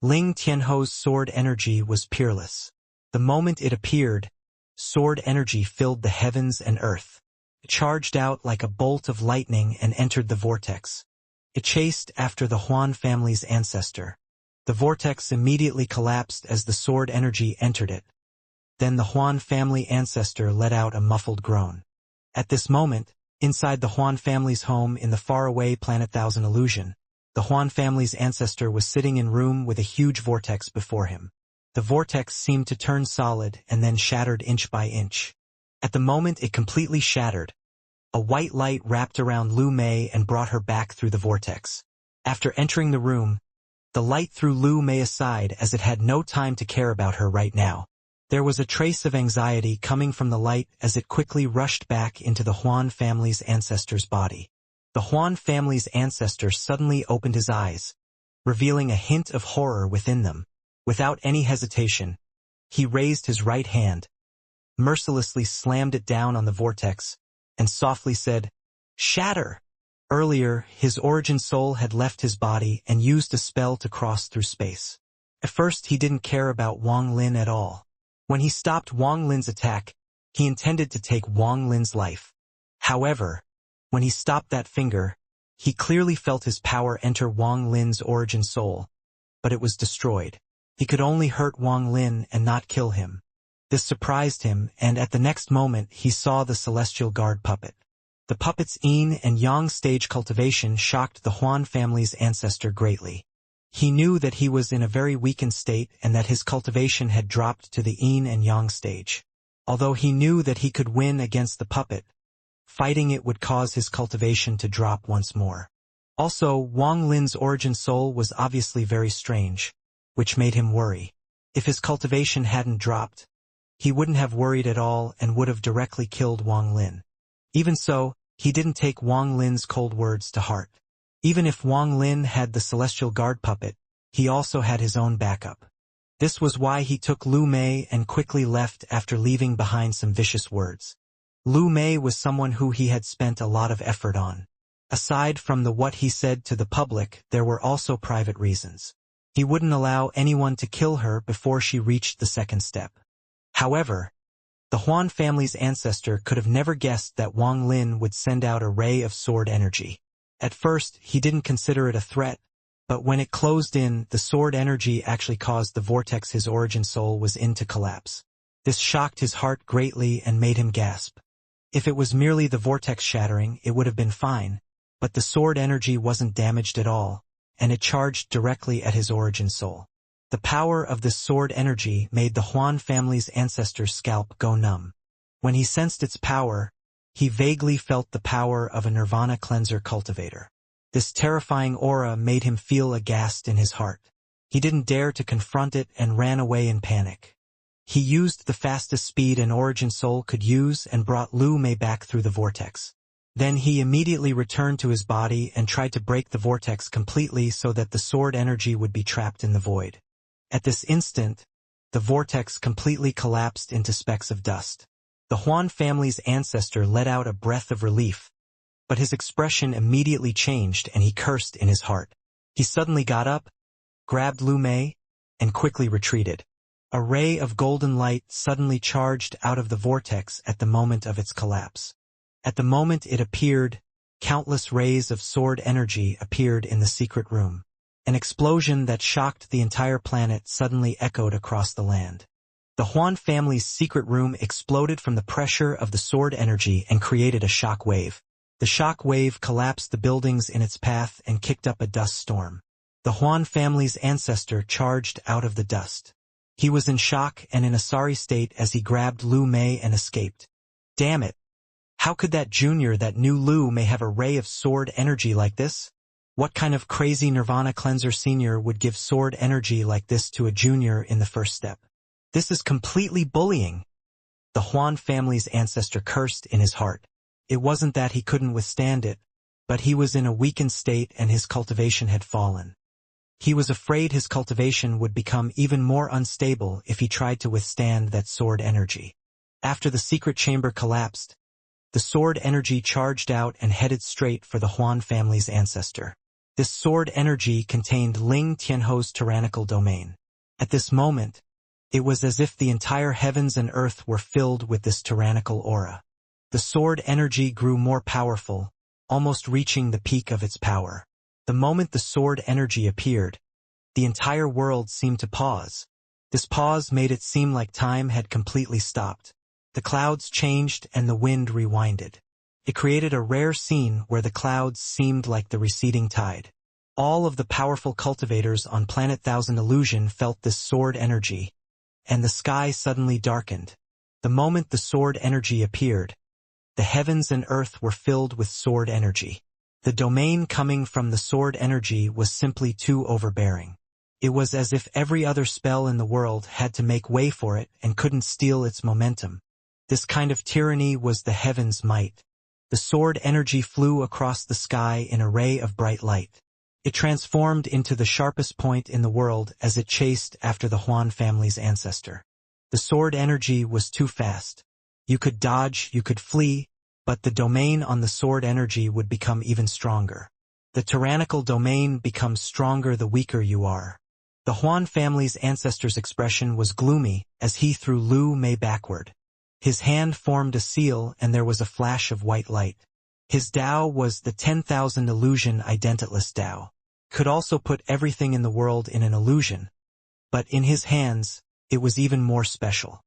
Ling Tianho's sword energy was peerless. The moment it appeared, sword energy filled the heavens and earth. It charged out like a bolt of lightning and entered the vortex. It chased after the Huan family's ancestor. The vortex immediately collapsed as the sword energy entered it. Then the Huan family ancestor let out a muffled groan. At this moment, inside the Huan family's home in the faraway planet Thousand Illusion, the Huan family's ancestor was sitting in room with a huge vortex before him. The vortex seemed to turn solid and then shattered inch by inch. At the moment it completely shattered, a white light wrapped around Lu Mei and brought her back through the vortex. After entering the room, the light threw Lu Mei aside as it had no time to care about her right now. There was a trace of anxiety coming from the light as it quickly rushed back into the Huan family's ancestor's body. The Huan family's ancestor suddenly opened his eyes, revealing a hint of horror within them. Without any hesitation, he raised his right hand, mercilessly slammed it down on the vortex, and softly said, "Shatter!" Earlier, his origin soul had left his body and used a spell to cross through space. At first he didn't care about Wang Lin at all. When he stopped Wang Lin's attack, he intended to take Wang Lin's life. However, when he stopped that finger, he clearly felt his power enter Wang Lin's origin soul, but it was destroyed. He could only hurt Wang Lin and not kill him. This surprised him, and at the next moment he saw the celestial guard puppet. The puppet's yin and yang stage cultivation shocked the Huan family's ancestor greatly. He knew that he was in a very weakened state and that his cultivation had dropped to the yin and yang stage. Although he knew that he could win against the puppet, fighting it would cause his cultivation to drop once more. Also, Wang Lin's origin soul was obviously very strange, which made him worry. If his cultivation hadn't dropped, he wouldn't have worried at all and would have directly killed Wang Lin. Even so, he didn't take Wang Lin's cold words to heart. Even if Wang Lin had the celestial guard puppet, he also had his own backup. This was why he took Lu Mei and quickly left after leaving behind some vicious words. Lu Mei was someone who he had spent a lot of effort on. Aside from what he said to the public, there were also private reasons. He wouldn't allow anyone to kill her before she reached the second step. However, the Huan family's ancestor could have never guessed that Wang Lin would send out a ray of sword energy. At first, he didn't consider it a threat, but when it closed in, the sword energy actually caused the vortex his origin soul was in to collapse. This shocked his heart greatly and made him gasp. If it was merely the vortex shattering, it would have been fine, but the sword energy wasn't damaged at all, and it charged directly at his origin soul. The power of this sword energy made the Huan family's ancestor's scalp go numb. When he sensed its power, he vaguely felt the power of a nirvana cleanser cultivator. This terrifying aura made him feel aghast in his heart. He didn't dare to confront it and ran away in panic. He used the fastest speed an origin soul could use and brought Lu Mei back through the vortex. Then he immediately returned to his body and tried to break the vortex completely so that the sword energy would be trapped in the void. At this instant, the vortex completely collapsed into specks of dust. The Huan family's ancestor let out a breath of relief, but his expression immediately changed and he cursed in his heart. He suddenly got up, grabbed Lu Mei, and quickly retreated. A ray of golden light suddenly charged out of the vortex at the moment of its collapse. At the moment it appeared, countless rays of sword energy appeared in the secret room. An explosion that shocked the entire planet suddenly echoed across the land. The Huan family's secret room exploded from the pressure of the sword energy and created a shock wave. The shock wave collapsed the buildings in its path and kicked up a dust storm. The Huan family's ancestor charged out of the dust. He was in shock and in a sorry state as he grabbed Lu Mei and escaped. Damn it! How could that knew Lu Mei have a ray of sword energy like this? What kind of crazy Nirvana Cleanser Senior would give sword energy like this to a junior in the first step? This is completely bullying. The Huan family's ancestor cursed in his heart. It wasn't that he couldn't withstand it, but he was in a weakened state and his cultivation had fallen. He was afraid his cultivation would become even more unstable if he tried to withstand that sword energy. After the secret chamber collapsed, the sword energy charged out and headed straight for the Huan family's ancestor. This sword energy contained Ling Tianho's tyrannical domain. At this moment, it was as if the entire heavens and earth were filled with this tyrannical aura. The sword energy grew more powerful, almost reaching the peak of its power. The moment the sword energy appeared, the entire world seemed to pause. This pause made it seem like time had completely stopped. The clouds changed and the wind rewinded. It created a rare scene where the clouds seemed like the receding tide. All of the powerful cultivators on Planet Thousand Illusion felt this sword energy, and the sky suddenly darkened. The moment the sword energy appeared, the heavens and earth were filled with sword energy. The domain coming from the sword energy was simply too overbearing. It was as if every other spell in the world had to make way for it and couldn't steal its momentum. This kind of tyranny was the heaven's might. The sword energy flew across the sky in a ray of bright light. It transformed into the sharpest point in the world as it chased after the Huan family's ancestor. The sword energy was too fast. You could dodge, you could flee, but the domain on the sword energy would become even stronger. The tyrannical domain becomes stronger the weaker you are. The Huan family's ancestor's expression was gloomy as he threw Lu Mei backward. His hand formed a seal and there was a flash of white light. His Tao was the 10,000 illusion identiteless Tao. Could also put everything in the world in an illusion. But in his hands, it was even more special.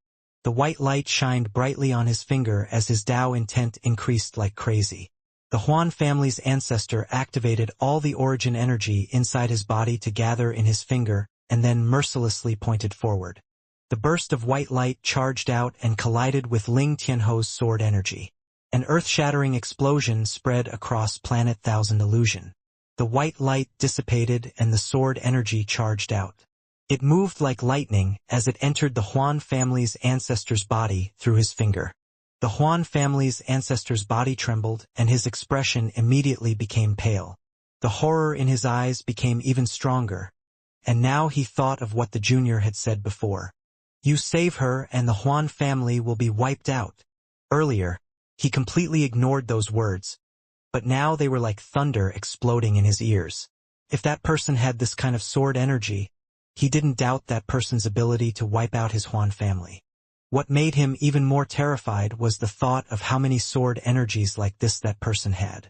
The white light shined brightly on his finger as his Tao intent increased like crazy. The Huan family's ancestor activated all the origin energy inside his body to gather in his finger and then mercilessly pointed forward. The burst of white light charged out and collided with Ling Tianho's sword energy. An earth-shattering explosion spread across Planet Thousand Illusion. The white light dissipated and the sword energy charged out. It moved like lightning as it entered the Huan family's ancestor's body through his finger. The Huan family's ancestor's body trembled and his expression immediately became pale. The horror in his eyes became even stronger. And now he thought of what the junior had said before. You save her and the Huan family will be wiped out. Earlier, he completely ignored those words, but now they were like thunder exploding in his ears. If that person had this kind of sword energy, he didn't doubt that person's ability to wipe out his Huan family. What made him even more terrified was the thought of how many sword energies like this that person had.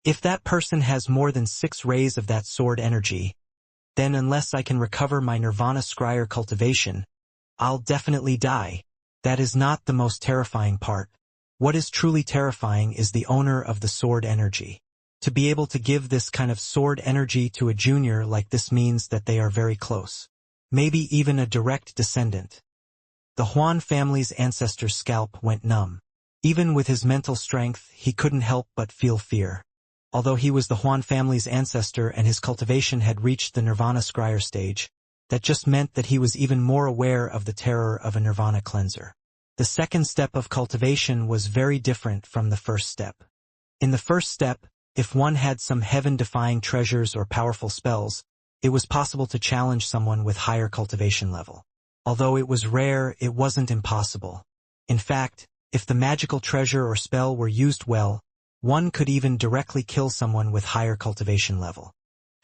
If that person has more than 6 rays of that sword energy, then unless I can recover my Nirvana Scryer cultivation, I'll definitely die. That is not the most terrifying part. What is truly terrifying is the owner of the sword energy. To be able to give this kind of sword energy to a junior like this means that they are very close. Maybe even a direct descendant. The Huan family's ancestor's scalp went numb. Even with his mental strength, he couldn't help but feel fear. Although he was the Huan family's ancestor and his cultivation had reached the Nirvana Scryer stage, that just meant that he was even more aware of the terror of a Nirvana cleanser. The second step of cultivation was very different from the first step. In the first step, if one had some heaven-defying treasures or powerful spells, it was possible to challenge someone with higher cultivation level. Although it was rare, it wasn't impossible. In fact, if the magical treasure or spell were used well, one could even directly kill someone with higher cultivation level.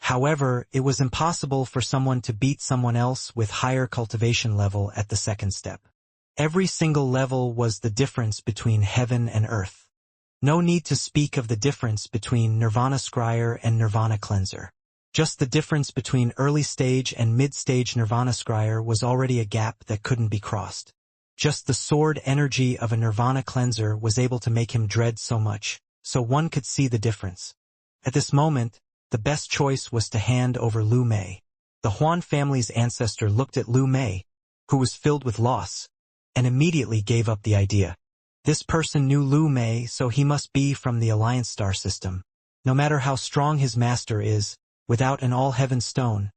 However, it was impossible for someone to beat someone else with higher cultivation level at the second step. Every single level was the difference between heaven and earth. No need to speak of the difference between Nirvana Scryer and Nirvana Cleanser. Just the difference between early stage and mid-stage Nirvana Scryer was already a gap that couldn't be crossed. Just the sword energy of a Nirvana Cleanser was able to make him dread so much, so one could see the difference. At this moment, the best choice was to hand over Lu Mei. The Huan family's ancestor looked at Lu Mei, who was filled with loss, and immediately gave up the idea. This person knew Lu Mei, so he must be from the Alliance star system. No matter how strong his master is, without an all-heaven stone,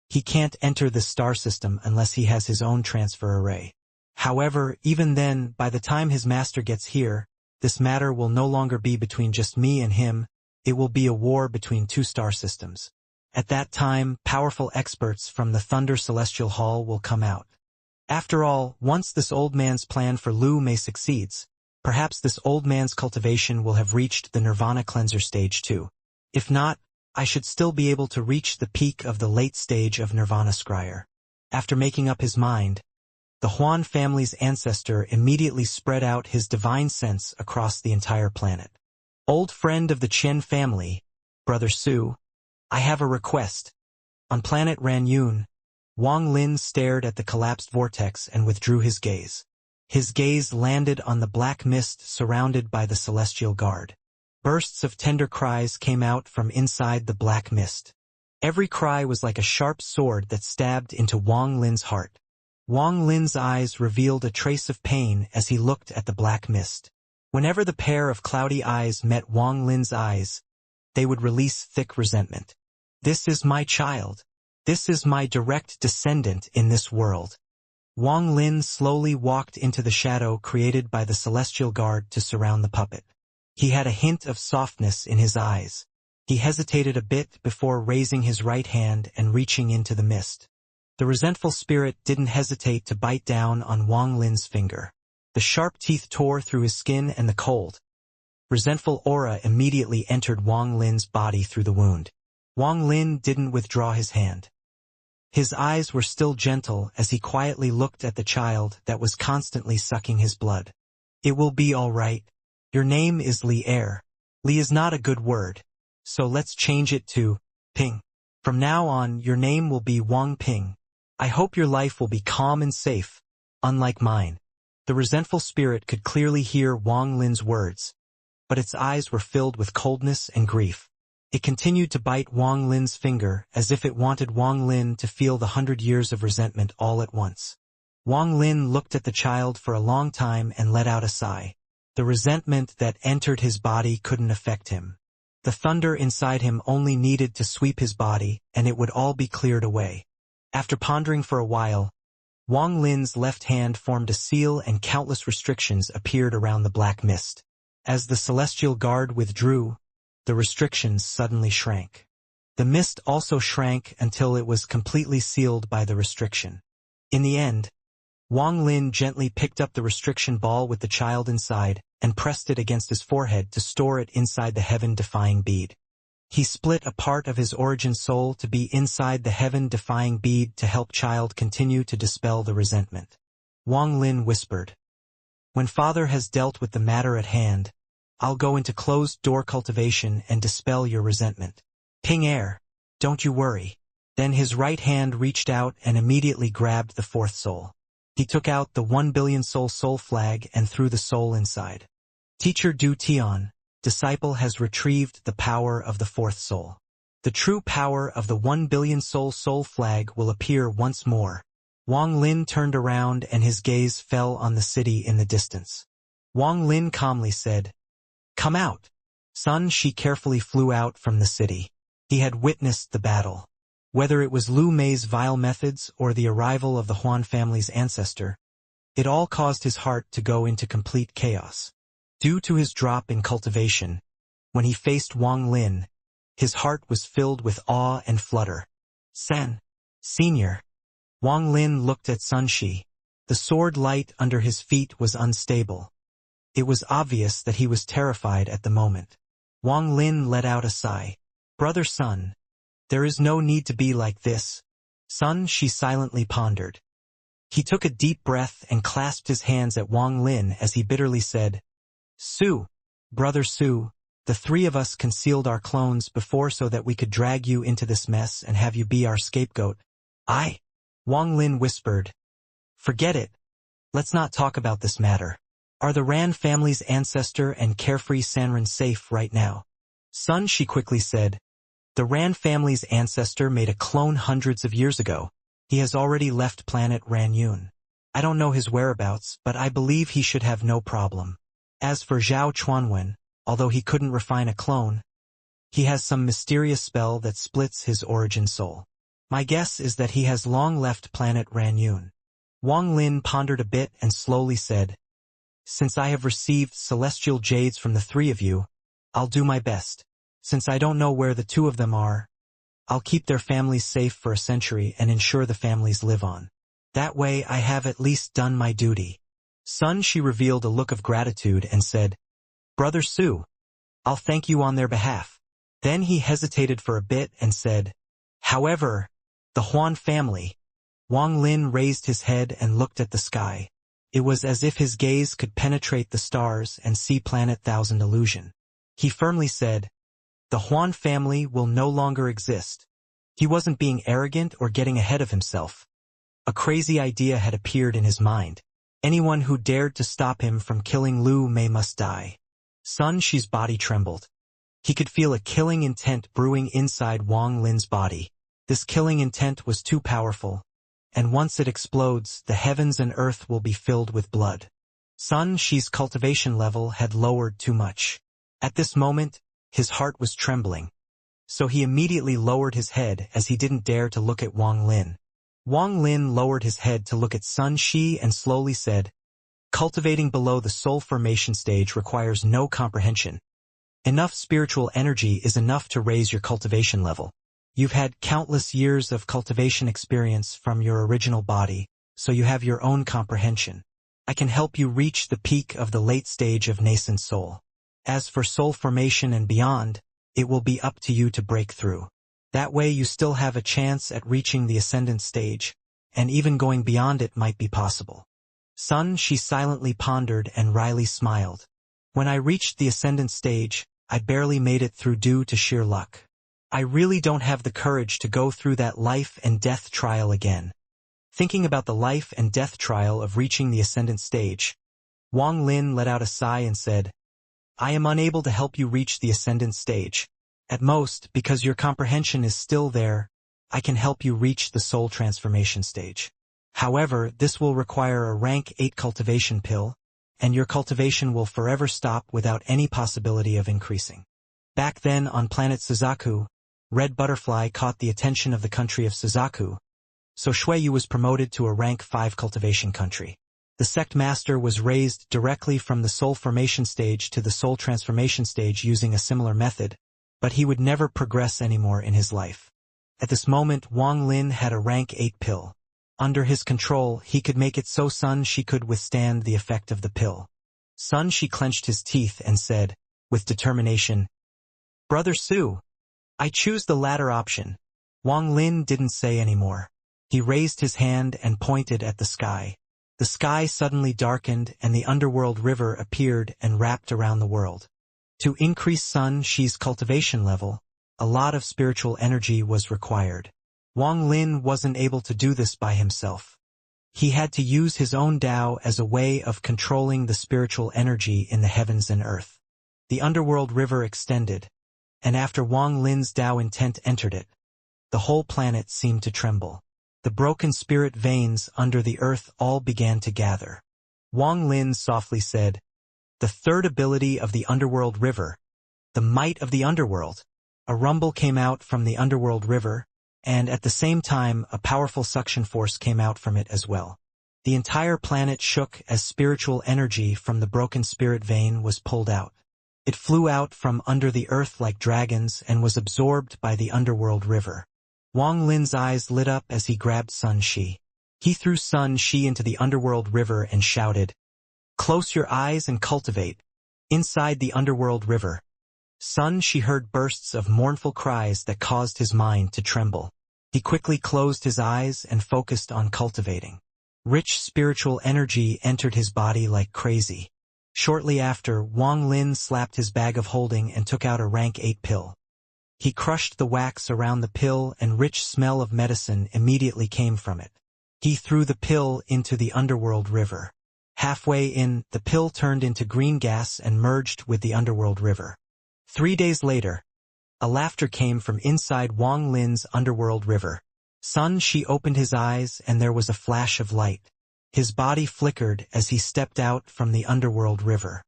he can't enter the star system unless he has his own transfer array. However, even then, by the time his master gets here, this matter will no longer be between just me and him, it will be a war between 2 star systems. At that time, powerful experts from the Thunder Celestial Hall will come out. After all, once this old man's plan for Lu Mei succeeds, perhaps this old man's cultivation will have reached the Nirvana Cleanser stage too. If not, I should still be able to reach the peak of the late stage of Nirvana Scryer. After making up his mind, the Huan family's ancestor immediately spread out his divine sense across the entire planet. Old friend of the Chen family, Brother Su, I have a request. On planet Ranyun, Wang Lin stared at the collapsed vortex and withdrew his gaze. His gaze landed on the black mist surrounded by the celestial guard. Bursts of tender cries came out from inside the black mist. Every cry was like a sharp sword that stabbed into Wang Lin's heart. Wang Lin's eyes revealed a trace of pain as he looked at the black mist. Whenever the pair of cloudy eyes met Wang Lin's eyes, they would release thick resentment. This is my child. This is my direct descendant in this world. Wang Lin slowly walked into the shadow created by the celestial guard to surround the puppet. He had a hint of softness in his eyes. He hesitated a bit before raising his right hand and reaching into the mist. The resentful spirit didn't hesitate to bite down on Wang Lin's finger. The sharp teeth tore through his skin and the cold, resentful aura immediately entered Wang Lin's body through the wound. Wang Lin didn't withdraw his hand. His eyes were still gentle as he quietly looked at the child that was constantly sucking his blood. It will be all right. Your name is Li Er. Li is not a good word, so let's change it to Ping. From now on, your name will be Wang Ping. I hope your life will be calm and safe, unlike mine. The resentful spirit could clearly hear Wang Lin's words, but its eyes were filled with coldness and grief. It continued to bite Wang Lin's finger as if it wanted Wang Lin to feel the 100 years of resentment all at once. Wang Lin looked at the child for a long time and let out a sigh. The resentment that entered his body couldn't affect him. The thunder inside him only needed to sweep his body, and it would all be cleared away. After pondering for a while, Wang Lin's left hand formed a seal and countless restrictions appeared around the black mist. As the celestial guard withdrew, the restrictions suddenly shrank. The mist also shrank until it was completely sealed by the restriction. In the end, Wang Lin gently picked up the restriction ball with the child inside and pressed it against his forehead to store it inside the heaven-defying bead. He split a part of his origin soul to be inside the heaven-defying bead to help child continue to dispel the resentment. Wang Lin whispered, "When Father has dealt with the matter at hand, I'll go into closed-door cultivation and dispel your resentment. Ping Er, don't you worry." Then his right hand reached out and immediately grabbed the fourth soul. He took out the 1 billion soul flag and threw the soul inside. Teacher Du Tian, disciple has retrieved the power of the fourth soul. The true power of the 1 billion soul flag will appear once more. Wang Lin turned around and his gaze fell on the city in the distance. Wang Lin calmly said, "Come out." Sun Shi carefully flew out from the city. He had witnessed the battle. Whether it was Lu Mei's vile methods or the arrival of the Huan family's ancestor, it all caused his heart to go into complete chaos. Due to his drop in cultivation, when he faced Wang Lin, his heart was filled with awe and flutter. "Sen, Senior." Wang Lin looked at Sun Shi. The sword light under his feet was unstable. It was obvious that he was terrified at the moment. Wang Lin let out a sigh. "Brother Sun, there is no need to be like this." Sun Shi silently pondered. He took a deep breath and clasped his hands at Wang Lin as he bitterly said, "Su, Brother Su, the three of us concealed our clones before so that we could drag you into this mess and have you be our scapegoat." Wang Lin whispered, "Forget it. Let's not talk about this matter. Are the Ran family's ancestor and carefree Sanren safe right now?" Sun Shi quickly said, "The Ran family's ancestor made a clone hundreds of years ago. He has already left planet Ranyun. I don't know his whereabouts, but I believe he should have no problem. As for Zhao Chuanwen, although he couldn't refine a clone, he has some mysterious spell that splits his origin soul. My guess is that he has long left planet Ranyun." Wang Lin pondered a bit and slowly said, "Since I have received celestial jades from the three of you, I'll do my best. Since I don't know where the two of them are, I'll keep their families safe for a century and ensure the families live on. That way I have at least done my duty." Sun Shi revealed a look of gratitude and said, "Brother Su, I'll thank you on their behalf." Then he hesitated for a bit and said, "However, the Huan family." Wang Lin raised his head and looked at the sky. It was as if his gaze could penetrate the stars and see Planet Thousand Illusion. He firmly said, "The Huan family will no longer exist." He wasn't being arrogant or getting ahead of himself. A crazy idea had appeared in his mind. Anyone who dared to stop him from killing Lu Mei must die. Sun Shi's body trembled. He could feel a killing intent brewing inside Wang Lin's body. This killing intent was too powerful, and once it explodes, the heavens and earth will be filled with blood. Sun Shi's cultivation level had lowered too much. At this moment, his heart was trembling. So he immediately lowered his head as he didn't dare to look at Wang Lin. Wang Lin lowered his head to look at Sun Shi and slowly said, "Cultivating below the soul formation stage requires no comprehension. Enough spiritual energy is enough to raise your cultivation level. You've had countless years of cultivation experience from your original body, so you have your own comprehension. I can help you reach the peak of the late stage of nascent soul. As for soul formation and beyond, it will be up to you to break through. That way you still have a chance at reaching the ascendant stage, and even going beyond it might be possible." Sun Shi silently pondered and wryly smiled. "When I reached the ascendant stage, I barely made it through due to sheer luck. I really don't have the courage to go through that life and death trial again." Thinking about the life and death trial of reaching the ascendant stage, Wang Lin let out a sigh and said, "I am unable to help you reach the ascendant stage. At most, because your comprehension is still there, I can help you reach the soul transformation stage. However, this will require a rank 8 cultivation pill, and your cultivation will forever stop without any possibility of increasing." Back then on planet Suzaku, Red Butterfly caught the attention of the country of Suzaku, so Shuiyu was promoted to a rank 5 cultivation country. The sect master was raised directly from the soul formation stage to the soul transformation stage using a similar method, but he would never progress anymore in his life. At this moment, Wang Lin had a rank 8 pill. Under his control, he could make it so Sun Shi could withstand the effect of the pill. Sun Shi clenched his teeth and said, with determination, "Brother Su, I choose the latter option." Wang Lin didn't say any more. He raised his hand and pointed at the sky. The sky suddenly darkened and the underworld river appeared and wrapped around the world. To increase Sun Shi's cultivation level, a lot of spiritual energy was required. Wang Lin wasn't able to do this by himself. He had to use his own Tao as a way of controlling the spiritual energy in the heavens and earth. The underworld river extended, and after Wang Lin's Tao intent entered it, the whole planet seemed to tremble. The broken spirit veins under the earth all began to gather. Wang Lin softly said, "The third ability of the underworld river, the might of the underworld." A rumble came out from the underworld river, and at the same time a powerful suction force came out from it as well. The entire planet shook as spiritual energy from the broken spirit vein was pulled out. It flew out from under the earth like dragons and was absorbed by the underworld river. Wang Lin's eyes lit up as he grabbed Sun Shi. He threw Sun Shi into the underworld river and shouted, "Close your eyes and cultivate." Inside the underworld river, Sun Shi heard bursts of mournful cries that caused his mind to tremble. He quickly closed his eyes and focused on cultivating. Rich spiritual energy entered his body like crazy. Shortly after, Wang Lin slapped his bag of holding and took out a rank 8 pill. He crushed the wax around the pill and rich smell of medicine immediately came from it. He threw the pill into the underworld river. Halfway in, the pill turned into green gas and merged with the underworld river. 3 days later, a laughter came from inside Wang Lin's underworld river. Sun Shi opened his eyes and there was a flash of light. His body flickered as he stepped out from the underworld river.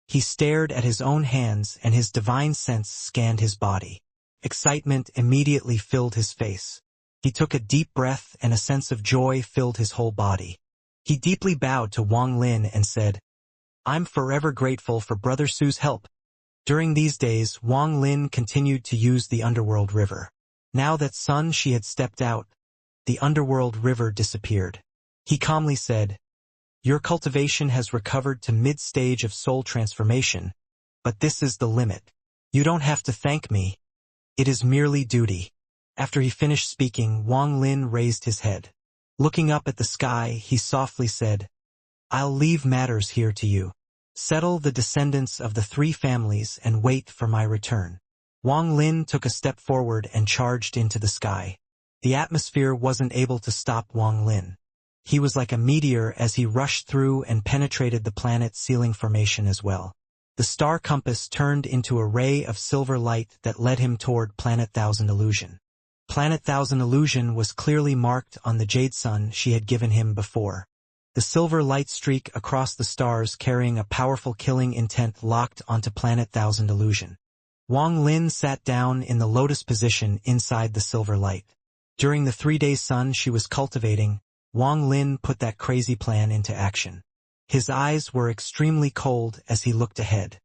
He stared at his own hands and his divine sense scanned his body. Excitement immediately filled his face. He took a deep breath and a sense of joy filled his whole body. He deeply bowed to Wang Lin and said, "I'm forever grateful for Brother Su's help." During these days, Wang Lin continued to use the underworld river. Now that Sun Shi had stepped out, the underworld river disappeared. He calmly said, "Your cultivation has recovered to mid-stage of soul transformation, but this is the limit. You don't have to thank me, It is merely duty. After he finished speaking, Wang Lin raised his head. Looking up at the sky, he softly said, "I'll leave matters here to you. Settle the descendants of the 3 families and wait for my return." Wang Lin took a step forward and charged into the sky. The atmosphere wasn't able to stop Wang Lin. He was like a meteor as he rushed through and penetrated the planet ceiling formation as well. The star compass turned into a ray of silver light that led him toward Planet Thousand Illusion. Planet Thousand Illusion was clearly marked on the jade sun she had given him before. The silver light streak across the stars carrying a powerful killing intent locked onto Planet Thousand Illusion. Wang Lin sat down in the lotus position inside the silver light. During the 3-day sun she was cultivating, Wang Lin put that crazy plan into action. His eyes were extremely cold as he looked ahead.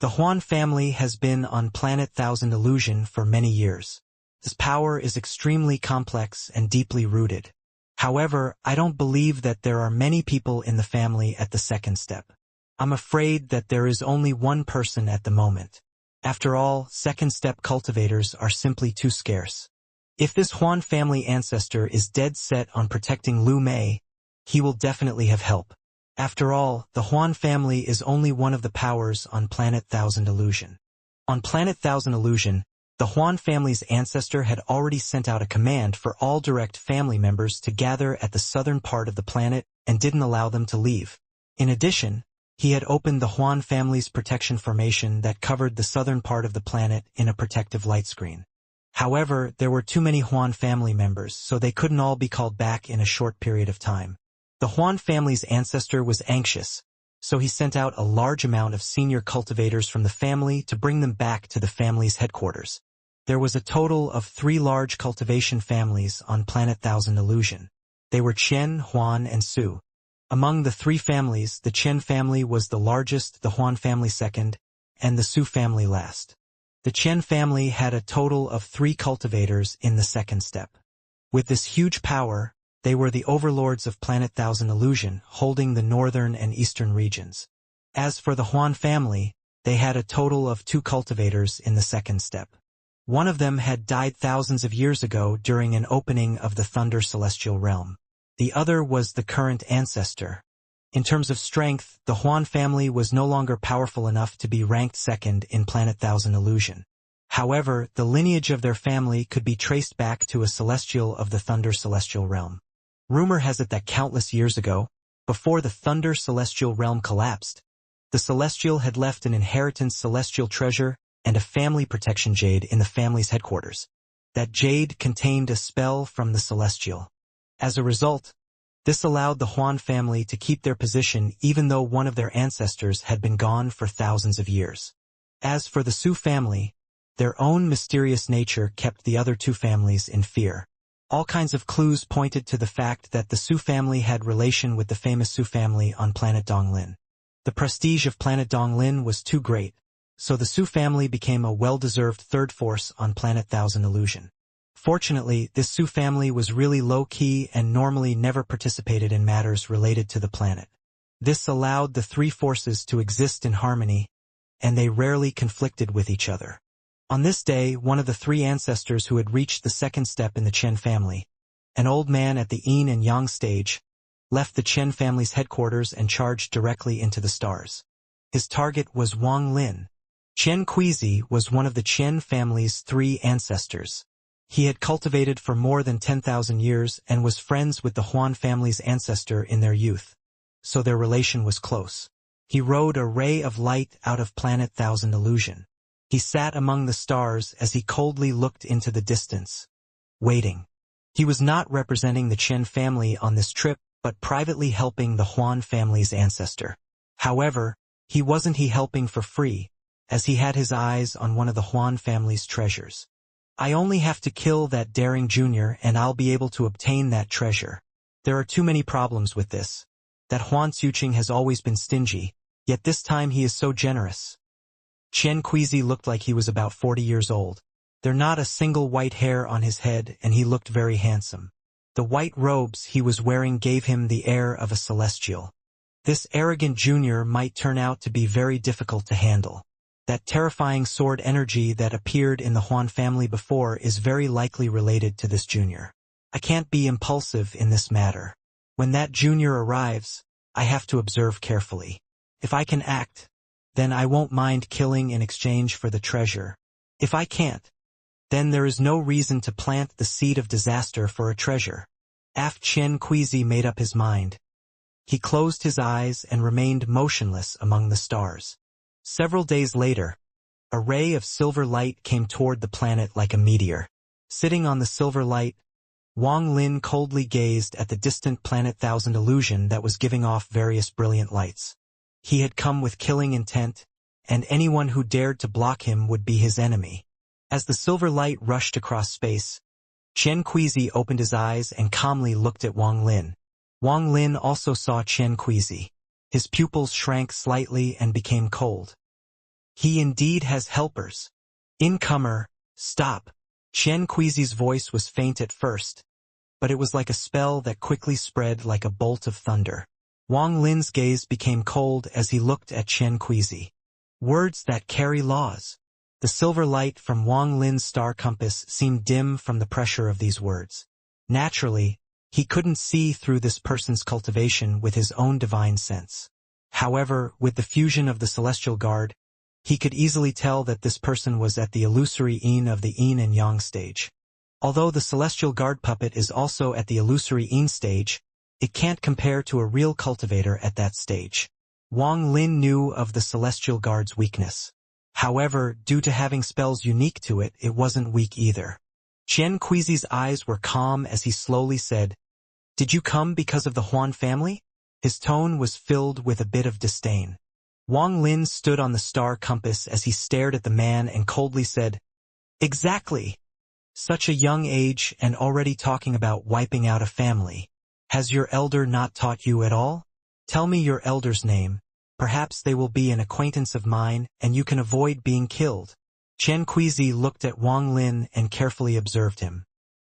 The Huan family has been on Planet Thousand Illusion for many years. This power is extremely complex and deeply rooted. However, I don't believe that there are many people in the family at the 2nd step. I'm afraid that there is only one person at the moment. After all, 2nd step cultivators are simply too scarce. If this Huan family ancestor is dead set on protecting Lu Mei, he will definitely have help. After all, the Huan family is only one of the powers on Planet Thousand Illusion. On Planet Thousand Illusion, the Huan family's ancestor had already sent out a command for all direct family members to gather at the southern part of the planet and didn't allow them to leave. In addition, he had opened the Huan family's protection formation that covered the southern part of the planet in a protective light screen. However, there were too many Huan family members, so they couldn't all be called back in a short period of time. The Huan family's ancestor was anxious, so he sent out a large amount of senior cultivators from the family to bring them back to the family's headquarters. There was a total of 3 large cultivation families on Planet Thousand Illusion. They were Qian, Huan, and Su. Among the 3 families, the Qian family was the largest, the Huan family second, and the Su family last. The Qian family had a total of 3 cultivators in the 2nd step. With this huge power, they were the overlords of Planet Thousand Illusion, holding the northern and eastern regions. As for the Huan family, they had a total of 2 cultivators in the 2nd step. One of them had died thousands of years ago during an opening of the Thunder Celestial Realm. The other was the current ancestor. In terms of strength, the Huan family was no longer powerful enough to be ranked 2nd in Planet Thousand Illusion. However, the lineage of their family could be traced back to a celestial of the Thunder Celestial Realm. Rumor has it that countless years ago, before the Thunder Celestial Realm collapsed, the Celestial had left an inheritance celestial treasure and a family protection jade in the family's headquarters. That jade contained a spell from the Celestial. As a result, this allowed the Huan family to keep their position even though one of their ancestors had been gone for thousands of years. As for the Su family, their own mysterious nature kept the other 2 families in fear. All kinds of clues pointed to the fact that the Su family had relation with the famous Su family on planet Donglin. The prestige of planet Donglin was too great, so the Su family became a well-deserved 3rd force on planet Thousand Illusion. Fortunately, this Su family was really low-key and normally never participated in matters related to the planet. This allowed the 3 forces to exist in harmony, and they rarely conflicted with each other. On this day, one of the 3 ancestors who had reached the 2nd step in the Chen family, an old man at the Yin and Yang stage, left the Chen family's headquarters and charged directly into the stars. His target was Wang Lin. Chen Kuizi was one of the Chen family's 3 ancestors. He had cultivated for more than 10,000 years and was friends with the Huan family's ancestor in their youth, so their relation was close. He rode a ray of light out of planet Thousand Illusion. He sat among the stars as he coldly looked into the distance, waiting. He was not representing the Chen family on this trip, but privately helping the Huan family's ancestor. However, he wasn't helping for free, as he had his eyes on one of the Huan family's treasures. I only have to kill that daring junior and I'll be able to obtain that treasure. There are too many problems with this. That Huan Xuqing has always been stingy, yet this time he is so generous. Chen Kuizi looked like he was about 40 years old. There not a single white hair on his head and he looked very handsome. The white robes he was wearing gave him the air of a celestial. This arrogant junior might turn out to be very difficult to handle. That terrifying sword energy that appeared in the Huan family before is very likely related to this junior. I can't be impulsive in this matter. When that junior arrives, I have to observe carefully. If I can act, then I won't mind killing in exchange for the treasure. If I can't, then there is no reason to plant the seed of disaster for a treasure. After Xianxia made up his mind, he closed his eyes and remained motionless among the stars. Several days later, a ray of silver light came toward the planet like a meteor. Sitting on the silver light, Wang Lin coldly gazed at the distant planet Thousand Illusion that was giving off various brilliant lights. He had come with killing intent, and anyone who dared to block him would be his enemy. As the silver light rushed across space, Xianxia opened his eyes and calmly looked at Wang Lin. Wang Lin also saw Xianxia. His pupils shrank slightly and became cold. He indeed has helpers. Incomer, stop. Xianxia's voice was faint at first, but it was like a spell that quickly spread like a bolt of thunder. Wang Lin's gaze became cold as he looked at Xianxia. Words that carry laws. The silver light from Wang Lin's star compass seemed dim from the pressure of these words. Naturally, he couldn't see through this person's cultivation with his own divine sense. However, with the fusion of the celestial guard, he could easily tell that this person was at the illusory yin of the yin and yang stage. Although the celestial guard puppet is also at the illusory yin stage, it can't compare to a real cultivator at that stage. Wang Lin knew of the celestial guard's weakness. However, due to having spells unique to it, it wasn't weak either. Xianxia's eyes were calm as he slowly said, "Did you come because of the Huan family?" His tone was filled with a bit of disdain. Wang Lin stood on the star compass as he stared at the man and coldly said, "Exactly. Such a young age and already talking about wiping out a family. Has your elder not taught you at all? Tell me your elder's name. Perhaps they will be an acquaintance of mine and you can avoid being killed." Xianxia looked at Wang Lin and carefully observed him.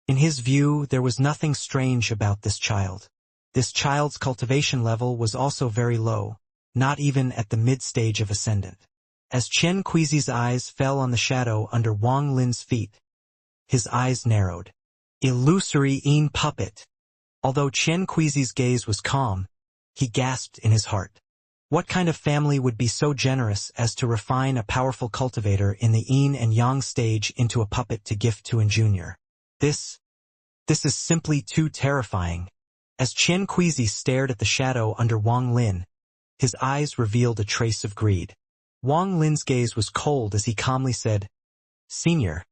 In his view, there was nothing strange about this child. This child's cultivation level was also very low, not even at the mid-stage of Ascendant. As Xianxia's eyes fell on the shadow under Wang Lin's feet, his eyes narrowed. Illusory yin puppet. Although Xianxia's gaze was calm, he gasped in his heart. What kind of family would be so generous as to refine a powerful cultivator in the yin and yang stage into a puppet to gift to a junior? This is simply too terrifying. As Xianxia stared at the shadow under Wang Lin, his eyes revealed a trace of greed. Wang Lin's gaze was cold as he calmly said, "Senior,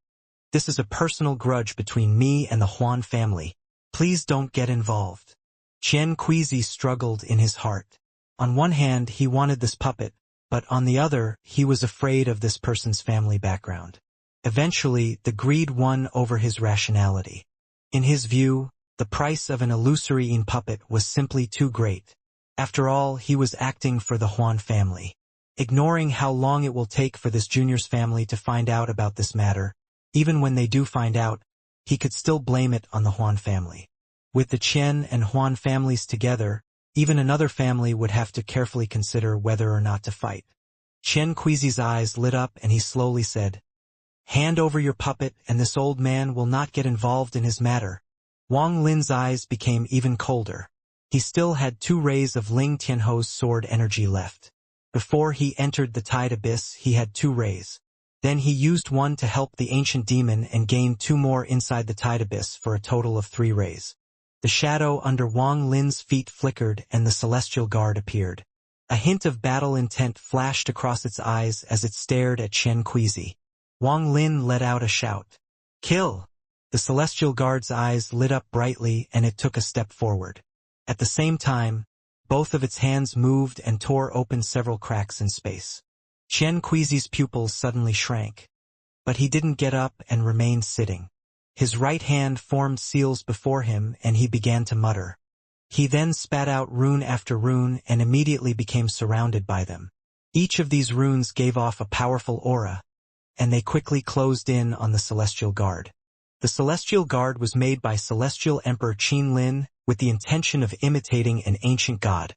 this is a personal grudge between me and the Huan family. Please don't get involved." Xianxia struggled in his heart. On one hand, he wanted this puppet, but on the other, he was afraid of this person's family background. Eventually, the greed won over his rationality. In his view, the price of an illusory yin puppet was simply too great. After all, he was acting for the Huan family. Ignoring how long it will take for this junior's family to find out about this matter, even when they do find out, he could still blame it on the Huan family. With the Qian and Huan families together, even another family would have to carefully consider whether or not to fight. Xianxia's eyes lit up and he slowly said, "Hand over your puppet and this old man will not get involved in his matter." Wang Lin's eyes became even colder. He still had 2 rays of Ling Tianho's sword energy left. Before he entered the Tide Abyss, he had 2 rays. Then he used one to help the ancient demon and gained 2 more inside the Tide Abyss for a total of 3 rays. The shadow under Wang Lin's feet flickered and the celestial guard appeared. A hint of battle intent flashed across its eyes as it stared at Xianxia. Wang Lin let out a shout. "Kill!" The celestial guard's eyes lit up brightly and it took a step forward. At the same time, both of its hands moved and tore open several cracks in space. Xianxia's pupils suddenly shrank. But he didn't get up and remained sitting. His right hand formed seals before him and he began to mutter. He then spat out rune after rune and immediately became surrounded by them. Each of these runes gave off a powerful aura, and they quickly closed in on the Celestial Guard. The Celestial Guard was made by Celestial Emperor Qin Lin with the intention of imitating an ancient god,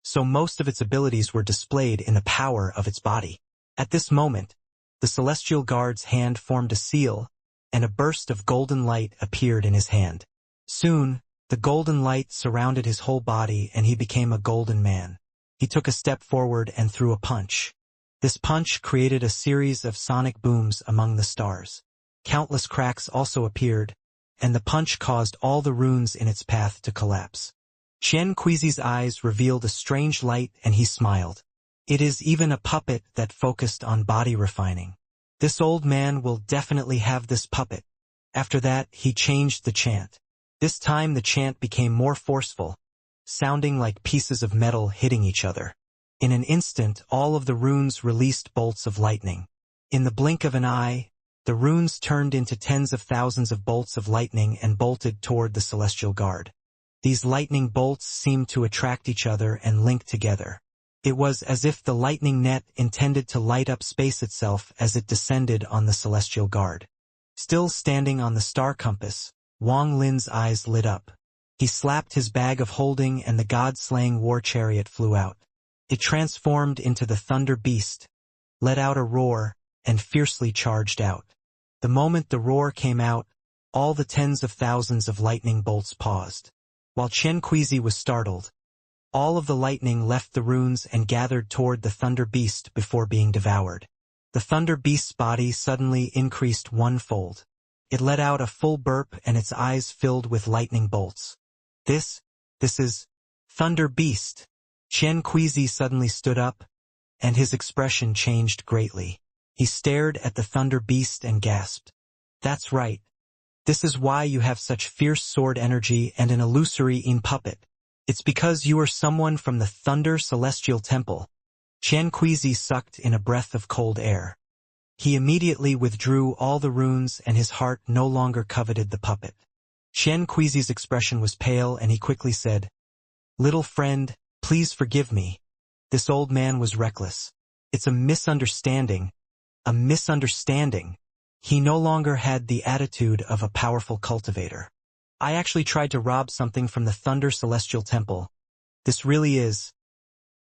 so most of its abilities were displayed in the power of its body. At this moment, the celestial guard's hand formed a seal, and a burst of golden light appeared in his hand. Soon, the golden light surrounded his whole body and he became a golden man. He took a step forward and threw a punch. This punch created a series of sonic booms among the stars. Countless cracks also appeared, and the punch caused all the runes in its path to collapse. Xianxia's eyes revealed a strange light and he smiled. It is even a puppet that focused on body refining. This old man will definitely have this puppet. After that, he changed the chant. This time the chant became more forceful, sounding like pieces of metal hitting each other. In an instant, all of the runes released bolts of lightning. In the blink of an eye, the runes turned into tens of thousands of bolts of lightning and bolted toward the celestial guard. These lightning bolts seemed to attract each other and link together. It was as if the lightning net intended to light up space itself as it descended on the celestial guard. Still standing on the star compass, Wang Lin's eyes lit up. He slapped his bag of holding and the god-slaying war chariot flew out. It transformed into the thunder beast, let out a roar, and fiercely charged out. The moment the roar came out, all the tens of thousands of lightning bolts paused. While Xianxia was startled, all of the lightning left the runes and gathered toward the thunder beast before being devoured. The thunder beast's body suddenly increased 1-fold. It let out a full burp and its eyes filled with lightning bolts. This is Thunder Beast. Xianxia suddenly stood up, and his expression changed greatly. He stared at the thunder beast and gasped. That's right. This is why you have such fierce sword energy and an illusory puppet. It's because you are someone from the Thunder Celestial Temple. Xianxia sucked in a breath of cold air. He immediately withdrew all the runes and his heart no longer coveted the puppet. Xianxia's expression was pale and he quickly said, "Little friend, please forgive me. This old man was reckless. It's a misunderstanding. A misunderstanding." He no longer had the attitude of a powerful cultivator. "I actually tried to rob something from the Thunder Celestial Temple. This really is..."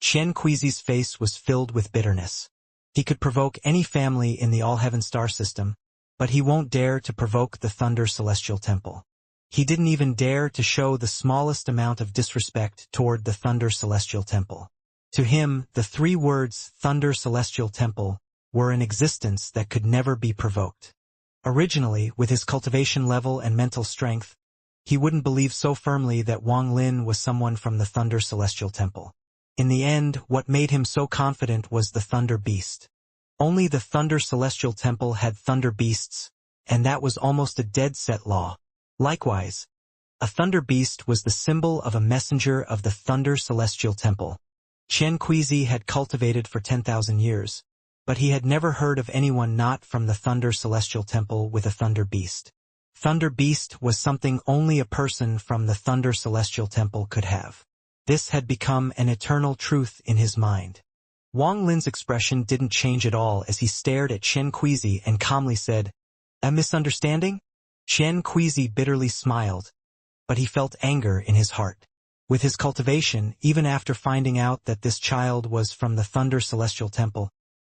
Xianxia's face was filled with bitterness. He could provoke any family in the All-Heaven star system, but he won't dare to provoke the Thunder Celestial Temple. He didn't even dare to show the smallest amount of disrespect toward the Thunder Celestial Temple. To him, the 3 words Thunder Celestial Temple were an existence that could never be provoked. Originally, with his cultivation level and mental strength, he wouldn't believe so firmly that Wang Lin was someone from the Thunder Celestial Temple. In the end, what made him so confident was the Thunder Beast. Only the Thunder Celestial Temple had Thunder Beasts, and that was almost a dead-set law. Likewise, a Thunder Beast was the symbol of a messenger of the Thunder Celestial Temple. Xianxia had cultivated for 10,000 years, but he had never heard of anyone not from the Thunder Celestial Temple with a Thunder Beast. Thunder Beast was something only a person from the Thunder Celestial Temple could have. This had become an eternal truth in his mind. Wang Lin's expression didn't change at all as he stared at Xianxia and calmly said, "A misunderstanding?" Xianxia bitterly smiled, but he felt anger in his heart. With his cultivation, even after finding out that this child was from the Thunder Celestial Temple,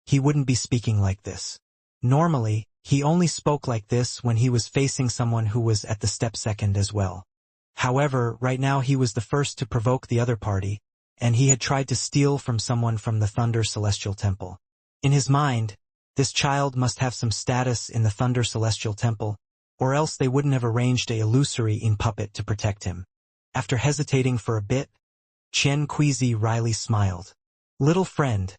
he wouldn't be speaking like this. Normally, he only spoke like this when he was facing someone who was at the step second as well. However, right now he was the first to provoke the other party, and he had tried to steal from someone from the Thunder Celestial Temple. In his mind, this child must have some status in the Thunder Celestial Temple, or else they wouldn't have arranged a illusory puppet to protect him. After hesitating for a bit, Xianxia wryly smiled. "Little friend,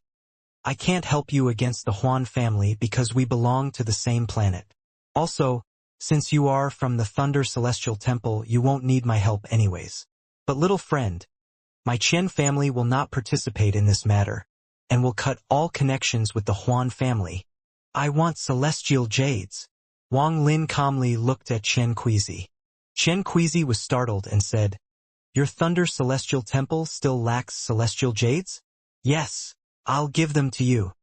I can't help you against the Huan family because we belong to the same planet. Also, since you are from the Thunder Celestial Temple, you won't need my help anyways. But little friend, my Chen family will not participate in this matter, and will cut all connections with the Huan family. I want celestial jades." Wang Lin calmly looked at Xianxia. Xianxia was startled and said, "Your Thunder Celestial Temple still lacks celestial jades?" "Yes, I'll give them to you."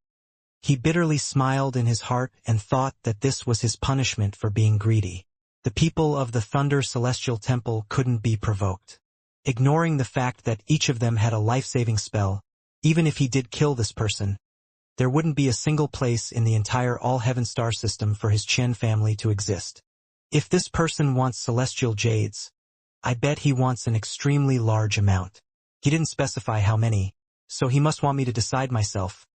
He bitterly smiled in his heart and thought that this was his punishment for being greedy. The people of the Thunder Celestial Temple couldn't be provoked. Ignoring the fact that each of them had a life-saving spell, even if he did kill this person, there wouldn't be a single place in the entire all-heaven star system for his Qian family to exist. If this person wants celestial jades, I bet he wants an extremely large amount. He didn't specify how many, so he must want me to decide myself.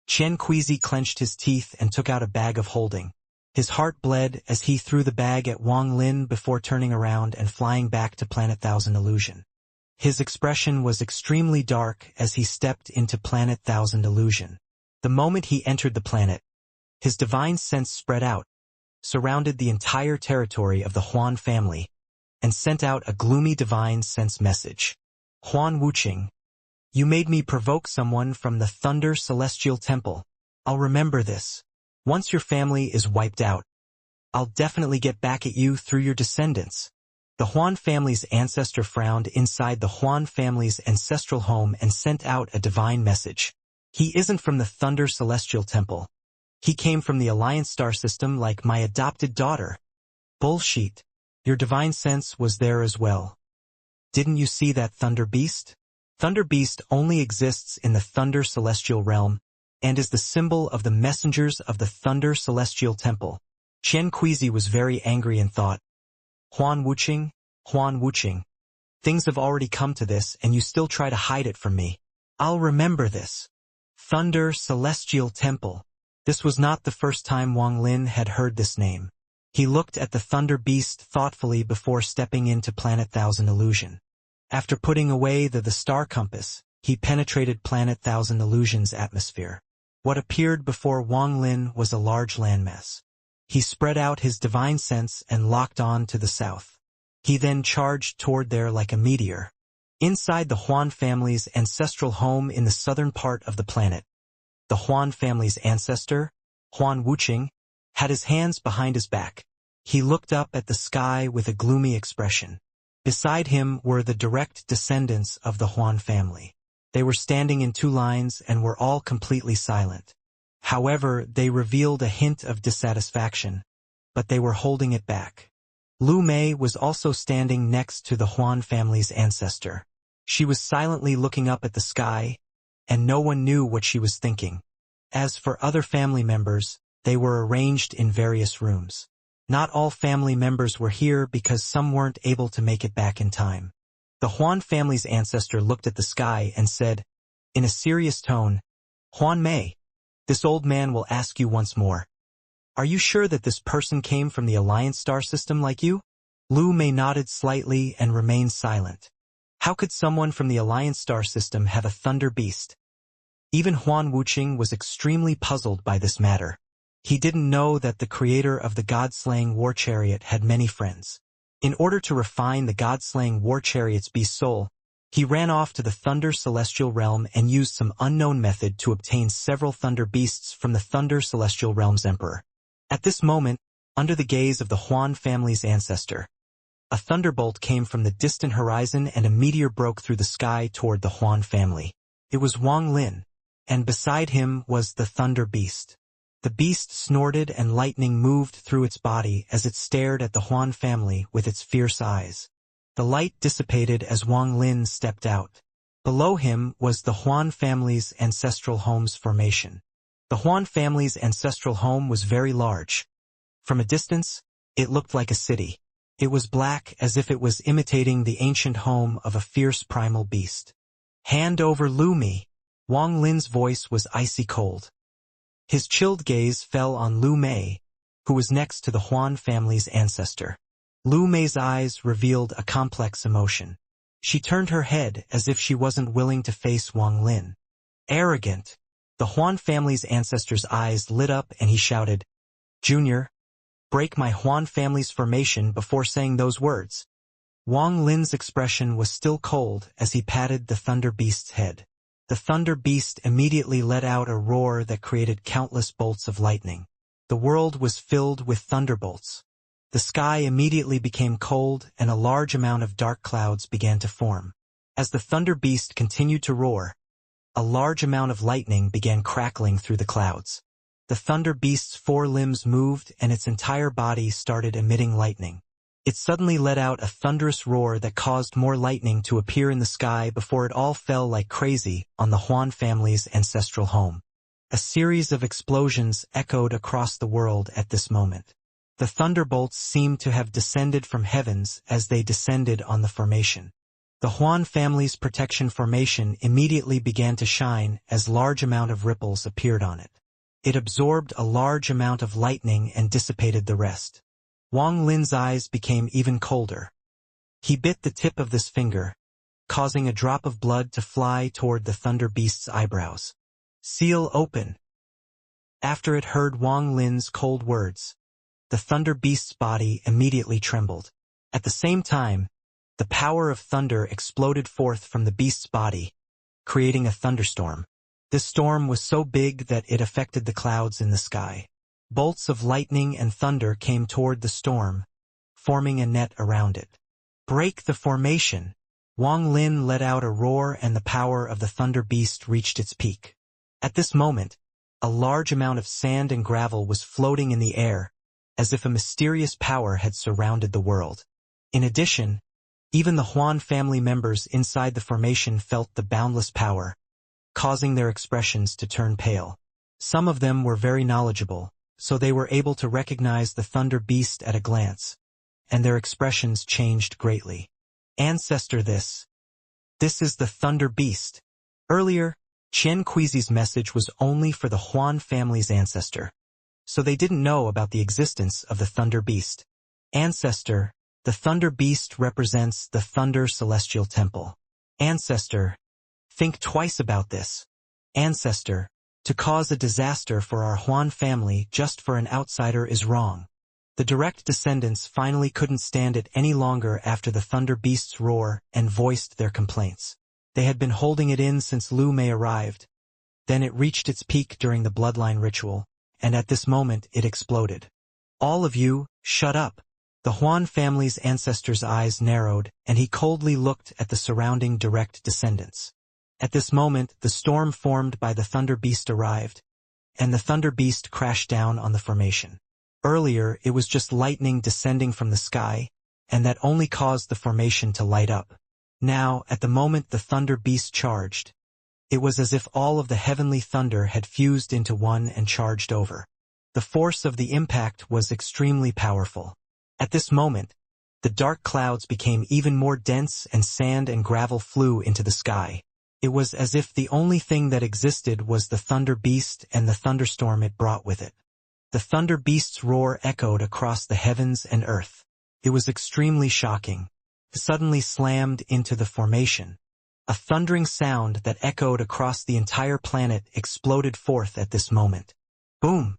Qian Queasy clenched his teeth and took out a bag of holding. His heart bled as he threw the bag at Wang Lin before turning around and flying back to Planet Thousand Illusion. His expression was extremely dark as he stepped into Planet Thousand Illusion. The moment he entered the planet, his divine sense spread out, surrounded the entire territory of the Huan family, and sent out a gloomy divine sense message. Huan Wuqing, you made me provoke someone from the Thunder Celestial Temple. I'll remember this. Once your family is wiped out, I'll definitely get back at you through your descendants. The Huan family's ancestor frowned inside the Huan family's ancestral home and sent out a divine message. He isn't from the Thunder Celestial Temple. He came from the Alliance star system like my adopted daughter. Bullshit. Your divine sense was there as well. Didn't you see that Thunder Beast? Thunder Beast only exists in the Thunder Celestial Realm and is the symbol of the messengers of the Thunder Celestial Temple. Qian Queasy was very angry and thought, Huan Wuqing, things have already come to this and you still try to hide it from me. I'll remember this. Thunder Celestial Temple. This was not the first time Wang Lin had heard this name. He looked at the Thunder Beast thoughtfully before stepping into Planet Thousand Illusion. After putting away the star compass, he penetrated Planet Thousand Illusion's atmosphere. What appeared before Wang Lin was a large landmass. He spread out his divine sense and locked on to the south. He then charged toward there like a meteor. Inside the Huan family's ancestral home in the southern part of the planet, the Huan family's ancestor, Huan Wuqing, had his hands behind his back. He looked up at the sky with a gloomy expression. Beside him were the direct descendants of the Huan family. They were standing in two lines and were all completely silent. However, they revealed a hint of dissatisfaction, but they were holding it back. Lu Mei was also standing next to the Huan family's ancestor. She was silently looking up at the sky, and no one knew what she was thinking. As for other family members, they were arranged in various rooms. Not all family members were here because some weren't able to make it back in time. The Huan family's ancestor looked at the sky and said, in a serious tone, Huan Mei, this old man will ask you once more. Are you sure that this person came from the Alliance star system like you? Lu Mei nodded slightly and remained silent. How could someone from the Alliance star system have a Thunder Beast? Even Huan Wuqing was extremely puzzled by this matter. He didn't know that the creator of the God-slaying war chariot had many friends. In order to refine the God-slaying war chariot's beast soul, he ran off to the Thunder Celestial Realm and used some unknown method to obtain several Thunder Beasts from the Thunder Celestial Realm's Emperor. At this moment, under the gaze of the Huan family's ancestor, a thunderbolt came from the distant horizon and a meteor broke through the sky toward the Huan family. It was Wang Lin, and beside him was the Thunder Beast. The beast snorted and lightning moved through its body as it stared at the Huan family with its fierce eyes. The light dissipated as Wang Lin stepped out. Below him was the Huan family's ancestral home's formation. The Huan family's ancestral home was very large. From a distance, it looked like a city. It was black as if it was imitating the ancient home of a fierce primal beast. Hand over Lu Mei. Wang Lin's voice was icy cold. His chilled gaze fell on Lu Mei, who was next to the Huan family's ancestor. Lu Mei's eyes revealed a complex emotion. She turned her head as if she wasn't willing to face Wang Lin. Arrogant. The Huan family's ancestor's eyes lit up and he shouted, Junior, break my Huan family's formation before saying those words. Wang Lin's expression was still cold as he patted the Thunder Beast's head. The Thunder Beast immediately let out a roar that created countless bolts of lightning. The world was filled with thunderbolts. The sky immediately became cold and a large amount of dark clouds began to form. As the Thunder Beast continued to roar, a large amount of lightning began crackling through the clouds. The Thunder Beast's four limbs moved and its entire body started emitting lightning. It suddenly let out a thunderous roar that caused more lightning to appear in the sky before it all fell like crazy on the Huan family's ancestral home. A series of explosions echoed across the world at this moment. The thunderbolts seemed to have descended from heavens as they descended on the formation. The Huan family's protection formation immediately began to shine as large amount of ripples appeared on it. It absorbed a large amount of lightning and dissipated the rest. Wang Lin's eyes became even colder. He bit the tip of this finger, causing a drop of blood to fly toward the thunder beast's eyebrows. Seal open. After it heard Wang Lin's cold words, the thunder beast's body immediately trembled. At the same time, the power of thunder exploded forth from the beast's body, creating a thunderstorm. This storm was so big that it affected the clouds in the sky. Bolts of lightning and thunder came toward the storm, forming a net around it. Break the formation! Wang Lin let out a roar and the power of the thunder beast reached its peak. At this moment, a large amount of sand and gravel was floating in the air, as if a mysterious power had surrounded the world. In addition, even the Huan family members inside the formation felt the boundless power, causing their expressions to turn pale. Some of them were very knowledgeable, so they were able to recognize the thunder beast at a glance, and their expressions changed greatly. Ancestor, this is the thunder beast. Earlier, Chen Kuizi's message was only for the Huan family's ancestor, so they didn't know about the existence of the thunder beast. Ancestor, the thunder beast represents the thunder celestial temple. Ancestor, think twice about this. Ancestor, to cause a disaster for our Huan family just for an outsider is wrong. The direct descendants finally couldn't stand it any longer after the thunder beast's roar and voiced their complaints. They had been holding it in since Lu Mei arrived. Then it reached its peak during the bloodline ritual, and at this moment it exploded. All of you, shut up. The Huan family's ancestor's eyes narrowed, and he coldly looked at the surrounding direct descendants. At this moment, the storm formed by the thunder beast arrived, and the thunder beast crashed down on the formation. Earlier, it was just lightning descending from the sky, and that only caused the formation to light up. Now, at the moment the thunder beast charged, it was as if all of the heavenly thunder had fused into one and charged over. The force of the impact was extremely powerful. At this moment, the dark clouds became even more dense and sand and gravel flew into the sky. It was as if the only thing that existed was the thunder beast and the thunderstorm it brought with it. The thunder beast's roar echoed across the heavens and earth. It was extremely shocking. It suddenly slammed into the formation. A thundering sound that echoed across the entire planet exploded forth at this moment. Boom!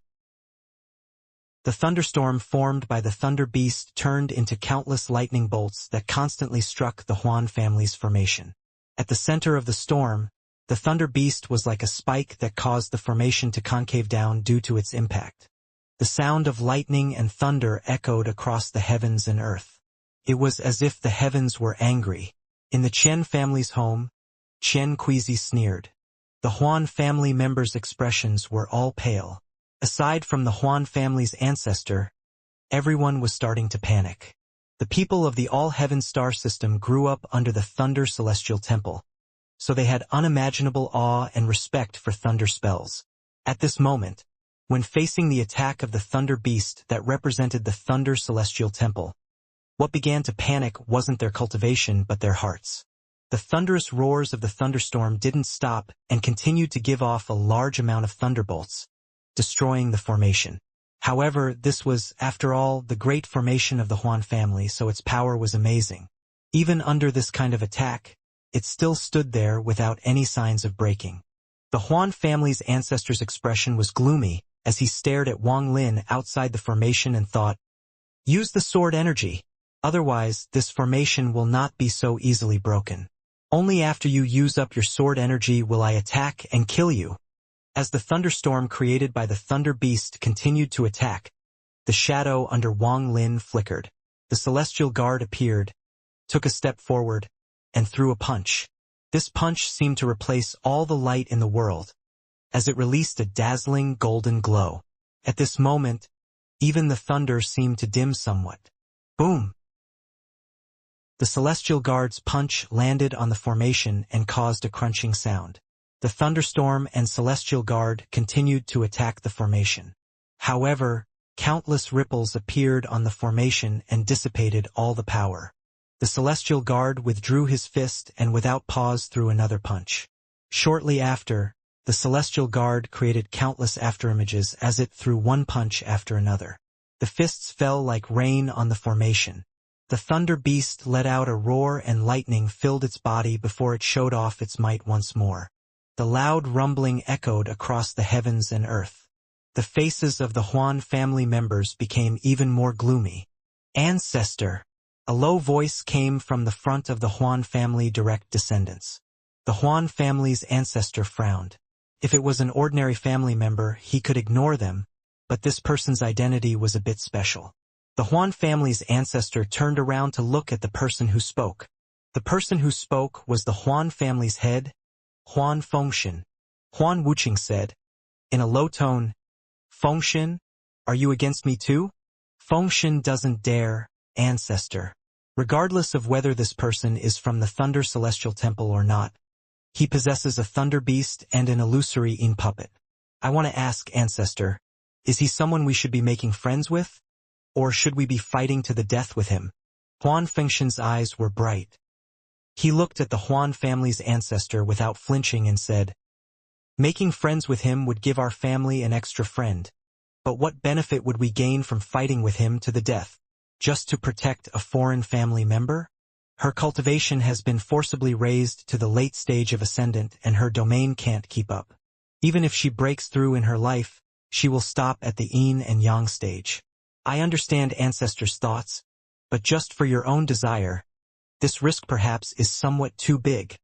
The thunderstorm formed by the thunder beast turned into countless lightning bolts that constantly struck the Huan family's formation. At the center of the storm, the thunder beast was like a spike that caused the formation to concave down due to its impact. The sound of lightning and thunder echoed across the heavens and earth. It was as if the heavens were angry. In the Chen family's home, Chen Kuizi sneered. The Huan family members' expressions were all pale. Aside from the Huan family's ancestor, everyone was starting to panic. The people of the all-heaven star system grew up under the Thunder Celestial Temple, so they had unimaginable awe and respect for thunder spells. At this moment, when facing the attack of the Thunder Beast that represented the Thunder Celestial Temple, what began to panic wasn't their cultivation but their hearts. The thunderous roars of the thunderstorm didn't stop and continued to give off a large amount of thunderbolts, destroying the formation. However, this was, after all, the great formation of the Huan family, so its power was amazing. Even under this kind of attack, it still stood there without any signs of breaking. The Huan family's ancestor's expression was gloomy as he stared at Wang Lin outside the formation and thought, "Use the sword energy. Otherwise, this formation will not be so easily broken. Only after you use up your sword energy will I attack and kill you." As the thunderstorm created by the Thunder Beast continued to attack, the shadow under Wang Lin flickered. The Celestial Guard appeared, took a step forward, and threw a punch. This punch seemed to replace all the light in the world, as it released a dazzling golden glow. At this moment, even the thunder seemed to dim somewhat. Boom! The Celestial Guard's punch landed on the formation and caused a crunching sound. The thunderstorm and celestial guard continued to attack the formation. However, countless ripples appeared on the formation and dissipated all the power. The celestial guard withdrew his fist and without pause threw another punch. Shortly after, the celestial guard created countless afterimages as it threw one punch after another. The fists fell like rain on the formation. The thunder beast let out a roar and lightning filled its body before it showed off its might once more. The loud rumbling echoed across the heavens and earth. The faces of the Huan family members became even more gloomy. Ancestor! A low voice came from the front of the Huan family direct descendants. The Huan family's ancestor frowned. If it was an ordinary family member, he could ignore them, but this person's identity was a bit special. The Huan family's ancestor turned around to look at the person who spoke. The person who spoke was the Huan family's head, Huan Fengshen. Huan Wuxia said, in a low tone, "Fengshen, are you against me too?" Fengshen doesn't dare, ancestor. Regardless of whether this person is from the Thunder Celestial Temple or not, he possesses a thunder beast and an illusory in puppet. I want to ask, ancestor, is he someone we should be making friends with? Or should we be fighting to the death with him? Huan Fengshen's eyes were bright. He looked at the Huan family's ancestor without flinching and said, "Making friends with him would give our family an extra friend. But what benefit would we gain from fighting with him to the death? Just to protect a foreign family member? Her cultivation has been forcibly raised to the late stage of ascendant and her domain can't keep up. Even if she breaks through in her life, she will stop at the yin and yang stage. I understand ancestors' thoughts, but just for your own desire, this risk perhaps is somewhat too big."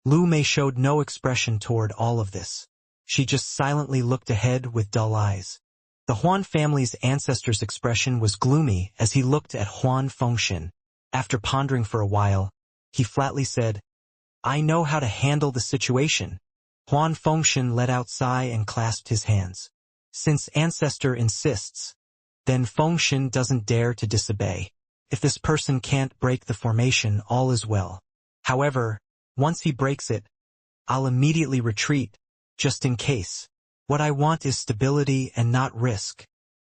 Lu Mei showed no expression toward all of this. She just silently looked ahead with dull eyes. The Huan family's ancestor's expression was gloomy as he looked at Huan Fengshen. After pondering for a while, he flatly said, "I know how to handle the situation." Huan Fengshen let out a sigh and clasped his hands. Since ancestor insists, then Fengshen doesn't dare to disobey. If this person can't break the formation, all is well. However, once he breaks it, I'll immediately retreat, just in case. What I want is stability and not risk.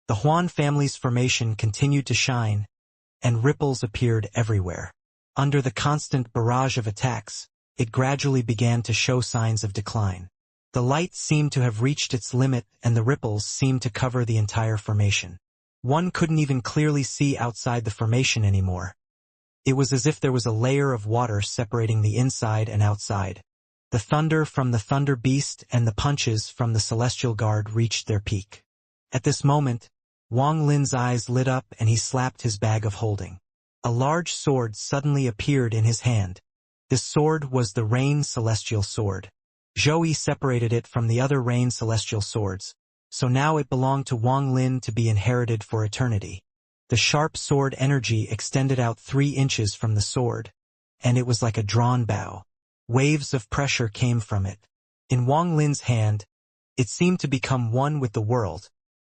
The Huan family's formation continued to shine, and ripples appeared everywhere. Under the constant barrage of attacks, it gradually began to show signs of decline. The light seemed to have reached its limit and the ripples seemed to cover the entire formation. One couldn't even clearly see outside the formation anymore. It was as if there was a layer of water separating the inside and outside. The thunder from the thunder beast and the punches from the celestial guard reached their peak. At this moment, Wang Lin's eyes lit up and he slapped his bag of holding. A large sword suddenly appeared in his hand. This sword was the Rain Celestial Sword. Zhou separated it from the other Rain Celestial Swords, so now it belonged to Wang Lin to be inherited for eternity. The sharp sword energy extended out 3 inches from the sword, and it was like a drawn bow. Waves of pressure came from it. In Wang Lin's hand, it seemed to become one with the world,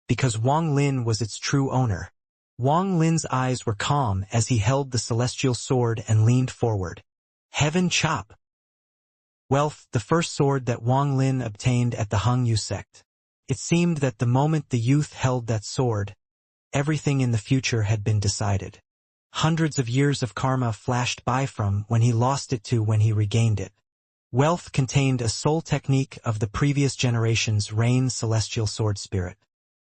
because Wang Lin was its true owner. Wang Lin's eyes were calm as he held the celestial sword and leaned forward. Heaven Chop! Wealth, the first sword that Wang Lin obtained at the Hangyu sect. It seemed that the moment the youth held that sword, everything in the future had been decided. Hundreds of years of karma flashed by from when he lost it to when he regained it. Wealth contained a soul technique of the previous generation's Rain Celestial Sword Spirit.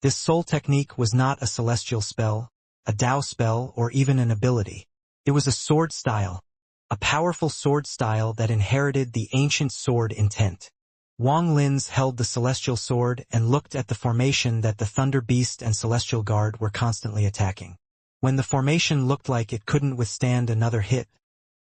This soul technique was not a celestial spell, a Dao spell, or even an ability. It was a sword style, a powerful sword style that inherited the ancient sword intent. Wang Lin's held the celestial sword and looked at the formation that the Thunder Beast and Celestial Guard were constantly attacking. When the formation looked like it couldn't withstand another hit,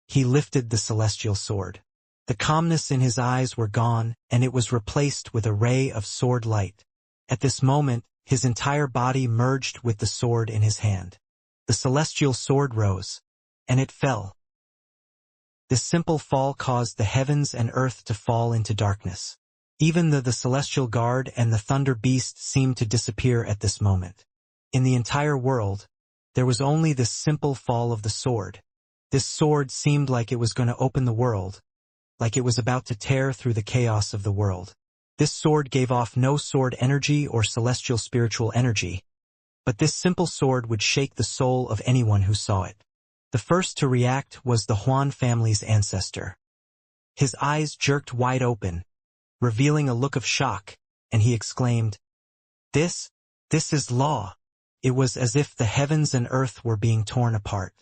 he lifted the celestial sword. The calmness in his eyes were gone, and it was replaced with a ray of sword light. At this moment, his entire body merged with the sword in his hand. The celestial sword rose, and it fell. This simple fall caused the heavens and earth to fall into darkness. Even the celestial guard and the thunder beast seemed to disappear at this moment. In the entire world, there was only this simple fall of the sword. This sword seemed like it was going to open the world, like it was about to tear through the chaos of the world. This sword gave off no sword energy or celestial spiritual energy, but this simple sword would shake the soul of anyone who saw it. The first to react was the Huan family's ancestor. His eyes jerked wide open, revealing a look of shock, and he exclaimed, This is law." It was as if the heavens and earth were being torn apart.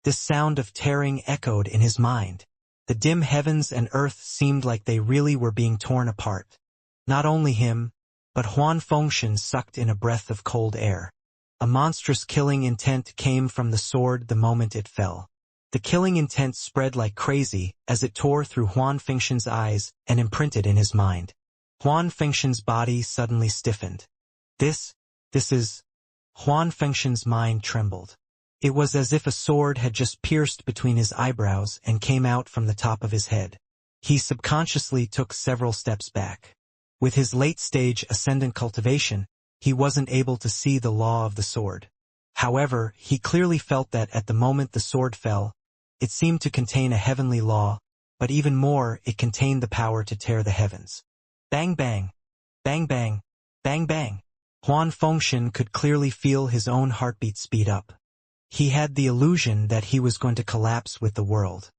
This sound of tearing echoed in his mind. The dim heavens and earth seemed like they really were being torn apart. Not only him, but Huan Fengshen sucked in a breath of cold air. A monstrous killing intent came from the sword the moment it fell. The killing intent spread like crazy as it tore through Huan Fengshen's eyes and imprinted in his mind. Huan Fengshen's body suddenly stiffened. This is... Huan Fengshen's mind trembled. It was as if a sword had just pierced between his eyebrows and came out from the top of his head. He subconsciously took several steps back. With his late-stage ascendant cultivation, he wasn't able to see the law of the sword. However, he clearly felt that at the moment the sword fell, it seemed to contain a heavenly law, but even more, it contained the power to tear the heavens. Bang bang, bang bang, bang bang. Huan Fengshen could clearly feel his own heartbeat speed up. He had the illusion that he was going to collapse with the world.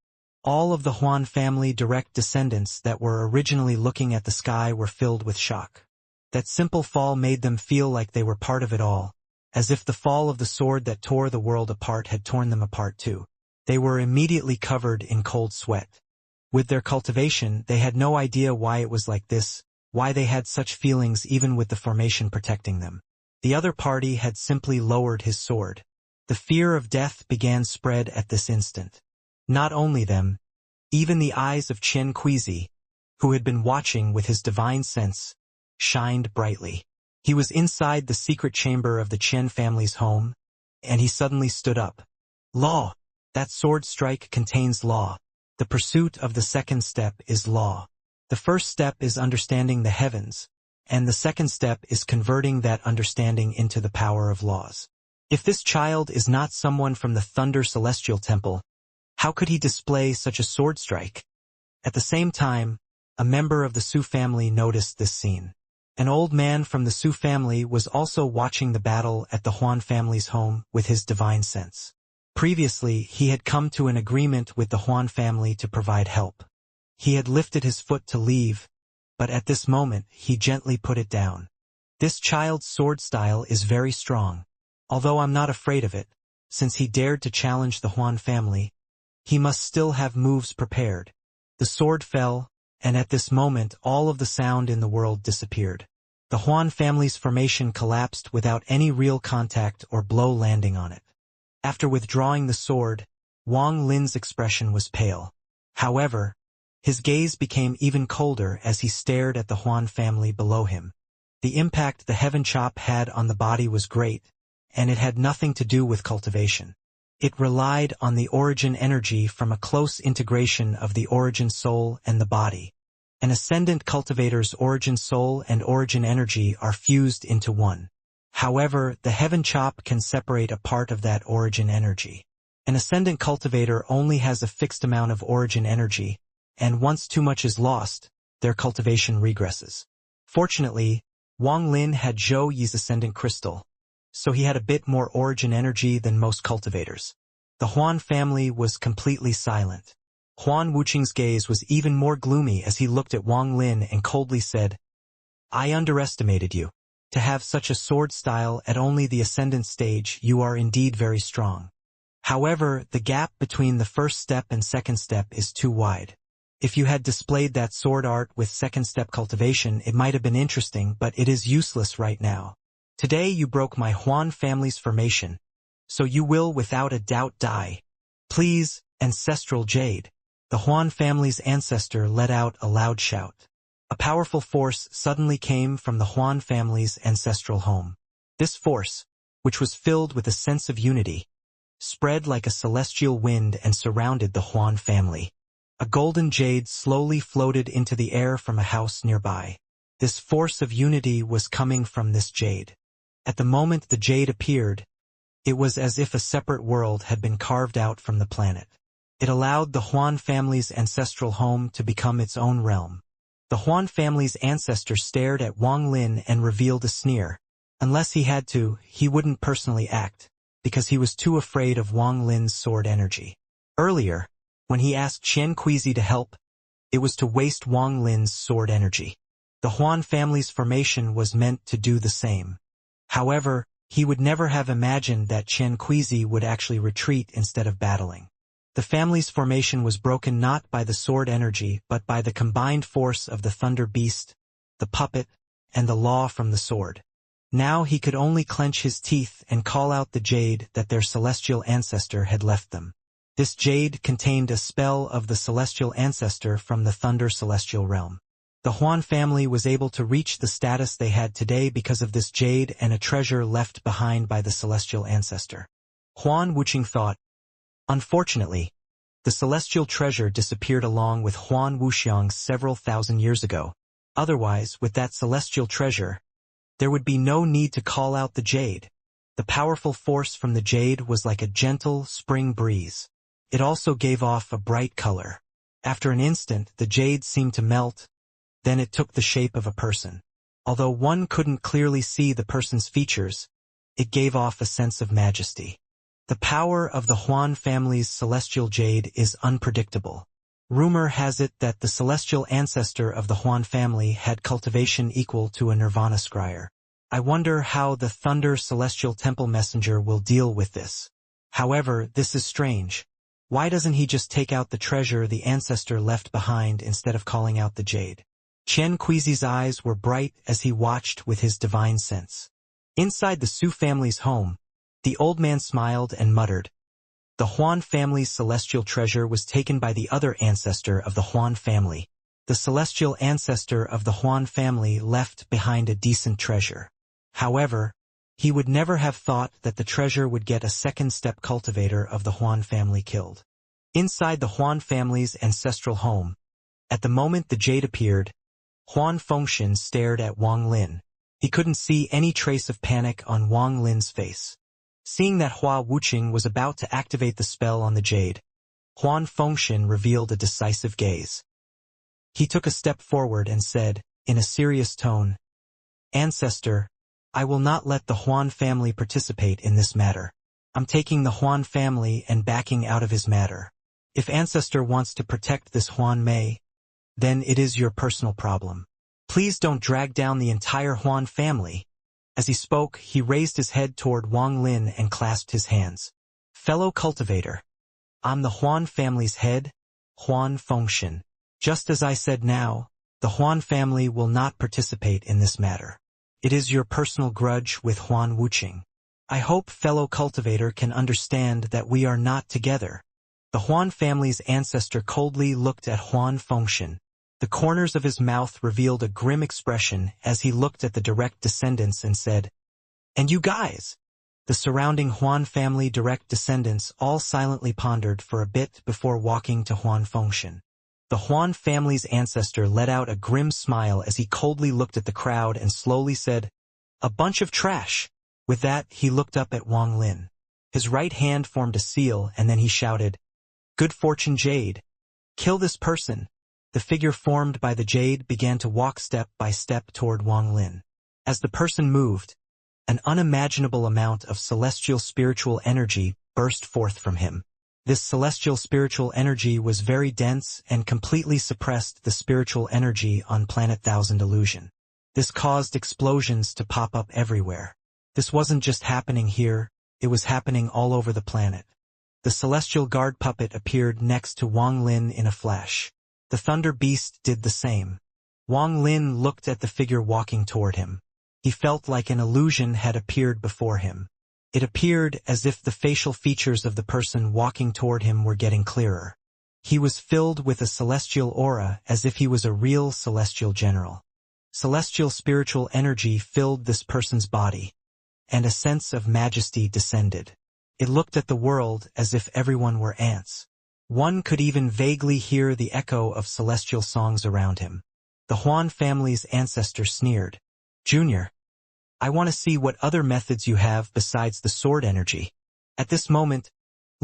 All of the Huan family direct descendants that were originally looking at the sky were filled with shock. That simple fall made them feel like they were part of it all, as if the fall of the sword that tore the world apart had torn them apart too. They were immediately covered in cold sweat. With their cultivation, they had no idea why it was like this, why they had such feelings even with the formation protecting them. The other party had simply lowered his sword. The fear of death began spread at this instant. Not only them, even the eyes of Chen Kuizi, who had been watching with his divine sense, shined brightly. He was inside the secret chamber of the Chen family's home, and he suddenly stood up. Law! That sword strike contains law. The pursuit of the second step is law. The first step is understanding the heavens, and the second step is converting that understanding into the power of laws. If this child is not someone from the Thunder Celestial Temple, how could he display such a sword strike? At the same time, a member of the Su family noticed this scene. An old man from the Su family was also watching the battle at the Huan family's home with his divine sense. Previously, he had come to an agreement with the Huan family to provide help. He had lifted his foot to leave, but at this moment, he gently put it down. This child's sword style is very strong. Although I'm not afraid of it, since he dared to challenge the Huan family, he must still have moves prepared. The sword fell, and at this moment all of the sound in the world disappeared. The Huan family's formation collapsed without any real contact or blow landing on it. After withdrawing the sword, Wang Lin's expression was pale. However, his gaze became even colder as he stared at the Huan family below him. The impact the heaven chop had on the body was great, and it had nothing to do with cultivation. It relied on the origin energy from a close integration of the origin soul and the body. An ascendant cultivator's origin soul and origin energy are fused into one. However, the heaven chop can separate a part of that origin energy. An ascendant cultivator only has a fixed amount of origin energy, and once too much is lost, their cultivation regresses. Fortunately, Wang Lin had Zhou Yi's ascendant crystal, so he had a bit more origin energy than most cultivators. The Huan family was completely silent. Huan Wuqing's gaze was even more gloomy as he looked at Wang Lin and coldly said, "I underestimated you. To have such a sword style at only the ascendant stage, you are indeed very strong. However, the gap between the first step and second step is too wide. If you had displayed that sword art with second step cultivation, it might have been interesting, but it is useless right now. Today you broke my Huan family's formation, so you will without a doubt die. Please, ancestral jade." The Huan family's ancestor let out a loud shout. A powerful force suddenly came from the Huan family's ancestral home. This force, which was filled with a sense of unity, spread like a celestial wind and surrounded the Huan family. A golden jade slowly floated into the air from a house nearby. This force of unity was coming from this jade. At the moment the jade appeared, it was as if a separate world had been carved out from the planet. It allowed the Huan family's ancestral home to become its own realm. The Huan family's ancestor stared at Wang Lin and revealed a sneer. Unless he had to, he wouldn't personally act, because he was too afraid of Wang Lin's sword energy. Earlier, when he asked Xianxia to help, it was to waste Wang Lin's sword energy. The Huan family's formation was meant to do the same. However, he would never have imagined that Xianxia would actually retreat instead of battling. The family's formation was broken not by the sword energy but by the combined force of the thunder beast, the puppet, and the law from the sword. Now he could only clench his teeth and call out the jade that their celestial ancestor had left them. This jade contained a spell of the celestial ancestor from the thunder celestial realm. The Huan family was able to reach the status they had today because of this jade and a treasure left behind by the celestial ancestor. Huan Wuxia thought. Unfortunately, the celestial treasure disappeared along with Huan Wuxiang several thousand years ago. Otherwise, with that celestial treasure, there would be no need to call out the jade. The powerful force from the jade was like a gentle spring breeze. It also gave off a bright color. After an instant, the jade seemed to melt. Then it took the shape of a person. Although one couldn't clearly see the person's features, it gave off a sense of majesty. The power of the Huan family's celestial jade is unpredictable. Rumor has it that the celestial ancestor of the Huan family had cultivation equal to a nirvana scryer. I wonder how the Thunder Celestial Temple Messenger will deal with this. However, this is strange. Why doesn't he just take out the treasure the ancestor left behind instead of calling out the jade? Xianxia's eyes were bright as he watched with his divine sense. Inside the Su family's home, the old man smiled and muttered. The Huan family's celestial treasure was taken by the other ancestor of the Huan family. The celestial ancestor of the Huan family left behind a decent treasure. However, he would never have thought that the treasure would get a second-step cultivator of the Huan family killed. Inside the Huan family's ancestral home, at the moment the jade appeared, Huan Fengshen stared at Wang Lin. He couldn't see any trace of panic on Wang Lin's face. Seeing that Hua Wuxing was about to activate the spell on the jade, Huan Fengshen revealed a decisive gaze. He took a step forward and said, in a serious tone, "Ancestor, I will not let the Huan family participate in this matter. I'm taking the Huan family and backing out of his matter. If Ancestor wants to protect this Huan Mei, then it is your personal problem. Please don't drag down the entire Huan family." As he spoke, he raised his head toward Wang Lin and clasped his hands. "Fellow cultivator, I'm the Huan family's head, Huan Fengshen. Just as I said now, the Huan family will not participate in this matter. It is your personal grudge with Huan Wuxing. I hope fellow cultivator can understand that we are not together." The Huan family's ancestor coldly looked at Huan Fengshen. The corners of his mouth revealed a grim expression as he looked at the direct descendants and said, "And you guys?" The surrounding Huan family direct descendants all silently pondered for a bit before walking to Huan Fengshen. The Huan family's ancestor let out a grim smile as he coldly looked at the crowd and slowly said, "A bunch of trash." With that, he looked up at Wang Lin. His right hand formed a seal and then he shouted, "Good fortune jade. Kill this person." The figure formed by the jade began to walk step by step toward Wang Lin. As the person moved, an unimaginable amount of celestial spiritual energy burst forth from him. This celestial spiritual energy was very dense and completely suppressed the spiritual energy on planet Thousand Illusion. This caused explosions to pop up everywhere. This wasn't just happening here, it was happening all over the planet. The celestial guard puppet appeared next to Wang Lin in a flash. The Thunder Beast did the same. Wang Lin looked at the figure walking toward him. He felt like an illusion had appeared before him. It appeared as if the facial features of the person walking toward him were getting clearer. He was filled with a celestial aura as if he was a real celestial general. Celestial spiritual energy filled this person's body, and a sense of majesty descended. It looked at the world as if everyone were ants. One could even vaguely hear the echo of celestial songs around him. The Huan family's ancestor sneered, "Junior, I want to see what other methods you have besides the sword energy." At this moment,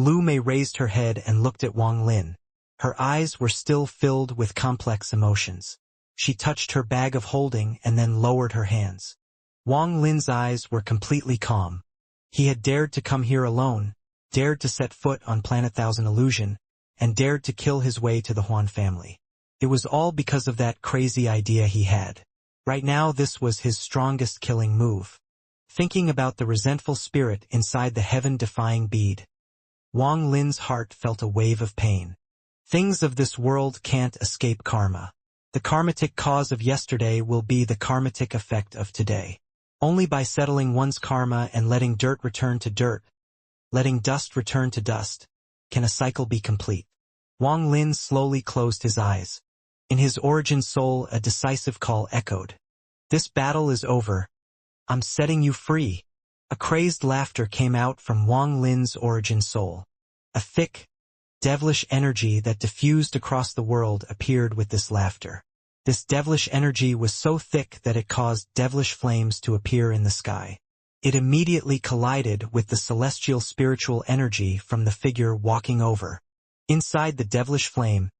Lu Mei raised her head and looked at Wang Lin. Her eyes were still filled with complex emotions. She touched her bag of holding and then lowered her hands. Wang Lin's eyes were completely calm. He had dared to come here alone, dared to set foot on Planet Thousand Illusion, and dared to kill his way to the Huan family. It was all because of that crazy idea he had. Right now this was his strongest killing move. Thinking about the resentful spirit inside the heaven-defying bead, Wang Lin's heart felt a wave of pain. Things of this world can't escape karma. The karmatic cause of yesterday will be the karmatic effect of today. Only by settling one's karma and letting dirt return to dirt, letting dust return to dust, can a cycle be complete. Wang Lin slowly closed his eyes. In his origin soul a decisive call echoed. This battle is over. I'm setting you free. A crazed laughter came out from Wang Lin's origin soul. A thick, devilish energy that diffused across the world appeared with this laughter. This devilish energy was so thick that it caused devilish flames to appear in the sky. It immediately collided with the celestial spiritual energy from the figure walking over. Inside the devilish flame,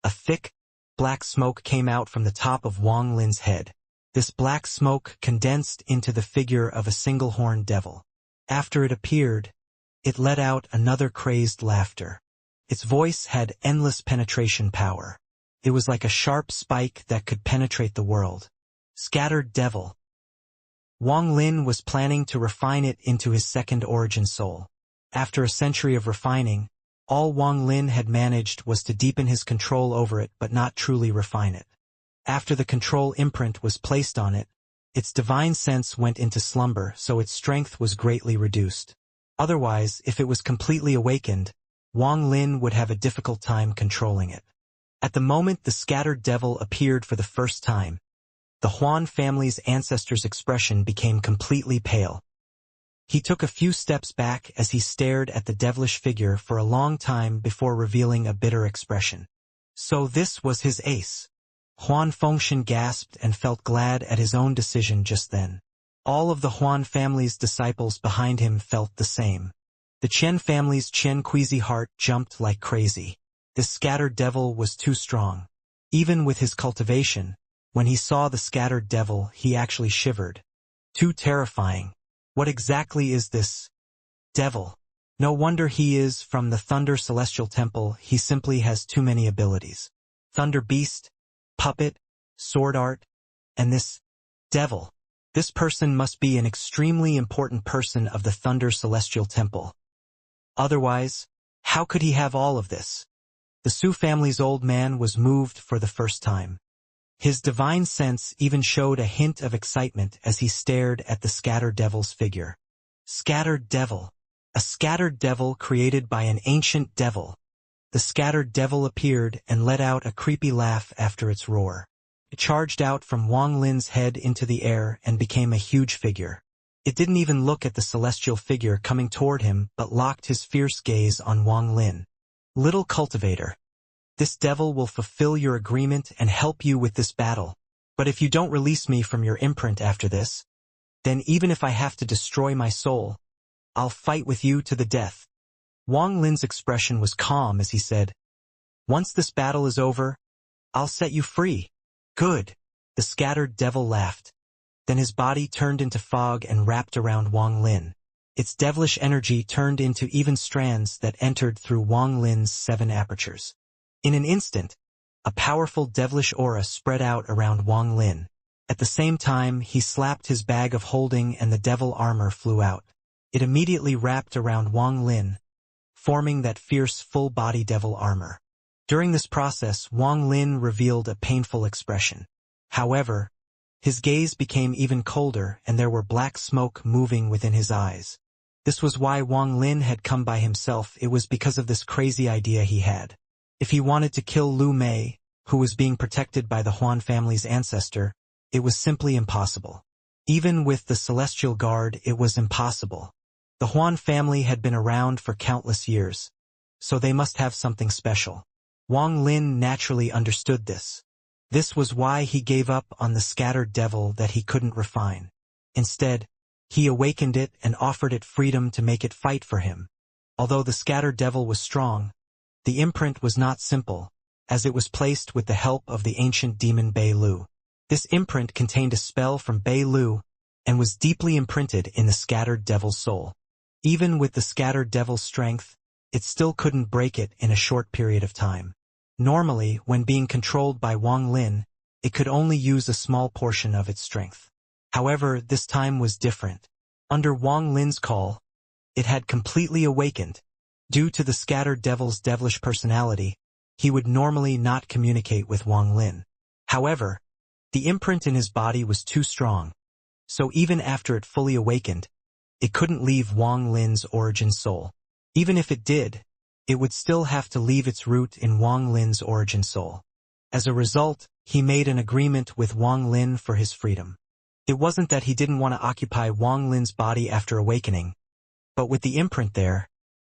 a thick, black smoke came out from the top of Wang Lin's head. This black smoke condensed into the figure of a single-horned devil. After it appeared, it let out another crazed laughter. Its voice had endless penetration power. It was like a sharp spike that could penetrate the world. Scattered devil. Wang Lin was planning to refine it into his second origin soul. After a century of refining, all Wang Lin had managed was to deepen his control over it but not truly refine it. After the control imprint was placed on it, its divine sense went into slumber, so its strength was greatly reduced. Otherwise, if it was completely awakened, Wang Lin would have a difficult time controlling it. At the moment the scattered devil appeared for the first time, the Huan family's ancestor's expression became completely pale. He took a few steps back as he stared at the devilish figure for a long time before revealing a bitter expression. So this was his ace. Huan Fengshen gasped and felt glad at his own decision just then. All of the Huan family's disciples behind him felt the same. The Chen family's Chen Queasy heart jumped like crazy. This scattered devil was too strong. Even with his cultivation, when he saw the scattered devil, he actually shivered. Too terrifying. What exactly is this devil? No wonder he is from the Thunder Celestial Temple. He simply has too many abilities. Thunder Beast, Puppet, Sword Art, and this devil. This person must be an extremely important person of the Thunder Celestial Temple. Otherwise, how could he have all of this? The Su family's old man was moved for the first time. His divine sense even showed a hint of excitement as he stared at the scattered devil's figure. Scattered devil. A scattered devil created by an ancient devil. The scattered devil appeared and let out a creepy laugh after its roar. It charged out from Wang Lin's head into the air and became a huge figure. It didn't even look at the celestial figure coming toward him but locked his fierce gaze on Wang Lin. Little cultivator. This devil will fulfill your agreement and help you with this battle. But if you don't release me from your imprint after this, then even if I have to destroy my soul, I'll fight with you to the death. Wang Lin's expression was calm as he said, "Once this battle is over, I'll set you free." "Good." The scattered devil laughed. Then his body turned into fog and wrapped around Wang Lin. Its devilish energy turned into even strands that entered through Wang Lin's 7 apertures. In an instant, a powerful devilish aura spread out around Wang Lin. At the same time, he slapped his bag of holding and the devil armor flew out. It immediately wrapped around Wang Lin, forming that fierce full-body devil armor. During this process, Wang Lin revealed a painful expression. However, his gaze became even colder and there were black smoke moving within his eyes. This was why Wang Lin had come by himself. It was because of this crazy idea he had. If he wanted to kill Lu Mei, who was being protected by the Huan family's ancestor, it was simply impossible. Even with the Celestial Guard, it was impossible. The Huan family had been around for countless years, so they must have something special. Wang Lin naturally understood this. This was why he gave up on the scattered devil that he couldn't refine. Instead, he awakened it and offered it freedom to make it fight for him. Although the scattered devil was strong, the imprint was not simple, as it was placed with the help of the ancient demon Bei Lu. This imprint contained a spell from Bei Lu and was deeply imprinted in the scattered devil's soul. Even with the scattered devil's strength, it still couldn't break it in a short period of time. Normally, when being controlled by Wang Lin, it could only use a small portion of its strength. However, this time was different. Under Wang Lin's call, it had completely awakened. Due to the scattered devil's devilish personality, he would normally not communicate with Wang Lin. However, the imprint in his body was too strong, so even after it fully awakened, it couldn't leave Wang Lin's origin soul. Even if it did, it would still have to leave its root in Wang Lin's origin soul. As a result, he made an agreement with Wang Lin for his freedom. It wasn't that he didn't want to occupy Wang Lin's body after awakening, but with the imprint there,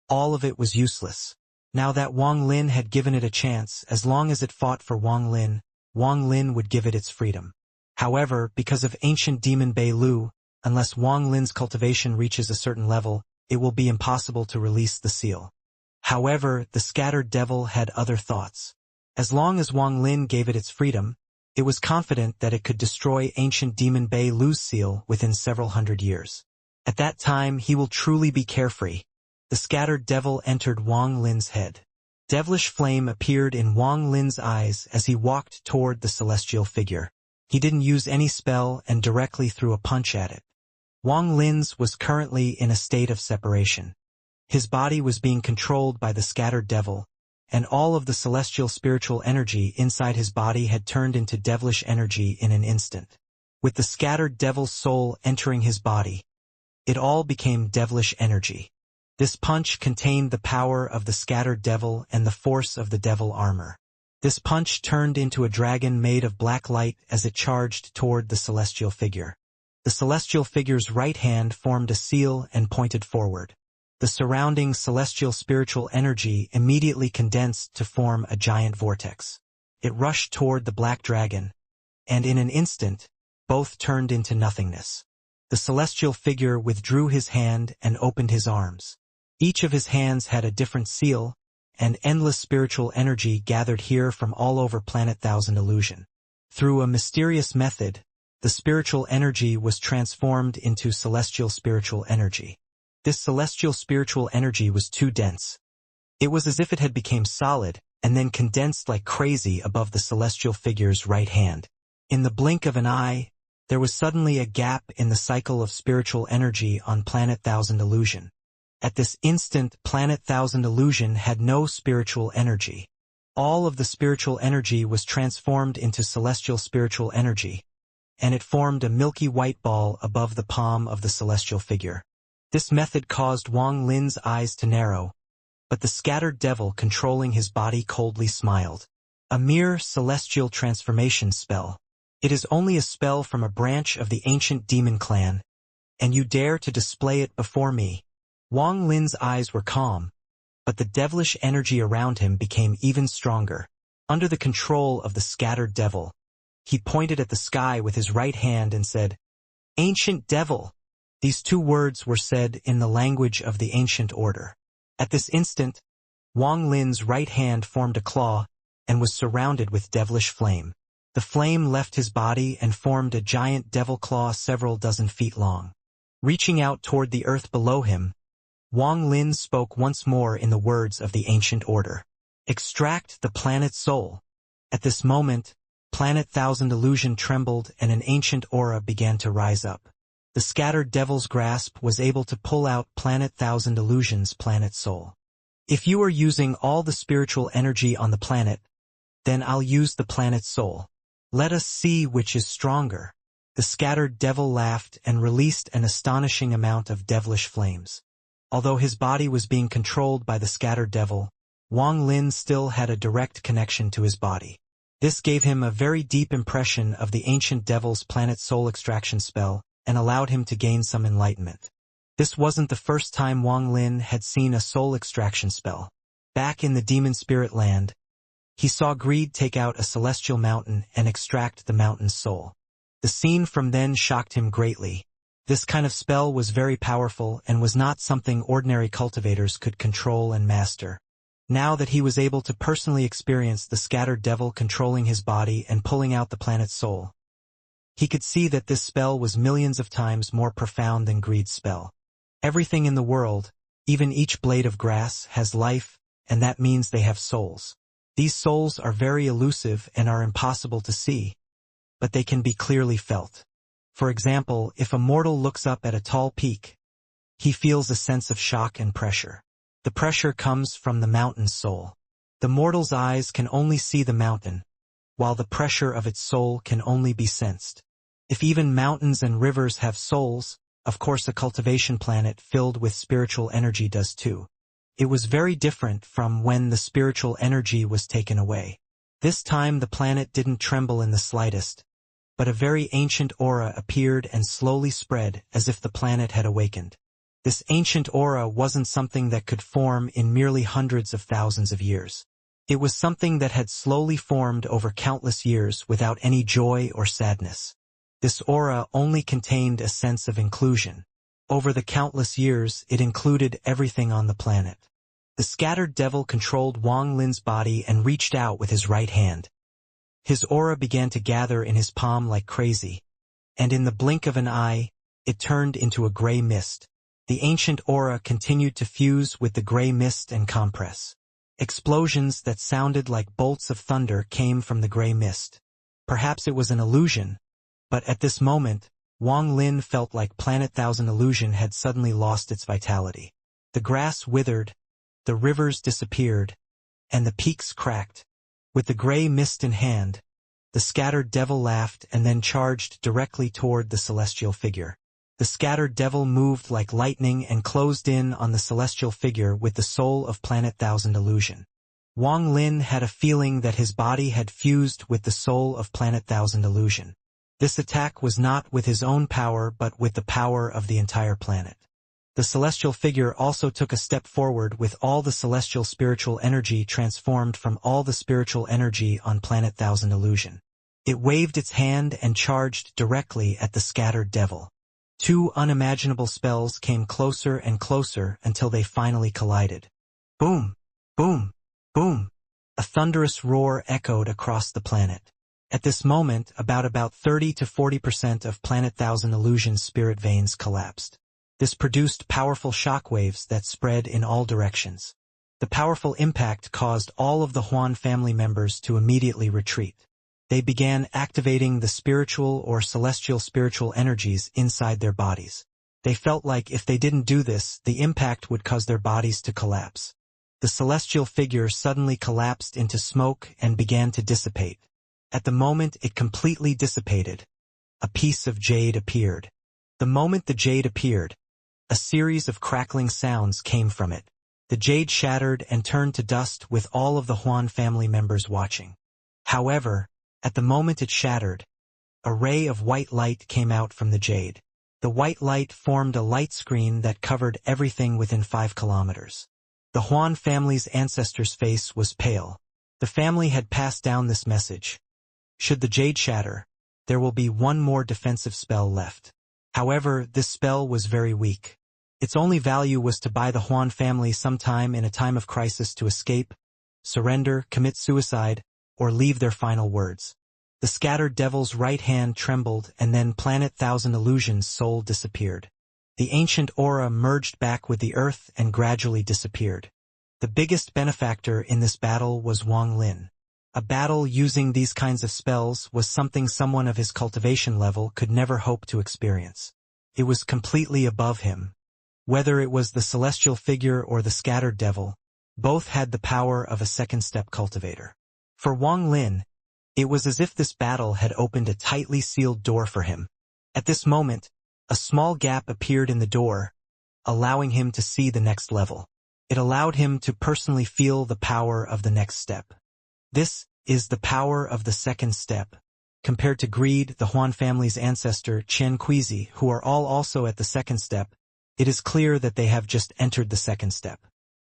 all of it was useless. Now that Wang Lin had given it a chance, as long as it fought for Wang Lin would give it its freedom. However, because of ancient demon Bei Lu, unless Wang Lin's cultivation reaches a certain level, it will be impossible to release the seal. However, the scattered devil had other thoughts. As long as Wang Lin gave it its freedom, it was confident that it could destroy ancient demon Bei Lu's seal within several hundred years. At that time, he will truly be carefree. The scattered devil entered Wang Lin's head. Devilish flame appeared in Wang Lin's eyes as he walked toward the celestial figure. He didn't use any spell and directly threw a punch at it. Wang Lin's was currently in a state of separation. His body was being controlled by the scattered devil, and all of the celestial spiritual energy inside his body had turned into devilish energy in an instant. With the scattered devil's soul entering his body, it all became devilish energy. This punch contained the power of the scattered devil and the force of the devil armor. This punch turned into a dragon made of black light as it charged toward the celestial figure. The celestial figure's right hand formed a seal and pointed forward. The surrounding celestial spiritual energy immediately condensed to form a giant vortex. It rushed toward the black dragon, and in an instant, both turned into nothingness. The celestial figure withdrew his hand and opened his arms. Each of his hands had a different seal, and endless spiritual energy gathered here from all over Planet Thousand Illusion. Through a mysterious method, the spiritual energy was transformed into celestial spiritual energy. This celestial spiritual energy was too dense. It was as if it had become solid and then condensed like crazy above the celestial figure's right hand. In the blink of an eye, there was suddenly a gap in the cycle of spiritual energy on Planet Thousand Illusion. At this instant, Planet Thousand Illusion had no spiritual energy. All of the spiritual energy was transformed into celestial spiritual energy, and it formed a milky white ball above the palm of the celestial figure. This method caused Wang Lin's eyes to narrow, but the scattered devil controlling his body coldly smiled. A mere celestial transformation spell. It is only a spell from a branch of the ancient demon clan, and you dare to display it before me. Wang Lin's eyes were calm, but the devilish energy around him became even stronger. Under the control of the scattered devil, he pointed at the sky with his right hand and said, "Ancient devil." These two words were said in the language of the ancient order. At this instant, Wang Lin's right hand formed a claw and was surrounded with devilish flame. The flame left his body and formed a giant devil claw several dozen feet long. Reaching out toward the earth below him, Wang Lin spoke once more in the words of the ancient order. "Extract the planet's soul." At this moment, Planet Thousand Illusion trembled and an ancient aura began to rise up. The scattered devil's grasp was able to pull out Planet Thousand Illusion's planet soul. "If you are using all the spiritual energy on the planet, then I'll use the planet's soul. Let us see which is stronger." The scattered devil laughed and released an astonishing amount of devilish flames. Although his body was being controlled by the scattered devil, Wang Lin still had a direct connection to his body. This gave him a very deep impression of the ancient devil's planet soul extraction spell and allowed him to gain some enlightenment. This wasn't the first time Wang Lin had seen a soul extraction spell. Back in the demon spirit land, he saw Greed take out a celestial mountain and extract the mountain's soul. The scene from then shocked him greatly, This kind of spell was very powerful and was not something ordinary cultivators could control and master. Now that he was able to personally experience the scattered devil controlling his body and pulling out the planet's soul, he could see that this spell was millions of times more profound than Greed's spell. Everything in the world, even each blade of grass, has life, and that means they have souls. These souls are very elusive and are impossible to see, but they can be clearly felt. For example, if a mortal looks up at a tall peak, he feels a sense of shock and pressure. The pressure comes from the mountain's soul. The mortal's eyes can only see the mountain, while the pressure of its soul can only be sensed. If even mountains and rivers have souls, of course a cultivation planet filled with spiritual energy does too. It was very different from when the spiritual energy was taken away. This time the planet didn't tremble in the slightest, but a very ancient aura appeared and slowly spread as if the planet had awakened. This ancient aura wasn't something that could form in merely hundreds of thousands of years. It was something that had slowly formed over countless years without any joy or sadness. This aura only contained a sense of inclusion. Over the countless years, it included everything on the planet. The scattered devil controlled Wang Lin's body and reached out with his right hand. His aura began to gather in his palm like crazy, and in the blink of an eye, it turned into a gray mist. The ancient aura continued to fuse with the gray mist and compress. Explosions that sounded like bolts of thunder came from the gray mist. Perhaps it was an illusion, but at this moment, Wang Lin felt like Planet Thousand Illusion had suddenly lost its vitality. The grass withered, the rivers disappeared, and the peaks cracked. With the gray mist in hand, the scattered devil laughed and then charged directly toward the celestial figure. The scattered devil moved like lightning and closed in on the celestial figure with the soul of Planet Thousand Illusion. Wang Lin had a feeling that his body had fused with the soul of Planet Thousand Illusion. This attack was not with his own power but with the power of the entire planet. The celestial figure also took a step forward with all the celestial spiritual energy transformed from all the spiritual energy on Planet Thousand Illusion. It waved its hand and charged directly at the scattered devil. Two unimaginable spells came closer and closer until they finally collided. Boom! Boom! Boom! A thunderous roar echoed across the planet. At this moment, about 30 to 40% of Planet Thousand Illusion's spirit veins collapsed. This produced powerful shockwaves that spread in all directions. The powerful impact caused all of the Huan family members to immediately retreat. They began activating the spiritual or celestial spiritual energies inside their bodies. They felt like if they didn't do this, the impact would cause their bodies to collapse. The celestial figure suddenly collapsed into smoke and began to dissipate. At the moment it completely dissipated, a piece of jade appeared. The moment the jade appeared, a series of crackling sounds came from it. The jade shattered and turned to dust with all of the Huan family members watching. However, at the moment it shattered, a ray of white light came out from the jade. The white light formed a light screen that covered everything within 5 kilometers. The Huan family's ancestor's face was pale. The family had passed down this message. Should the jade shatter, there will be one more defensive spell left. However, this spell was very weak. Its only value was to buy the Huan family some time in a time of crisis to escape, surrender, commit suicide, or leave their final words. The scattered devil's right hand trembled and then Planet Thousand Illusion's soul disappeared. The ancient aura merged back with the earth and gradually disappeared. The biggest benefactor in this battle was Wang Lin. A battle using these kinds of spells was something someone of his cultivation level could never hope to experience. It was completely above him. Whether it was the celestial figure or the scattered devil, both had the power of a second-step cultivator. For Wang Lin, it was as if this battle had opened a tightly sealed door for him. At this moment, a small gap appeared in the door, allowing him to see the next level. It allowed him to personally feel the power of the next step. This is the power of the second step. Compared to Greed, the Huan family's ancestor, Chen Quizi, who are all also at the second step, it is clear that they have just entered the second step.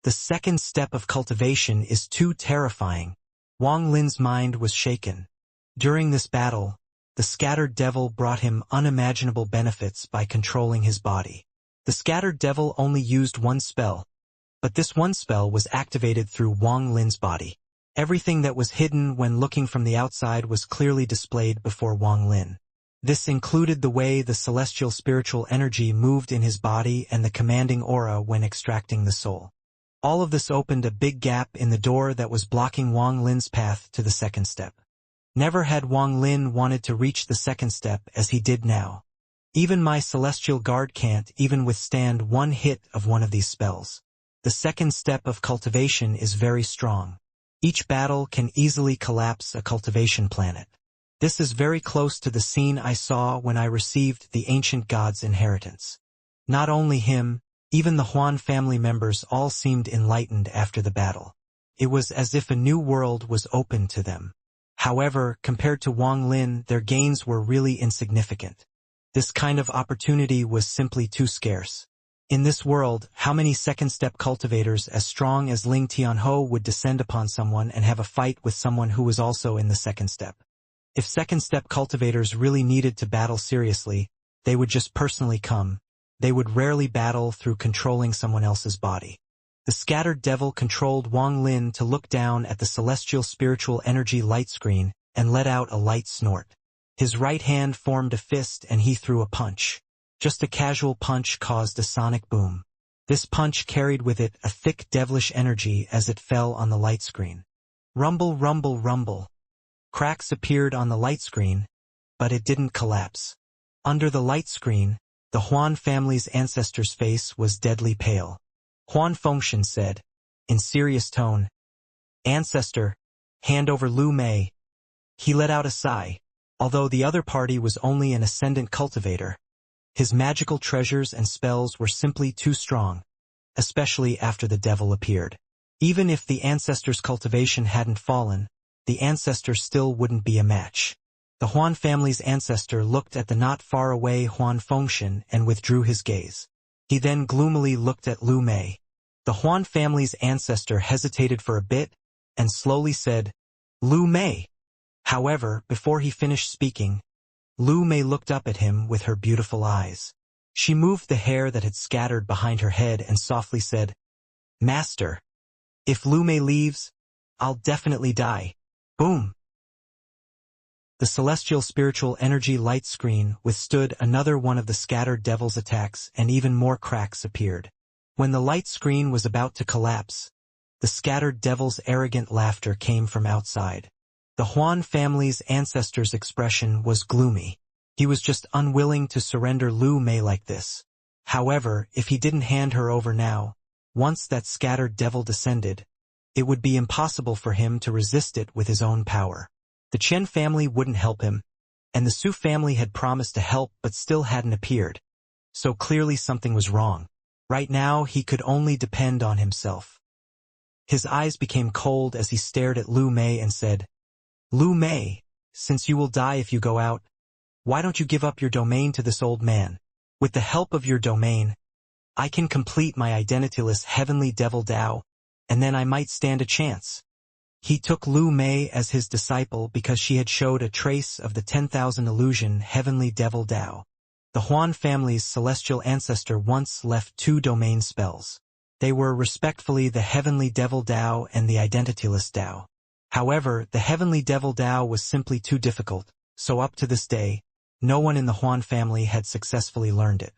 The second step of cultivation is too terrifying. Wang Lin's mind was shaken. During this battle, the scattered devil brought him unimaginable benefits by controlling his body. The scattered devil only used one spell, but this one spell was activated through Wang Lin's body. Everything that was hidden when looking from the outside was clearly displayed before Wang Lin. This included the way the celestial spiritual energy moved in his body and the commanding aura when extracting the soul. All of this opened a big gap in the door that was blocking Wang Lin's path to the second step. Never had Wang Lin wanted to reach the second step as he did now. Even my celestial guard can't even withstand one hit of one of these spells. The second step of cultivation is very strong. Each battle can easily collapse a cultivation planet. This is very close to the scene I saw when I received the ancient god's inheritance. Not only him, even the Huan family members all seemed enlightened after the battle. It was as if a new world was open to them. However, compared to Wang Lin, their gains were really insignificant. This kind of opportunity was simply too scarce. In this world, how many second-step cultivators as strong as Ling Tianhou would descend upon someone and have a fight with someone who was also in the second step? If second-step cultivators really needed to battle seriously, they would just personally come. They would rarely battle through controlling someone else's body. The scattered devil controlled Wang Lin to look down at the celestial spiritual energy light screen and let out a light snort. His right hand formed a fist and he threw a punch. Just a casual punch caused a sonic boom. This punch carried with it a thick devilish energy as it fell on the light screen. Rumble, rumble, rumble. Cracks appeared on the light screen, but it didn't collapse. Under the light screen, the Huan family's ancestor's face was deadly pale. Huan Fengshan said, in serious tone, "Ancestor, hand over Lu Mei." He let out a sigh. Although the other party was only an ascendant cultivator, his magical treasures and spells were simply too strong, especially after the devil appeared. Even if the ancestor's cultivation hadn't fallen, the ancestor still wouldn't be a match. The Huan family's ancestor looked at the not far away Huan Fengshan and withdrew his gaze. He then gloomily looked at Lu Mei. The Huan family's ancestor hesitated for a bit and slowly said, "Lu Mei." However, before he finished speaking, Lu Mei looked up at him with her beautiful eyes. She moved the hair that had scattered behind her head and softly said, "Master, if Lu Mei leaves, I'll definitely die." Boom! The celestial spiritual energy light screen withstood another one of the scattered devil's attacks and even more cracks appeared. When the light screen was about to collapse, the scattered devil's arrogant laughter came from outside. The Huan family's ancestor's expression was gloomy. He was just unwilling to surrender Lu Mei like this. However, if he didn't hand her over now, once that scattered devil descended, it would be impossible for him to resist it with his own power. The Chen family wouldn't help him, and the Su family had promised to help but still hadn't appeared. So clearly something was wrong. Right now he could only depend on himself. His eyes became cold as he stared at Lu Mei and said, "Lu Mei, since you will die if you go out, why don't you give up your domain to this old man? With the help of your domain, I can complete my identityless heavenly devil Dao, and then I might stand a chance." He took Lu Mei as his disciple because she had showed a trace of the 10,000 illusion heavenly devil Dao. The Huan family's celestial ancestor once left 2 domain spells. They were respectively the heavenly devil Dao and the identityless Dao. However, the heavenly devil Dao was simply too difficult, so up to this day, no one in the Huan family had successfully learned it.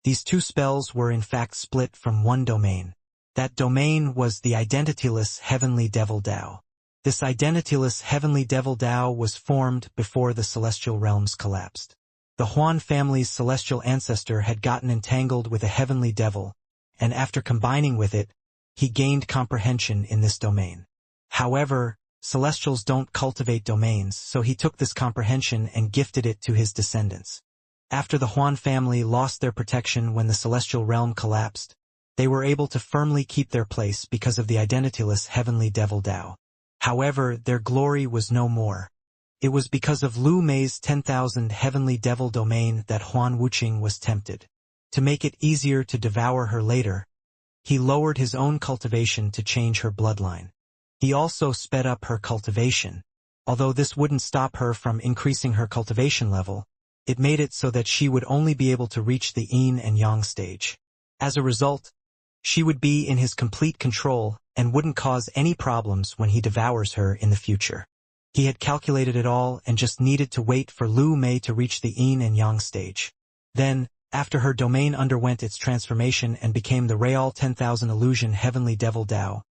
These 2 spells were in fact split from one domain. That domain was the identityless heavenly devil Dao. This identityless heavenly devil Dao was formed before the celestial realms collapsed. The Huan family's celestial ancestor had gotten entangled with a heavenly devil, and after combining with it, he gained comprehension in this domain. However, celestials don't cultivate domains, so he took this comprehension and gifted it to his descendants. After the Huan family lost their protection when the celestial realm collapsed, they were able to firmly keep their place because of the identityless heavenly devil Dao. However, their glory was no more. It was because of Lu Mei's 10,000 heavenly devil domain that Huan Wuqing was tempted. To make it easier to devour her later, he lowered his own cultivation to change her bloodline. He also sped up her cultivation. Although this wouldn't stop her from increasing her cultivation level, it made it so that she would only be able to reach the yin and yang stage. As a result, she would be in his complete control and wouldn't cause any problems when he devours her in the future. He had calculated it all and just needed to wait for Lu Mei to reach the yin and yang stage. Then, after her domain underwent its transformation and became the Real 10,000 Illusion Heavenly Devil Dao,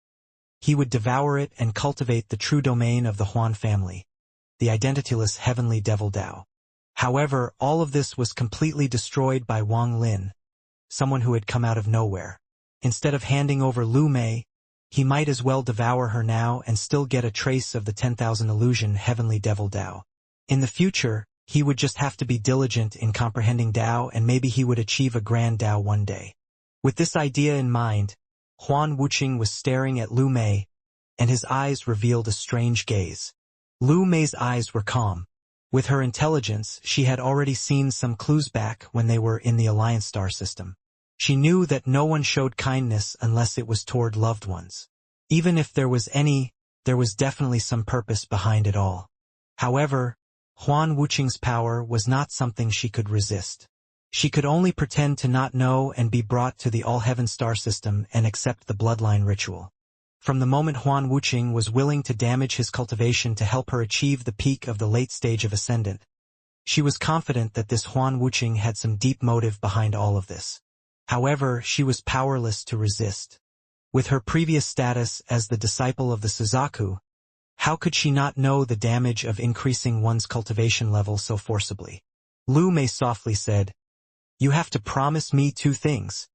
he would devour it and cultivate the true domain of the Huan family, the identityless Heavenly Devil Dao. However, all of this was completely destroyed by Wang Lin, someone who had come out of nowhere. Instead of handing over Lu Mei, he might as well devour her now and still get a trace of the 10,000 Illusion Heavenly Devil Dao. In the future, he would just have to be diligent in comprehending Dao, and maybe he would achieve a grand Dao one day. With this idea in mind, Huan Wuxing was staring at Lu Mei, and his eyes revealed a strange gaze. Lu Mei's eyes were calm. With her intelligence, she had already seen some clues back when they were in the Alliance star system. She knew that no one showed kindness unless it was toward loved ones. Even if there was any, there was definitely some purpose behind it all. However, Huan Wuqing's power was not something she could resist. She could only pretend to not know and be brought to the All-Heaven star system and accept the bloodline ritual. From the moment Huan Wuqing was willing to damage his cultivation to help her achieve the peak of the late stage of Ascendant, she was confident that this Huan Wuqing had some deep motive behind all of this. However, she was powerless to resist. With her previous status as the disciple of the Suzaku, how could she not know the damage of increasing one's cultivation level so forcibly? Lu Mei softly said, "You have to promise me two things."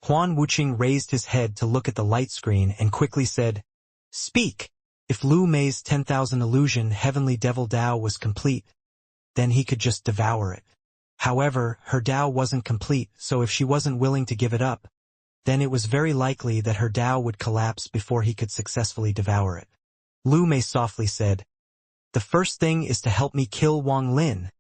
Huan Wuqing raised his head to look at the light screen and quickly said, "Speak." If Lu Mei's 10,000 Illusion Heavenly Devil Dao was complete, then he could just devour it. However, her Dao wasn't complete, so if she wasn't willing to give it up, then it was very likely that her Dao would collapse before he could successfully devour it. Lu Mei softly said, "The first thing is to help me kill Wang Lin."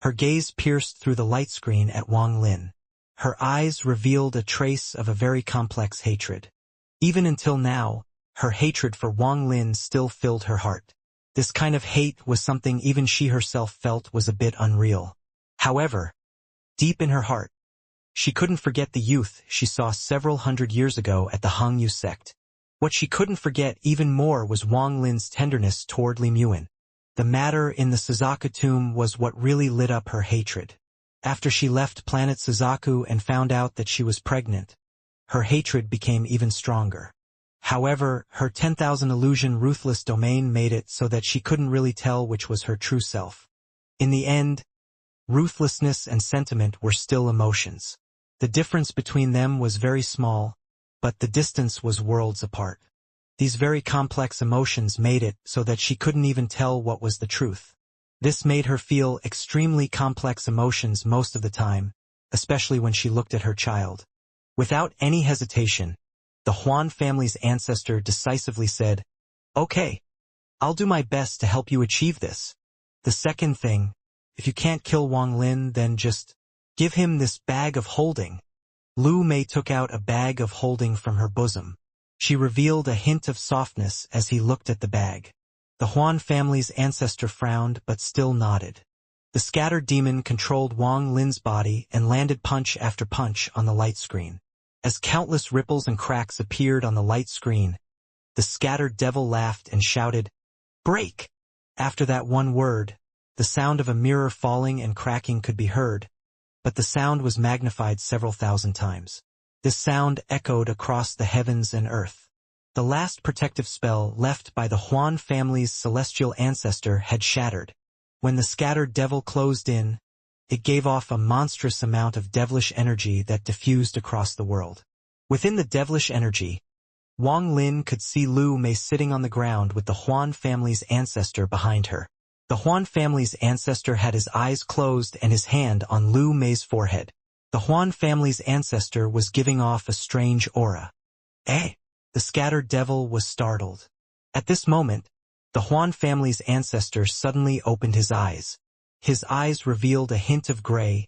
Her gaze pierced through the light screen at Wang Lin. Her eyes revealed a trace of a very complex hatred. Even until now, her hatred for Wang Lin still filled her heart. This kind of hate was something even she herself felt was a bit unreal. However, deep in her heart, she couldn't forget the youth she saw several hundred years ago at the Hangyu sect. What she couldn't forget even more was Wang Lin's tenderness toward Li Muan. The matter in the Suzaku tomb was what really lit up her hatred. After she left planet Suzaku and found out that she was pregnant, her hatred became even stronger. However, her 10,000 Illusion ruthless domain made it so that she couldn't really tell which was her true self. In the end, ruthlessness and sentiment were still emotions. The difference between them was very small, but the distance was worlds apart. These very complex emotions made it so that she couldn't even tell what was the truth. This made her feel extremely complex emotions most of the time, especially when she looked at her child. Without any hesitation, the Huan family's ancestor decisively said, "Okay, I'll do my best to help you achieve this. The second thing, if you can't kill Wang Lin, then just give him this bag of holding." Lu Mei took out a bag of holding from her bosom. She revealed a hint of softness as he looked at the bag. The Huan family's ancestor frowned but still nodded. The scattered demon controlled Wang Lin's body and landed punch after punch on the light screen. As countless ripples and cracks appeared on the light screen, the scattered devil laughed and shouted, "Break!" After that one word, the sound of a mirror falling and cracking could be heard, but the sound was magnified several thousand times. This sound echoed across the heavens and earth. The last protective spell left by the Huan family's celestial ancestor had shattered. When the scattered devil closed in, it gave off a monstrous amount of devilish energy that diffused across the world. Within the devilish energy, Wang Lin could see Lu Mei sitting on the ground with the Huan family's ancestor behind her. The Huan family's ancestor had his eyes closed and his hand on Lu Mei's forehead. The Huan family's ancestor was giving off a strange aura. Eh? The scattered devil was startled. At this moment, the Huan family's ancestor suddenly opened his eyes. His eyes revealed a hint of gray,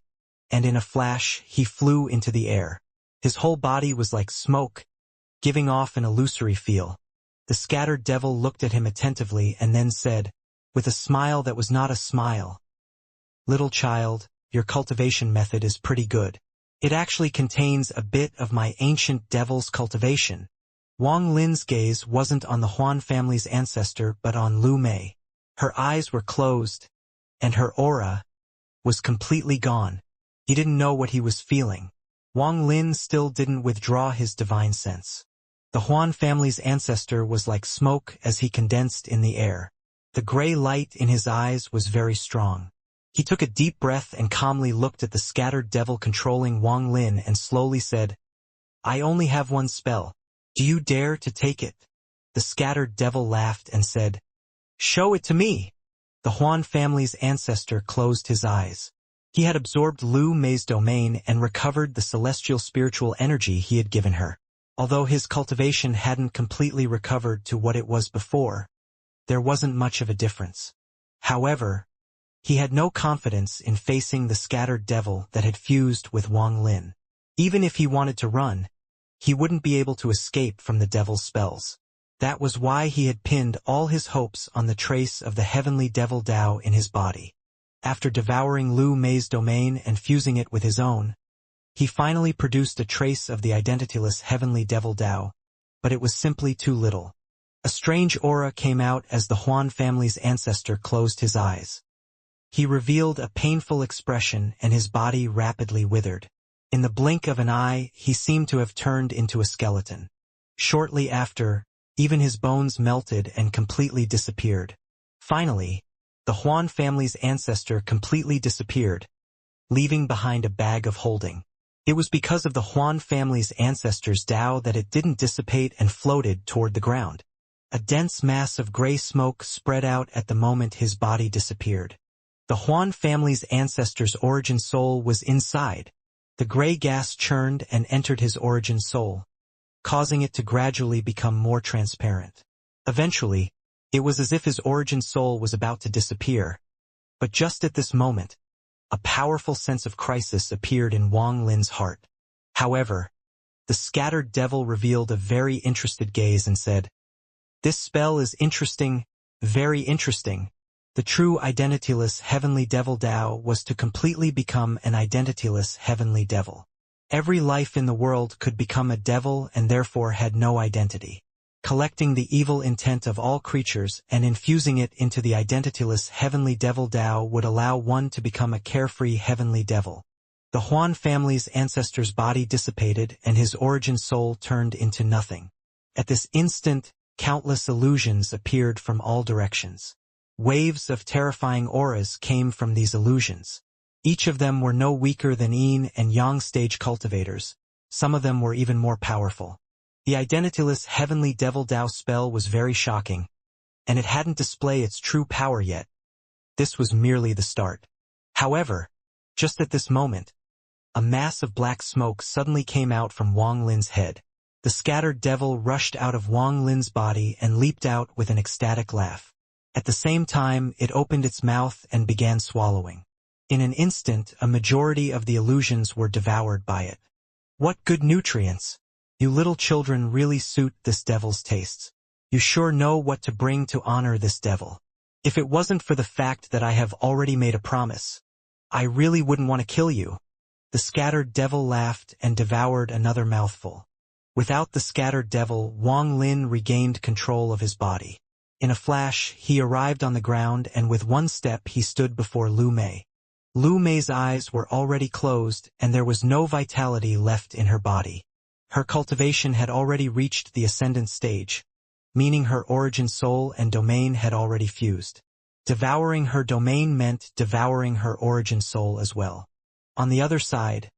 and in a flash he flew into the air. His whole body was like smoke, giving off an illusory feel. The scattered devil looked at him attentively and then said, with a smile that was not a smile. "Little child, your cultivation method is pretty good. It actually contains a bit of my ancient devil's cultivation." Wang Lin's gaze wasn't on the Huan family's ancestor but on Lu Mei. Her eyes were closed, and her aura was completely gone. He didn't know what he was feeling. Wang Lin still didn't withdraw his divine sense. The Huan family's ancestor was like smoke as he condensed in the air. The gray light in his eyes was very strong. He took a deep breath and calmly looked at the scattered devil controlling Wang Lin and slowly said, "I only have one spell. Do you dare to take it?" The scattered devil laughed and said, "Show it to me." The Huan family's ancestor closed his eyes. He had absorbed Lu Mei's domain and recovered the celestial spiritual energy he had given her. Although his cultivation hadn't completely recovered to what it was before, there wasn't much of a difference. However, he had no confidence in facing the scattered devil that had fused with Wang Lin. Even if he wanted to run, he wouldn't be able to escape from the devil's spells. That was why he had pinned all his hopes on the trace of the heavenly devil Dao in his body. After devouring Lu Mei's domain and fusing it with his own, he finally produced a trace of the identityless heavenly devil Dao, but it was simply too little. A strange aura came out as the Huan family's ancestor closed his eyes. He revealed a painful expression and his body rapidly withered. In the blink of an eye, he seemed to have turned into a skeleton. Shortly after, even his bones melted and completely disappeared. Finally, the Huan family's ancestor completely disappeared, leaving behind a bag of holding. It was because of the Huan family's ancestors' Dao that it didn't dissipate and floated toward the ground. A dense mass of gray smoke spread out at the moment his body disappeared. The Huan family's ancestor's origin soul was inside. The gray gas churned and entered his origin soul, causing it to gradually become more transparent. Eventually, it was as if his origin soul was about to disappear. But just at this moment, a powerful sense of crisis appeared in Wang Lin's heart. However, the scattered devil revealed a very interested gaze and said, "This spell is interesting, very interesting." The true identityless heavenly devil Dao was to completely become an identityless heavenly devil. Every life in the world could become a devil and therefore had no identity. Collecting the evil intent of all creatures and infusing it into the identityless heavenly devil Dao would allow one to become a carefree heavenly devil. The Huan family's ancestor's body dissipated and his origin soul turned into nothing. At this instant, countless illusions appeared from all directions. Waves of terrifying auras came from these illusions. Each of them were no weaker than yin and yang stage cultivators. Some of them were even more powerful. The identityless heavenly devil Dao spell was very shocking, and it hadn't displayed its true power yet. This was merely the start. However, just at this moment, a mass of black smoke suddenly came out from Wang Lin's head. The scattered devil rushed out of Wang Lin's body and leaped out with an ecstatic laugh. At the same time, it opened its mouth and began swallowing. In an instant, a majority of the illusions were devoured by it. What good nutrients! You little children really suit this devil's tastes. You sure know what to bring to honor this devil. If it wasn't for the fact that I have already made a promise, I really wouldn't want to kill you. The scattered devil laughed and devoured another mouthful. Without the scattered devil, Wang Lin regained control of his body. In a flash, he arrived on the ground and with one step he stood before Lu Mei. Lu Mei's eyes were already closed and there was no vitality left in her body. Her cultivation had already reached the ascendant stage, meaning her origin soul and domain had already fused. Devouring her domain meant devouring her origin soul as well. On the other side,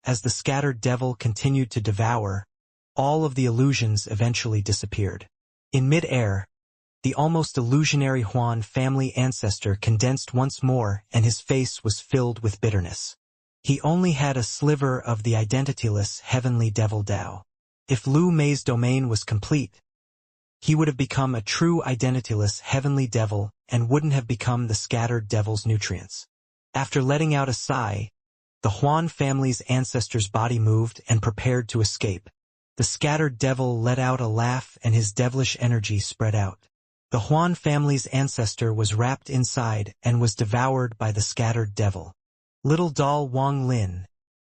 as the scattered devil continued to devour, all of the illusions eventually disappeared. In mid-air, the almost illusionary Huan family ancestor condensed once more and his face was filled with bitterness. He only had a sliver of the identityless heavenly devil Dao. If Lu Mei's domain was complete, he would have become a true identityless heavenly devil and wouldn't have become the scattered devil's nutrients. After letting out a sigh, the Huan family's ancestor's body moved and prepared to escape. The scattered devil let out a laugh and his devilish energy spread out. The Huan family's ancestor was wrapped inside and was devoured by the scattered devil. Little doll Wang Lin.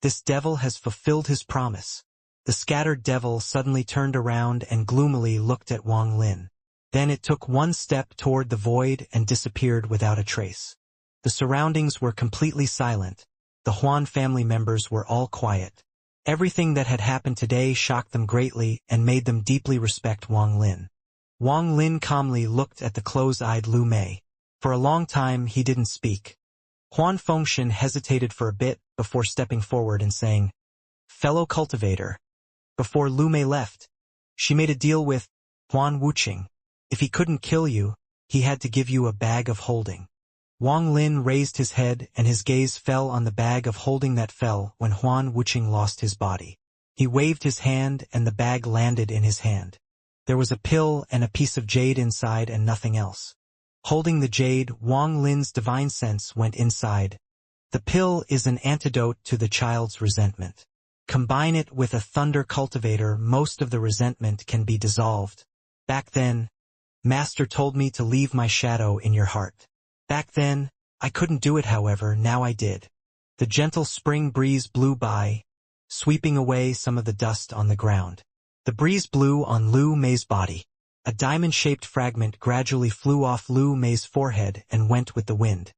This devil has fulfilled his promise. The scattered devil suddenly turned around and gloomily looked at Wang Lin. Then it took one step toward the void and disappeared without a trace. The surroundings were completely silent. The Huan family members were all quiet. Everything that had happened today shocked them greatly and made them deeply respect Wang Lin. Wang Lin calmly looked at the close-eyed Lu Mei. For a long time he didn't speak. Huan Fengshen hesitated for a bit before stepping forward and saying, "Fellow cultivator." Before Lu Mei left, she made a deal with Huan Wuqing. If he couldn't kill you, he had to give you a bag of holding. Wang Lin raised his head and his gaze fell on the bag of holding that fell when Huan Wuqing lost his body. He waved his hand and the bag landed in his hand. There was a pill and a piece of jade inside and nothing else. Holding the jade, Wang Lin's divine sense went inside. The pill is an antidote to the child's resentment. Combine it with a thunder cultivator, most of the resentment can be dissolved. Back then, Master told me to leave my shadow in your heart. Back then, I couldn't do it, however, now I did. The gentle spring breeze blew by, sweeping away some of the dust on the ground. The breeze blew on Lu Mei's body. A diamond-shaped fragment gradually flew off Lu Mei's forehead and went with the wind.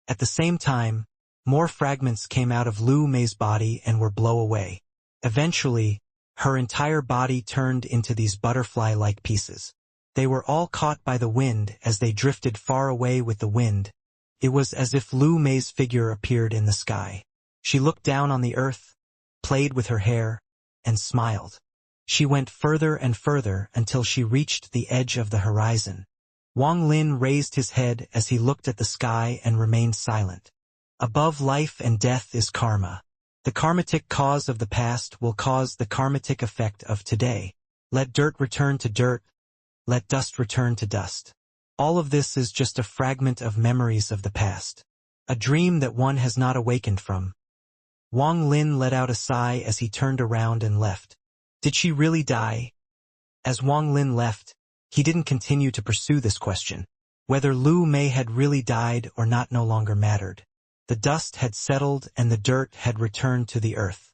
At the same time, more fragments came out of Lu Mei's body and were blown away. Eventually, her entire body turned into these butterfly-like pieces. They were all caught by the wind as they drifted far away with the wind. It was as if Lu Mei's figure appeared in the sky. She looked down on the earth, played with her hair, and smiled. She went further and further until she reached the edge of the horizon. Wang Lin raised his head as he looked at the sky and remained silent. Above life and death is karma. The karmatic cause of the past will cause the karmatic effect of today. Let dirt return to dirt. Let dust return to dust. All of this is just a fragment of memories of the past. A dream that one has not awakened from. Wang Lin let out a sigh as he turned around and left. Did she really die? As Wang Lin left, he didn't continue to pursue this question. Whether Lu Mei had really died or not no longer mattered. The dust had settled and the dirt had returned to the earth.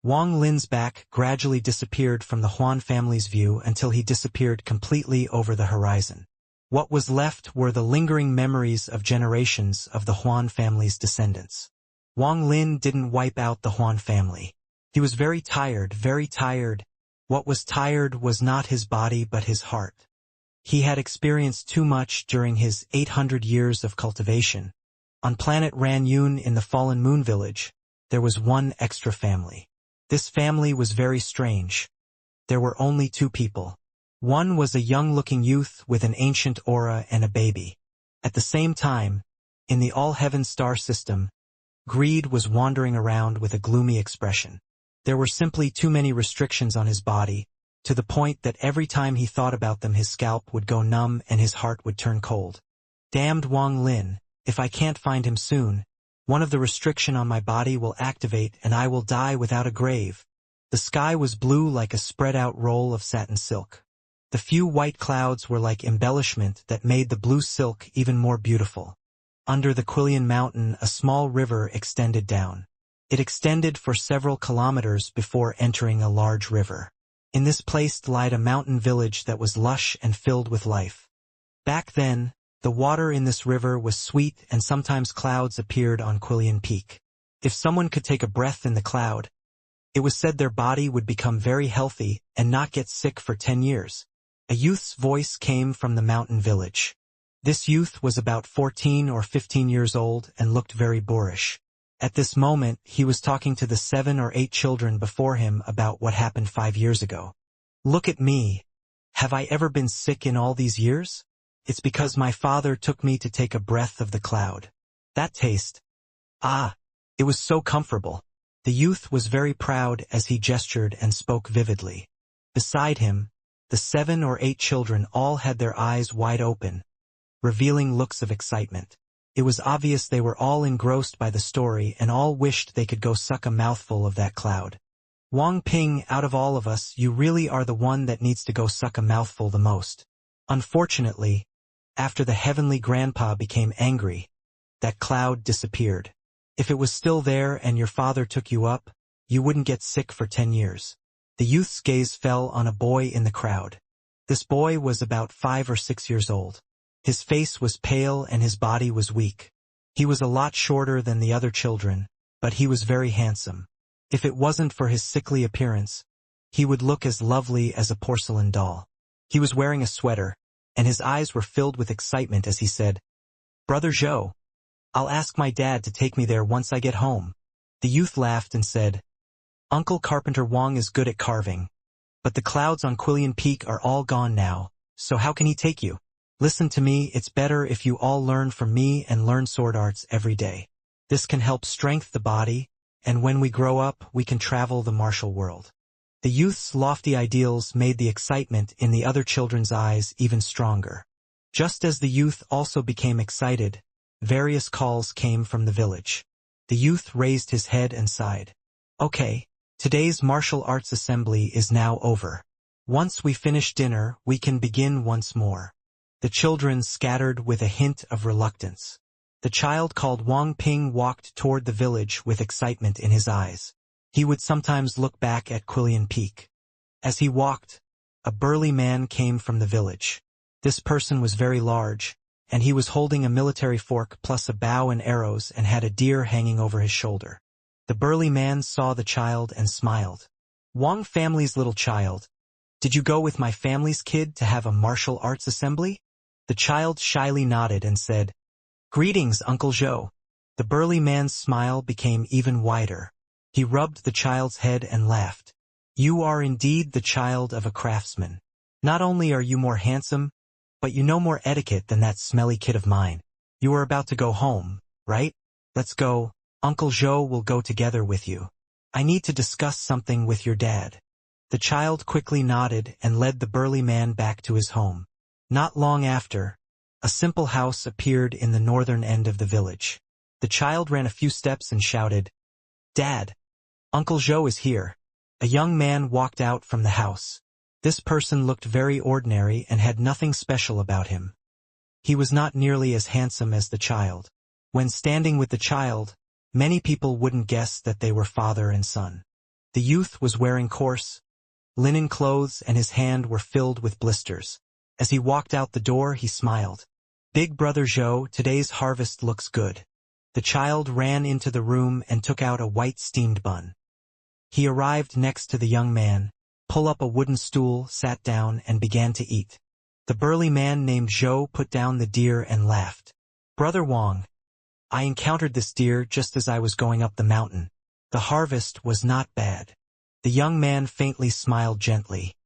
Wang Lin's back gradually disappeared from the Huan family's view until he disappeared completely over the horizon. What was left were the lingering memories of generations of the Huan family's descendants. Wang Lin didn't wipe out the Huan family. He was very tired, very tired. What was tired was not his body but his heart. He had experienced too much during his 800 years of cultivation. On planet Ranyun in the Fallen Moon Village, there was one extra family. This family was very strange. There were only two people. One was a young-looking youth with an ancient aura and a baby. At the same time, in the All-Heaven star system, Greed was wandering around with a gloomy expression. There were simply too many restrictions on his body, to the point that every time he thought about them his scalp would go numb and his heart would turn cold. Damned Wang Lin, if I can't find him soon, one of the restriction on my body will activate and I will die without a grave. The sky was blue like a spread-out roll of satin silk. The few white clouds were like embellishment that made the blue silk even more beautiful. Under the Quillian mountain a small river extended down. It extended for several kilometers before entering a large river. In this place lied a mountain village that was lush and filled with life. Back then, the water in this river was sweet and sometimes clouds appeared on Quillian Peak. If someone could take a breath in the cloud, it was said their body would become very healthy and not get sick for 10 years. A youth's voice came from the mountain village. This youth was about 14 or 15 years old and looked very boorish. At this moment, he was talking to the 7 or 8 children before him about what happened 5 years ago. Look at me. Have I ever been sick in all these years? It's because my father took me to take a breath of the cloud. That taste. Ah, it was so comfortable. The youth was very proud as he gestured and spoke vividly. Beside him, the 7 or 8 children all had their eyes wide open, revealing looks of excitement. It was obvious they were all engrossed by the story and all wished they could go suck a mouthful of that cloud. Wang Ping, out of all of us, you really are the one that needs to go suck a mouthful the most. Unfortunately, After the heavenly grandpa became angry, that cloud disappeared. If it was still there and your father took you up, you wouldn't get sick for 10 years. The youth's gaze fell on a boy in the crowd. This boy was about 5 or 6 years old. His face was pale and his body was weak. He was a lot shorter than the other children, but he was very handsome. If it wasn't for his sickly appearance, he would look as lovely as a porcelain doll. He was wearing a sweater, and his eyes were filled with excitement as he said, "Brother Zhou, I'll ask my dad to take me there once I get home." The youth laughed and said, "Uncle Carpenter Wang is good at carving, but the clouds on Quillian Peak are all gone now, so how can he take you? Listen to me, it's better if you all learn from me and learn sword arts every day. This can help strengthen the body, and when we grow up, we can travel the martial world." The youth's lofty ideals made the excitement in the other children's eyes even stronger. Just as the youth also became excited, various calls came from the village. The youth raised his head and sighed. "Okay, today's martial arts assembly is now over. Once we finish dinner, we can begin once more." The children scattered with a hint of reluctance. The child called Wang Ping walked toward the village with excitement in his eyes. He would sometimes look back at Quillian Peak. As he walked, a burly man came from the village. This person was very large, and he was holding a military fork plus a bow and arrows and had a deer hanging over his shoulder. The burly man saw the child and smiled. "Wang family's little child, did you go with my family's kid to have a martial arts assembly?" The child shyly nodded and said, "Greetings, Uncle Zhou." The burly man's smile became even wider. He rubbed the child's head and laughed. "You are indeed the child of a craftsman. Not only are you more handsome, but you know more etiquette than that smelly kid of mine. You are about to go home, right? Let's go. Uncle Zhou will go together with you. I need to discuss something with your dad." The child quickly nodded and led the burly man back to his home. Not long after, a simple house appeared in the northern end of the village. The child ran a few steps and shouted, "Dad, Uncle Zhou is here." A young man walked out from the house. This person looked very ordinary and had nothing special about him. He was not nearly as handsome as the child. When standing with the child, many people wouldn't guess that they were father and son. The youth was wearing coarse linen clothes and his hand were filled with blisters. As he walked out the door, he smiled. "Big brother Zhou, today's harvest looks good." The child ran into the room and took out a white steamed bun. He arrived next to the young man, pulled up a wooden stool, sat down, and began to eat. The burly man named Zhou put down the deer and laughed. "Brother Wang, I encountered this deer just as I was going up the mountain. The harvest was not bad." The young man faintly smiled gently.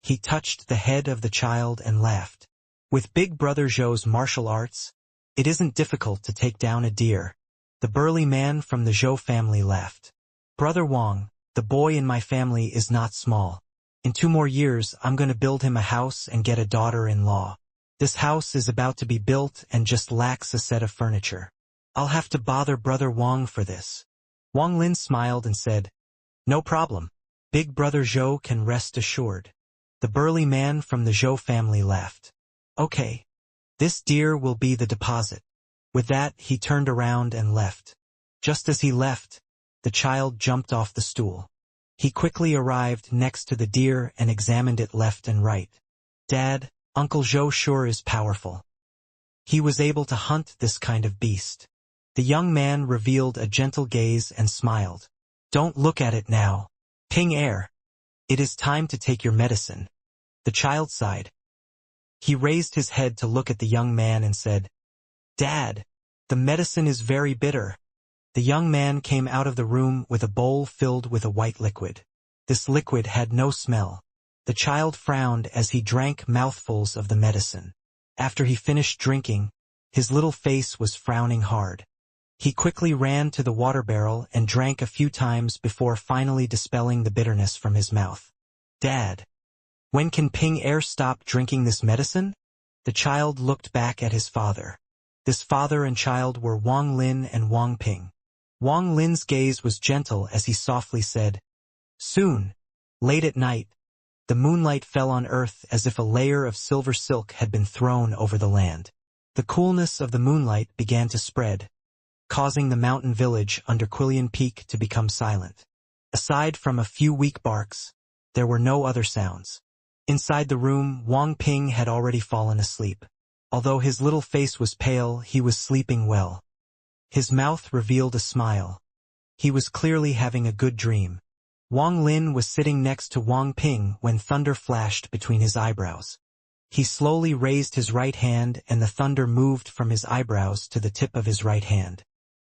He touched the head of the child and laughed. "With big brother Zhou's martial arts, it isn't difficult to take down a deer." The burly man from the Zhou family laughed. "Brother Wang, the boy in my family is not small. In 2 more years, I'm going to build him a house and get a daughter-in-law. This house is about to be built and just lacks a set of furniture. I'll have to bother brother Wang for this." Wang Lin smiled and said, "No problem. Big brother Zhou can rest assured." The burly man from the Zhou family laughed. "Okay. This deer will be the deposit." With that, he turned around and left. Just as he left, the child jumped off the stool. He quickly arrived next to the deer and examined it left and right. "Dad, Uncle Zhou sure is powerful. He was able to hunt this kind of beast." The young man revealed a gentle gaze and smiled. "Don't look at it now. Ping air. It is time to take your medicine." The child sighed. He raised his head to look at the young man and said, "Dad, the medicine is very bitter." The young man came out of the room with a bowl filled with a white liquid. This liquid had no smell. The child frowned as he drank mouthfuls of the medicine. After he finished drinking, his little face was frowning hard. He quickly ran to the water barrel and drank a few times before finally dispelling the bitterness from his mouth. "Dad, when can Ping Air stop drinking this medicine?" The child looked back at his father. This father and child were Wang Lin and Wang Ping. Wang Lin's gaze was gentle as he softly said, "Soon." Late at night, the moonlight fell on earth as if a layer of silver silk had been thrown over the land. The coolness of the moonlight began to spread, causing the mountain village under Quillian Peak to become silent. Aside from a few weak barks, there were no other sounds. Inside the room, Wang Ping had already fallen asleep. Although his little face was pale, he was sleeping well. His mouth revealed a smile. He was clearly having a good dream. Wang Lin was sitting next to Wang Ping when thunder flashed between his eyebrows. He slowly raised his right hand and the thunder moved from his eyebrows to the tip of his right hand.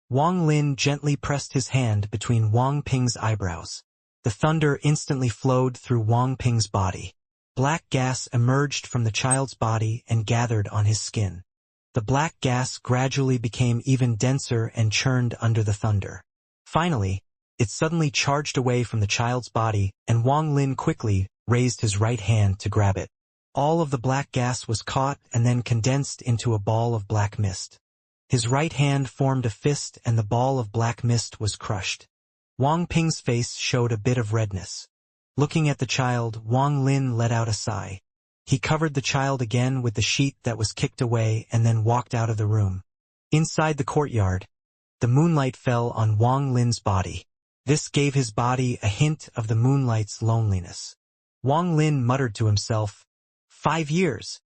Wang Lin gently pressed his hand between Wang Ping's eyebrows. The thunder instantly flowed through Wang Ping's body. Black gas emerged from the child's body and gathered on his skin. The black gas gradually became even denser and churned under the thunder. Finally, it suddenly charged away from the child's body, and Wang Lin quickly raised his right hand to grab it. All of the black gas was caught and then condensed into a ball of black mist. His right hand formed a fist and the ball of black mist was crushed. Wang Ping's face showed a bit of redness. Looking at the child, Wang Lin let out a sigh. He covered the child again with the sheet that was kicked away and then walked out of the room. Inside the courtyard, the moonlight fell on Wang Lin's body. This gave his body a hint of the moonlight's loneliness. Wang Lin muttered to himself, 5 years.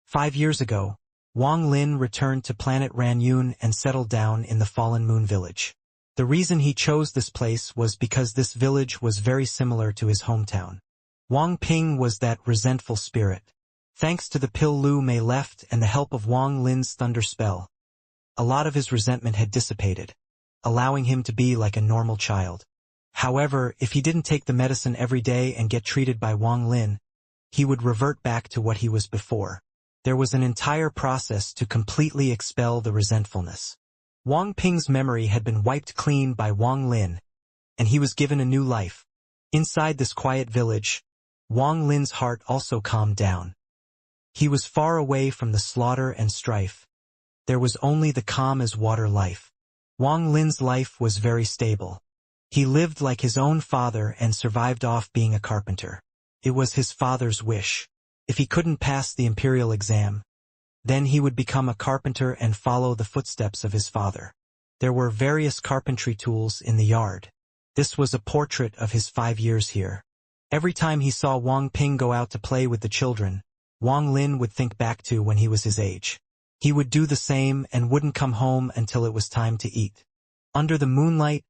5 years ago, Wang Lin returned to planet Ranyun and settled down in the Fallen Moon village. The reason he chose this place was because this village was very similar to his hometown. Wang Ping was that resentful spirit. Thanks to the pill Lu Mei left and the help of Wang Lin's thunder spell, a lot of his resentment had dissipated, allowing him to be like a normal child. However, if he didn't take the medicine every day and get treated by Wang Lin, he would revert back to what he was before. There was an entire process to completely expel the resentfulness. Wang Ping's memory had been wiped clean by Wang Lin, and he was given a new life. Inside this quiet village, Wang Lin's heart also calmed down. He was far away from the slaughter and strife. There was only the calm as water life. Wang Lin's life was very stable. He lived like his own father and survived off being a carpenter. It was his father's wish. If he couldn't pass the imperial exam, then he would become a carpenter and follow the footsteps of his father. There were various carpentry tools in the yard. This was a portrait of his 5 years here. Every time he saw Wang Ping go out to play with the children, Wang Lin would think back to when he was his age. He would do the same and wouldn't come home until it was time to eat. Under the moonlight,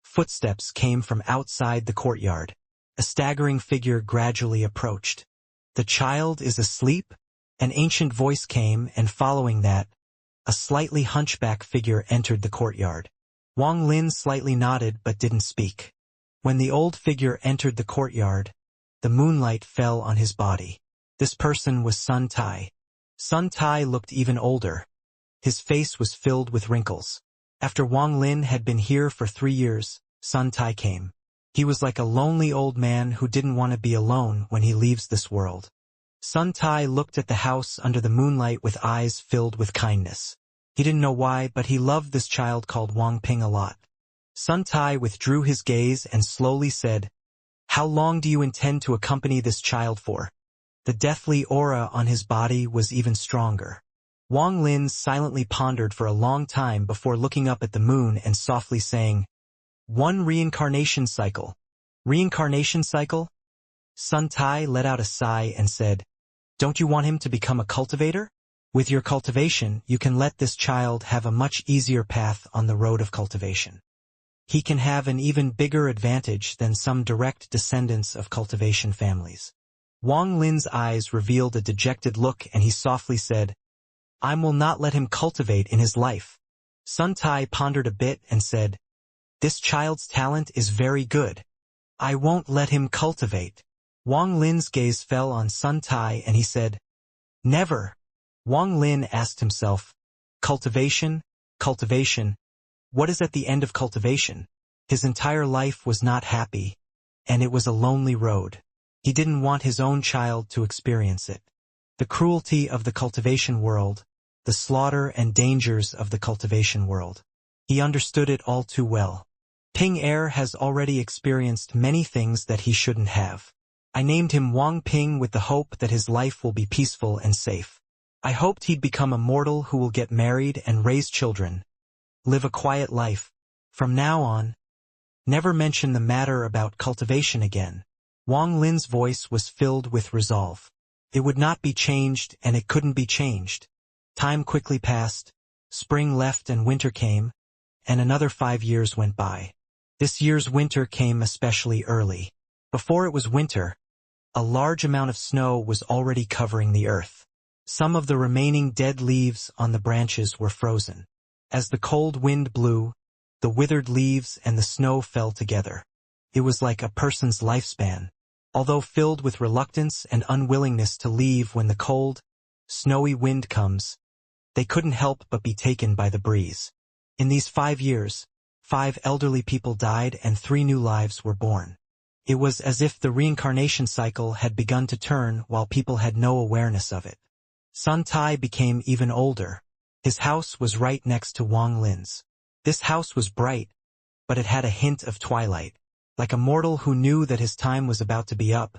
footsteps came from outside the courtyard. A staggering figure gradually approached. "The child is asleep?" An ancient voice came, and following that, a slightly hunchback figure entered the courtyard. Wang Lin slightly nodded but didn't speak. When the old figure entered the courtyard, the moonlight fell on his body. This person was Sun Tai. Sun Tai looked even older. His face was filled with wrinkles. After Wang Lin had been here for 3 years, Sun Tai came. He was like a lonely old man who didn't want to be alone when he leaves this world. Sun Tai looked at the house under the moonlight with eyes filled with kindness. He didn't know why, but he loved this child called Wang Ping a lot. Sun Tai withdrew his gaze and slowly said, "How long do you intend to accompany this child for?" The deathly aura on his body was even stronger. Wang Lin silently pondered for a long time before looking up at the moon and softly saying, "1 reincarnation cycle." "Reincarnation cycle?" Sun Tai let out a sigh and said, "Don't you want him to become a cultivator? With your cultivation, you can let this child have a much easier path on the road of cultivation. He can have an even bigger advantage than some direct descendants of cultivation families." Wang Lin's eyes revealed a dejected look and he softly said, "I will not let him cultivate in his life." Sun Tai pondered a bit and said, "This child's talent is very good. I won't let him cultivate." Wang Lin's gaze fell on Sun Tai and he said, "Never." Wang Lin asked himself, "Cultivation? Cultivation? What is at the end of cultivation?" His entire life was not happy, and it was a lonely road. He didn't want his own child to experience it. The cruelty of the cultivation world, the slaughter and dangers of the cultivation world. He understood it all too well. Ping Er has already experienced many things that he shouldn't have. I named him Wang Ping with the hope that his life will be peaceful and safe. I hoped he'd become a mortal who will get married and raise children, live a quiet life. From now on, never mention the matter about cultivation again. Wang Lin's voice was filled with resolve. It would not be changed, and it couldn't be changed. Time quickly passed, spring left and winter came, and another 5 years went by. This year's winter came especially early. Before it was winter, a large amount of snow was already covering the earth. Some of the remaining dead leaves on the branches were frozen. As the cold wind blew, the withered leaves and the snow fell together. It was like a person's lifespan. Although filled with reluctance and unwillingness to leave when the cold, snowy wind comes, they couldn't help but be taken by the breeze. In these 5 years, 5 elderly people died and 3 new lives were born. It was as if the reincarnation cycle had begun to turn while people had no awareness of it. Sun Tai became even older. His house was right next to Wang Lin's. This house was bright, but it had a hint of twilight. Like a mortal who knew that his time was about to be up,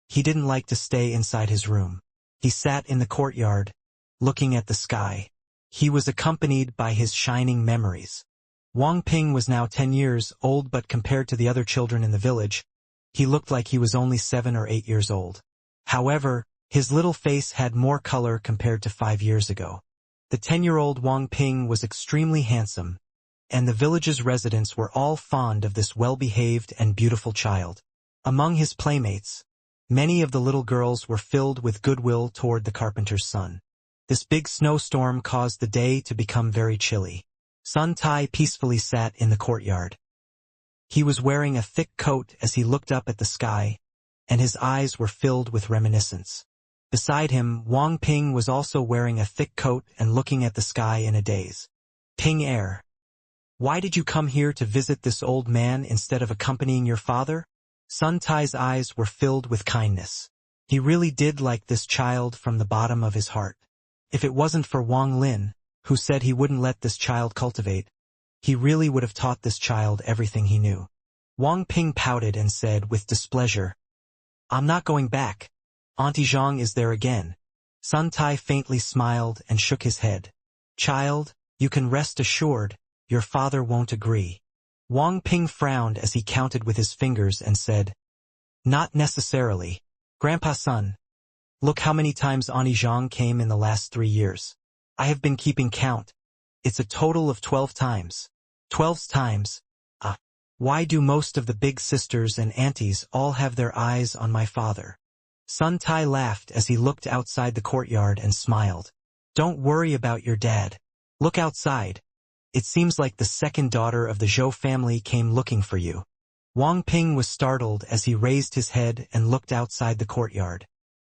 he didn't like to stay inside his room. He sat in the courtyard, looking at the sky. He was accompanied by his shining memories. Wang Ping was now 10 years old, but compared to the other children in the village, he looked like he was only 7 or 8 years old. However, his little face had more color compared to 5 years ago. The 10-year-old Wang Ping was extremely handsome, and the village's residents were all fond of this well-behaved and beautiful child. Among his playmates, many of the little girls were filled with goodwill toward the carpenter's son. This big snowstorm caused the day to become very chilly. Sun Tai peacefully sat in the courtyard. He was wearing a thick coat as he looked up at the sky, and his eyes were filled with reminiscence. Beside him, Wang Ping was also wearing a thick coat and looking at the sky in a daze. Ping Air. Why did you come here to visit this old man instead of accompanying your father? Sun Tai's eyes were filled with kindness. He really did like this child from the bottom of his heart. If it wasn't for Wang Lin, who said he wouldn't let this child cultivate, he really would have taught this child everything he knew. Wang Ping pouted and said with displeasure, "I'm not going back. Auntie Zhang is there again." Sun Tai faintly smiled and shook his head. "Child, you can rest assured, your father won't agree." Wang Ping frowned as he counted with his fingers and said, "Not necessarily. Grandpa Sun, look how many times Auntie Zhang came in the last 3 years. I have been keeping count. It's a total of 12 times. 12 times. Why do most of the big sisters and aunties all have their eyes on my father?" Sun Tai laughed as he looked outside the courtyard and smiled. "Don't worry about your dad. Look outside. It seems like the second daughter of the Zhou family came looking for you." Wang Ping was startled as he raised his head and looked outside the courtyard.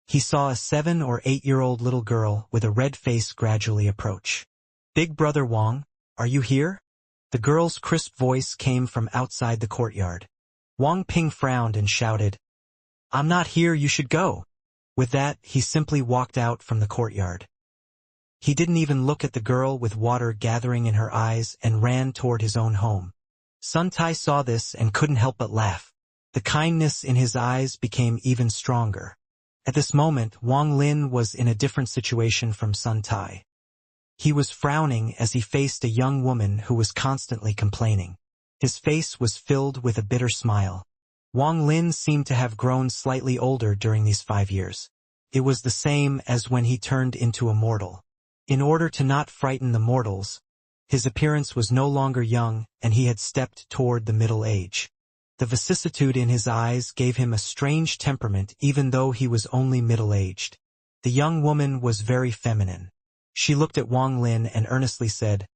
He saw a 7 or 8-year-old little girl with a red face gradually approach. "Big brother Wang, are you here?" The girl's crisp voice came from outside the courtyard. Wang Ping frowned and shouted, "I'm not here, you should go." With that, he simply walked out from the courtyard. He didn't even look at the girl with water gathering in her eyes and ran toward his own home. Sun Tai saw this and couldn't help but laugh. The kindness in his eyes became even stronger. At this moment, Wang Lin was in a different situation from Sun Tai. He was frowning as he faced a young woman who was constantly complaining. His face was filled with a bitter smile. Wang Lin seemed to have grown slightly older during these 5 years. It was the same as when he turned into a mortal. In order to not frighten the mortals, his appearance was no longer young and he had stepped toward the middle age. The vicissitude in his eyes gave him a strange temperament even though he was only middle-aged. The young woman was very feminine. She looked at Wang Lin and earnestly said,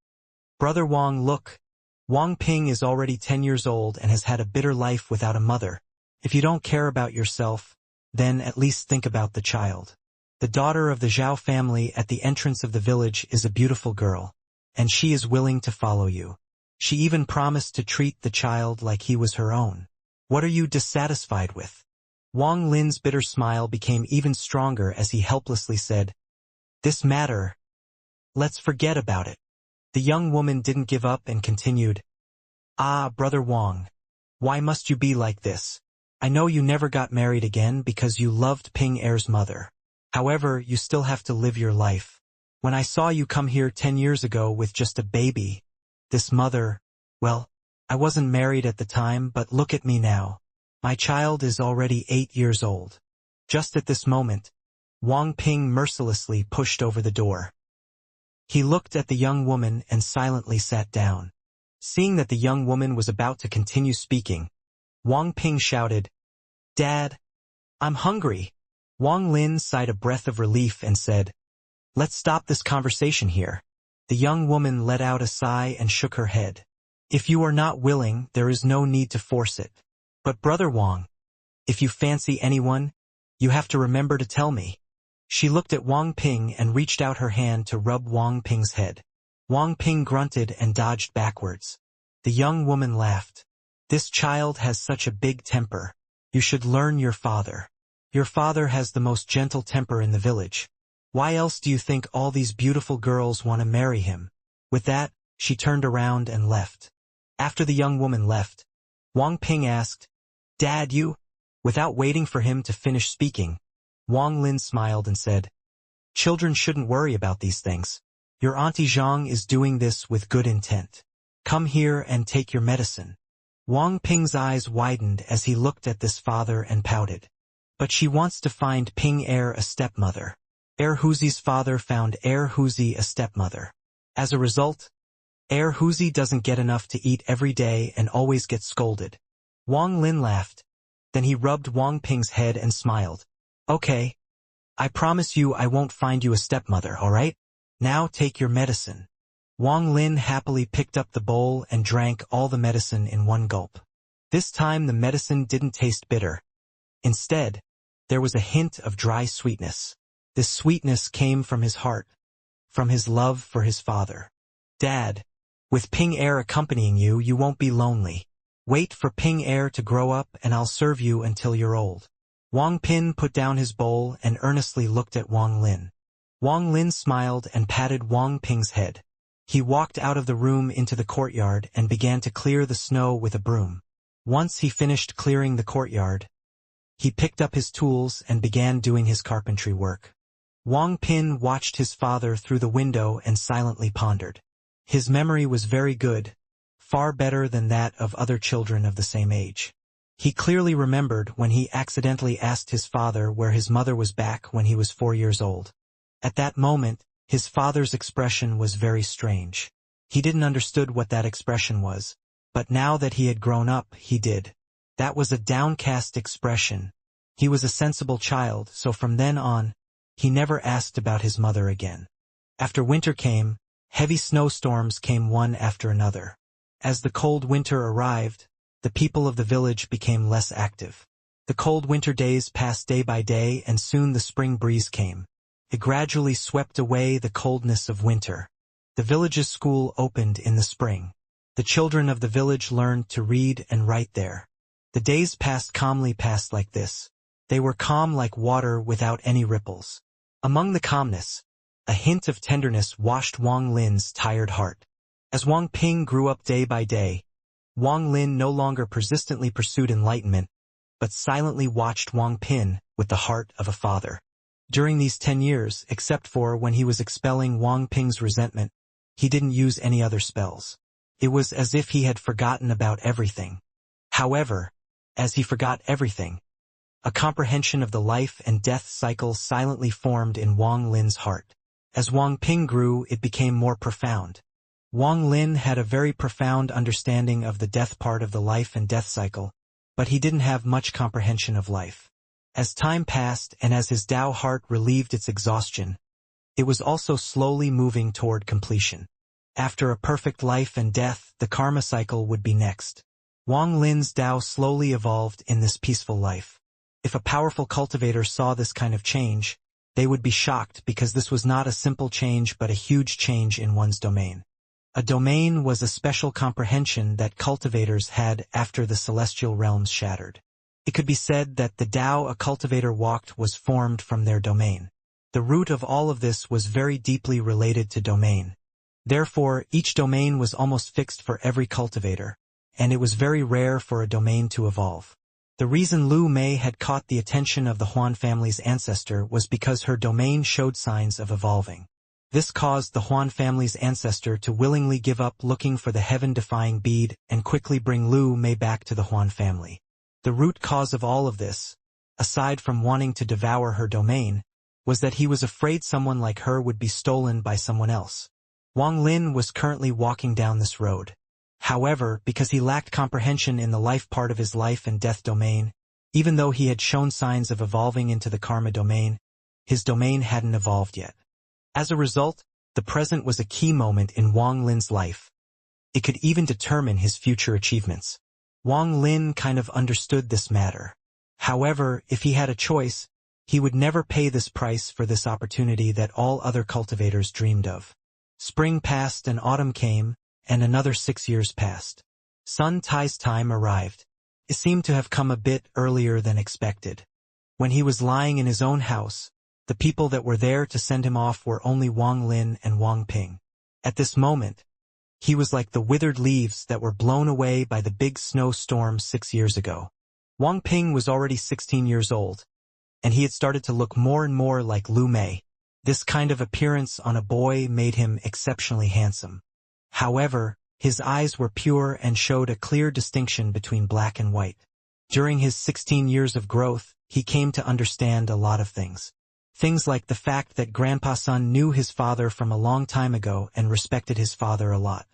"Brother Wang, look. Wang Ping is already 10 years old and has had a bitter life without a mother. If you don't care about yourself, then at least think about the child. The daughter of the Zhao family at the entrance of the village is a beautiful girl, and she is willing to follow you. She even promised to treat the child like he was her own. What are you dissatisfied with?" Wang Lin's bitter smile became even stronger as he helplessly said, "This matter, let's forget about it." The young woman didn't give up and continued, "Ah, brother Wang, why must you be like this? I know you never got married again because you loved Ping Er's mother. However, you still have to live your life. When I saw you come here 10 years ago with just a baby, this mother, well, I wasn't married at the time, but look at me now. My child is already 8 years old. Just at this moment, Wang Ping mercilessly pushed over the door. He looked at the young woman and silently sat down. Seeing that the young woman was about to continue speaking, Wang Ping shouted, "Dad, I'm hungry." Wang Lin sighed a breath of relief and said, "Let's stop this conversation here." The young woman let out a sigh and shook her head. "If you are not willing, there is no need to force it. But Brother Wang, if you fancy anyone, you have to remember to tell me." She looked at Wang Ping and reached out her hand to rub Wang Ping's head. Wang Ping grunted and dodged backwards. The young woman laughed. "This child has such a big temper. You should learn your father. Your father has the most gentle temper in the village. Why else do you think all these beautiful girls want to marry him?" With that, she turned around and left. After the young woman left, Wang Ping asked, "Dad, you?" Without waiting for him to finish speaking, Wang Lin smiled and said, "Children shouldn't worry about these things. Your Auntie Zhang is doing this with good intent. Come here and take your medicine." Wang Ping's eyes widened as he looked at this father and pouted. "But she wants to find Ping Er a stepmother." Huzi's father found Huzi a stepmother. As a result, Huzi doesn't get enough to eat every day and always gets scolded. Wang Lin laughed. Then he rubbed Wang Ping's head and smiled. "Okay. I promise you I won't find you a stepmother, alright? Now take your medicine." Wang Lin happily picked up the bowl and drank all the medicine in one gulp. This time the medicine didn't taste bitter. Instead, there was a hint of dry sweetness. This sweetness came from his heart, from his love for his father. "Dad, with Ping Er accompanying you, you won't be lonely. Wait for Ping Er to grow up and I'll serve you until you're old." Wang Ping put down his bowl and earnestly looked at Wang Lin. Wang Lin smiled and patted Wang Ping's head. He walked out of the room into the courtyard and began to clear the snow with a broom. Once he finished clearing the courtyard, he picked up his tools and began doing his carpentry work. Wang Ping watched his father through the window and silently pondered. His memory was very good, far better than that of other children of the same age. He clearly remembered when he accidentally asked his father where his mother was back when he was 4 years old. At that moment, his father's expression was very strange. He didn't understood what that expression was, but now that he had grown up, he did. That was a downcast expression. He was a sensible child, so from then on, he never asked about his mother again. After winter came, heavy snowstorms came one after another. As the cold winter arrived, the people of the village became less active. The cold winter days passed day by day and soon the spring breeze came. It gradually swept away the coldness of winter. The village's school opened in the spring. The children of the village learned to read and write there. The days passed like this. They were calm like water without any ripples. Among the calmness, a hint of tenderness washed Wang Lin's tired heart. As Wang Ping grew up day by day, Wang Lin no longer persistently pursued enlightenment, but silently watched Wang Ping with the heart of a father. During these 10 years, except for when he was expelling Wang Ping's resentment, he didn't use any other spells. It was as if he had forgotten about everything. However, as he forgot everything, a comprehension of the life and death cycle silently formed in Wang Lin's heart. As Wang Ping grew, it became more profound. Wang Lin had a very profound understanding of the death part of the life and death cycle, but he didn't have much comprehension of life. As time passed and as his Tao heart relieved its exhaustion, it was also slowly moving toward completion. After a perfect life and death, the karma cycle would be next. Wang Lin's Tao slowly evolved in this peaceful life. If a powerful cultivator saw this kind of change, they would be shocked because this was not a simple change but a huge change in one's domain. A domain was a special comprehension that cultivators had after the celestial realms shattered. It could be said that the Tao a cultivator walked was formed from their domain. The root of all of this was very deeply related to domain. Therefore, each domain was almost fixed for every cultivator, and it was very rare for a domain to evolve. The reason Lu Mei had caught the attention of the Huan family's ancestor was because her domain showed signs of evolving. This caused the Huan family's ancestor to willingly give up looking for the heaven-defying bead and quickly bring Lu Mei back to the Huan family. The root cause of all of this, aside from wanting to devour her domain, was that he was afraid someone like her would be stolen by someone else. Wang Lin was currently walking down this road. However, because he lacked comprehension in the life part of his life and death domain, even though he had shown signs of evolving into the karma domain, his domain hadn't evolved yet. As a result, the present was a key moment in Wang Lin's life. It could even determine his future achievements. Wang Lin kind of understood this matter. However, if he had a choice, he would never pay this price for this opportunity that all other cultivators dreamed of. Spring passed and autumn came, and another 6 years passed. Sun Tai's time arrived. It seemed to have come a bit earlier than expected. When he was lying in his own house, the people that were there to send him off were only Wang Lin and Wang Ping. At this moment, he was like the withered leaves that were blown away by the big snowstorm 6 years ago. Wang Ping was already 16 years old, and he had started to look more and more like Lu Mei. This kind of appearance on a boy made him exceptionally handsome. However, his eyes were pure and showed a clear distinction between black and white. During his 16 years of growth, he came to understand a lot of things. Things like the fact that Grandpa Sun knew his father from a long time ago and respected his father a lot.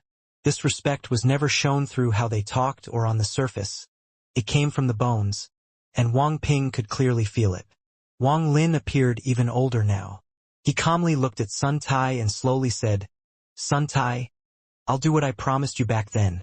This respect was never shown through how they talked or on the surface. It came from the bones, and Wang Ping could clearly feel it. Wang Lin appeared even older now. He calmly looked at Sun Tai and slowly said, "Sun Tai, I'll do what I promised you back then.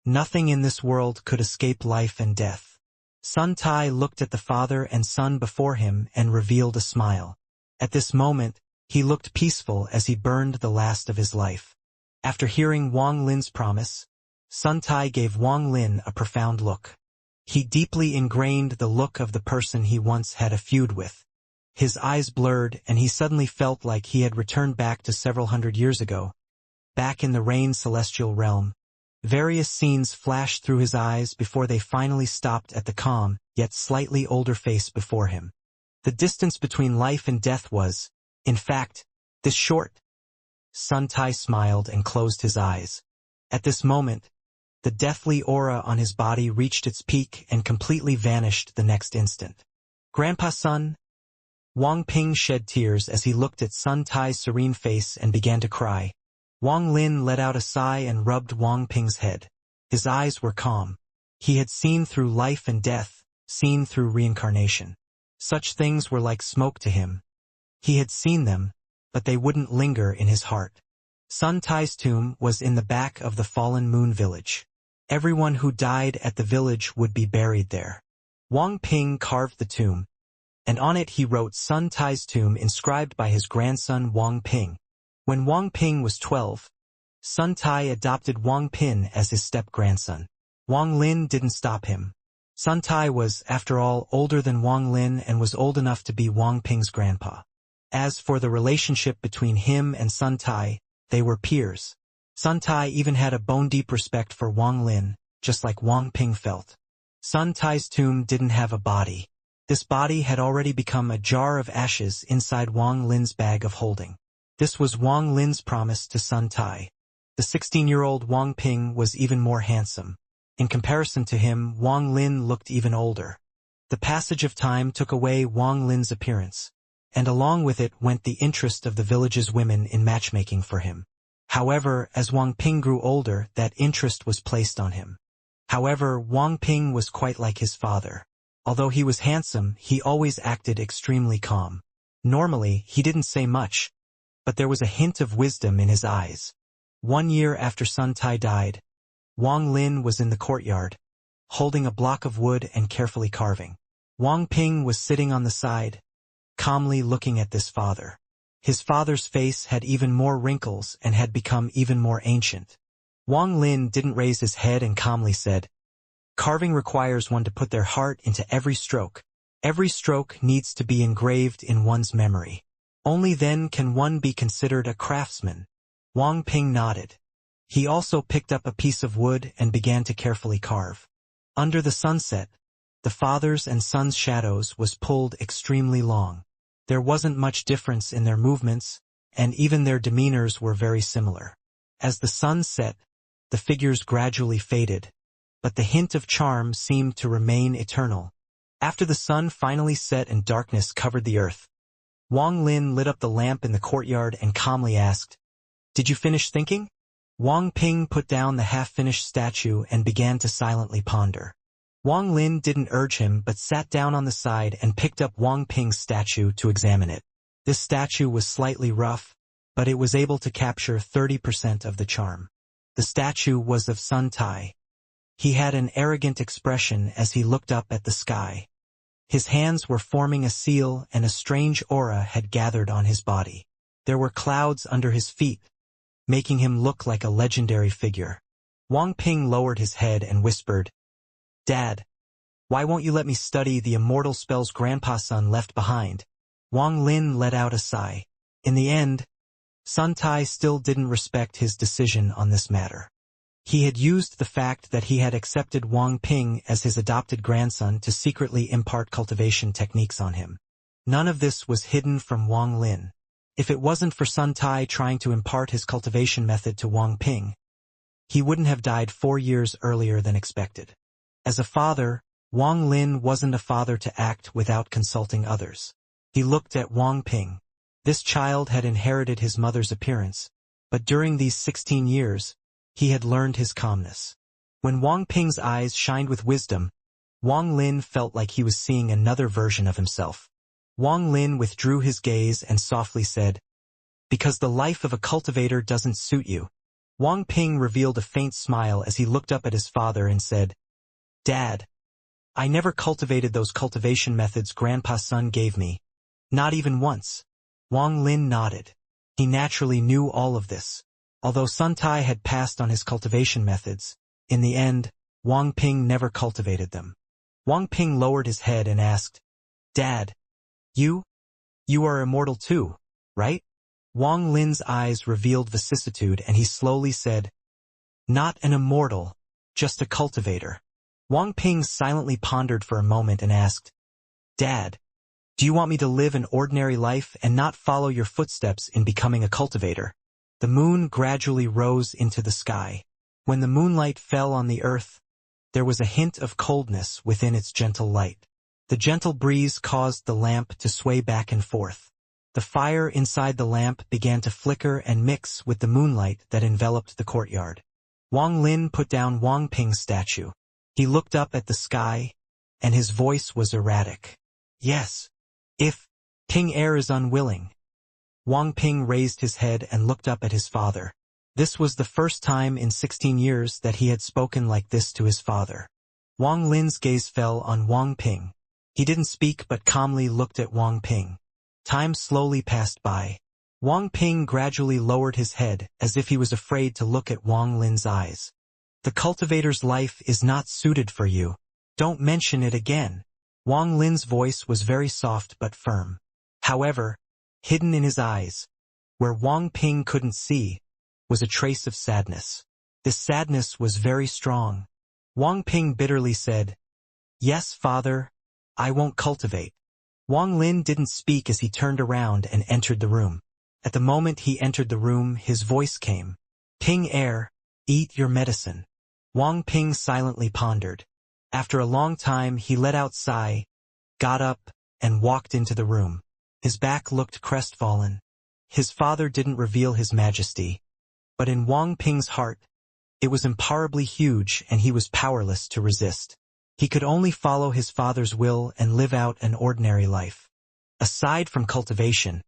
Nothing in this world could escape life and death." Sun Tai looked at the father and son before him and revealed a smile. At this moment, he looked peaceful as he burned the last of his life. After hearing Wang Lin's promise, Sun Tai gave Wang Lin a profound look. He deeply ingrained the look of the person he once had a feud with. His eyes blurred and he suddenly felt like he had returned back to several hundred years ago. Back in the Rain Celestial Realm, various scenes flashed through his eyes before they finally stopped at the calm, yet slightly older face before him. The distance between life and death was, in fact, this short. Sun Tai smiled and closed his eyes. At this moment, the deathly aura on his body reached its peak and completely vanished the next instant. "Grandpa Sun?" Wang Ping shed tears as he looked at Sun Tai's serene face and began to cry. Wang Lin let out a sigh and rubbed Wang Ping's head. His eyes were calm. He had seen through life and death, seen through reincarnation. Such things were like smoke to him. He had seen them, but they wouldn't linger in his heart. Sun Tai's tomb was in the back of the Fallen Moon village. Everyone who died at the village would be buried there. Wang Ping carved the tomb, and on it he wrote Sun Tai's tomb inscribed by his grandson Wang Ping. When Wang Ping was 12, Sun Tai adopted Wang Ping as his step-grandson. Wang Lin didn't stop him. Sun Tai was, after all, older than Wang Lin and was old enough to be Wang Ping's grandpa. As for the relationship between him and Sun Tai, they were peers. Sun Tai even had a bone-deep respect for Wang Lin, just like Wang Ping felt. Sun Tai's tomb didn't have a body. This body had already become a jar of ashes inside Wang Lin's bag of holding. This was Wang Lin's promise to Sun Tai. The 16-year-old Wang Ping was even more handsome. In comparison to him, Wang Lin looked even older. The passage of time took away Wang Lin's appearance, and along with it went the interest of the village's women in matchmaking for him. However, as Wang Ping grew older, that interest was placed on him. However, Wang Ping was quite like his father. Although he was handsome, he always acted extremely calm. Normally, he didn't say much, but there was a hint of wisdom in his eyes. 1 year after Sun Tai died, Wang Lin was in the courtyard, holding a block of wood and carefully carving. Wang Ping was sitting on the side, calmly looking at this father. His father's face had even more wrinkles and had become even more ancient. Wang Lin didn't raise his head and calmly said, "Carving requires one to put their heart into every stroke. Every stroke needs to be engraved in one's memory. Only then can one be considered a craftsman." Wang Ping nodded. He also picked up a piece of wood and began to carefully carve. Under the sunset, The father's and son's shadows was pulled extremely long. There wasn't much difference in their movements, and even their demeanors were very similar. As the sun set, the figures gradually faded, but the hint of charm seemed to remain eternal. After the sun finally set and darkness covered the earth, Wang Lin lit up the lamp in the courtyard and calmly asked, "Did you finish thinking?" Wang Ping put down the half-finished statue and began to silently ponder. Wang Lin didn't urge him but sat down on the side and picked up Wang Ping's statue to examine it. This statue was slightly rough, but it was able to capture 30% of the charm. The statue was of Sun Tai. He had an arrogant expression as he looked up at the sky. His hands were forming a seal and a strange aura had gathered on his body. There were clouds under his feet, making him look like a legendary figure. Wang Ping lowered his head and whispered, "Dad, why won't you let me study the immortal spells Grandpa's son left behind?" Wang Lin let out a sigh. In the end, Sun Tai still didn't respect his decision on this matter. He had used the fact that he had accepted Wang Ping as his adopted grandson to secretly impart cultivation techniques on him. None of this was hidden from Wang Lin. If it wasn't for Sun Tai trying to impart his cultivation method to Wang Ping, he wouldn't have died 4 years earlier than expected. As a father, Wang Lin wasn't a father to act without consulting others. He looked at Wang Ping. This child had inherited his mother's appearance, but during these 16 years, he had learned his calmness. When Wang Ping's eyes shined with wisdom, Wang Lin felt like he was seeing another version of himself. Wang Lin withdrew his gaze and softly said, "Because the life of a cultivator doesn't suit you." Wang Ping revealed a faint smile as he looked up at his father and said, "Dad, I never cultivated those cultivation methods Grandpa's son gave me. Not even once." Wang Lin nodded. He naturally knew all of this. Although Sun Tai had passed on his cultivation methods, in the end, Wang Ping never cultivated them. Wang Ping lowered his head and asked, "Dad, you are immortal too, right?" Wang Lin's eyes revealed vicissitude and he slowly said, "Not an immortal, just a cultivator." Wang Ping silently pondered for a moment and asked, "Dad, do you want me to live an ordinary life and not follow your footsteps in becoming a cultivator?" The moon gradually rose into the sky. When the moonlight fell on the earth, there was a hint of coldness within its gentle light. The gentle breeze caused the lamp to sway back and forth. The fire inside the lamp began to flicker and mix with the moonlight that enveloped the courtyard. Wang Lin put down Wang Ping's statue. He looked up at the sky, and his voice was erratic. "Yes, if Ping Air is unwilling." Wang Ping raised his head and looked up at his father. This was the first time in 16 years that he had spoken like this to his father. Wang Lin's gaze fell on Wang Ping. He didn't speak but calmly looked at Wang Ping. Time slowly passed by. Wang Ping gradually lowered his head as if he was afraid to look at Wang Lin's eyes. "The cultivator's life is not suited for you. Don't mention it again." Wang Lin's voice was very soft but firm. However, hidden in his eyes, where Wang Ping couldn't see, was a trace of sadness. This sadness was very strong. Wang Ping bitterly said, "Yes, father, I won't cultivate." Wang Lin didn't speak as he turned around and entered the room. At the moment he entered the room, his voice came, "Ping Air, eat your medicine." Wang Ping silently pondered. After a long time he let out a sigh, got up, and walked into the room. His back looked crestfallen. His father didn't reveal his majesty, but in Wang Ping's heart, it was imparably huge and he was powerless to resist. He could only follow his father's will and live out an ordinary life. "Aside from cultivation,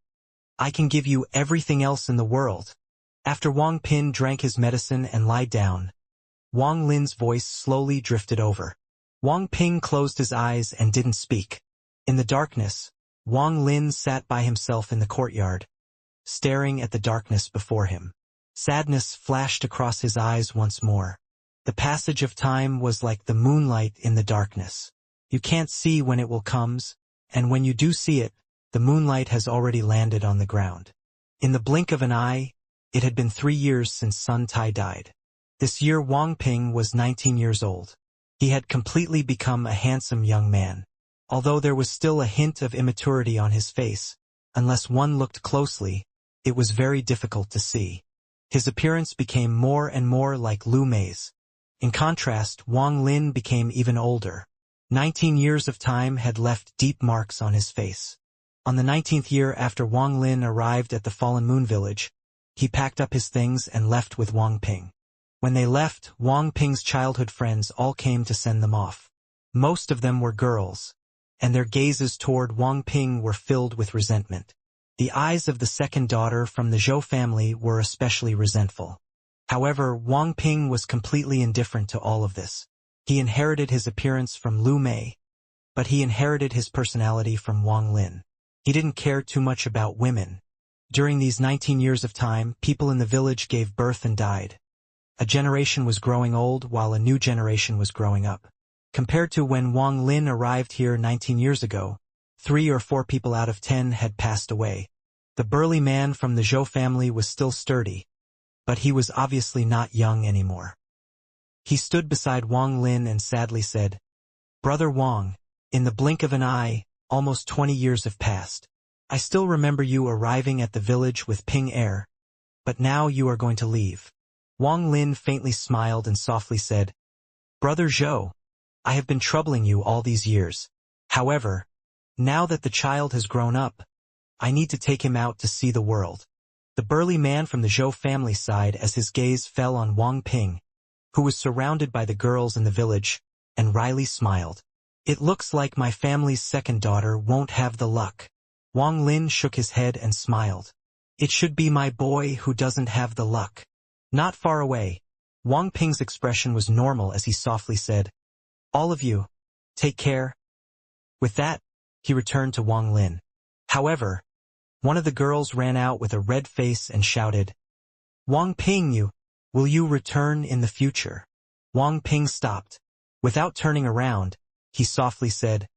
I can give you everything else in the world." After Wang Ping drank his medicine and lied down, Wang Lin's voice slowly drifted over. Wang Ping closed his eyes and didn't speak. In the darkness, Wang Lin sat by himself in the courtyard, staring at the darkness before him. Sadness flashed across his eyes once more. The passage of time was like the moonlight in the darkness. You can't see when it will come, and when you do see it, the moonlight has already landed on the ground. In the blink of an eye, it had been 3 years since Sun Tai died. This year Wang Ping was 19 years old. He had completely become a handsome young man. Although there was still a hint of immaturity on his face, unless one looked closely, it was very difficult to see. His appearance became more and more like Lu Mei's. In contrast, Wang Lin became even older. 19 years of time had left deep marks on his face. On the 19th year after Wang Lin arrived at the Fallen Moon village, he packed up his things and left with Wang Ping. When they left, Wang Ping's childhood friends all came to send them off. Most of them were girls, and their gazes toward Wang Ping were filled with resentment. The eyes of the second daughter from the Zhou family were especially resentful. However, Wang Ping was completely indifferent to all of this. He inherited his appearance from Lu Mei, but he inherited his personality from Wang Lin. He didn't care too much about women. During these 19 years of time, people in the village gave birth and died. A generation was growing old while a new generation was growing up. Compared to when Wang Lin arrived here 19 years ago, 3 or 4 people out of 10 had passed away. The burly man from the Zhou family was still sturdy, but he was obviously not young anymore. He stood beside Wang Lin and sadly said, "Brother Wang, in the blink of an eye, almost 20 years have passed. I still remember you arriving at the village with Ping Air, but now you are going to leave." Wang Lin faintly smiled and softly said, "Brother Zhou, I have been troubling you all these years. However, now that the child has grown up, I need to take him out to see the world." The burly man from the Zhou family sighed as his gaze fell on Wang Ping, who was surrounded by the girls in the village, and wryly smiled. "It looks like my family's second daughter won't have the luck." Wang Lin shook his head and smiled. "It should be my boy who doesn't have the luck." Not far away, Wang Ping's expression was normal as he softly said, "All of you, take care." With that, he returned to Wang Lin. However, one of the girls ran out with a red face and shouted, "Wang Ping, will you return in the future?" Wang Ping stopped. Without turning around, he softly said,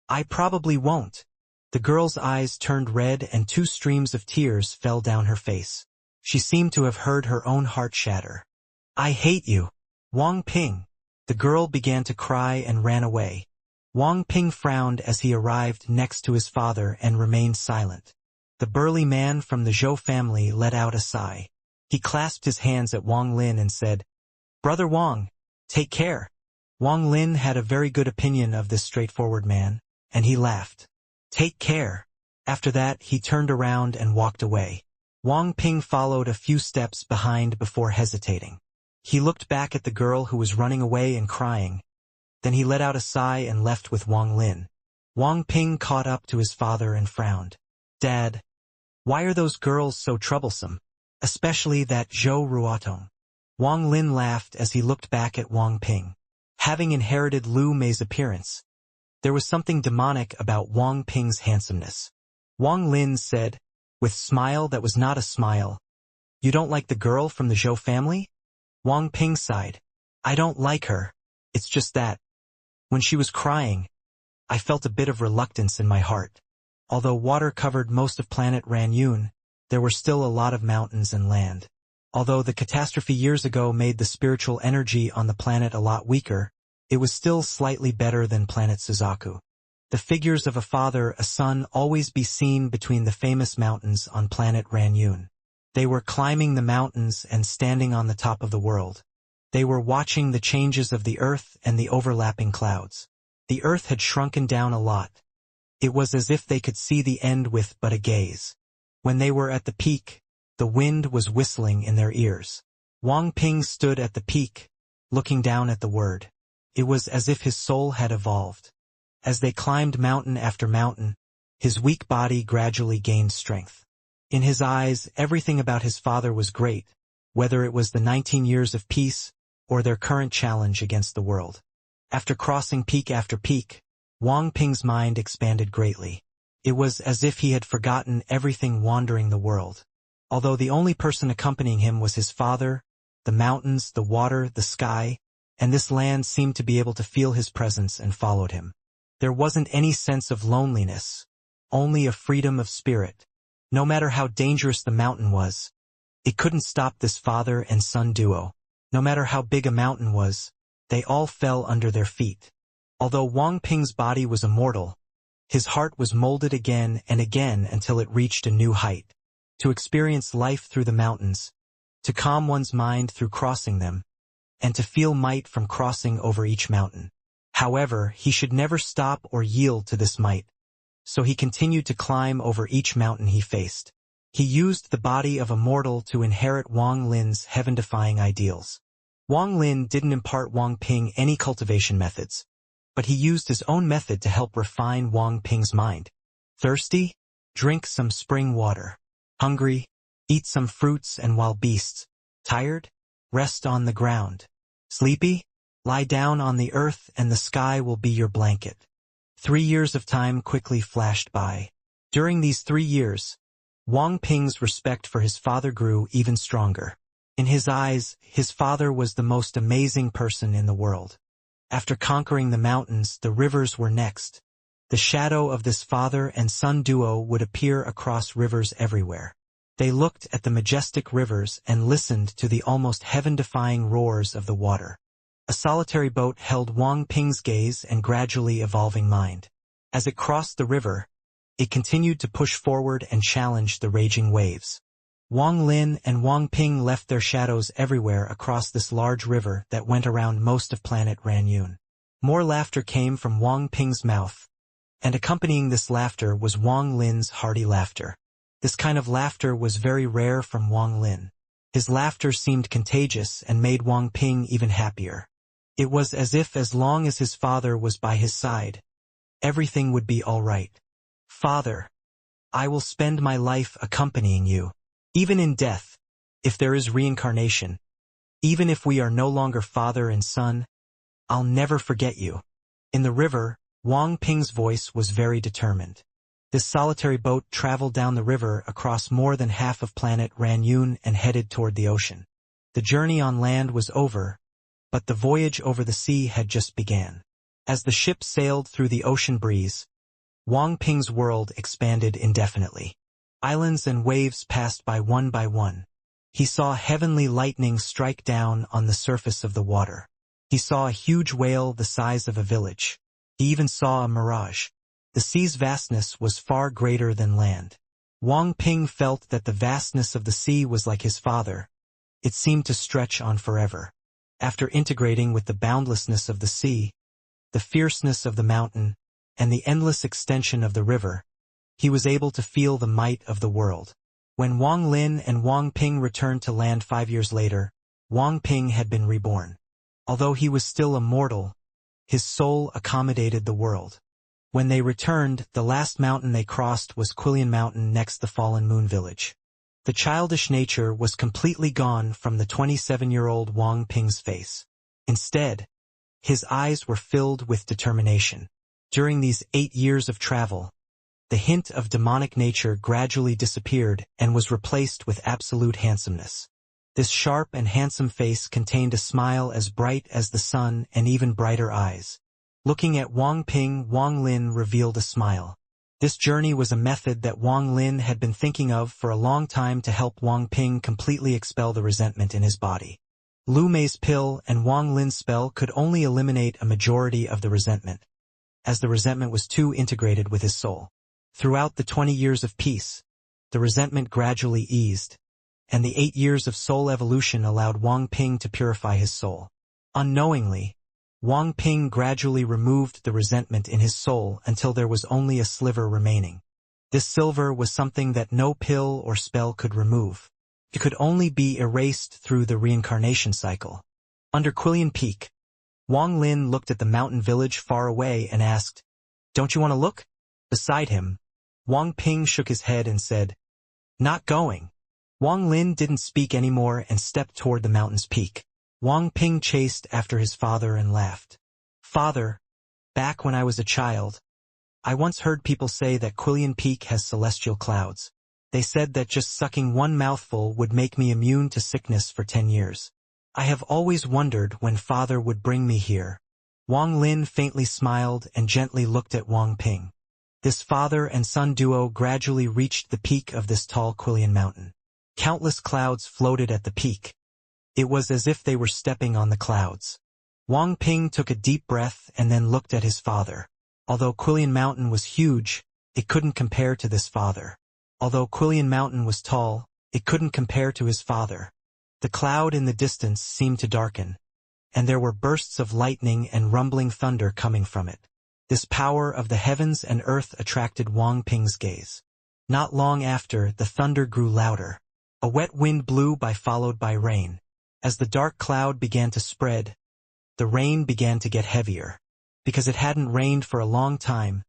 "I probably won't." The girl's eyes turned red and 2 streams of tears fell down her face. She seemed to have heard her own heart shatter. "I hate you, Wang Ping." The girl began to cry and ran away. Wang Ping frowned as he arrived next to his father and remained silent. The burly man from the Zhou family let out a sigh. He clasped his hands at Wang Lin and said, "Brother Wang, take care." Wang Lin had a very good opinion of this straightforward man, and he laughed. "Take care." After that, he turned around and walked away. Wang Ping followed a few steps behind before hesitating. He looked back at the girl who was running away and crying. Then he let out a sigh and left with Wang Lin. Wang Ping caught up to his father and frowned. "Dad, why are those girls so troublesome? Especially that Zhou Ruotong." Wang Lin laughed as he looked back at Wang Ping. Having inherited Lu Mei's appearance, there was something demonic about Wang Ping's handsomeness. Wang Lin said, with a smile that was not a smile, "You don't like the girl from the Zhou family?" Wang Ping sighed. "I don't like her. It's just that, when she was crying, I felt a bit of reluctance in my heart." Although water covered most of planet Ranyun, there were still a lot of mountains and land. Although the catastrophe years ago made the spiritual energy on the planet a lot weaker, it was still slightly better than planet Suzaku. The figures of a father, a son always be seen between the famous mountains on planet Ranyun. They were climbing the mountains and standing on the top of the world. They were watching the changes of the earth and the overlapping clouds. The earth had shrunken down a lot. It was as if they could see the end with but a gaze. When they were at the peak, the wind was whistling in their ears. Wang Ping stood at the peak, looking down at the word. It was as if his soul had evolved. As they climbed mountain after mountain, his weak body gradually gained strength. In his eyes, everything about his father was great, whether it was the 19 years of peace or their current challenge against the world. After crossing peak after peak, Wang Ping's mind expanded greatly. It was as if he had forgotten everything wandering the world. Although the only person accompanying him was his father, the mountains, the water, the sky, and this land seemed to be able to feel his presence and followed him. There wasn't any sense of loneliness, only a freedom of spirit. No matter how dangerous the mountain was, it couldn't stop this father and son duo. No matter how big a mountain was, They all fell under their feet. Although Wang Ping's body was immortal, his heart was molded again and again until it reached a new height. To experience life through the mountains, to calm one's mind through crossing them, and to feel might from crossing over each mountain. However, he should never stop or yield to this might, so he continued to climb over each mountain he faced. He used the body of a mortal to inherit Wang Lin's heaven-defying ideals. Wang Lin didn't impart Wang Ping any cultivation methods, but he used his own method to help refine Wang Ping's mind. Thirsty? Drink some spring water. Hungry? Eat some fruits and wild beasts. Tired? Rest on the ground. Sleepy? Lie down on the earth and the sky will be your blanket. 3 years of time quickly flashed by. During these 3 years, Wang Ping's respect for his father grew even stronger. In his eyes, his father was the most amazing person in the world. After conquering the mountains, the rivers were next. The shadow of this father and son duo would appear across rivers everywhere. They looked at the majestic rivers and listened to the almost heaven-defying roars of the water. A solitary boat held Wang Ping's gaze and gradually evolving mind. As it crossed the river, it continued to push forward and challenge the raging waves. Wang Lin and Wang Ping left their shadows everywhere across this large river that went around most of planet Ranyun. More laughter came from Wang Ping's mouth, and accompanying this laughter was Wang Lin's hearty laughter. This kind of laughter was very rare from Wang Lin. His laughter seemed contagious and made Wang Ping even happier. It was as if as long as his father was by his side, everything would be all right. Father, I will spend my life accompanying you. Even in death, if there is reincarnation, even if we are no longer father and son, I'll never forget you. In the river, Wang Ping's voice was very determined. This solitary boat traveled down the river across more than half of planet Ranyun and headed toward the ocean. The journey on land was over, but the voyage over the sea had just began. As the ship sailed through the ocean breeze, Wang Ping's world expanded indefinitely. Islands and waves passed by one. He saw heavenly lightning strike down on the surface of the water. He saw a huge whale the size of a village. He even saw a mirage. The sea's vastness was far greater than land. Wang Ping felt that the vastness of the sea was like his father. It seemed to stretch on forever. After integrating with the boundlessness of the sea, the fierceness of the mountain, and the endless extension of the river, he was able to feel the might of the world. When Wang Lin and Wang Ping returned to land 5 years later, Wang Ping had been reborn. Although he was still a mortal, his soul accommodated the world. When they returned, the last mountain they crossed was Quillian Mountain next the fallen moon village. The childish nature was completely gone from the 27-year-old Wang Ping's face. Instead, his eyes were filled with determination. During these 8 years of travel, the hint of demonic nature gradually disappeared and was replaced with absolute handsomeness. This sharp and handsome face contained a smile as bright as the sun and even brighter eyes. Looking at Wang Ping, Wang Lin revealed a smile. This journey was a method that Wang Lin had been thinking of for a long time to help Wang Ping completely expel the resentment in his body. Lu Mei's pill and Wang Lin's spell could only eliminate a majority of the resentment, as the resentment was too integrated with his soul. Throughout the 20 years of peace, the resentment gradually eased, and the 8 years of soul evolution allowed Wang Ping to purify his soul. Unknowingly, Wang Ping gradually removed the resentment in his soul until there was only a sliver remaining. This silver was something that no pill or spell could remove. It could only be erased through the reincarnation cycle. Under Quillian Peak, Wang Lin looked at the mountain village far away and asked, "Don't you want to look?" Beside him, Wang Ping shook his head and said, "Not going." Wang Lin didn't speak anymore and stepped toward the mountain's peak. Wang Ping chased after his father and laughed. "Father, back when I was a child, I once heard people say that Quillian Peak has celestial clouds. They said that just sucking one mouthful would make me immune to sickness for 10 years. I have always wondered when Father would bring me here." Wang Lin faintly smiled and gently looked at Wang Ping. This father and son duo gradually reached the peak of this tall Quillian mountain. Countless clouds floated at the peak. It was as if they were stepping on the clouds. Wang Ping took a deep breath and then looked at his father. Although Quillian Mountain was huge, it couldn't compare to this father. Although Quillian Mountain was tall, it couldn't compare to his father. The cloud in the distance seemed to darken, and there were bursts of lightning and rumbling thunder coming from it. This power of the heavens and earth attracted Wang Ping's gaze. Not long after, the thunder grew louder. A wet wind blew by, followed by rain. As the dark cloud began to spread, the rain began to get heavier. Because it hadn't rained for a long time,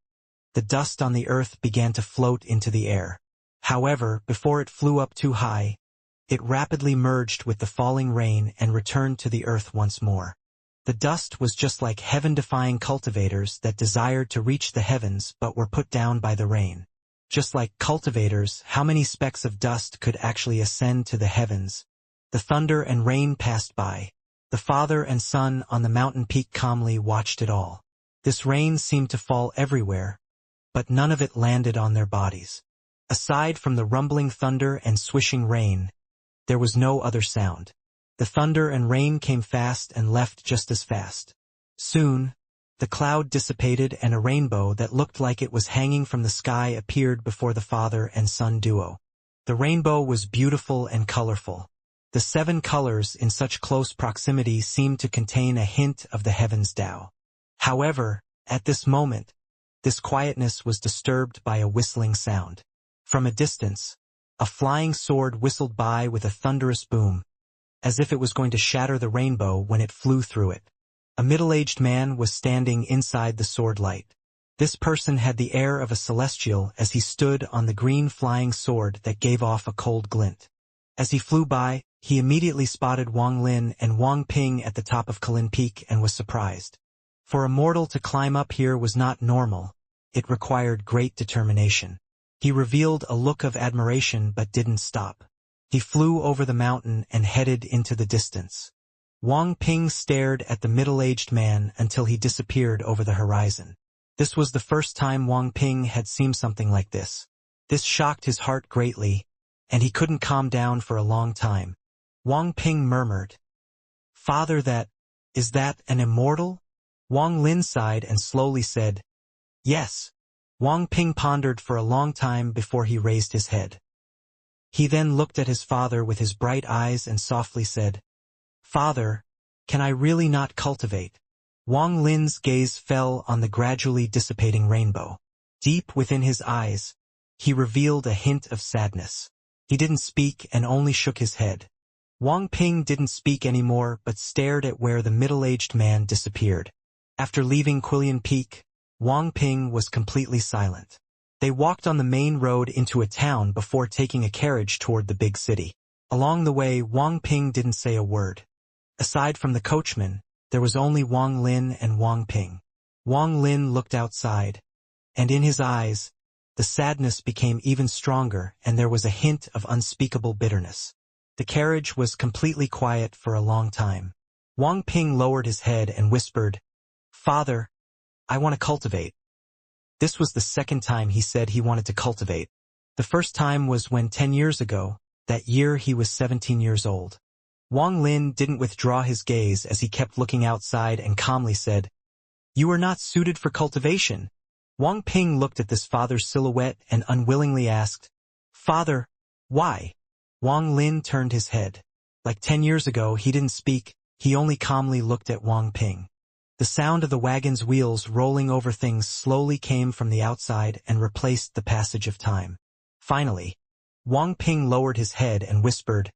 the dust on the earth began to float into the air. However, before it flew up too high, it rapidly merged with the falling rain and returned to the earth once more. The dust was just like heaven-defying cultivators that desired to reach the heavens but were put down by the rain. Just like cultivators, how many specks of dust could actually ascend to the heavens? The thunder and rain passed by. The father and son on the mountain peak calmly watched it all. This rain seemed to fall everywhere, but none of it landed on their bodies. Aside from the rumbling thunder and swishing rain, there was no other sound. The thunder and rain came fast and left just as fast. Soon, the cloud dissipated and a rainbow that looked like it was hanging from the sky appeared before the father and son duo. The rainbow was beautiful and colorful. The 7 colors in such close proximity seemed to contain a hint of the heavens' Tao. However, at this moment, this quietness was disturbed by a whistling sound. From a distance, a flying sword whistled by with a thunderous boom, as if it was going to shatter the rainbow when it flew through it. A middle-aged man was standing inside the sword light. This person had the air of a celestial as he stood on the green flying sword that gave off a cold glint. As he flew by, he immediately spotted Wang Lin and Wang Ping at the top of Kulin Peak and was surprised. For a mortal to climb up here was not normal. It required great determination. He revealed a look of admiration but didn't stop. He flew over the mountain and headed into the distance. Wang Ping stared at the middle-aged man until he disappeared over the horizon. This was the first time Wang Ping had seen something like this. This shocked his heart greatly, and he couldn't calm down for a long time. Wang Ping murmured, "Father, is that an immortal?" Wang Lin sighed and slowly said, "Yes." Wang Ping pondered for a long time before he raised his head. He then looked at his father with his bright eyes and softly said, "Father, can I really not cultivate?" Wang Lin's gaze fell on the gradually dissipating rainbow. Deep within his eyes, he revealed a hint of sadness. He didn't speak and only shook his head. Wang Ping didn't speak anymore but stared at where the middle-aged man disappeared. After leaving Quillian Peak, Wang Ping was completely silent. They walked on the main road into a town before taking a carriage toward the big city. Along the way, Wang Ping didn't say a word. Aside from the coachman, there was only Wang Lin and Wang Ping. Wang Lin looked outside, and in his eyes, the sadness became even stronger and there was a hint of unspeakable bitterness. The carriage was completely quiet for a long time. Wang Ping lowered his head and whispered, "Father, I want to cultivate." This was the second time he said he wanted to cultivate. The first time was when 10 years ago, that year he was 17 years old. Wang Lin didn't withdraw his gaze as he kept looking outside and calmly said, "You are not suited for cultivation." Wang Ping looked at this father's silhouette and unwillingly asked, "Father, why?" Wang Lin turned his head. Like 10 years ago, he didn't speak, he only calmly looked at Wang Ping. The sound of the wagon's wheels rolling over things slowly came from the outside and replaced the passage of time. Finally, Wang Ping lowered his head and whispered,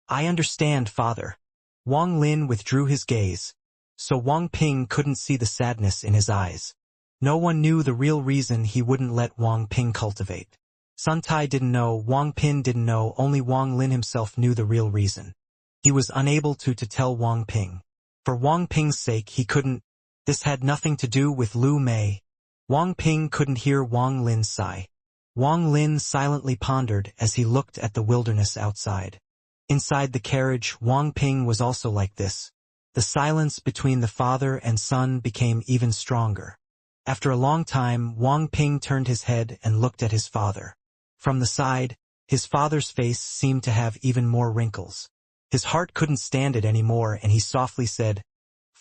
"I understand, father." Wang Lin withdrew his gaze, so Wang Ping couldn't see the sadness in his eyes. No one knew the real reason he wouldn't let Wang Ping cultivate. Sun Tai didn't know, Wang Ping didn't know, only Wang Lin himself knew the real reason. He was unable to tell Wang Ping. For Wang Ping's sake he couldn't. This had nothing to do with Lu Mei. Wang Ping couldn't hear Wang Lin sigh. Wang Lin silently pondered as he looked at the wilderness outside. Inside the carriage, Wang Ping was also like this. The silence between the father and son became even stronger. After a long time, Wang Ping turned his head and looked at his father. From the side, his father's face seemed to have even more wrinkles. His heart couldn't stand it anymore and he softly said,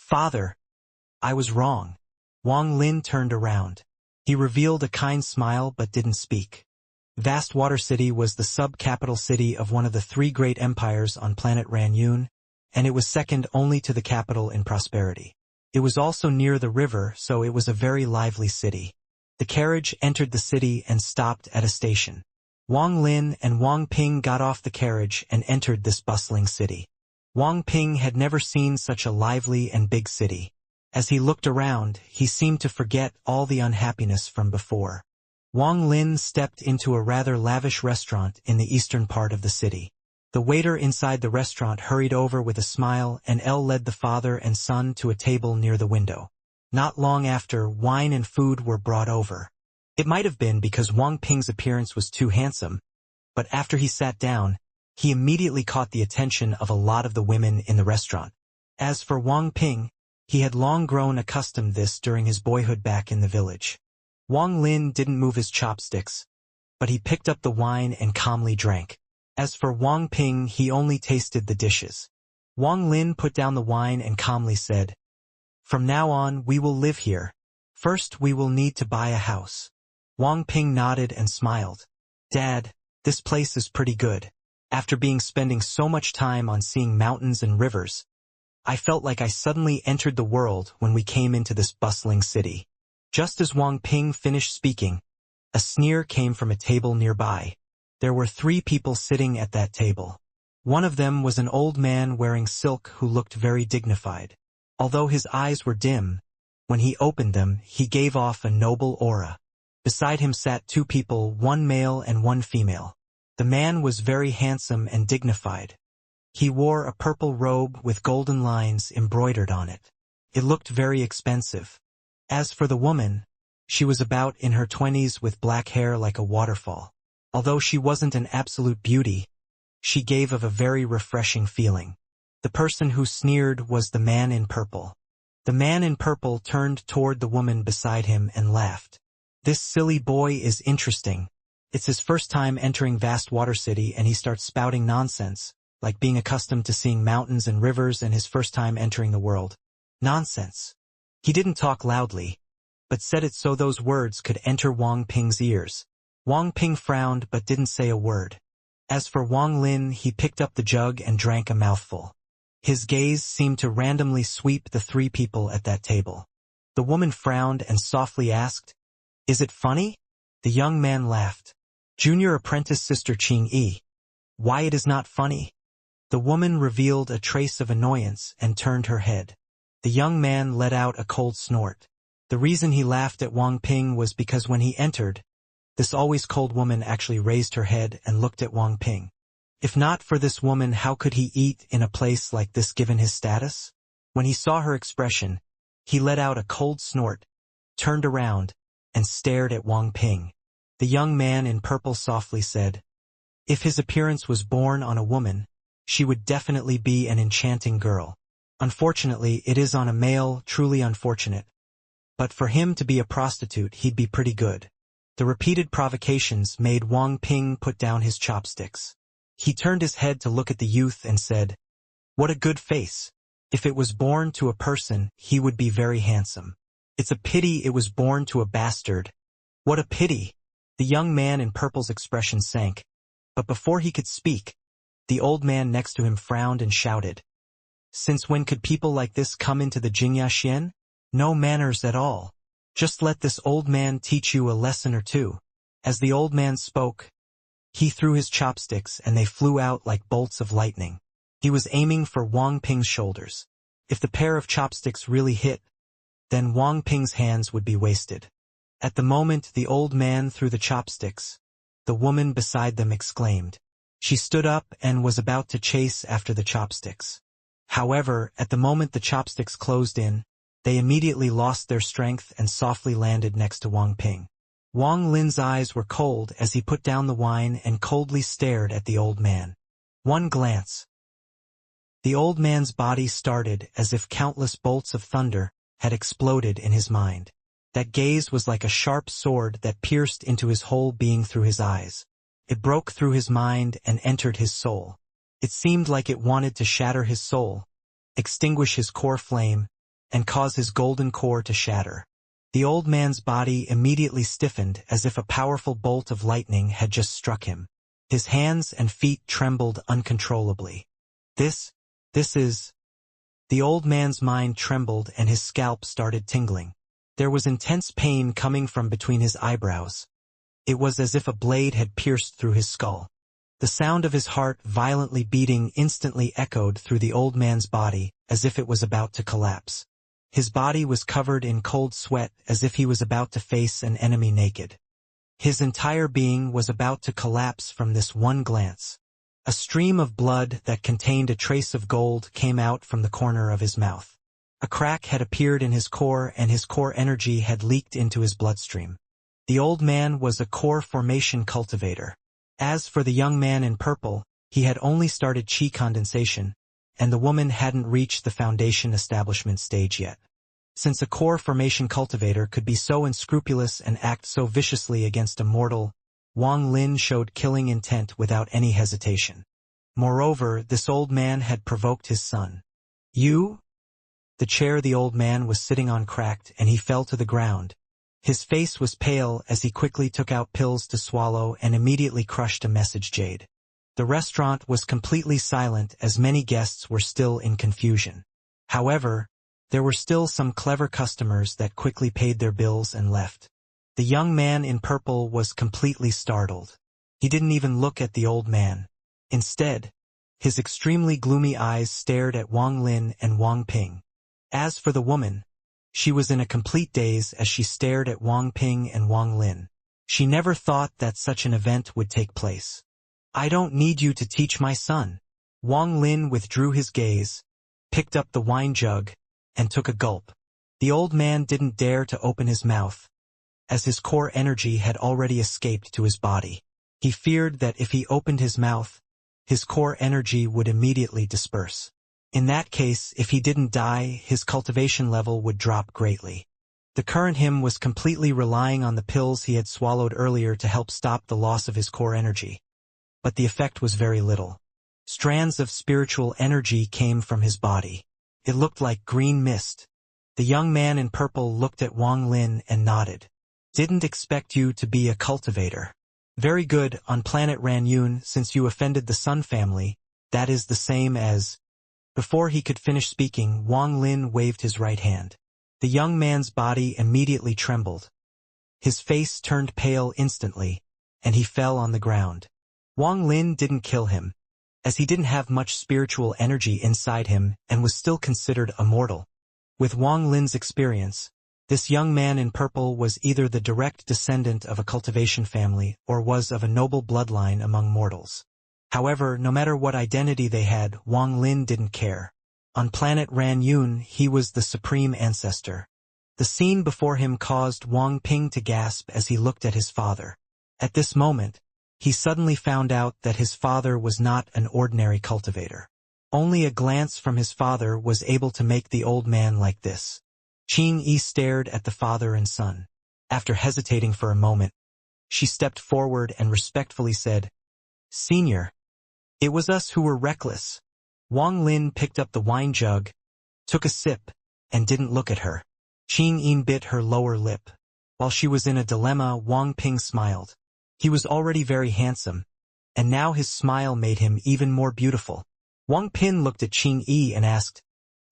Father, I was wrong. Wang Lin turned around. He revealed a kind smile but didn't speak. Vast Water City was the sub-capital city of one of the three great empires on planet Ranyun, and it was second only to the capital in prosperity. It was also near the river, so it was a very lively city. The carriage entered the city and stopped at a station. Wang Lin and Wang Ping got off the carriage and entered this bustling city. Wang Ping had never seen such a lively and big city. As he looked around, he seemed to forget all the unhappiness from before. Wang Lin stepped into a rather lavish restaurant in the eastern part of the city. The waiter inside the restaurant hurried over with a smile, and led the father and son to a table near the window. Not long after, wine and food were brought over. It might have been because Wang Ping's appearance was too handsome, but after he sat down, he immediately caught the attention of a lot of the women in the restaurant. As for Wang Ping, he had long grown accustomed to this during his boyhood back in the village. Wang Lin didn't move his chopsticks, but he picked up the wine and calmly drank. As for Wang Ping, he only tasted the dishes. Wang Lin put down the wine and calmly said, "From now on, we will live here. First, we will need to buy a house." Wang Ping nodded and smiled. "Dad, this place is pretty good. After spending so much time on seeing mountains and rivers, I felt like I suddenly entered the world when we came into this bustling city." Just as Wang Ping finished speaking, a sneer came from a table nearby. There were 3 people sitting at that table. One of them was an old man wearing silk who looked very dignified. Although his eyes were dim, when he opened them, he gave off a noble aura. Beside him sat 2 people, one male and one female. The man was very handsome and dignified. He wore a purple robe with golden lines embroidered on it. It looked very expensive. As for the woman, she was about in her 20s with black hair like a waterfall. Although she wasn't an absolute beauty, she gave of a very refreshing feeling. The person who sneered was the man in purple. The man in purple turned toward the woman beside him and laughed. "This silly boy is interesting. It's his first time entering Vast Water City and he starts spouting nonsense, like being accustomed to seeing mountains and rivers and his first time entering the world. Nonsense." He didn't talk loudly, but said it so those words could enter Wang Ping's ears. Wang Ping frowned but didn't say a word. As for Wang Lin, he picked up the jug and drank a mouthful. His gaze seemed to randomly sweep the 3 people at that table. The woman frowned and softly asked, "Is it funny?" The young man laughed. "Junior apprentice Sister Ching Yi. Why it is not funny?" The woman revealed a trace of annoyance and turned her head. The young man let out a cold snort. The reason he laughed at Wang Ping was because when he entered, this always cold woman actually raised her head and looked at Wang Ping. If not for this woman, how could he eat in a place like this given his status? When he saw her expression, he let out a cold snort, turned around, and stared at Wang Ping. The young man in purple softly said, "If his appearance was born on a woman, she would definitely be an enchanting girl. Unfortunately, it is on a male, truly unfortunate. But for him to be a prostitute, he'd be pretty good." The repeated provocations made Wang Ping put down his chopsticks. He turned his head to look at the youth and said, "What a good face. If it was born to a person, he would be very handsome. It's a pity it was born to a bastard. What a pity." The young man in purple's expression sank, but before he could speak, the old man next to him frowned and shouted, "Since when could people like this come into the Xianxia? No manners at all. Just let this old man teach you a lesson or two." As the old man spoke, he threw his chopsticks and they flew out like bolts of lightning. He was aiming for Wang Ping's shoulders. If the pair of chopsticks really hit, then Wang Ping's hands would be wasted. At the moment the old man threw the chopsticks, the woman beside them exclaimed. She stood up and was about to chase after the chopsticks. However, at the moment the chopsticks closed in, they immediately lost their strength and softly landed next to Wang Ping. Wang Lin's eyes were cold as he put down the wine and coldly stared at the old man. One glance. The old man's body started as if countless bolts of thunder had exploded in his mind. That gaze was like a sharp sword that pierced into his whole being through his eyes. It broke through his mind and entered his soul. It seemed like it wanted to shatter his soul, extinguish his core flame, and cause his golden core to shatter. The old man's body immediately stiffened as if a powerful bolt of lightning had just struck him. His hands and feet trembled uncontrollably. This is... The old man's mind trembled and his scalp started tingling. There was intense pain coming from between his eyebrows. It was as if a blade had pierced through his skull. The sound of his heart violently beating instantly echoed through the old man's body, as if it was about to collapse. His body was covered in cold sweat as if he was about to face an enemy naked. His entire being was about to collapse from this one glance. A stream of blood that contained a trace of gold came out from the corner of his mouth. A crack had appeared in his core and his core energy had leaked into his bloodstream. The old man was a core formation cultivator. As for the young man in purple, he had only started chi condensation, and the woman hadn't reached the foundation establishment stage yet. Since a core formation cultivator could be so unscrupulous and act so viciously against a mortal, Wang Lin showed killing intent without any hesitation. Moreover, this old man had provoked his son. You? The chair the old man was sitting on cracked and he fell to the ground. His face was pale as he quickly took out pills to swallow and immediately crushed a message jade. The restaurant was completely silent as many guests were still in confusion. However, there were still some clever customers that quickly paid their bills and left. The young man in purple was completely startled. He didn't even look at the old man. Instead, his extremely gloomy eyes stared at Wang Lin and Wang Ping. As for the woman, she was in a complete daze as she stared at Wang Ping and Wang Lin. She never thought that such an event would take place. I don't need you to teach my son. Wang Lin withdrew his gaze, picked up the wine jug, and took a gulp. The old man didn't dare to open his mouth, as his core energy had already escaped to his body. He feared that if he opened his mouth, his core energy would immediately disperse. In that case, if he didn't die, his cultivation level would drop greatly. The current him was completely relying on the pills he had swallowed earlier to help stop the loss of his core energy. But the effect was very little. Strands of spiritual energy came from his body. It looked like green mist. The young man in purple looked at Wang Lin and nodded. Didn't expect you to be a cultivator. Very good, on planet Ranyun, since you offended the Sun family, that is the same as... Before he could finish speaking, Wang Lin waved his right hand. The young man's body immediately trembled. His face turned pale instantly, and he fell on the ground. Wang Lin didn't kill him, as he didn't have much spiritual energy inside him and was still considered immortal. With Wang Lin's experience, this young man in purple was either the direct descendant of a cultivation family or was of a noble bloodline among mortals. However, no matter what identity they had, Wang Lin didn't care. On planet Ranyun, he was the supreme ancestor. The scene before him caused Wang Ping to gasp as he looked at his father. At this moment, he suddenly found out that his father was not an ordinary cultivator. Only a glance from his father was able to make the old man like this. Qing Yi stared at the father and son. After hesitating for a moment, she stepped forward and respectfully said, "Senior, it was us who were reckless." Wang Lin picked up the wine jug, took a sip, and didn't look at her. Qing Yi bit her lower lip. While she was in a dilemma, Wang Ping smiled. He was already very handsome, and now his smile made him even more beautiful. Wang Ping looked at Qing Yi and asked,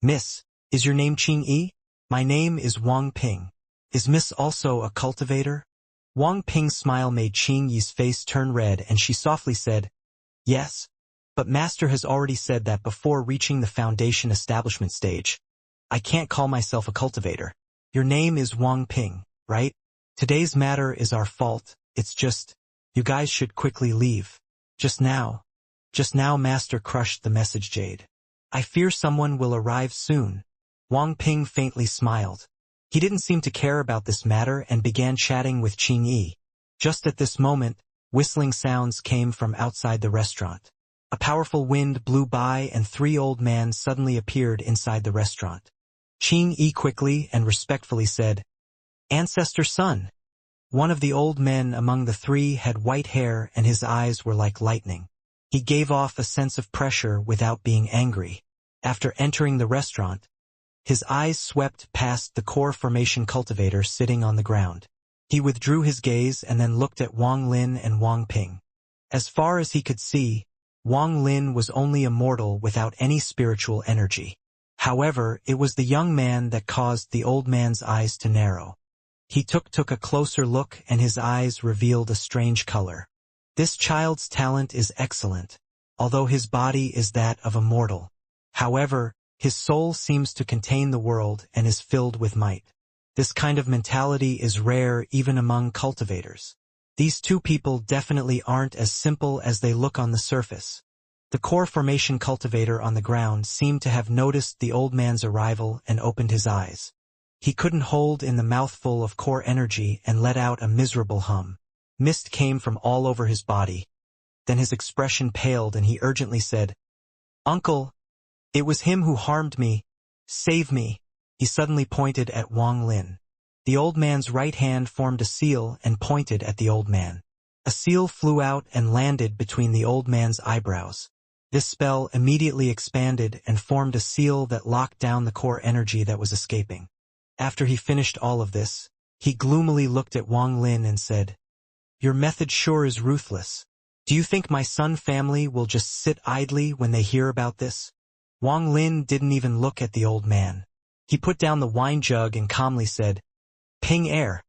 "Miss, is your name Qing Yi?" "My name is Wang Ping. Is Miss also a cultivator?" Wang Ping's smile made Qing Yi's face turn red and she softly said, "Yes, but Master has already said that before reaching the foundation establishment stage, I can't call myself a cultivator. Your name is Wang Ping, right? Today's matter is our fault, it's just, you guys should quickly leave. Just now Master crushed the message jade. I fear someone will arrive soon." Wang Ping faintly smiled. He didn't seem to care about this matter and began chatting with Qing Yi. Just at this moment, whistling sounds came from outside the restaurant. A powerful wind blew by and 3 old men suddenly appeared inside the restaurant. Qing Yi quickly and respectfully said, "Ancestor son." One of the old men among the 3 had white hair and his eyes were like lightning. He gave off a sense of pressure without being angry. After entering the restaurant, His eyes swept past the core formation cultivator sitting on the ground. He withdrew his gaze and then looked at Wang Lin and Wang Ping. As far as he could see, Wang Lin was only a mortal without any spiritual energy. However, it was the young man that caused the old man's eyes to narrow. He took a closer look and his eyes revealed a strange color. This child's talent is excellent, although his body is that of a mortal. However, his soul seems to contain the world and is filled with might. This kind of mentality is rare even among cultivators. These two people definitely aren't as simple as they look on the surface. The core formation cultivator on the ground seemed to have noticed the old man's arrival and opened his eyes. He couldn't hold in the mouthful of core energy and let out a miserable hum. Mist came from all over his body. Then his expression paled and he urgently said, "Uncle, it was him who harmed me. Save me." He suddenly pointed at Wang Lin. The old man's right hand formed a seal and pointed at the old man. A seal flew out and landed between the old man's eyebrows. This spell immediately expanded and formed a seal that locked down the core energy that was escaping. After he finished all of this, he gloomily looked at Wang Lin and said, "Your method sure is ruthless. Do you think my Sun family will just sit idly when they hear about this?" Wang Lin didn't even look at the old man. He put down the wine jug and calmly said, "Ping air.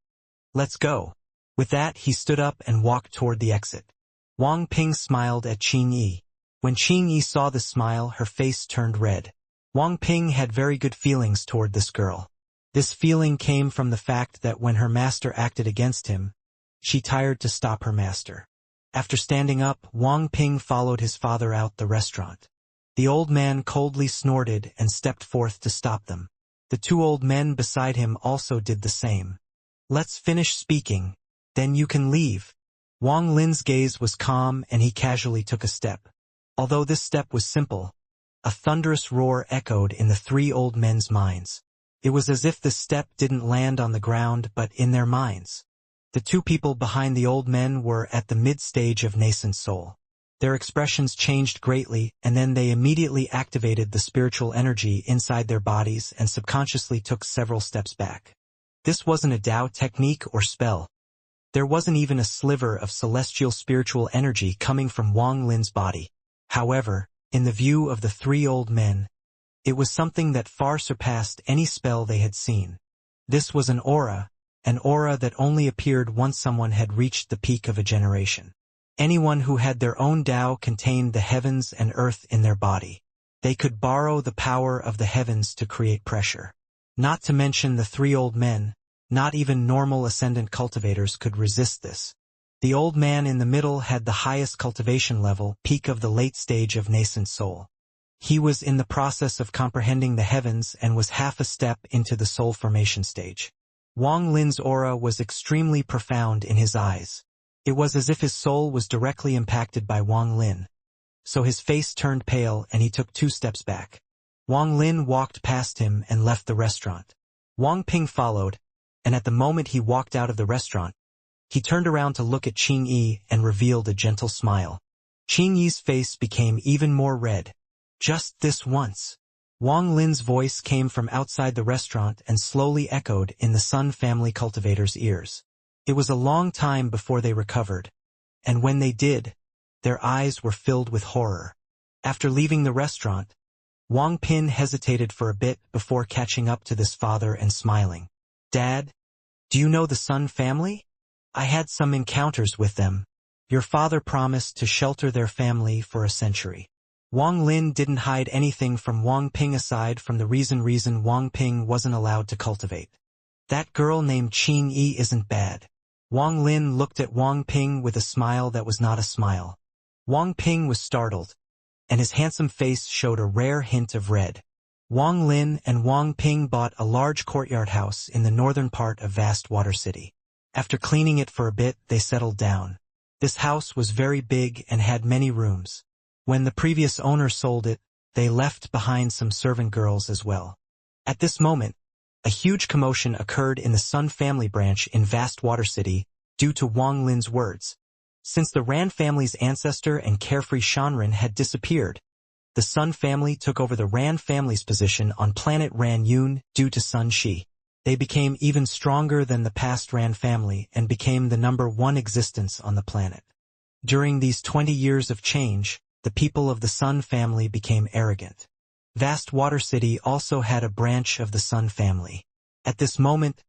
Let's go." With that, he stood up and walked toward the exit. Wang Ping smiled at Qingyi. When Qingyi saw the smile, her face turned red. Wang Ping had very good feelings toward this girl. This feeling came from the fact that when her master acted against him, she tired to stop her master. After standing up, Wang Ping followed his father out the restaurant. The old man coldly snorted and stepped forth to stop them. The two old men beside him also did the same. "Let's finish speaking, then you can leave." Wang Lin's gaze was calm and he casually took a step. Although this step was simple, a thunderous roar echoed in the three old men's minds. It was as if the step didn't land on the ground but in their minds. The two people behind the old men were at the mid-stage of nascent soul. Their expressions changed greatly, and then they immediately activated the spiritual energy inside their bodies and subconsciously took several steps back. This wasn't a Tao technique or spell. There wasn't even a sliver of celestial spiritual energy coming from Wang Lin's body. However, in the view of the three old men, it was something that far surpassed any spell they had seen. This was an aura that only appeared once someone had reached the peak of a generation. Anyone who had their own Tao contained the heavens and earth in their body. They could borrow the power of the heavens to create pressure. Not to mention the three old men, not even normal ascendant cultivators could resist this. The old man in the middle had the highest cultivation level, peak of the late stage of nascent soul. He was in the process of comprehending the heavens and was half a step into the soul formation stage. Wang Lin's aura was extremely profound in his eyes. It was as if his soul was directly impacted by Wang Lin. So his face turned pale and he took 2 steps back. Wang Lin walked past him and left the restaurant. Wang Ping followed, and at the moment he walked out of the restaurant, he turned around to look at Qingyi and revealed a gentle smile. Qingyi's face became even more red. "Just this once." Wang Lin's voice came from outside the restaurant and slowly echoed in the Sun family cultivator's ears. It was a long time before they recovered, and when they did, their eyes were filled with horror. After leaving the restaurant, Wang Ping hesitated for a bit before catching up to this father and smiling. "Dad, do you know the Sun family? I had some encounters with them. Your father promised to shelter their family for a century." Wang Lin didn't hide anything from Wang Ping aside from the reason Wang Ping wasn't allowed to cultivate. "That girl named Qingyi isn't bad." Wang Lin looked at Wang Ping with a smile that was not a smile. Wang Ping was startled, and his handsome face showed a rare hint of red. Wang Lin and Wang Ping bought a large courtyard house in the northern part of vast Water City. After cleaning it for a bit, they settled down. This house was very big and had many rooms. When the previous owner sold it, they left behind some servant girls as well. At this moment, a huge commotion occurred in the Sun family branch in vast Water City due to Wang Lin's words. Since the Ran family's ancestor and carefree Shanren had disappeared, The Sun family took over the Ran family's position on planet Ran Yun due to Sun Shi. They became even stronger than the past Ran family and became the #1 existence on the planet. During these 20 years of change, the people of the Sun family became arrogant. Vast Water City also had a branch of the Sun family. At this moment,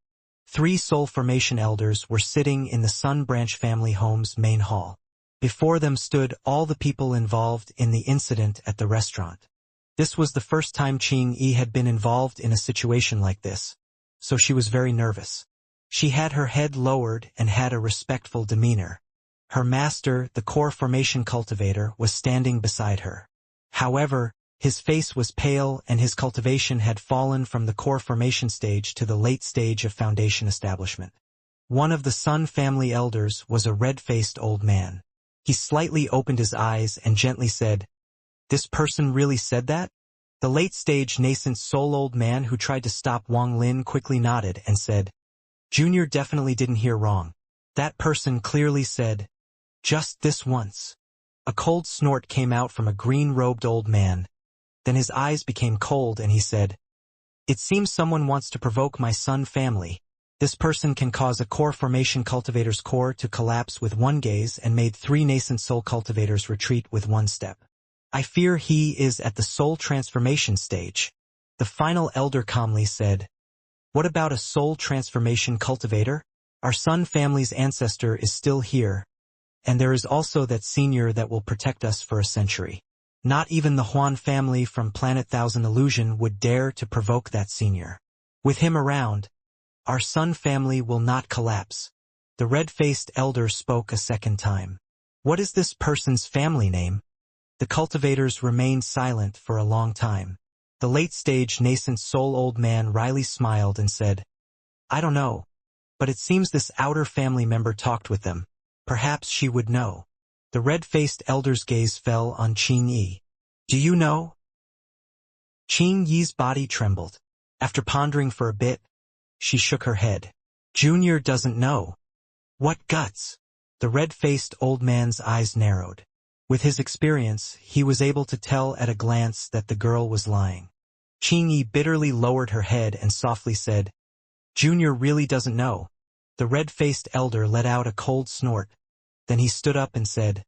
3 soul formation elders were sitting in the Sun branch family home's main hall. Before them stood all the people involved in the incident at the restaurant. This was the first time Qing-Yi had been involved in a situation like this, so she was very nervous. She had her head lowered and had a respectful demeanor. Her master, the core formation cultivator, was standing beside her. However, his face was pale and his cultivation had fallen from the core formation stage to the late stage of foundation establishment. One of the Sun family elders was a red-faced old man. He slightly opened his eyes and gently said, "This person really said that?" The late-stage nascent soul old man who tried to stop Wang Lin quickly nodded and said, "Junior definitely didn't hear wrong. That person clearly said, 'Just this once.'" A cold snort came out from a green-robed old man. Then his eyes became cold and he said, "It seems someone wants to provoke my Sun family. This person can cause a core formation cultivator's core to collapse with one gaze and made 3 nascent soul cultivators retreat with 1 step. I fear he is at the soul transformation stage." The final elder calmly said, "What about a soul transformation cultivator? Our Sun family's ancestor is still here, and there is also that senior that will protect us for a century. Not even the Huan family from Planet Thousand Illusion would dare to provoke that senior. With him around, our Sun family will not collapse." The red-faced elder spoke a second time. "What is this person's family name?" The cultivators remained silent for a long time. The late-stage nascent soul old man wryly smiled and said, "I don't know, but it seems this outer family member talked with them. Perhaps she would know." The red-faced elder's gaze fell on Qing-Yi. "Do you know?" Qing-Yi's body trembled. After pondering for a bit, she shook her head. "Junior doesn't know." "What guts?" The red-faced old man's eyes narrowed. With his experience, he was able to tell at a glance that the girl was lying. Qing-Yi bitterly lowered her head and softly said, "Junior really doesn't know." The red-faced elder let out a cold snort. Then he stood up and said,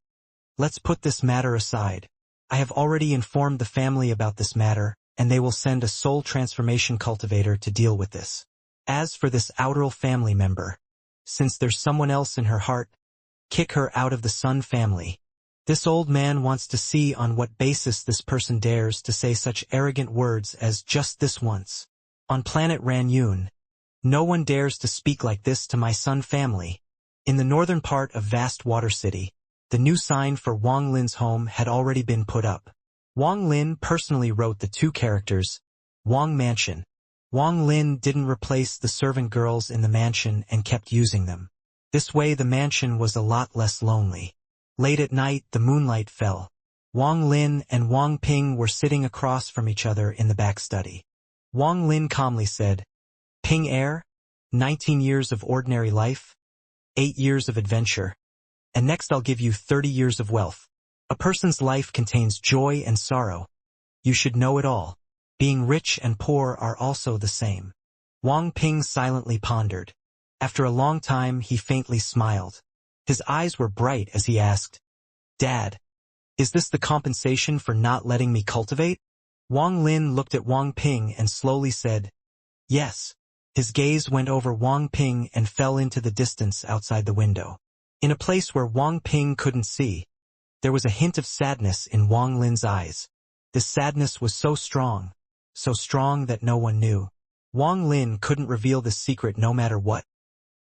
"Let's put this matter aside. I have already informed the family about this matter, and they will send a soul transformation cultivator to deal with this. As for this outer family member, since there's someone else in her heart, kick her out of the Sun family." This old man wants to see on what basis this person dares to say such arrogant words as "just this once." On planet Ranyun, no one dares to speak like this to my Sun family. In the northern part of Vast Water City, the new sign for Wang Lin's home had already been put up. Wang Lin personally wrote the 2 characters, Wang Mansion. Wang Lin didn't replace the servant girls in the mansion and kept using them. This way the mansion was a lot less lonely. Late at night the moonlight fell. Wang Lin and Wang Ping were sitting across from each other in the back study. Wang Lin calmly said, "Ping Air, 19 years of ordinary life, 8 years of adventure, and next I'll give you 30 years of wealth. A person's life contains joy and sorrow. You should know it all. Being rich and poor are also the same." Wang Ping silently pondered. After a long time he faintly smiled. His eyes were bright as he asked, "Dad, is this the compensation for not letting me cultivate?" Wang Lin looked at Wang Ping and slowly said, "Yes." His gaze went over Wang Ping and fell into the distance outside the window. In a place where Wang Ping couldn't see, there was a hint of sadness in Wang Lin's eyes. This sadness was so strong that no one knew. Wang Lin couldn't reveal this secret no matter what.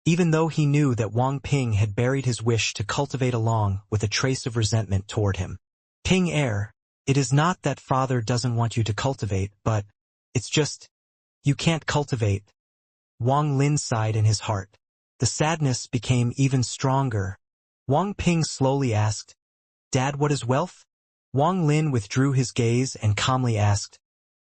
Even though he knew that Wang Ping had buried his wish to cultivate along with a trace of resentment toward him. "Ping Air, it is not that father doesn't want you to cultivate, but it's just, you can't cultivate." Wang Lin sighed in his heart. The sadness became even stronger. Wang Ping slowly asked, "Dad, what is wealth?" Wang Lin withdrew his gaze and calmly asked,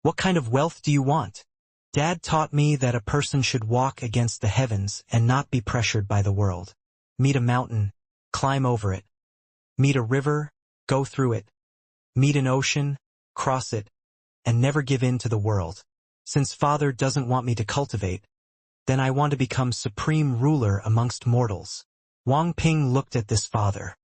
"What kind of wealth do you want?" "Dad taught me that a person should walk against the heavens and not be pressured by the world. Meet a mountain, climb over it. Meet a river, go through it. Meet an ocean, cross it, and never give in to the world. Since Father doesn't want me to cultivate, then I want to become supreme ruler amongst mortals. Wang Ping looked at this father.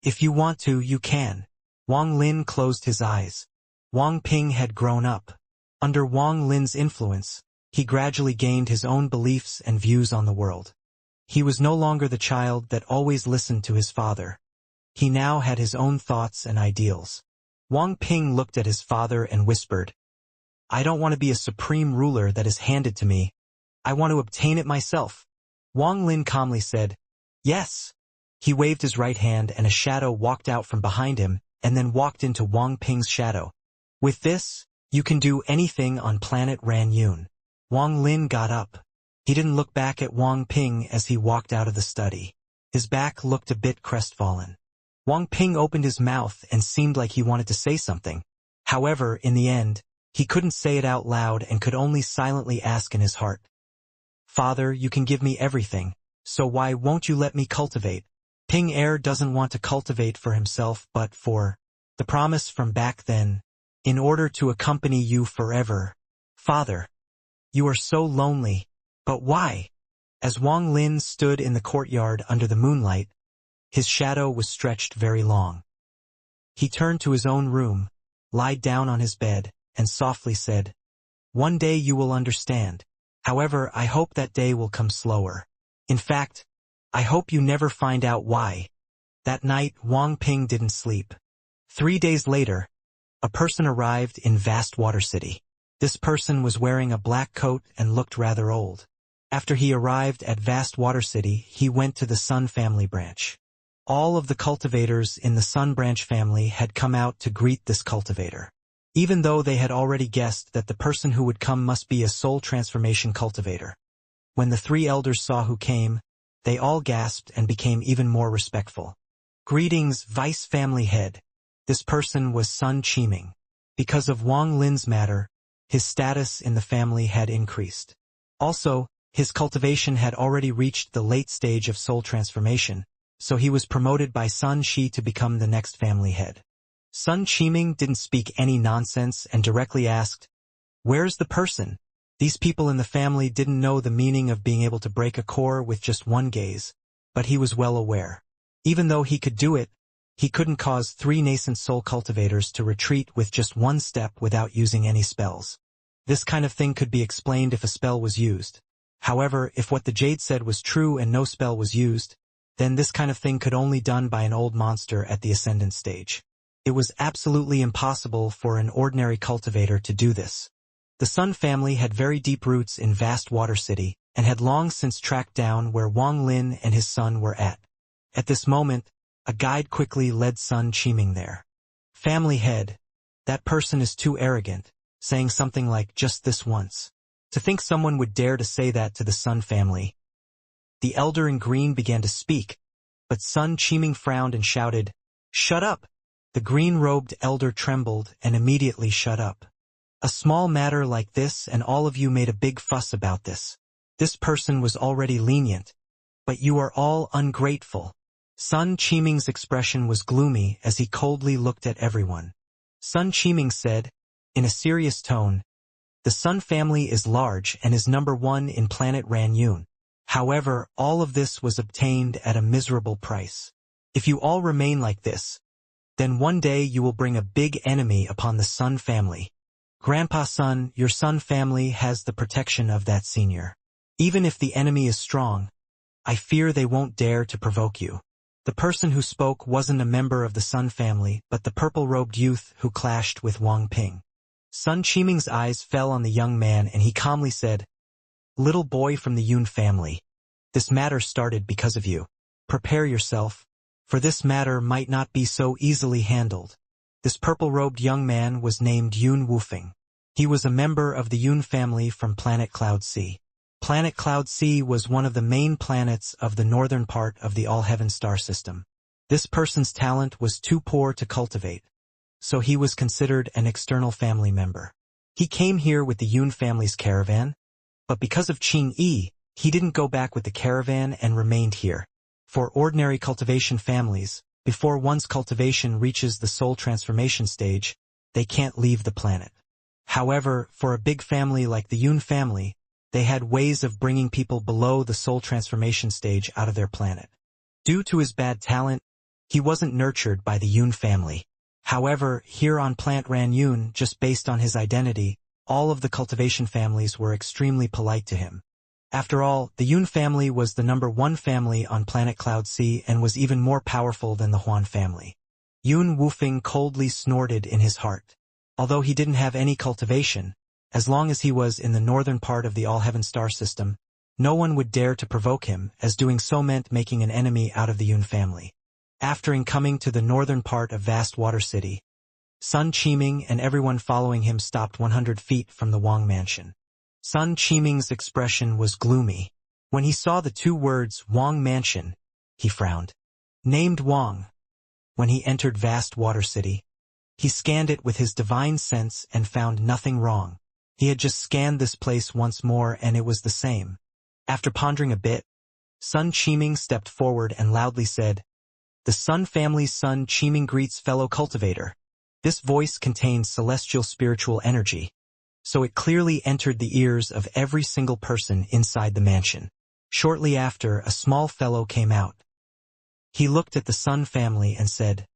If you want to, you can. Wang Lin closed his eyes. Wang Ping had grown up. Under Wang Lin's influence, he gradually gained his own beliefs and views on the world. He was no longer the child that always listened to his father. He now had his own thoughts and ideals. Wang Ping looked at his father and whispered, I don't want to be a supreme ruler that is handed to me. I want to obtain it myself. Wang Lin calmly said, Yes. He waved his right hand and a shadow walked out from behind him and then walked into Wang Ping's shadow. With this, you can do anything on planet Ran Yun. Wang Lin got up. He didn't look back at Wang Ping as he walked out of the study. His back looked a bit crestfallen. Wang Ping opened his mouth and seemed like he wanted to say something. However, in the end, he couldn't say it out loud and could only silently ask in his heart. Father, you can give me everything, so why won't you let me cultivate? Ping Er doesn't want to cultivate for himself but for the promise from back then, in order to accompany you forever. Father, you are so lonely, but why? As Wang Lin stood in the courtyard under the moonlight, his shadow was stretched very long. He turned to his own room, lied down on his bed, and softly said, One day you will understand. However, I hope that day will come slower. In fact, I hope you never find out why. That night, Wang Ping didn't sleep. 3 days later, a person arrived in Vast Water City. This person was wearing a black coat and looked rather old. After he arrived at Vast Water City, he went to the Sun family branch. All of the cultivators in the Sun branch family had come out to greet this cultivator. Even though they had already guessed that the person who would come must be a soul transformation cultivator. When the 3 elders saw who came, they all gasped and became even more respectful. Greetings, Vice Family Head. This person was Sun Qiming. Because of Wang Lin's matter, his status in the family had increased. Also, his cultivation had already reached the late stage of soul transformation, so he was promoted by Sun Shi to become the next family head. Sun Qiming didn't speak any nonsense and directly asked, Where's the person? These people in the family didn't know the meaning of being able to break a core with just one gaze, but he was well aware. Even though he could do it, he couldn't cause 3 nascent soul cultivators to retreat with just one step without using any spells. This kind of thing could be explained if a spell was used. However, if what the Jade said was true and no spell was used, then this kind of thing could only be done by an old monster at the ascendant stage. It was absolutely impossible for an ordinary cultivator to do this. The Sun family had very deep roots in Vast Water City and had long since tracked down where Wang Lin and his son were at. At this moment, a guide quickly led Sun Qiming there. Family head, that person is too arrogant, saying something like just this once. To think someone would dare to say that to the Sun family. The elder in green began to speak, but Sun Qiming frowned and shouted, Shut up! The green-robed elder trembled and immediately shut up. A small matter like this and all of you made a big fuss about this. This person was already lenient. But you are all ungrateful. Sun Qiming's expression was gloomy as he coldly looked at everyone. Sun Qiming said, in a serious tone, The Sun family is large and is number 1 in planet Ran Yun. However, all of this was obtained at a miserable price. If you all remain like this, then one day you will bring a big enemy upon the Sun family. Grandpa Sun, your Sun family has the protection of that senior. Even if the enemy is strong, I fear they won't dare to provoke you. The person who spoke wasn't a member of the Sun family, but the purple-robed youth who clashed with Wang Ping. Sun Qiming's eyes fell on the young man and he calmly said, Little boy from the Yun family, this matter started because of you. Prepare yourself, for this matter might not be so easily handled. This purple-robed young man was named Yun Wufeng. He was a member of the Yun family from planet Cloud C. Planet Cloud C was one of the main planets of the northern part of the All-Heaven star system. This person's talent was too poor to cultivate, so he was considered an external family member. He came here with the Yun family's caravan, but because of Qing Yi, he didn't go back with the caravan and remained here. For ordinary cultivation families, before one's cultivation reaches the soul transformation stage, they can't leave the planet. However, for a big family like the Yun family, they had ways of bringing people below the soul transformation stage out of their planet. Due to his bad talent, he wasn't nurtured by the Yun family. However, here on Plant Ran Yun, just based on his identity, all of the cultivation families were extremely polite to him. After all, the Yun family was the #1 family on planet Cloud C and was even more powerful than the Huan family. Yun Wufeng coldly snorted in his heart. Although he didn't have any cultivation, as long as he was in the northern part of the All-Heaven star system, no one would dare to provoke him, as doing so meant making an enemy out of the Yun family. After coming to the northern part of Vast Water City, Sun Qiming and everyone following him stopped 100 feet from the Wang mansion. Sun Qiming's expression was gloomy. When he saw the 2 words Wang mansion, he frowned. Named Wang. When he entered Vast Water City, he scanned it with his divine sense and found nothing wrong. He had just scanned this place once more and it was the same. After pondering a bit, Sun Qiming stepped forward and loudly said, "The Sun family's Sun Qiming greets fellow cultivator." This voice contained celestial spiritual energy, so it clearly entered the ears of every single person inside the mansion. Shortly after, a small fellow came out. He looked at the Sun family and said,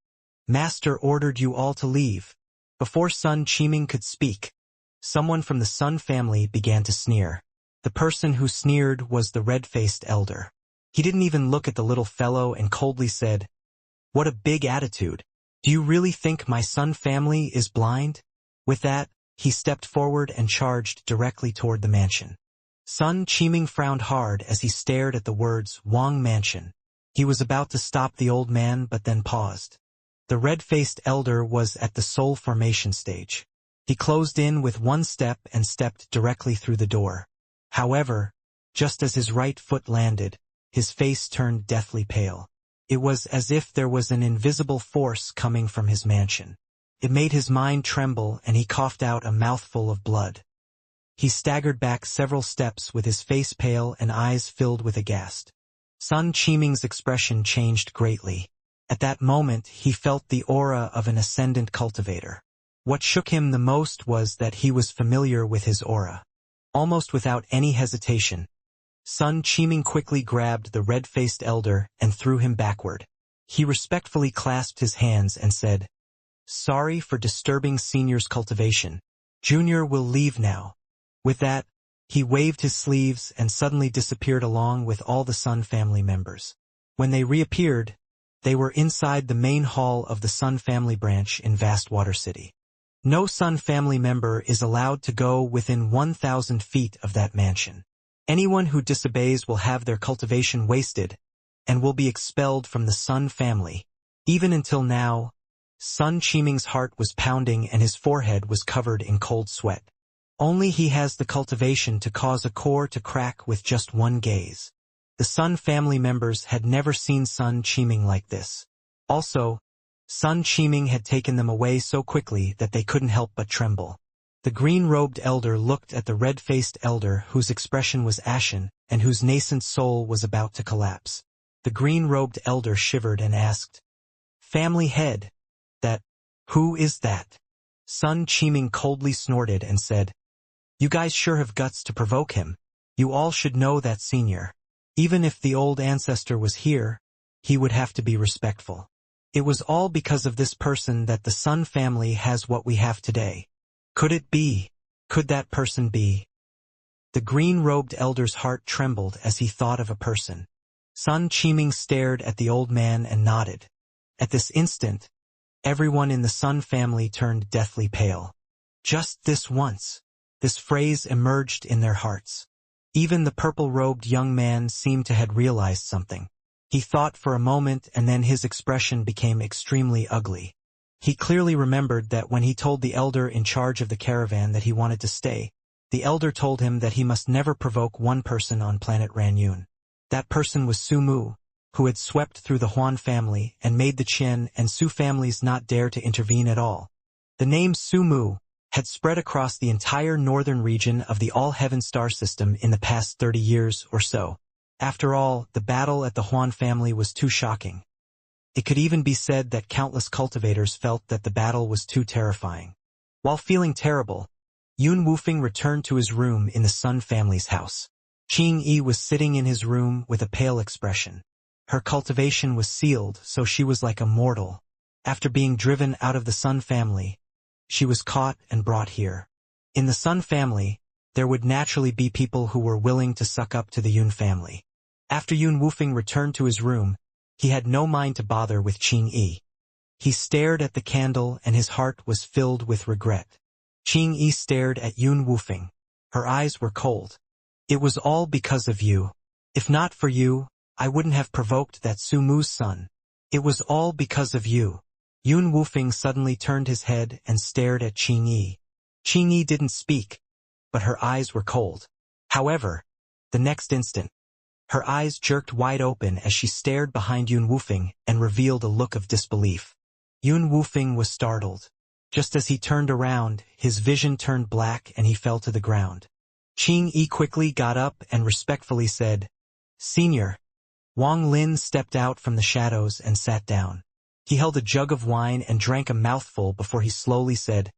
"Master ordered you all to leave." Before Sun Qiming could speak, someone from the Sun family began to sneer. The person who sneered was the red-faced elder. He didn't even look at the little fellow and coldly said, "What a big attitude. Do you really think my Sun family is blind?" With that, he stepped forward and charged directly toward the mansion. Sun Qiming frowned hard as he stared at the words Wang Mansion. He was about to stop the old man but then paused. The red-faced elder was at the soul formation stage. He closed in with 1 step and stepped directly through the door. However, just as his right foot landed, his face turned deathly pale. It was as if there was an invisible force coming from his mansion. It made his mind tremble and he coughed out a mouthful of blood. He staggered back several steps with his face pale and eyes filled with aghast. Sun Qiming's expression changed greatly. At that moment, he felt the aura of an ascendant cultivator. What shook him the most was that he was familiar with his aura. Almost without any hesitation, Sun Qiming quickly grabbed the red-faced elder and threw him backward. He respectfully clasped his hands and said, "Sorry for disturbing Senior's cultivation. Junior will leave now." With that, he waved his sleeves and suddenly disappeared along with all the Sun family members. When they reappeared, they were inside the main hall of the Sun family branch in Vast Water City. No Sun family member is allowed to go within 1,000 feet of that mansion. Anyone who disobeys will have their cultivation wasted and will be expelled from the Sun family. Even until now, Sun Qiming's heart was pounding and his forehead was covered in cold sweat. Only he has the cultivation to cause a core to crack with just 1 gaze. The Sun family members had never seen Sun Qiming like this. Also, Sun Qiming had taken them away so quickly that they couldn't help but tremble. The green-robed elder looked at the red-faced elder whose expression was ashen and whose nascent soul was about to collapse. The green-robed elder shivered and asked, "Family head, who is that?" Sun Qiming coldly snorted and said, "You guys sure have guts to provoke him. You all should know that, Senior. Even if the old ancestor was here, he would have to be respectful. It was all because of this person that the Sun family has what we have today. Could it be? Could that person be?" The green-robed elder's heart trembled as he thought of a person. Sun Qiming stared at the old man and nodded. At this instant, everyone in the Sun family turned deathly pale. Just this once, this phrase emerged in their hearts. Even the purple-robed young man seemed to have realized something. He thought for a moment and then his expression became extremely ugly. He clearly remembered that when he told the elder in charge of the caravan that he wanted to stay, the elder told him that he must never provoke 1 person on planet Ranyun. That person was Su Mu, who had swept through the Huan family and made the Qian and Su families not dare to intervene at all. The name Su Mu had spread across the entire northern region of the All-Heaven star system in the past 30 years or so. After all, the battle at the Huan family was too shocking. It could even be said that countless cultivators felt that the battle was too terrifying. While feeling terrible, Yun Wufeng returned to his room in the Sun family's house. Qing Yi was sitting in his room with a pale expression. Her cultivation was sealed, so she was like a mortal. After being driven out of the Sun family, she was caught and brought here. In the Sun family, there would naturally be people who were willing to suck up to the Yun family. After Yun Wufeng returned to his room, he had no mind to bother with Qing Yi. He stared at the candle and his heart was filled with regret. Qing Yi stared at Yun Wufeng. Her eyes were cold. It was all because of you. If not for you, I wouldn't have provoked that Su Mu's son. It was all because of you. Yun Wufeng suddenly turned his head and stared at Qing Yi. Qing Yi didn't speak, but her eyes were cold. However, the next instant, her eyes jerked wide open as she stared behind Yun Wufeng and revealed a look of disbelief. Yun Wufeng was startled. Just as he turned around, his vision turned black and he fell to the ground. Qing Yi quickly got up and respectfully said, "Senior." Wang Lin stepped out from the shadows and sat down. He held a jug of wine and drank a mouthful before he slowly said,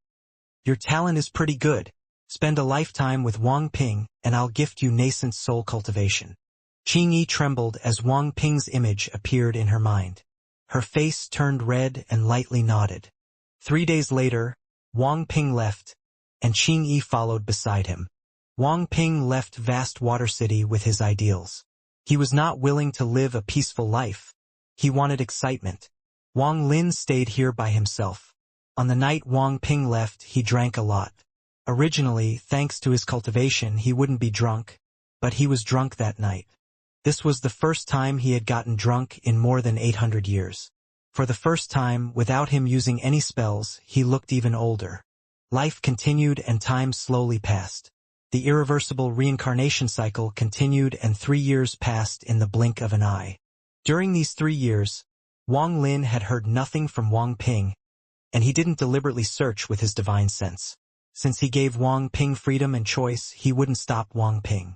"Your talent is pretty good. Spend a lifetime with Wang Ping and I'll gift you nascent soul cultivation." Qing Yi trembled as Wang Ping's image appeared in her mind. Her face turned red and lightly nodded. 3 days later, Wang Ping left, and Qing Yi followed beside him. Wang Ping left vast water city with his ideals. He was not willing to live a peaceful life. He wanted excitement. Wang Lin stayed here by himself. On the night Wang Ping left, he drank a lot. Originally, thanks to his cultivation, he wouldn't be drunk, but he was drunk that night. This was the first time he had gotten drunk in more than 800 years. For the first time, without him using any spells, he looked even older. Life continued and time slowly passed. The irreversible reincarnation cycle continued and 3 years passed in the blink of an eye. During these 3 years, Wang Lin had heard nothing from Wang Ping, and he didn't deliberately search with his divine sense. Since he gave Wang Ping freedom and choice, he wouldn't stop Wang Ping.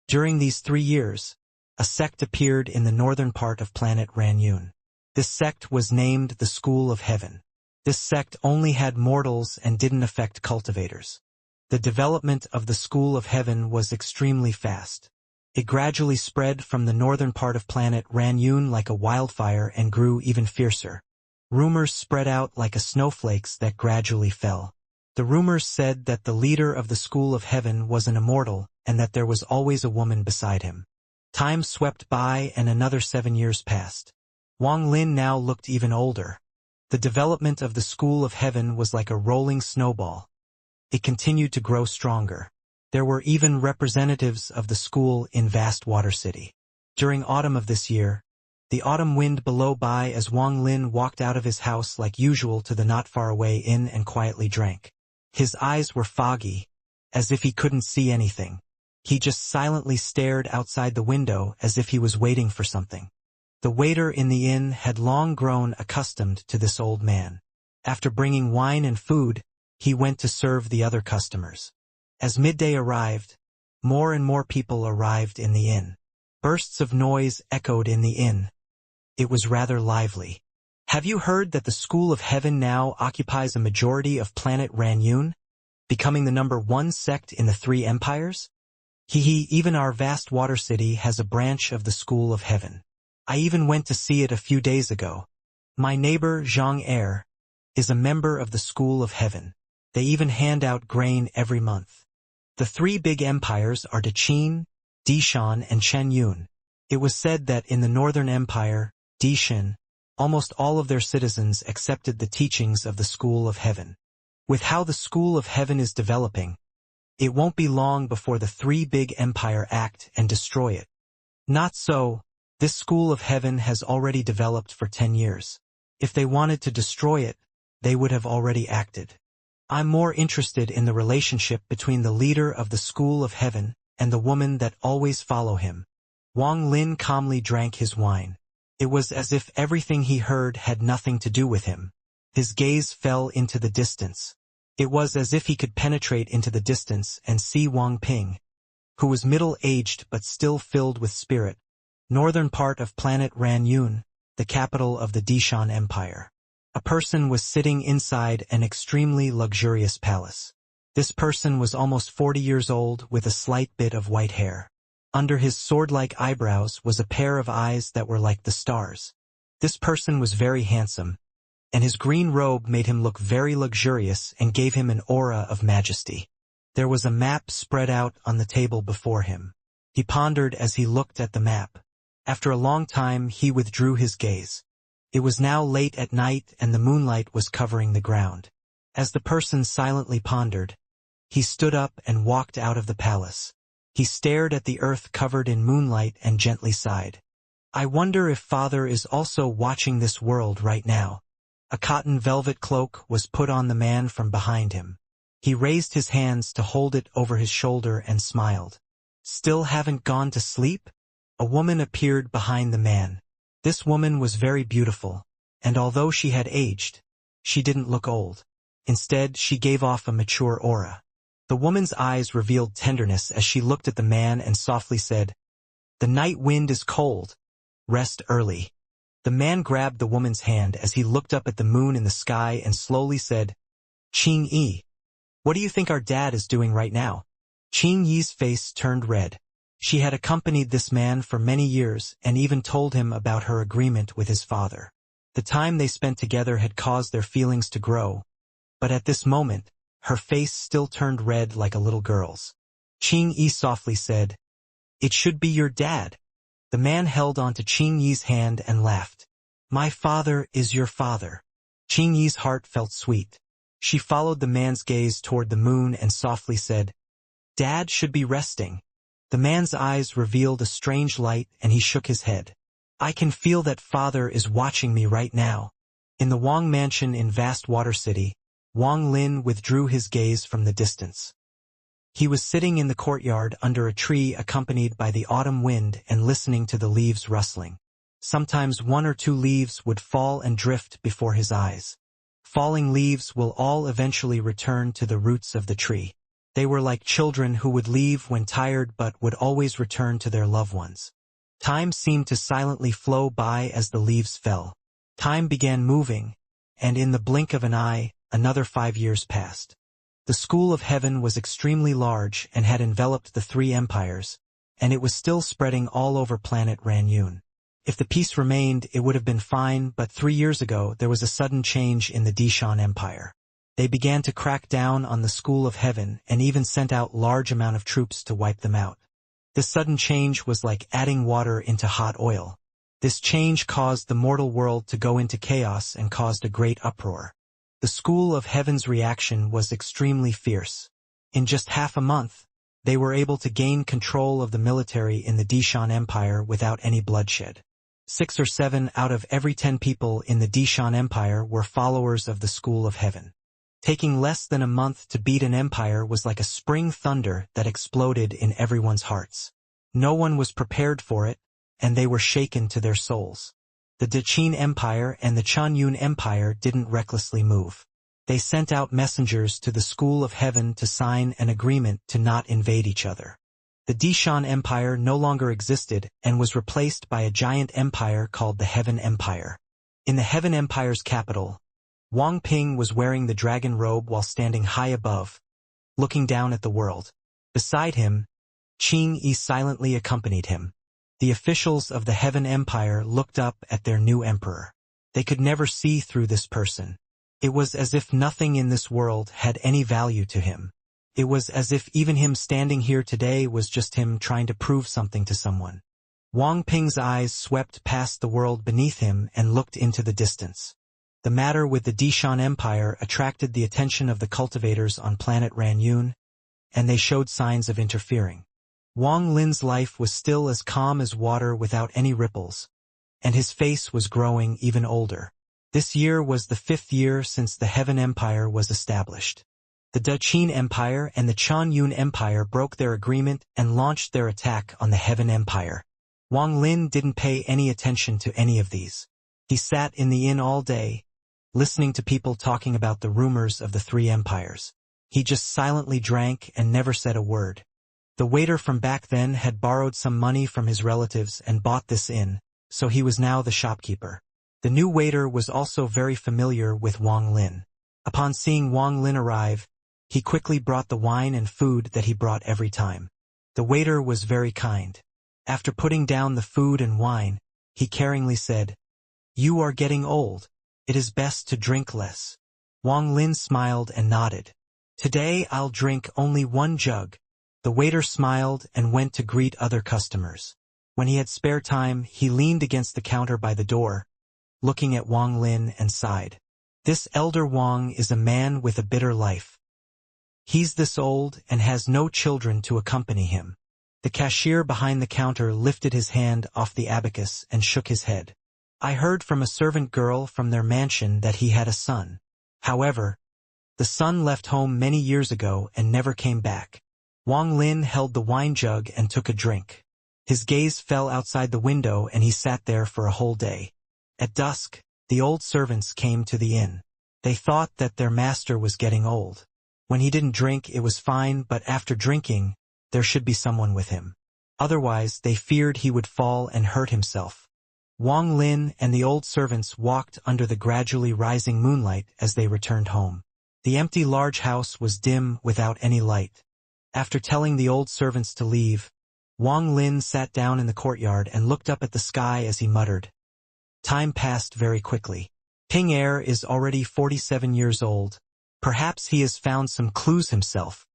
During these 3 years, a sect appeared in the northern part of planet Ranyun. This sect was named the School of Heaven. This sect only had mortals and didn't affect cultivators. The development of the School of Heaven was extremely fast. It gradually spread from the northern part of planet Ranyun like a wildfire and grew even fiercer. Rumors spread out like snowflakes that gradually fell. The rumors said that the leader of the School of Heaven was an immortal and that there was always a woman beside him. Time swept by and another 7 years passed. Wang Lin now looked even older. The development of the School of Heaven was like a rolling snowball. It continued to grow stronger. There were even representatives of the school in vast water city. During autumn of this year, the autumn wind blew by as Wang Lin walked out of his house like usual to the not far away inn and quietly drank. His eyes were foggy, as if he couldn't see anything. He just silently stared outside the window as if he was waiting for something. The waiter in the inn had long grown accustomed to this old man. After bringing wine and food, he went to serve the other customers. As midday arrived, more and more people arrived in the inn. Bursts of noise echoed in the inn. It was rather lively. "Have you heard that the School of Heaven now occupies a majority of planet Ranyun, becoming the #1 sect in the 3 empires? Even our vast water city has a branch of the School of Heaven. I even went to see it a few days ago. My neighbor Xianxia is a member of the School of Heaven. They even hand out grain every month. The 3 big empires are Daqin, Dishan, and Shenyun. It was said that in the Northern Empire, Dishan, almost all of their citizens accepted the teachings of the School of Heaven. With how the School of Heaven is developing, it won't be long before the 3 big empire act and destroy it. Not so. This School of Heaven has already developed for 10 years. If they wanted to destroy it, they would have already acted. I'm more interested in the relationship between the leader of the School of Heaven and the woman that always follow him." Wang Lin calmly drank his wine. It was as if everything he heard had nothing to do with him. His gaze fell into the distance. It was as if he could penetrate into the distance and see Wang Ping, who was middle-aged but still filled with spirit, northern part of planet Ranyun, the capital of the Dishan Empire. A person was sitting inside an extremely luxurious palace. This person was almost 40 years old with a slight bit of white hair. Under his sword-like eyebrows was a pair of eyes that were like the stars. This person was very handsome, and his green robe made him look very luxurious and gave him an aura of majesty. There was a map spread out on the table before him. He pondered as he looked at the map. After a long time he withdrew his gaze. It was now late at night and the moonlight was covering the ground. As the person silently pondered, he stood up and walked out of the palace. He stared at the earth covered in moonlight and gently sighed. I wonder if Father is also watching this world right now. A cotton velvet cloak was put on the man from behind him. He raised his hands to hold it over his shoulder and smiled. Still haven't gone to sleep? A woman appeared behind the man. This woman was very beautiful, and although she had aged, she didn't look old. Instead, she gave off a mature aura. The woman's eyes revealed tenderness as she looked at the man and softly said, "The night wind is cold. Rest early." The man grabbed the woman's hand as he looked up at the moon in the sky and slowly said, "Qing Yi, what do you think our dad is doing right now?" Qing Yi's face turned red. She had accompanied this man for many years and even told him about her agreement with his father. The time they spent together had caused their feelings to grow, but at this moment, her face still turned red like a little girl's. Qing Yi softly said, "It should be your dad." The man held onto Qing Yi's hand and laughed. "My father is your father." Qing Yi's heart felt sweet. She followed the man's gaze toward the moon and softly said, "Dad should be resting." The man's eyes revealed a strange light and he shook his head. "I can feel that Father is watching me right now." In the Wang mansion in vast Water City, Wang Lin withdrew his gaze from the distance. He was sitting in the courtyard under a tree accompanied by the autumn wind and listening to the leaves rustling. Sometimes 1 or 2 leaves would fall and drift before his eyes. Falling leaves will all eventually return to the roots of the tree. They were like children who would leave when tired but would always return to their loved ones. Time seemed to silently flow by as the leaves fell. Time began moving, and in the blink of an eye, another 5 years passed. The School of Heaven was extremely large and had enveloped the 3 empires, and it was still spreading all over planet Ranyun. If the peace remained, it would have been fine, but 3 years ago there was a sudden change in the Dishan Empire. They began to crack down on the School of Heaven and even sent out large amount of troops to wipe them out. This sudden change was like adding water into hot oil. This change caused the mortal world to go into chaos and caused a great uproar. The School of Heaven's reaction was extremely fierce. In just half a month, they were able to gain control of the military in the Dishan Empire without any bloodshed. 6 or 7 out of every 10 people in the Dishan Empire were followers of the School of Heaven. Taking less than a month to beat an empire was like a spring thunder that exploded in everyone's hearts. No one was prepared for it, and they were shaken to their souls. The Deqin Empire and the Chanyun Empire didn't recklessly move. They sent out messengers to the School of Heaven to sign an agreement to not invade each other. The Dishan Empire no longer existed and was replaced by a giant empire called the Heaven Empire. In the Heaven Empire's capital, Wang Ping was wearing the dragon robe while standing high above, looking down at the world. Beside him, Qing Yi silently accompanied him. The officials of the Heaven Empire looked up at their new emperor. They could never see through this person. It was as if nothing in this world had any value to him. It was as if even him standing here today was just him trying to prove something to someone. Wang Ping's eyes swept past the world beneath him and looked into the distance. The matter with the Dishan Empire attracted the attention of the cultivators on planet Ranyun, and they showed signs of interfering. Wang Lin's life was still as calm as water without any ripples, and his face was growing even older. This year was the 5th year since the Heaven Empire was established. The Deqin Empire and the Chanyun Empire broke their agreement and launched their attack on the Heaven Empire. Wang Lin didn't pay any attention to any of these. He sat in the inn all day, listening to people talking about the rumors of the 3 empires. He just silently drank and never said a word. The waiter from back then had borrowed some money from his relatives and bought this inn, so he was now the shopkeeper. The new waiter was also very familiar with Wang Lin. Upon seeing Wang Lin arrive, he quickly brought the wine and food that he brought every time. The waiter was very kind. After putting down the food and wine, he caringly said, "You are getting old. It is best to drink less." Wang Lin smiled and nodded. "Today I'll drink only 1 jug." The waiter smiled and went to greet other customers. When he had spare time, he leaned against the counter by the door, looking at Wang Lin and sighed. "This elder Wang is a man with a bitter life. He's this old and has no children to accompany him." The cashier behind the counter lifted his hand off the abacus and shook his head. "I heard from a servant girl from their mansion that he had a son. However, the son left home many years ago and never came back." Wang Lin held the wine jug and took a drink. His gaze fell outside the window and he sat there for a whole day. At dusk, the old servants came to the inn. They thought that their master was getting old. When he didn't drink, it was fine, but after drinking, there should be someone with him. Otherwise, they feared he would fall and hurt himself. Wang Lin and the old servants walked under the gradually rising moonlight as they returned home. The empty large house was dim without any light. After telling the old servants to leave, Wang Lin sat down in the courtyard and looked up at the sky as he muttered. Time passed very quickly. Ping Er is already 47 years old. Perhaps he has found some clues himself.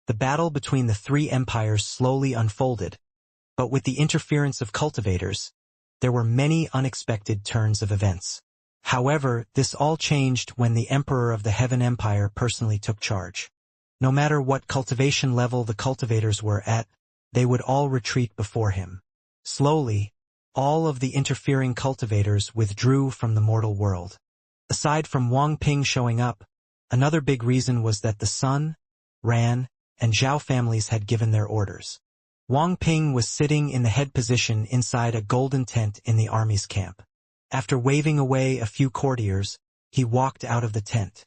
The battle between the 3 empires slowly unfolded, but with the interference of cultivators, there were many unexpected turns of events. However, this all changed when the Emperor of the Heaven Empire personally took charge. No matter what cultivation level the cultivators were at, they would all retreat before him. Slowly, all of the interfering cultivators withdrew from the mortal world. Aside from Wang Ping showing up, another big reason was that the Sun, Ran, and Zhao families had given their orders. Wang Ping was sitting in the head position inside a golden tent in the army's camp. After waving away a few courtiers, he walked out of the tent.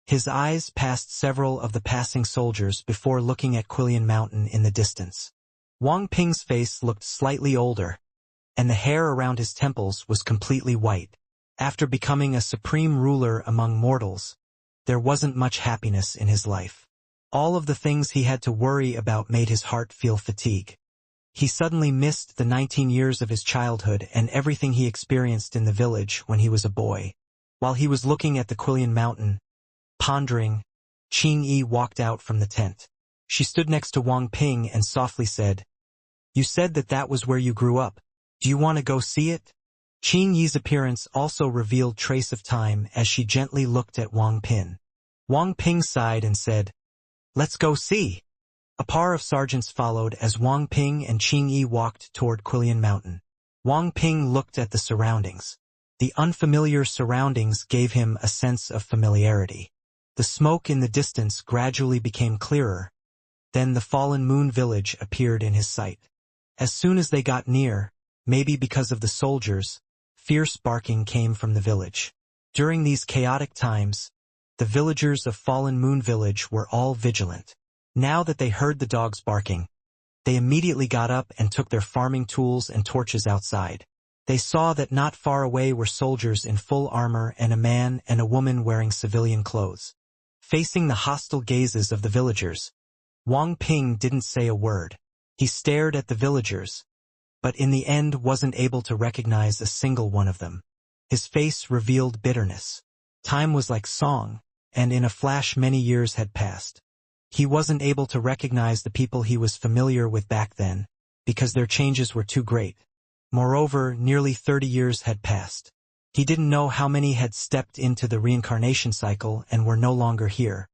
His eyes passed several of the passing soldiers before looking at Quillian Mountain in the distance. Wang Ping's face looked slightly older, and the hair around his temples was completely white. After becoming a supreme ruler among mortals, there wasn't much happiness in his life. All of the things he had to worry about made his heart feel fatigue. He suddenly missed the 19 years of his childhood and everything he experienced in the village when he was a boy. While he was looking at the Quillian Mountain, pondering, Qing Yi walked out from the tent. She stood next to Wang Ping and softly said, "You said that that was where you grew up. Do you want to go see it?" Qing Yi's appearance also revealed trace of time as she gently looked at Wang Ping. Wang Ping sighed and said, "Let's go see." A par of sergeants followed as Wang Ping and Qing Yi walked toward Quillian Mountain. Wang Ping looked at the surroundings. The unfamiliar surroundings gave him a sense of familiarity. The smoke in the distance gradually became clearer. Then the fallen moon village appeared in his sight. As soon as they got near, maybe because of the soldiers, fierce barking came from the village. During these chaotic times, the villagers of Fallen Moon Village were all vigilant. Now that they heard the dogs barking, they immediately got up and took their farming tools and torches outside. They saw that not far away were soldiers in full armor and a man and a woman wearing civilian clothes. Facing the hostile gazes of the villagers, Wang Ping didn't say a word. He stared at the villagers, but in the end wasn't able to recognize a single one of them. His face revealed bitterness. Time was like song, and in a flash many years had passed. He wasn't able to recognize the people he was familiar with back then, because their changes were too great. Moreover, nearly 30 years had passed. He didn't know how many had stepped into the reincarnation cycle and were no longer here.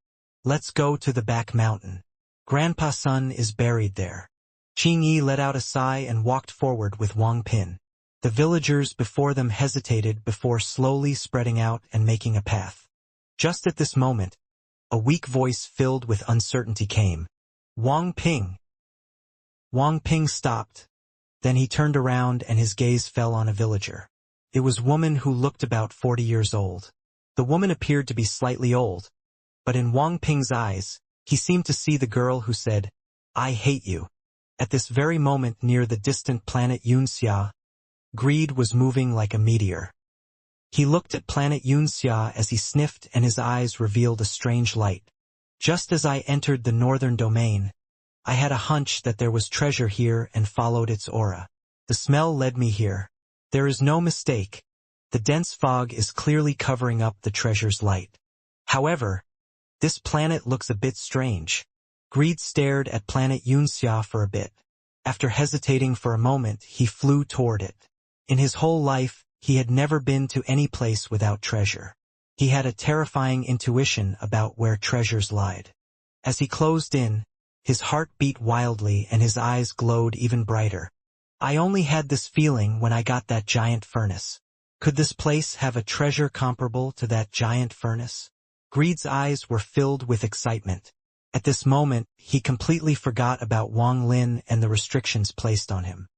"Let's go to the back mountain. Grandpa's son is buried there." Qing Yi let out a sigh and walked forward with Wang Ping. The villagers before them hesitated before slowly spreading out and making a path. Just at this moment, a weak voice filled with uncertainty came. "Wang Ping." Wang Ping stopped. Then he turned around and his gaze fell on a villager. It was a woman who looked about 40 years old. The woman appeared to be slightly old, but in Wang Ping's eyes, he seemed to see the girl who said, "I hate you." At this very moment near the distant planet Xianxia, greed was moving like a meteor. He looked at planet Xianxia as he sniffed, and his eyes revealed a strange light. Just as I entered the northern domain, I had a hunch that there was treasure here and followed its aura. The smell led me here. There is no mistake. The dense fog is clearly covering up the treasure's light. However, this planet looks a bit strange. Greed stared at planet Xianxia for a bit. After hesitating for a moment, he flew toward it. In his whole life, he had never been to any place without treasure. He had a terrifying intuition about where treasures lied. As he closed in, his heart beat wildly and his eyes glowed even brighter. I only had this feeling when I got that giant furnace. Could this place have a treasure comparable to that giant furnace? Greed's eyes were filled with excitement. At this moment, he completely forgot about Wang Lin and the restrictions placed on him.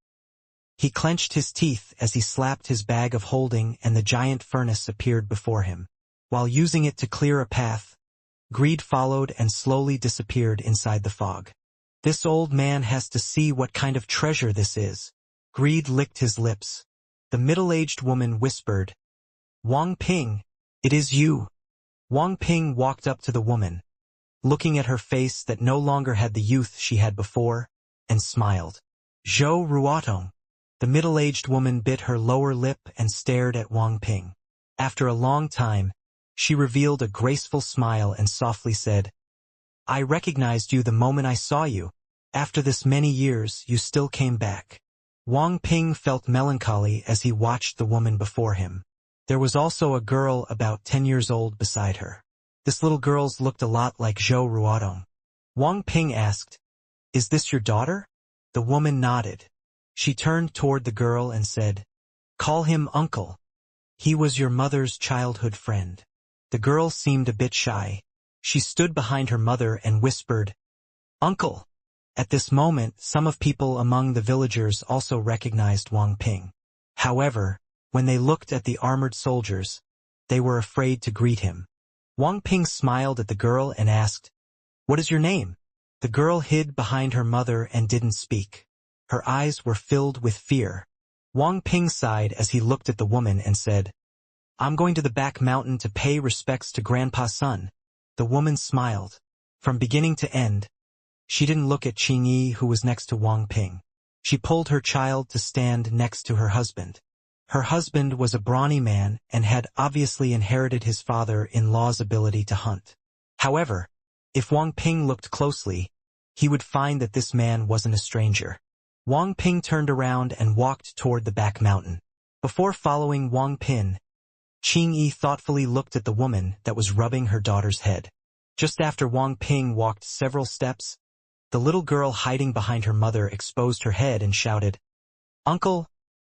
He clenched his teeth as he slapped his bag of holding, and the giant furnace appeared before him. While using it to clear a path, Greed followed and slowly disappeared inside the fog. This old man has to see what kind of treasure this is. Greed licked his lips. The middle-aged woman whispered, "Wang Ping, it is you." Wang Ping walked up to the woman, looking at her face that no longer had the youth she had before, and smiled. "Zhou Ruotong." The middle-aged woman bit her lower lip and stared at Wang Ping. After a long time, she revealed a graceful smile and softly said, "I recognized you the moment I saw you. After this many years, you still came back." Wang Ping felt melancholy as he watched the woman before him. There was also a girl about 10 years old beside her. This little girl's looked a lot like Zhou Ruotong. Wang Ping asked, "Is this your daughter?" The woman nodded. She turned toward the girl and said, "Call him Uncle. He was your mother's childhood friend." The girl seemed a bit shy. She stood behind her mother and whispered, "Uncle." At this moment, some of people among the villagers also recognized Wang Ping. However, when they looked at the armored soldiers, they were afraid to greet him. Wang Ping smiled at the girl and asked, "What is your name?" The girl hid behind her mother and didn't speak. Her eyes were filled with fear. Wang Ping sighed as he looked at the woman and said, "I'm going to the back mountain to pay respects to Grandpa's son." The woman smiled. From beginning to end, she didn't look at Qingyi, who was next to Wang Ping. She pulled her child to stand next to her husband. Her husband was a brawny man and had obviously inherited his father-in-law's ability to hunt. However, if Wang Ping looked closely, he would find that this man wasn't a stranger. Wang Ping turned around and walked toward the back mountain. Before following Wang Ping, Qingyi thoughtfully looked at the woman that was rubbing her daughter's head. Just after Wang Ping walked several steps, the little girl hiding behind her mother exposed her head and shouted, "Uncle,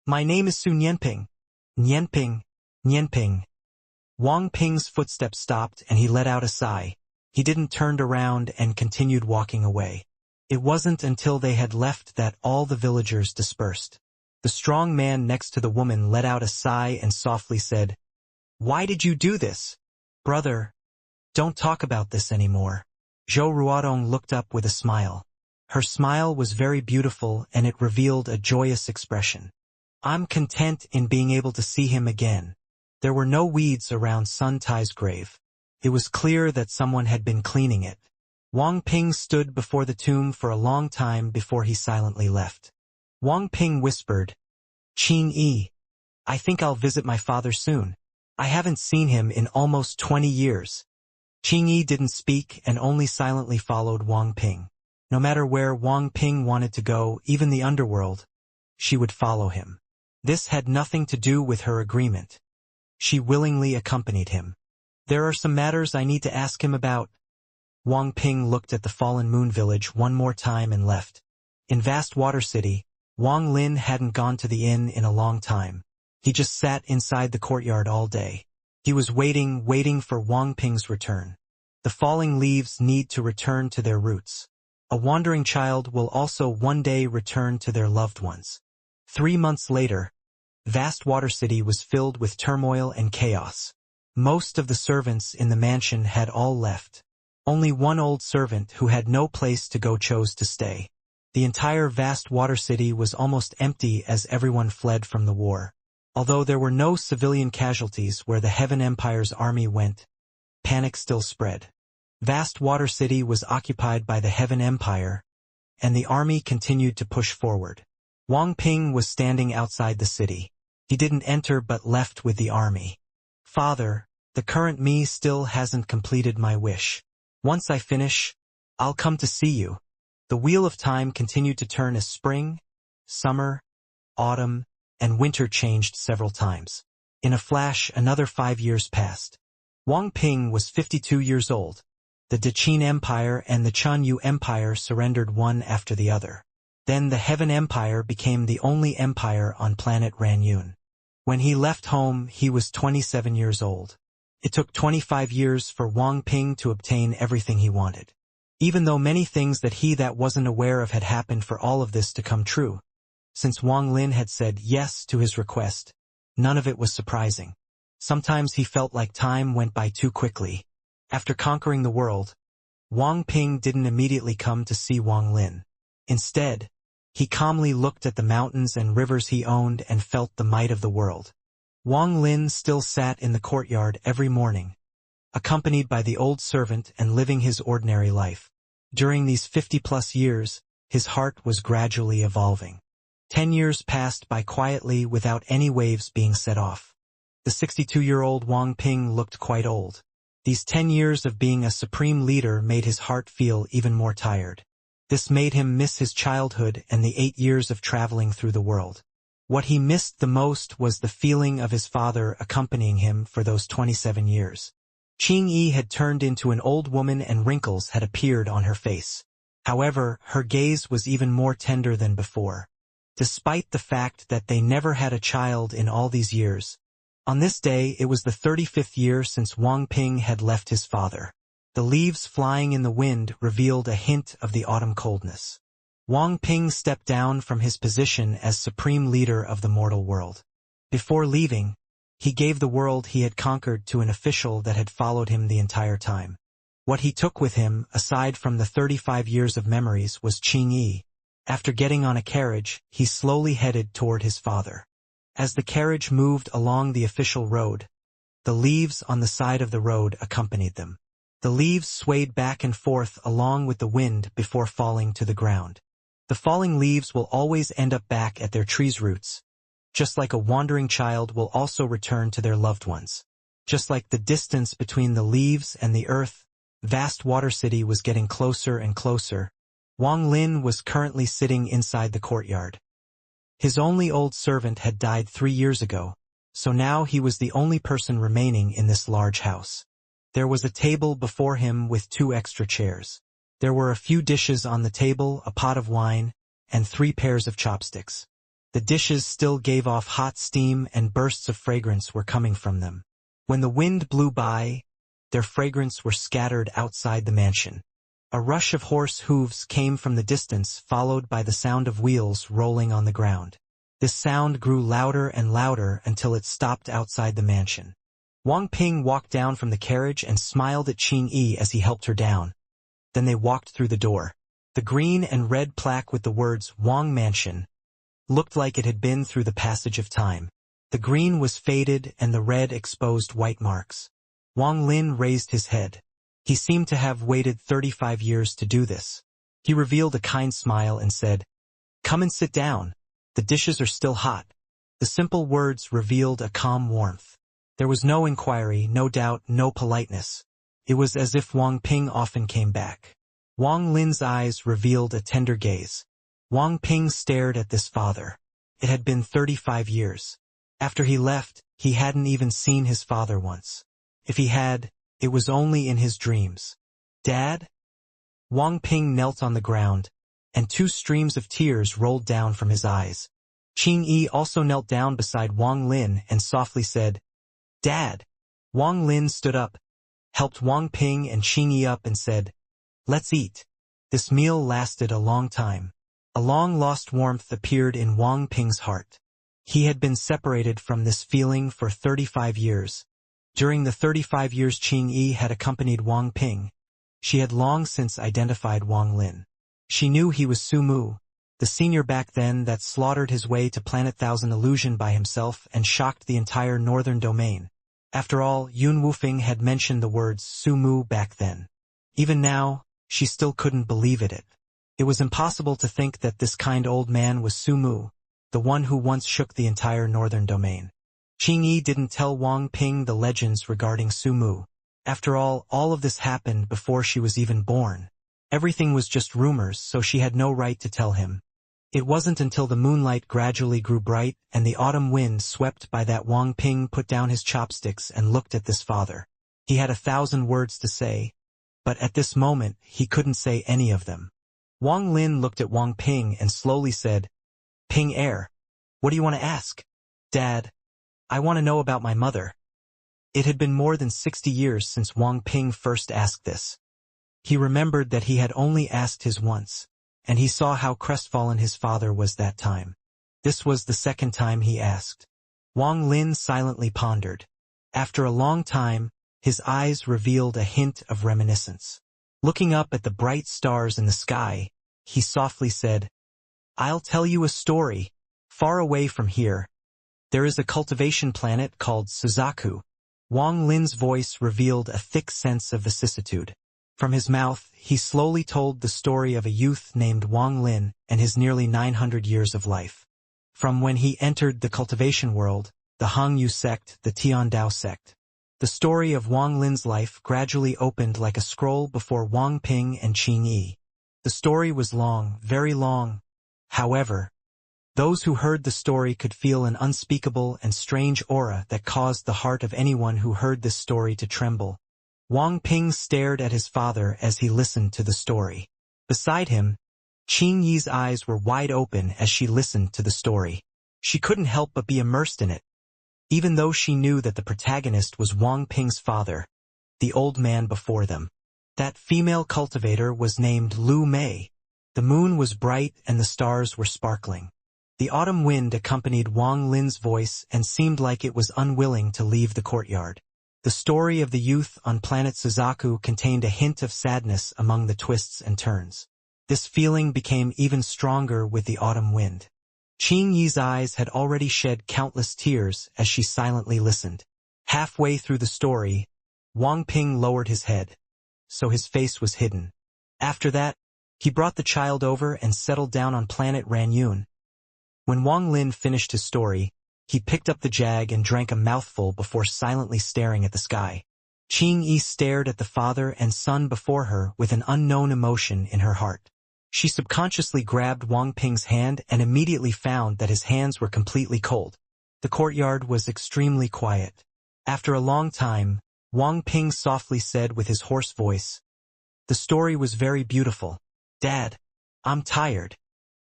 my name is Su Nianping." "Nianping, Nianping." Wang Ping's footsteps stopped and he let out a sigh. He didn't turn around and continued walking away. It wasn't until they had left that all the villagers dispersed. The strong man next to the woman let out a sigh and softly said, "Why did you do this?" "Brother, don't talk about this anymore." Zhou Ruotong looked up with a smile. Her smile was very beautiful and it revealed a joyous expression. "I'm content in being able to see him again." There were no weeds around Sun Tai's grave. It was clear that someone had been cleaning it. Wang Ping stood before the tomb for a long time before he silently left. Wang Ping whispered, "Qingyi, I think I'll visit my father soon. I haven't seen him in almost 20 years. Qingyi didn't speak and only silently followed Wang Ping. No matter where Wang Ping wanted to go, even the underworld, she would follow him. This had nothing to do with her agreement. She willingly accompanied him. "There are some matters I need to ask him about." Wang Ping looked at the fallen moon village one more time and left. In Vast Water City, Wang Lin hadn't gone to the inn in a long time. He just sat inside the courtyard all day. He was waiting for Wang Ping's return. The falling leaves need to return to their roots. A wandering child will also one day return to their loved ones. 3 months later, Vast Water City was filled with turmoil and chaos. Most of the servants in the mansion had all left. Only one old servant who had no place to go chose to stay. The entire Vast Water City was almost empty as everyone fled from the war. Although there were no civilian casualties where the Heaven Empire's army went, panic still spread. Vast Water City was occupied by the Heaven Empire, and the army continued to push forward. Wang Ping was standing outside the city. He didn't enter but left with the army. "Father, the current me still hasn't completed my wish. Once I finish, I'll come to see you." The wheel of time continued to turn as spring, summer, autumn, and winter changed several times. In a flash, another 5 years passed. Wang Ping was 52 years old. The Deqin Empire and the Chanyu Empire surrendered one after the other. Then the Heaven Empire became the only empire on planet Ranyun. When he left home, he was 27 years old. It took 25 years for Wang Ping to obtain everything he wanted. Even though many things that he wasn't aware of had happened for all of this to come true. Since Wang Lin had said yes to his request, none of it was surprising. Sometimes he felt like time went by too quickly. After conquering the world, Wang Ping didn't immediately come to see Wang Lin. Instead, he calmly looked at the mountains and rivers he owned and felt the might of the world. Wang Lin still sat in the courtyard every morning, accompanied by the old servant and living his ordinary life. During these 50-plus years, his heart was gradually evolving. 10 years passed by quietly without any waves being set off. The 62-year-old Wang Ping looked quite old. These 10 years of being a supreme leader made his heart feel even more tired. This made him miss his childhood and the 8 years of traveling through the world. What he missed the most was the feeling of his father accompanying him for those 27 years. Qingyi had turned into an old woman and wrinkles had appeared on her face. However, her gaze was even more tender than before. Despite the fact that they never had a child in all these years, on this day it was the 35th year since Wang Ping had left his father. The leaves flying in the wind revealed a hint of the autumn coldness. Wang Ping stepped down from his position as supreme leader of the mortal world. Before leaving, he gave the world he had conquered to an official that had followed him the entire time. What he took with him, aside from the 35 years of memories, was Qingyi. After getting on a carriage, he slowly headed toward his father. As the carriage moved along the official road, the leaves on the side of the road accompanied them. The leaves swayed back and forth along with the wind before falling to the ground. The falling leaves will always end up back at their tree's roots, just like a wandering child will also return to their loved ones. Just like the distance between the leaves and the earth, Vast Water City was getting closer and closer. Wang Lin was currently sitting inside the courtyard. His only old servant had died 3 years ago, so now he was the only person remaining in this large house. There was a table before him with 2 extra chairs. There were a few dishes on the table, a pot of wine, and 3 pairs of chopsticks. The dishes still gave off hot steam and bursts of fragrance were coming from them. When the wind blew by, their fragrance were scattered outside the mansion. A rush of horse hooves came from the distance, followed by the sound of wheels rolling on the ground. This sound grew louder and louder until it stopped outside the mansion. Wang Ping walked down from the carriage and smiled at Qingyi as he helped her down. Then they walked through the door. The green and red plaque with the words Wang Mansion looked like it had been through the passage of time. The green was faded and the red exposed white marks. Wang Lin raised his head. He seemed to have waited 35 years to do this. He revealed a kind smile and said, "Come and sit down. The dishes are still hot." The simple words revealed a calm warmth. There was no inquiry, no doubt, no politeness. It was as if Wang Ping often came back. Wang Lin's eyes revealed a tender gaze. Wang Ping stared at this father. It had been 35 years. After he left, he hadn't even seen his father once. If he had, it was only in his dreams. "Dad?" Wang Ping knelt on the ground, and 2 streams of tears rolled down from his eyes. Qingyi also knelt down beside Wang Lin and softly said, "Dad." Wang Lin stood up, helped Wang Ping and Qingyi up and said, "Let's eat." This meal lasted a long time. A long-lost warmth appeared in Wang Ping's heart. He had been separated from this feeling for 35 years. During the 35 years Qingyi had accompanied Wang Ping, she had long since identified Wang Lin. She knew he was Sumu, the senior back then that slaughtered his way to Planet Thousand Illusion by himself and shocked the entire northern domain. After all, Yun Wufeng had mentioned the words Sumu back then. Even now, she still couldn't believe it. It was impossible to think that this kind old man was Sumu, the one who once shook the entire northern domain. Qingyi didn't tell Wang Ping the legends regarding Sumu. After all of this happened before she was even born. Everything was just rumors, so she had no right to tell him. It wasn't until the moonlight gradually grew bright and the autumn wind swept by that Wang Ping put down his chopsticks and looked at this father. He had 1,000 words to say, but at this moment he couldn't say any of them. Wang Lin looked at Wang Ping and slowly said, "Ping Air, what do you want to ask?" "Dad, I want to know about my mother." It had been more than 60 years since Wang Ping first asked this. He remembered that he had only asked his once, and he saw how crestfallen his father was that time. This was the second time he asked. Wang Lin silently pondered. After a long time, his eyes revealed a hint of reminiscence. Looking up at the bright stars in the sky, he softly said, "I'll tell you a story. Far away from here, there is a cultivation planet called Suzaku." Wang Lin's voice revealed a thick sense of vicissitude. From his mouth, he slowly told the story of a youth named Wang Lin and his nearly 900 years of life. From when he entered the cultivation world, the Hangyu sect, the Tiandao sect. The story of Wang Lin's life gradually opened like a scroll before Wang Ping and Qingyi. The story was long, very long. However, those who heard the story could feel an unspeakable and strange aura that caused the heart of anyone who heard this story to tremble. Wang Ping stared at his father as he listened to the story. Beside him, Qingyi's eyes were wide open as she listened to the story. She couldn't help but be immersed in it. Even though she knew that the protagonist was Wang Ping's father, the old man before them. That female cultivator was named Lu Mei. The moon was bright and the stars were sparkling. The autumn wind accompanied Wang Lin's voice and seemed like it was unwilling to leave the courtyard. The story of the youth on planet Suzaku contained a hint of sadness among the twists and turns. This feeling became even stronger with the autumn wind. Qingyi's eyes had already shed countless tears as she silently listened. Halfway through the story, Wang Ping lowered his head, so his face was hidden. After that, he brought the child over and settled down on planet Ranyun. When Wang Lin finished his story, he picked up the jag and drank a mouthful before silently staring at the sky. Qingyi stared at the father and son before her with an unknown emotion in her heart. She subconsciously grabbed Wang Ping's hand and immediately found that his hands were completely cold. The courtyard was extremely quiet. After a long time, Wang Ping softly said with his hoarse voice, "The story was very beautiful. Dad, I'm tired."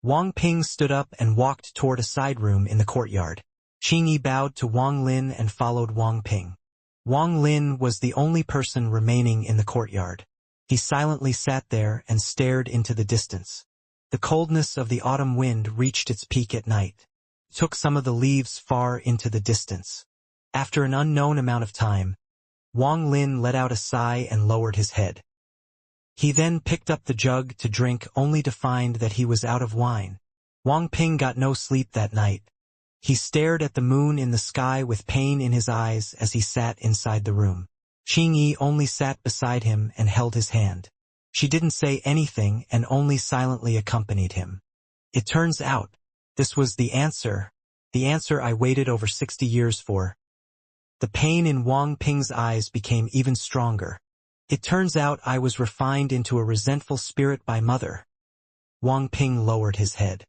Wang Ping stood up and walked toward a side room in the courtyard. Qingyi bowed to Wang Lin and followed Wang Ping. Wang Lin was the only person remaining in the courtyard. He silently sat there and stared into the distance. The coldness of the autumn wind reached its peak at night. It took some of the leaves far into the distance. After an unknown amount of time, Wang Lin let out a sigh and lowered his head. He then picked up the jug to drink only to find that he was out of wine. Wang Ping got no sleep that night. He stared at the moon in the sky with pain in his eyes as he sat inside the room. Qingyi only sat beside him and held his hand. She didn't say anything and only silently accompanied him. It turns out, this was the answer I waited over 60 years for. The pain in Wang Ping's eyes became even stronger. It turns out I was refined into a resentful spirit by mother. Wang Ping lowered his head.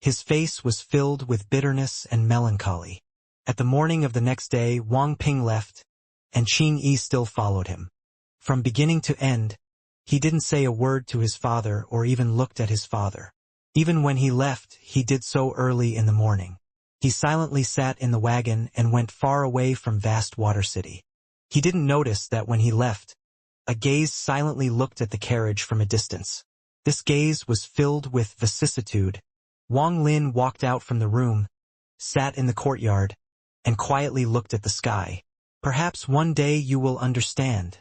His face was filled with bitterness and melancholy. At the morning of the next day, Wang Ping left, and Qingyi still followed him. From beginning to end, he didn't say a word to his father or even looked at his father. Even when he left, he did so early in the morning. He silently sat in the wagon and went far away from vast Water City. He didn't notice that when he left, a gaze silently looked at the carriage from a distance. This gaze was filled with vicissitude. Wang Lin walked out from the room, sat in the courtyard, and quietly looked at the sky. "Perhaps one day you will understand,"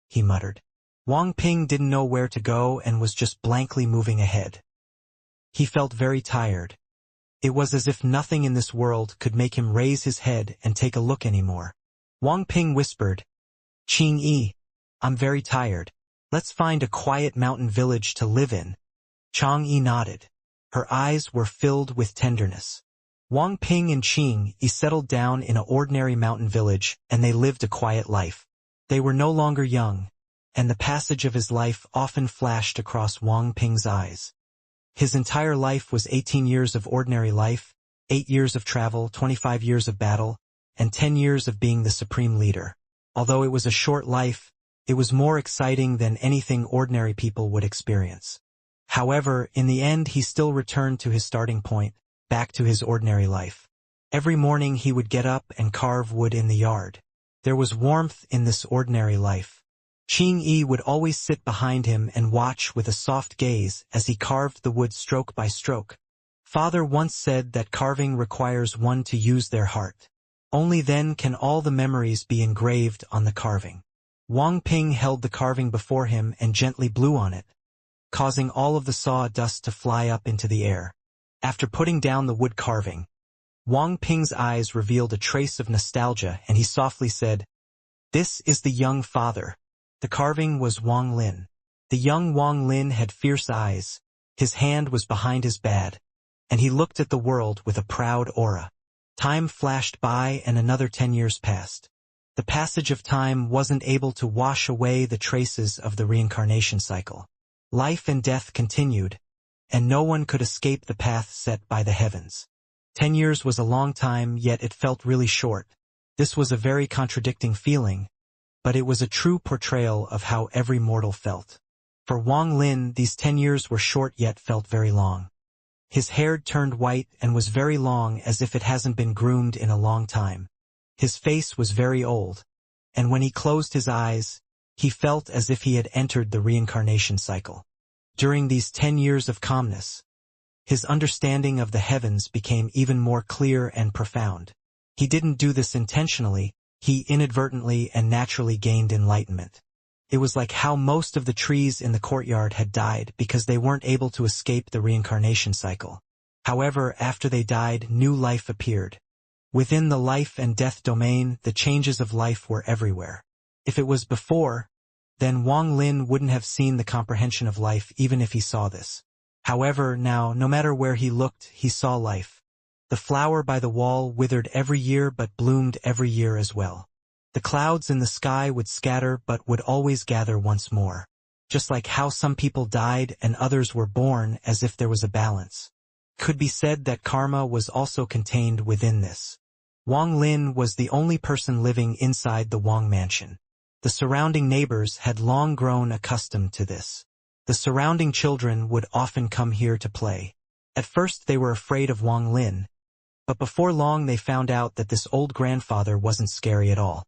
he muttered. Wang Ping didn't know where to go and was just blankly moving ahead. He felt very tired. It was as if nothing in this world could make him raise his head and take a look anymore. Wang Ping whispered, "Qing-yi, I'm very tired. Let's find a quiet mountain village to live in." Chang-yi nodded. Her eyes were filled with tenderness. Wang Ping and Qing-yi settled down in an ordinary mountain village, and they lived a quiet life. They were no longer young, and the passage of his life often flashed across Wang Ping's eyes. His entire life was 18 years of ordinary life, 8 years of travel, 25 years of battle, and 10 years of being the supreme leader. Although it was a short life, it was more exciting than anything ordinary people would experience. However, in the end he still returned to his starting point, back to his ordinary life. Every morning he would get up and carve wood in the yard. There was warmth in this ordinary life. Qing-yi would always sit behind him and watch with a soft gaze as he carved the wood stroke by stroke. Father once said that carving requires one to use their heart. Only then can all the memories be engraved on the carving. Wang Ping held the carving before him and gently blew on it, causing all of the sawdust to fly up into the air. After putting down the wood carving, Wang Ping's eyes revealed a trace of nostalgia and he softly said, "This is the young father." The carving was Wang Lin. The young Wang Lin had fierce eyes, his hand was behind his back, and he looked at the world with a proud aura. Time flashed by and another 10 years passed. The passage of time wasn't able to wash away the traces of the reincarnation cycle. Life and death continued, and no one could escape the path set by the heavens. 10 years was a long time, yet it felt really short. This was a very contradicting feeling, but it was a true portrayal of how every mortal felt. For Wang Lin, these 10 years were short yet felt very long. His hair turned white and was very long as if it hasn't been groomed in a long time. His face was very old, and when he closed his eyes, he felt as if he had entered the reincarnation cycle. During these 10 years of calmness, his understanding of the heavens became even more clear and profound. He didn't do this intentionally, he inadvertently and naturally gained enlightenment. It was like how most of the trees in the courtyard had died because they weren't able to escape the reincarnation cycle. However, after they died, new life appeared. Within the life and death domain, the changes of life were everywhere. If it was before, then Wang Lin wouldn't have seen the comprehension of life even if he saw this. However, now, no matter where he looked, he saw life. The flower by the wall withered every year but bloomed every year as well. The clouds in the sky would scatter but would always gather once more. Just like how some people died and others were born, as if there was a balance. Could be said that karma was also contained within this. Wang Lin was the only person living inside the Wang mansion. The surrounding neighbors had long grown accustomed to this. The surrounding children would often come here to play. At first they were afraid of Wang Lin, but before long they found out that this old grandfather wasn't scary at all.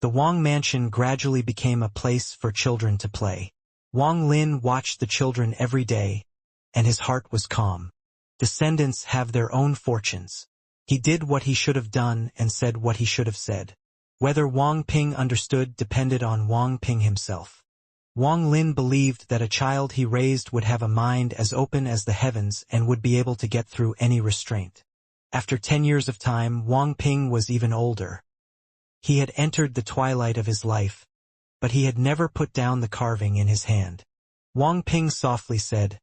The Wang mansion gradually became a place for children to play. Wang Lin watched the children every day, and his heart was calm. Descendants have their own fortunes. He did what he should have done and said what he should have said. Whether Wang Ping understood depended on Wang Ping himself. Wang Lin believed that a child he raised would have a mind as open as the heavens and would be able to get through any restraint. After 10 years of time, Wang Ping was even older. He had entered the twilight of his life, but he had never put down the carving in his hand. Wang Ping softly said,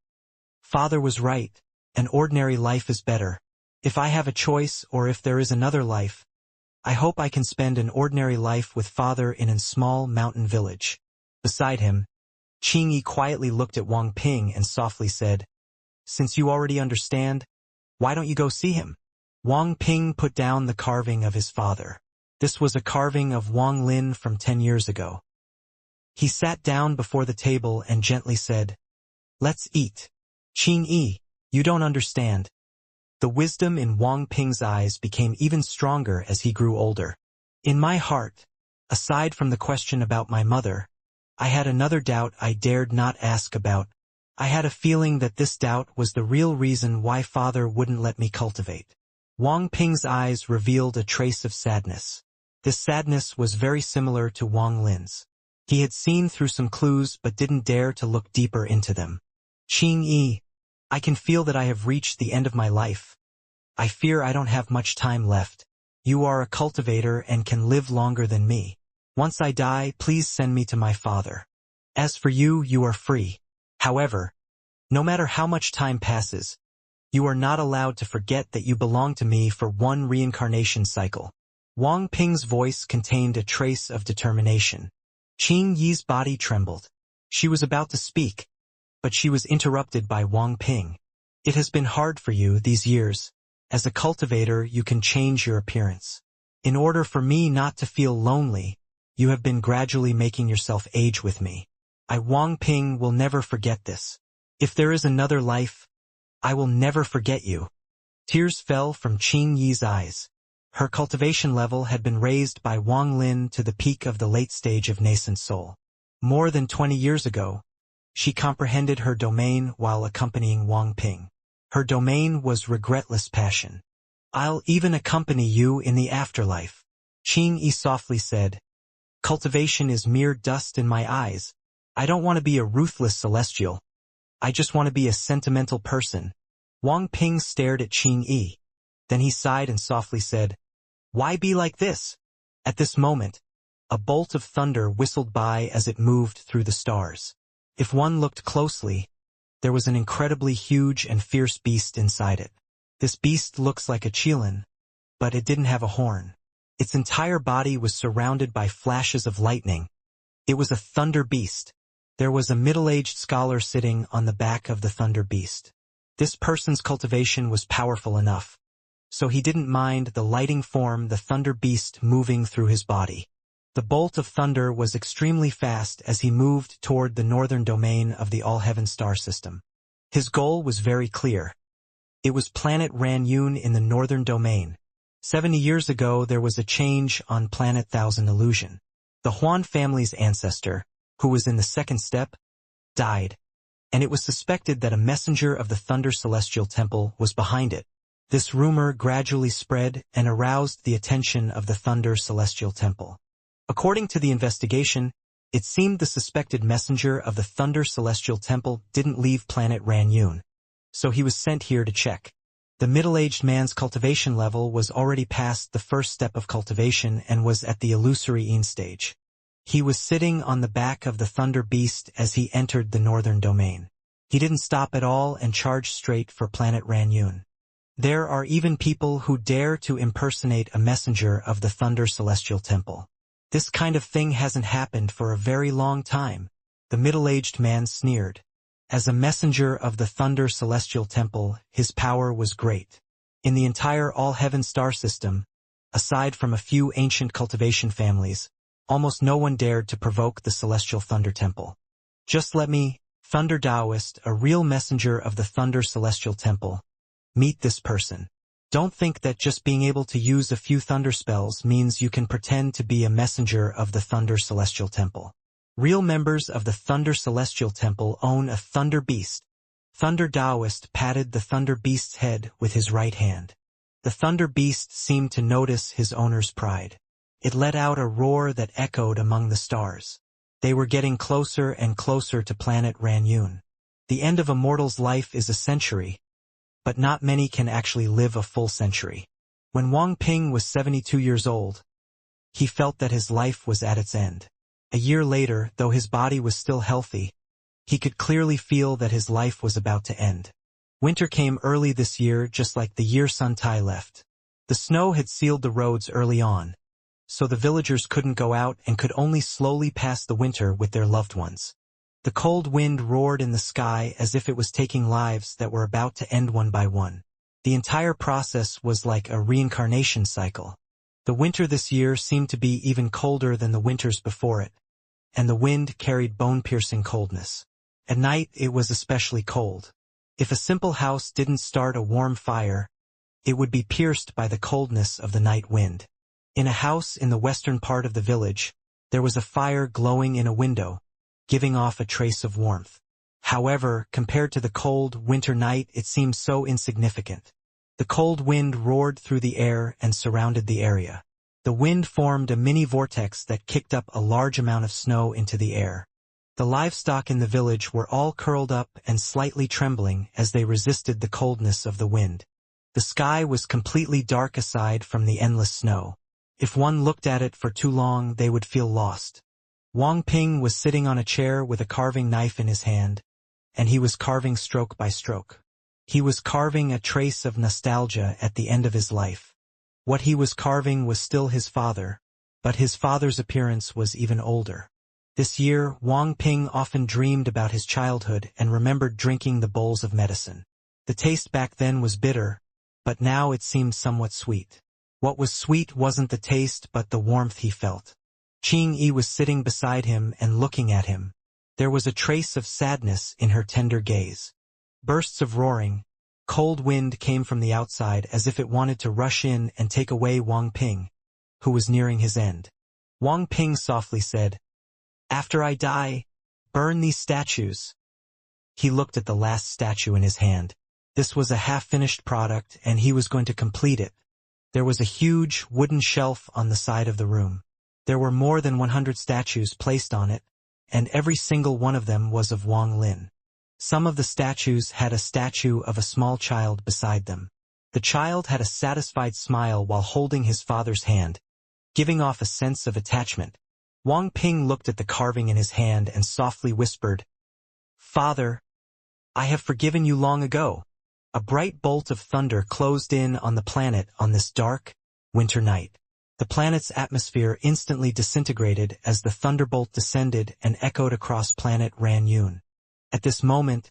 "Father was right, an ordinary life is better. If I have a choice or if there is another life, I hope I can spend an ordinary life with Father in a small mountain village." Beside him, Qing-yi quietly looked at Wang Ping and softly said, "Since you already understand, why don't you go see him?" Wang Ping put down the carving of his father. This was a carving of Wang Lin from 10 years ago. He sat down before the table and gently said, "Let's eat." "Qing-yi, you don't understand." The wisdom in Wang Ping's eyes became even stronger as he grew older. "In my heart, aside from the question about my mother, I had another doubt I dared not ask about. I had a feeling that this doubt was the real reason why Father wouldn't let me cultivate." Wang Ping's eyes revealed a trace of sadness. This sadness was very similar to Wang Lin's. He had seen through some clues but didn't dare to look deeper into them. "Qing-yi, I can feel that I have reached the end of my life. I fear I don't have much time left. You are a cultivator and can live longer than me. Once I die, please send me to my father. As for you, you are free. However, no matter how much time passes, you are not allowed to forget that you belong to me for one reincarnation cycle. Wang Ping's voice contained a trace of determination. Qing Yi's body trembled. She was about to speak, but she was interrupted by Wang Ping. It has been hard for you these years. As a cultivator, you can change your appearance. In order for me not to feel lonely, you have been gradually making yourself age with me. I, Wang Ping, will never forget this. If there is another life, I will never forget you. Tears fell from Qing Yi's eyes. Her cultivation level had been raised by Wang Lin to the peak of the late stage of nascent soul. More than 20 years ago, she comprehended her domain while accompanying Wang Ping. Her domain was regretless passion. I'll even accompany you in the afterlife. Qing Yi softly said, cultivation is mere dust in my eyes. I don't want to be a ruthless celestial. I just want to be a sentimental person. Wang Ping stared at Qing Yi. Then he sighed and softly said, why be like this? At this moment, a bolt of thunder whistled by as it moved through the stars. If one looked closely, there was an incredibly huge and fierce beast inside it. This beast looks like a qilin, but it didn't have a horn. Its entire body was surrounded by flashes of lightning. It was a thunder beast. There was a middle-aged scholar sitting on the back of the thunder beast. This person's cultivation was powerful enough, so he didn't mind the lighting form the thunder beast moving through his body. The bolt of thunder was extremely fast as he moved toward the northern domain of the all-heaven star system. His goal was very clear. It was planet Ranyun in the northern domain. 70 years ago there was a change on planet Thousand Illusion. The Huan family's ancestor, who was in the second step, died, and it was suspected that a messenger of the Thunder Celestial Temple was behind it. This rumor gradually spread and aroused the attention of the Thunder Celestial Temple. According to the investigation, it seemed the suspected messenger of the Thunder Celestial Temple didn't leave planet Ranyun, so he was sent here to check. The middle-aged man's cultivation level was already past the first step of cultivation and was at the illusory Yin stage. He was sitting on the back of the Thunder Beast as he entered the northern domain. He didn't stop at all and charged straight for planet Ranyun. There are even people who dare to impersonate a messenger of the Thunder Celestial Temple. This kind of thing hasn't happened for a very long time, the middle-aged man sneered. As a messenger of the Thunder Celestial Temple, his power was great. In the entire all-heaven star system, aside from a few ancient cultivation families, almost no one dared to provoke the Celestial Thunder Temple. Just let me, Thunder Taoist, a real messenger of the Thunder Celestial Temple, meet this person. Don't think that just being able to use a few thunder spells means you can pretend to be a messenger of the Thunder Celestial Temple. Real members of the Thunder Celestial Temple own a Thunder Beast. Thunder Taoist patted the Thunder Beast's head with his right hand. The Thunder Beast seemed to notice his owner's pride. It let out a roar that echoed among the stars. They were getting closer and closer to planet Ranyun. The end of a mortal's life is a century, but not many can actually live a full century. When Wang Ping was 72 years old, he felt that his life was at its end. A year later, though his body was still healthy, he could clearly feel that his life was about to end. Winter came early this year, just like the year Sun Tai left. The snow had sealed the roads early on, so the villagers couldn't go out and could only slowly pass the winter with their loved ones. The cold wind roared in the sky as if it was taking lives that were about to end one by one. The entire process was like a reincarnation cycle. The winter this year seemed to be even colder than the winters before it, and the wind carried bone-piercing coldness. At night it was especially cold. If a simple house didn't start a warm fire, it would be pierced by the coldness of the night wind. In a house in the western part of the village, there was a fire glowing in a window, giving off a trace of warmth. However, compared to the cold winter night, it seemed so insignificant. The cold wind roared through the air and surrounded the area. The wind formed a mini vortex that kicked up a large amount of snow into the air. The livestock in the village were all curled up and slightly trembling as they resisted the coldness of the wind. The sky was completely dark aside from the endless snow. If one looked at it for too long, they would feel lost. Wang Ping was sitting on a chair with a carving knife in his hand, and he was carving stroke by stroke. He was carving a trace of nostalgia at the end of his life. What he was carving was still his father, but his father's appearance was even older. This year, Wang Ping often dreamed about his childhood and remembered drinking the bowls of medicine. The taste back then was bitter, but now it seemed somewhat sweet. What was sweet wasn't the taste but the warmth he felt. Qing was sitting beside him and looking at him. There was a trace of sadness in her tender gaze. Bursts of roaring, cold wind came from the outside as if it wanted to rush in and take away Wang Ping, who was nearing his end. Wang Ping softly said, "After I die, burn these statues." He looked at the last statue in his hand. This was a half-finished product, and he was going to complete it. There was a huge wooden shelf on the side of the room. There were more than 100 statues placed on it, and every single one of them was of Wang Lin. Some of the statues had a statue of a small child beside them. The child had a satisfied smile while holding his father's hand, giving off a sense of attachment. Wang Ping looked at the carving in his hand and softly whispered, "Father, I have forgiven you long ago." A bright bolt of thunder closed in on the planet on this dark, winter night. The planet's atmosphere instantly disintegrated as the thunderbolt descended and echoed across planet Ranyun. At this moment,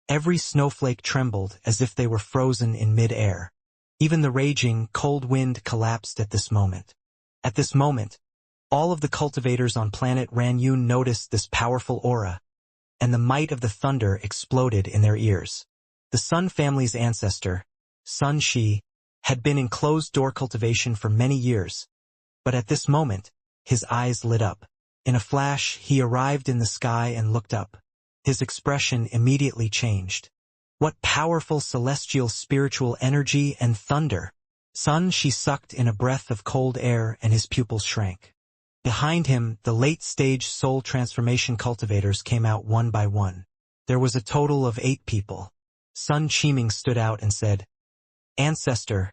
every snowflake trembled as if they were frozen in mid-air. Even the raging, cold wind collapsed at this moment. At this moment, all of the cultivators on planet Ranyun noticed this powerful aura, and the might of the thunder exploded in their ears. The Sun family's ancestor, Sun Shi, had been in closed-door cultivation for many years, but at this moment, his eyes lit up. In a flash, he arrived in the sky and looked up. His expression immediately changed. What powerful celestial spiritual energy and thunder! Sun Shi sucked in a breath of cold air and his pupils shrank. Behind him, the late-stage soul transformation cultivators came out one by one. There was a total of 8 people. Sun Qiming stood out and said, "Ancestor,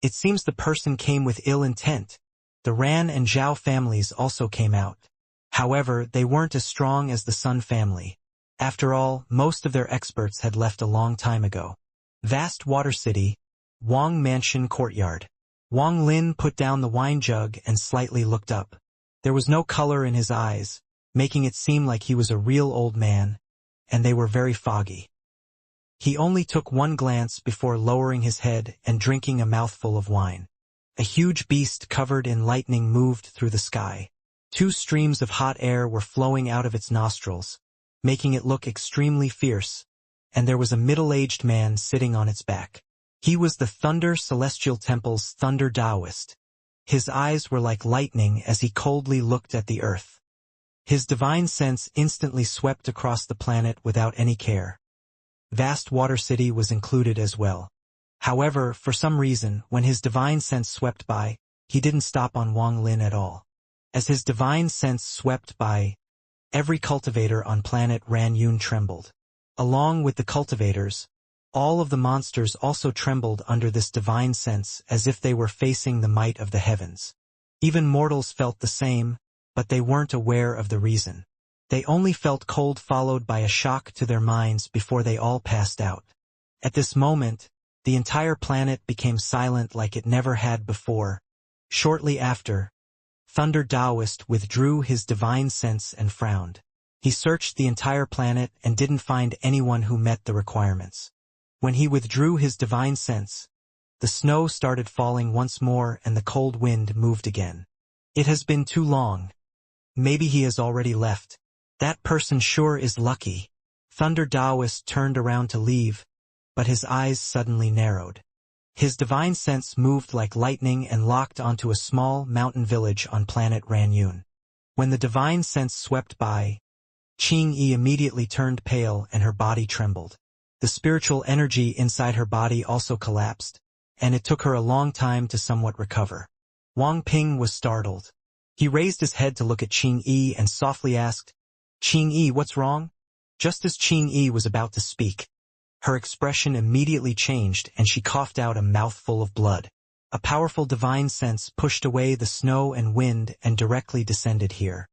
it seems the person came with ill intent." The Ran and Zhao families also came out. However, they weren't as strong as the Sun family. After all, most of their experts had left a long time ago. Vast Water City, Wang Mansion Courtyard. Wang Lin put down the wine jug and slightly looked up. There was no color in his eyes, making it seem like he was a real old man, and they were very foggy. He only took one glance before lowering his head and drinking a mouthful of wine. A huge beast covered in lightning moved through the sky. 2 streams of hot air were flowing out of its nostrils, making it look extremely fierce, and there was a middle-aged man sitting on its back. He was the Thunder Celestial Temple's Thunder Taoist. His eyes were like lightning as he coldly looked at the earth. His divine sense instantly swept across the planet without any care. Vast Water City was included as well. However, for some reason, when his divine sense swept by, he didn't stop on Wang Lin at all. As his divine sense swept by, every cultivator on planet Ranyun trembled. Along with the cultivators, all of the monsters also trembled under this divine sense as if they were facing the might of the heavens. Even mortals felt the same, but they weren't aware of the reason. They only felt cold followed by a shock to their minds before they all passed out. At this moment, the entire planet became silent like it never had before. Shortly after, Thunder Taoist withdrew his divine sense and frowned. He searched the entire planet and didn't find anyone who met the requirements. When he withdrew his divine sense, the snow started falling once more and the cold wind moved again. It has been too long. Maybe he has already left. That person sure is lucky. Thunder Taoist turned around to leave, but his eyes suddenly narrowed. His divine sense moved like lightning and locked onto a small mountain village on planet Ranyun. When the divine sense swept by, Qing immediately turned pale and her body trembled. The spiritual energy inside her body also collapsed, and it took her a long time to somewhat recover. Wang Ping was startled. He raised his head to look at Qing and softly asked, Qing-yi, what's wrong? Just as Qing-yi was about to speak, her expression immediately changed and she coughed out a mouthful of blood. A powerful divine sense pushed away the snow and wind and directly descended here.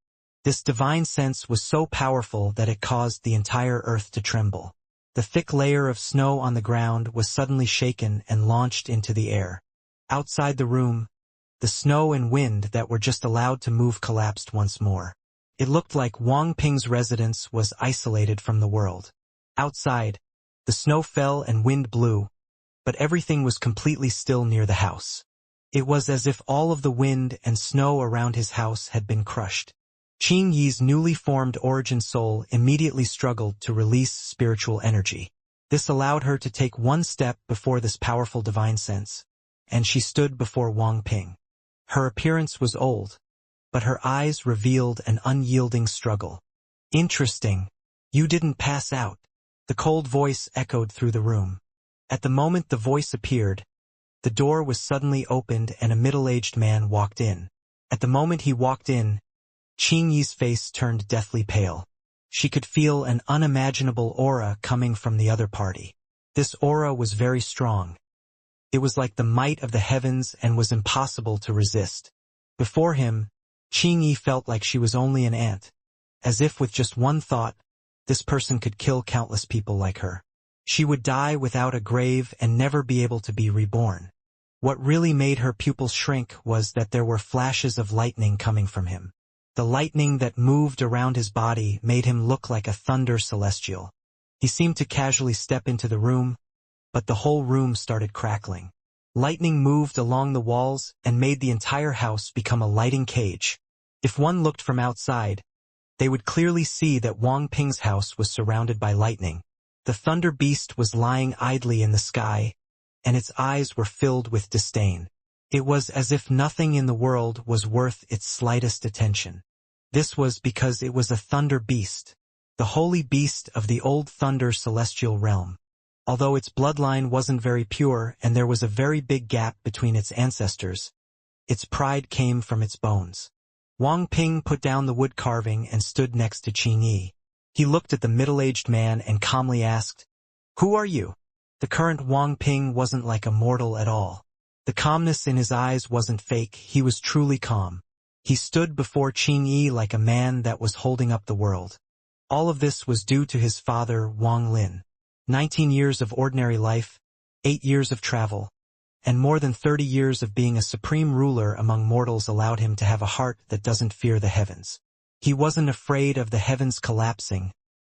This divine sense was so powerful that it caused the entire earth to tremble. The thick layer of snow on the ground was suddenly shaken and launched into the air. Outside the room, the snow and wind that were just allowed to move collapsed once more. It looked like Wang Ping's residence was isolated from the world. Outside, the snow fell and wind blew, but everything was completely still near the house. It was as if all of the wind and snow around his house had been crushed. Qing Yi's newly formed origin soul immediately struggled to release spiritual energy. This allowed her to take one step before this powerful divine sense, and she stood before Wang Ping. Her appearance was old, but her eyes revealed an unyielding struggle. Interesting. You didn't pass out. The cold voice echoed through the room. At the moment the voice appeared, the door was suddenly opened and a middle-aged man walked in. At the moment he walked in, Qing Yi's face turned deathly pale. She could feel an unimaginable aura coming from the other party. This aura was very strong. It was like the might of the heavens and was impossible to resist. Before him, Qing Yi felt like she was only an ant. As if with just one thought, this person could kill countless people like her. She would die without a grave and never be able to be reborn. What really made her pupils shrink was that there were flashes of lightning coming from him. The lightning that moved around his body made him look like a thunder celestial. He seemed to casually step into the room, but the whole room started crackling. Lightning moved along the walls and made the entire house become a lighting cage. If one looked from outside, they would clearly see that Wang Ping's house was surrounded by lightning. The thunder beast was lying idly in the sky, and its eyes were filled with disdain. It was as if nothing in the world was worth its slightest attention. This was because it was a thunder beast, the holy beast of the old thunder celestial realm. Although its bloodline wasn't very pure and there was a very big gap between its ancestors, its pride came from its bones. Wang Ping put down the wood carving and stood next to Qing Yi. He looked at the middle-aged man and calmly asked, "Who are you?" The current Wang Ping wasn't like a mortal at all. The calmness in his eyes wasn't fake, he was truly calm. He stood before Qing Yi like a man that was holding up the world. All of this was due to his father, Wang Lin. 19 years of ordinary life, 8 years of travel, and more than 30 years of being a supreme ruler among mortals allowed him to have a heart that doesn't fear the heavens. He wasn't afraid of the heavens collapsing,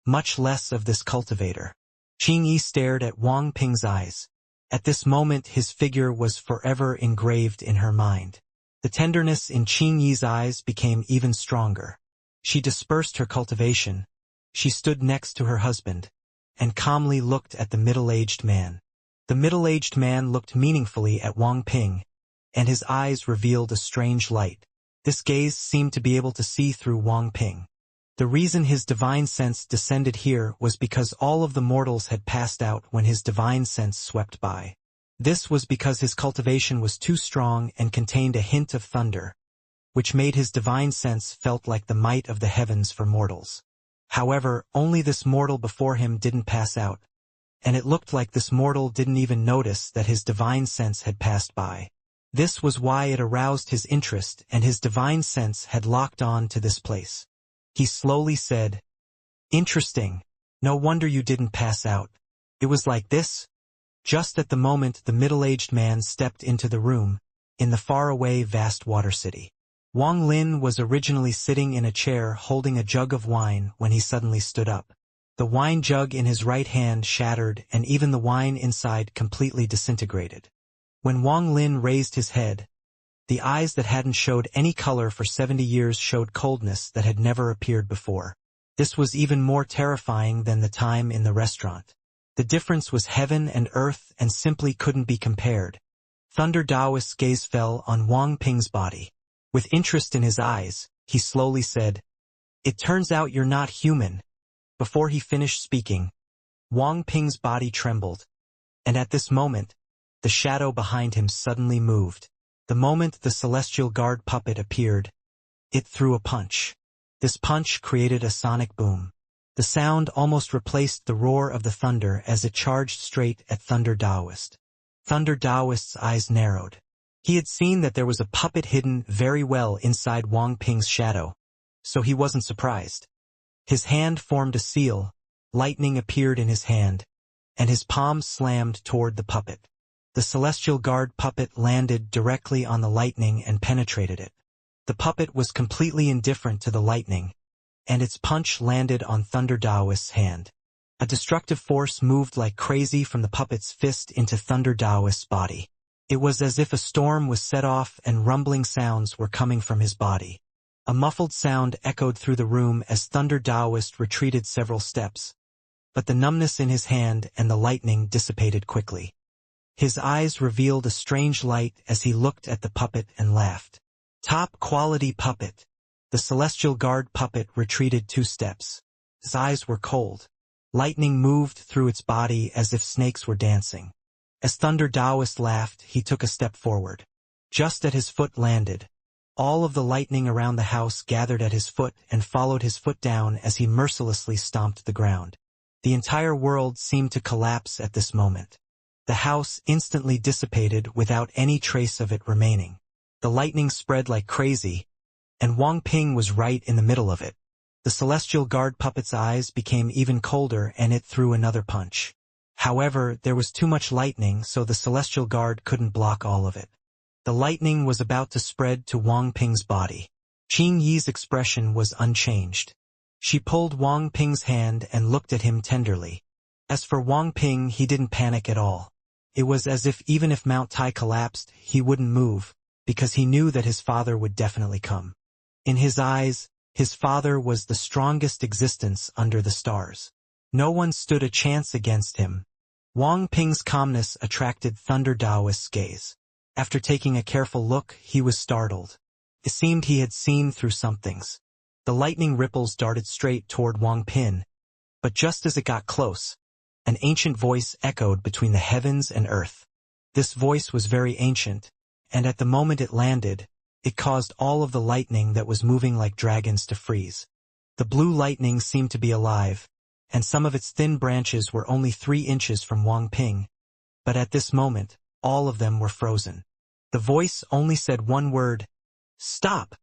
much less of this cultivator. Qing Yi stared at Wang Ping's eyes. At this moment his figure was forever engraved in her mind. The tenderness in Qing Yi's eyes became even stronger. She dispersed her cultivation. She stood next to her husband, and calmly looked at the middle-aged man. The middle-aged man looked meaningfully at Wang Ping, and his eyes revealed a strange light. This gaze seemed to be able to see through Wang Ping. The reason his divine sense descended here was because all of the mortals had passed out when his divine sense swept by. This was because his cultivation was too strong and contained a hint of thunder, which made his divine sense felt like the might of the heavens for mortals. However, only this mortal before him didn't pass out, and it looked like this mortal didn't even notice that his divine sense had passed by. This was why it aroused his interest, and his divine sense had locked on to this place. He slowly said, "Interesting. No wonder you didn't pass out. It was like this?" Just at the moment the middle-aged man stepped into the room, in the faraway vast water city. Wang Lin was originally sitting in a chair holding a jug of wine when he suddenly stood up. The wine jug in his right hand shattered and even the wine inside completely disintegrated. When Wang Lin raised his head, the eyes that hadn't showed any color for 70 years showed coldness that had never appeared before. This was even more terrifying than the time in the restaurant. The difference was heaven and earth and simply couldn't be compared. Thunder Daoist's gaze fell on Wang Ping's body. With interest in his eyes, he slowly said, "It turns out you're not human." Before he finished speaking, Wang Ping's body trembled, and at this moment, the shadow behind him suddenly moved. The moment the celestial guard puppet appeared, it threw a punch. This punch created a sonic boom. The sound almost replaced the roar of the thunder as it charged straight at Thunder Taoist. Thunder Taoist's eyes narrowed. He had seen that there was a puppet hidden very well inside Wang Ping's shadow, so he wasn't surprised. His hand formed a seal, lightning appeared in his hand, and his palm slammed toward the puppet. The Celestial Guard puppet landed directly on the lightning and penetrated it. The puppet was completely indifferent to the lightning, and its punch landed on Thunder Taoist's hand. A destructive force moved like crazy from the puppet's fist into Thunder Taoist's body. It was as if a storm was set off and rumbling sounds were coming from his body. A muffled sound echoed through the room as Thunder Taoist retreated several steps, but the numbness in his hand and the lightning dissipated quickly. His eyes revealed a strange light as he looked at the puppet and laughed. Top-quality puppet. The Celestial Guard puppet retreated 2 steps. His eyes were cold. Lightning moved through its body as if snakes were dancing. As Thunder Taoist laughed, he took a step forward. Just as his foot landed, all of the lightning around the house gathered at his foot and followed his foot down as he mercilessly stomped the ground. The entire world seemed to collapse at this moment. The house instantly dissipated without any trace of it remaining. The lightning spread like crazy, and Wang Ping was right in the middle of it. The Celestial Guard puppet's eyes became even colder and it threw another punch. However, there was too much lightning, so the Celestial Guard couldn't block all of it. The lightning was about to spread to Wang Ping's body. Qing Yi's expression was unchanged. She pulled Wang Ping's hand and looked at him tenderly. As for Wang Ping, he didn't panic at all. It was as if even if Mount Tai collapsed, he wouldn't move, because he knew that his father would definitely come. In his eyes, his father was the strongest existence under the stars. No one stood a chance against him. Wang Ping's calmness attracted Thunder Taoist's gaze. After taking a careful look, he was startled. It seemed he had seen through some things. The lightning ripples darted straight toward Wang Ping, but just as it got close, an ancient voice echoed between the heavens and earth. This voice was very ancient, and at the moment it landed, it caused all of the lightning that was moving like dragons to freeze. The blue lightning seemed to be alive, and some of its thin branches were only 3 inches from Wang Ping, but at this moment, all of them were frozen. The voice only said one word, "Stop!"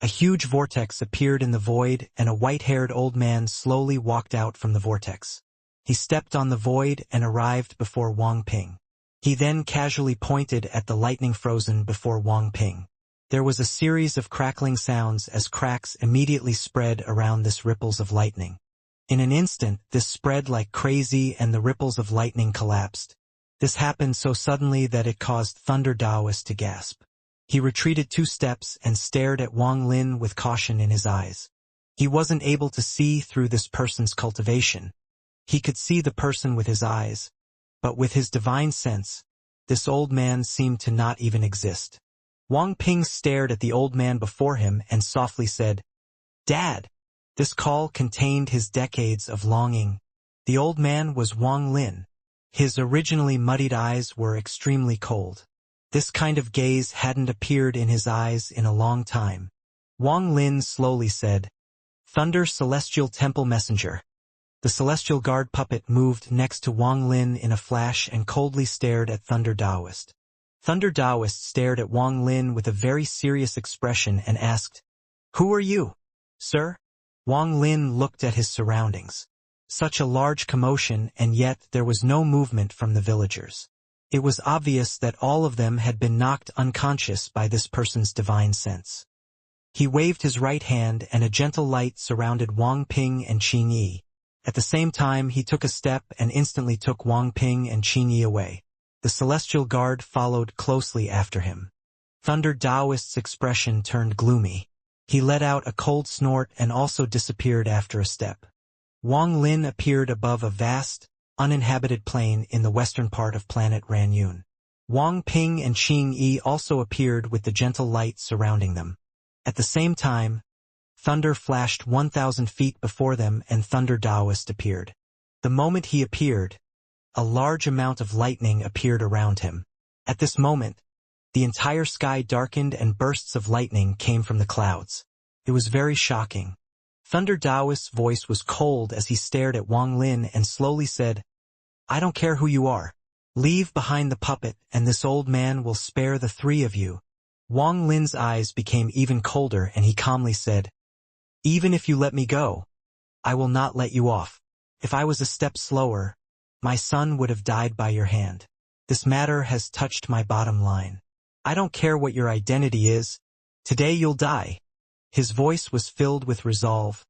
A huge vortex appeared in the void and a white-haired old man slowly walked out from the vortex. He stepped on the void and arrived before Wang Ping. He then casually pointed at the lightning frozen before Wang Ping. There was a series of crackling sounds as cracks immediately spread around this ripples of lightning. In an instant, this spread like crazy and the ripples of lightning collapsed. This happened so suddenly that it caused Thunder Taoist to gasp. He retreated 2 steps and stared at Wang Lin with caution in his eyes. He wasn't able to see through this person's cultivation. He could see the person with his eyes, but with his divine sense, this old man seemed to not even exist. Wang Ping stared at the old man before him and softly said, "Dad." This call contained his decades of longing. The old man was Wang Lin. His originally muddied eyes were extremely cold. This kind of gaze hadn't appeared in his eyes in a long time. Wang Lin slowly said, "Thunder Celestial Temple Messenger." The Celestial Guard puppet moved next to Wang Lin in a flash and coldly stared at Thunder Taoist. Thunder Taoist stared at Wang Lin with a very serious expression and asked, "Who are you, sir?" Wang Lin looked at his surroundings. Such a large commotion, and yet there was no movement from the villagers. It was obvious that all of them had been knocked unconscious by this person's divine sense. He waved his right hand and a gentle light surrounded Wang Ping and Qing Yi. At the same time, he took a step and instantly took Wang Ping and Qing Yi away. The Celestial Guard followed closely after him. Thunder Taoist's expression turned gloomy. He let out a cold snort and also disappeared after a step. Wang Lin appeared above a vast, uninhabited plain in the western part of planet Ranyun. Wang Ping and Qing Yi also appeared with the gentle light surrounding them. At the same time, thunder flashed 1,000 feet before them and Thunder Taoist appeared. The moment he appeared, a large amount of lightning appeared around him. At this moment, the entire sky darkened and bursts of lightning came from the clouds. It was very shocking. Thunder Taoist's voice was cold as he stared at Wang Lin and slowly said, "I don't care who you are. Leave behind the puppet, and this old man will spare the three of you." Wang Lin's eyes became even colder and he calmly said, "Even if you let me go, I will not let you off. If I was a step slower, my son would have died by your hand. This matter has touched my bottom line. I don't care what your identity is. Today you'll die." His voice was filled with resolve,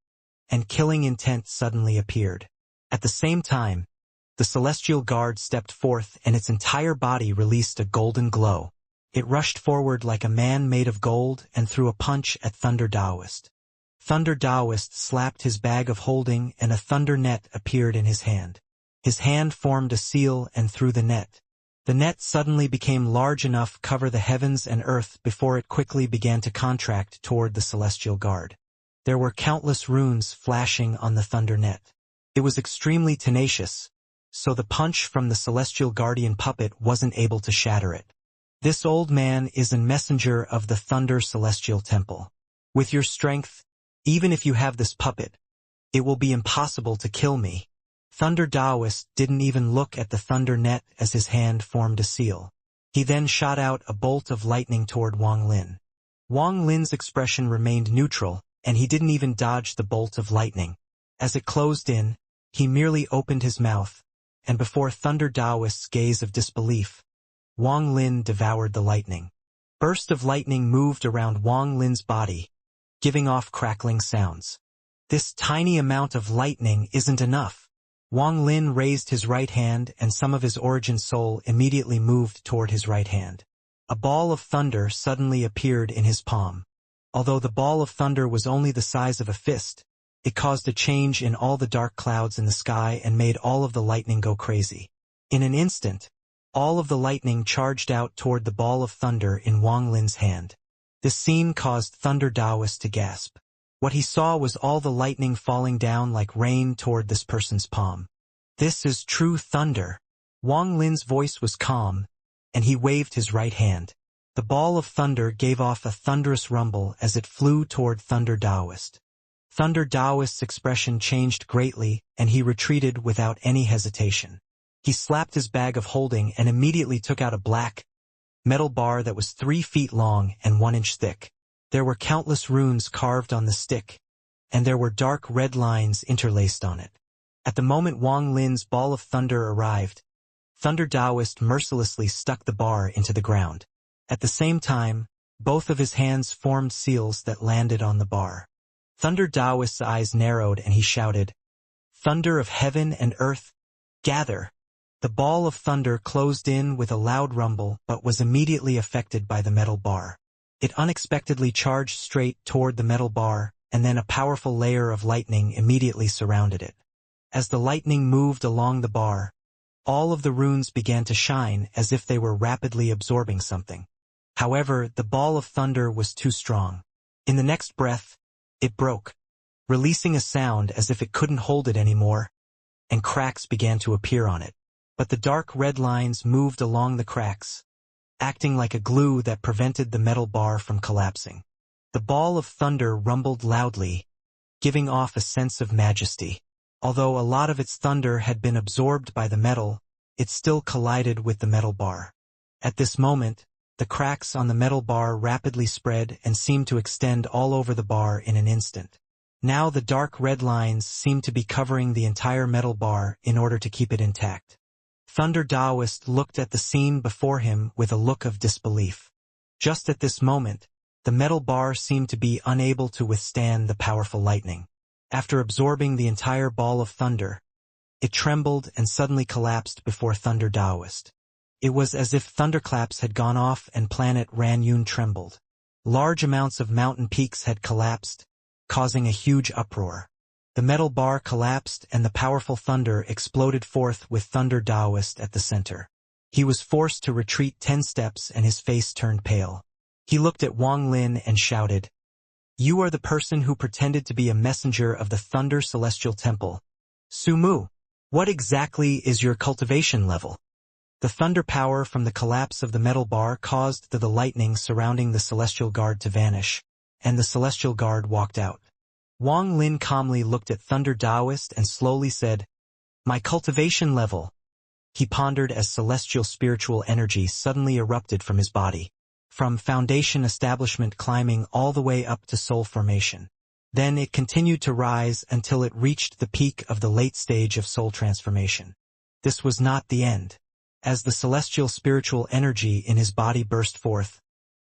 and killing intent suddenly appeared. At the same time, the celestial guard stepped forth and its entire body released a golden glow. It rushed forward like a man made of gold and threw a punch at Thunder Taoist. Thunder Taoist slapped his bag of holding and a thunder net appeared in his hand. His hand formed a seal and threw the net. The net suddenly became large enough to cover the heavens and earth before it quickly began to contract toward the celestial guard. There were countless runes flashing on the thunder net. It was extremely tenacious, so the punch from the celestial guardian puppet wasn't able to shatter it. This old man is a messenger of the Thunder Celestial Temple. With your strength, even if you have this puppet, it will be impossible to kill me. Thunder Taoist didn't even look at the thunder net as his hand formed a seal. He then shot out a bolt of lightning toward Wang Lin. Wang Lin's expression remained neutral, and he didn't even dodge the bolt of lightning. As it closed in, he merely opened his mouth, and before Thunder Taoist's gaze of disbelief, Wang Lin devoured the lightning. Burst of lightning moved around Wang Lin's body, giving off crackling sounds. This tiny amount of lightning isn't enough. Wang Lin raised his right hand and some of his origin soul immediately moved toward his right hand. A ball of thunder suddenly appeared in his palm. Although the ball of thunder was only the size of a fist, it caused a change in all the dark clouds in the sky and made all of the lightning go crazy. In an instant, all of the lightning charged out toward the ball of thunder in Wang Lin's hand. This scene caused Thunder Taoist to gasp. What he saw was all the lightning falling down like rain toward this person's palm. This is true thunder. Wang Lin's voice was calm, and he waved his right hand. The ball of thunder gave off a thunderous rumble as it flew toward Thunder Taoist. Thunder Taoist's expression changed greatly, and he retreated without any hesitation. He slapped his bag of holding and immediately took out a black metal bar that was 3 feet long and 1 inch thick. There were countless runes carved on the stick, and there were dark red lines interlaced on it. At the moment Wang Lin's ball of thunder arrived, Thunder Taoist mercilessly stuck the bar into the ground. At the same time, both of his hands formed seals that landed on the bar. Thunder Taoist's eyes narrowed and he shouted, "Thunder of heaven and earth, gather!" The ball of thunder closed in with a loud rumble but was immediately affected by the metal bar. It unexpectedly charged straight toward the metal bar, and then a powerful layer of lightning immediately surrounded it. As the lightning moved along the bar, all of the runes began to shine as if they were rapidly absorbing something. However, the ball of thunder was too strong. In the next breath, it broke, releasing a sound as if it couldn't hold it anymore, and cracks began to appear on it. But the dark red lines moved along the cracks, acting like a glue that prevented the metal bar from collapsing. The ball of thunder rumbled loudly, giving off a sense of majesty. Although a lot of its thunder had been absorbed by the metal, it still collided with the metal bar. At this moment, the cracks on the metal bar rapidly spread and seemed to extend all over the bar in an instant. Now the dark red lines seemed to be covering the entire metal bar in order to keep it intact. Thunder Taoist looked at the scene before him with a look of disbelief. Just at this moment, the metal bar seemed to be unable to withstand the powerful lightning. After absorbing the entire ball of thunder, it trembled and suddenly collapsed before Thunder Taoist. It was as if thunderclaps had gone off and planet Ranyun trembled. Large amounts of mountain peaks had collapsed, causing a huge uproar. The metal bar collapsed and the powerful thunder exploded forth with Thunder Taoist at the center. He was forced to retreat 10 steps and his face turned pale. He looked at Wang Lin and shouted, "You are the person who pretended to be a messenger of the Thunder Celestial Temple. Sumu, what exactly is your cultivation level?" The thunder power from the collapse of the metal bar caused the lightning surrounding the Celestial Guard to vanish, and the Celestial Guard walked out. Wang Lin calmly looked at Thunder Taoist and slowly said, "My cultivation level." He pondered as celestial spiritual energy suddenly erupted from his body, from foundation establishment climbing all the way up to soul formation. Then it continued to rise until it reached the peak of the late stage of soul transformation. This was not the end. As the celestial spiritual energy in his body burst forth,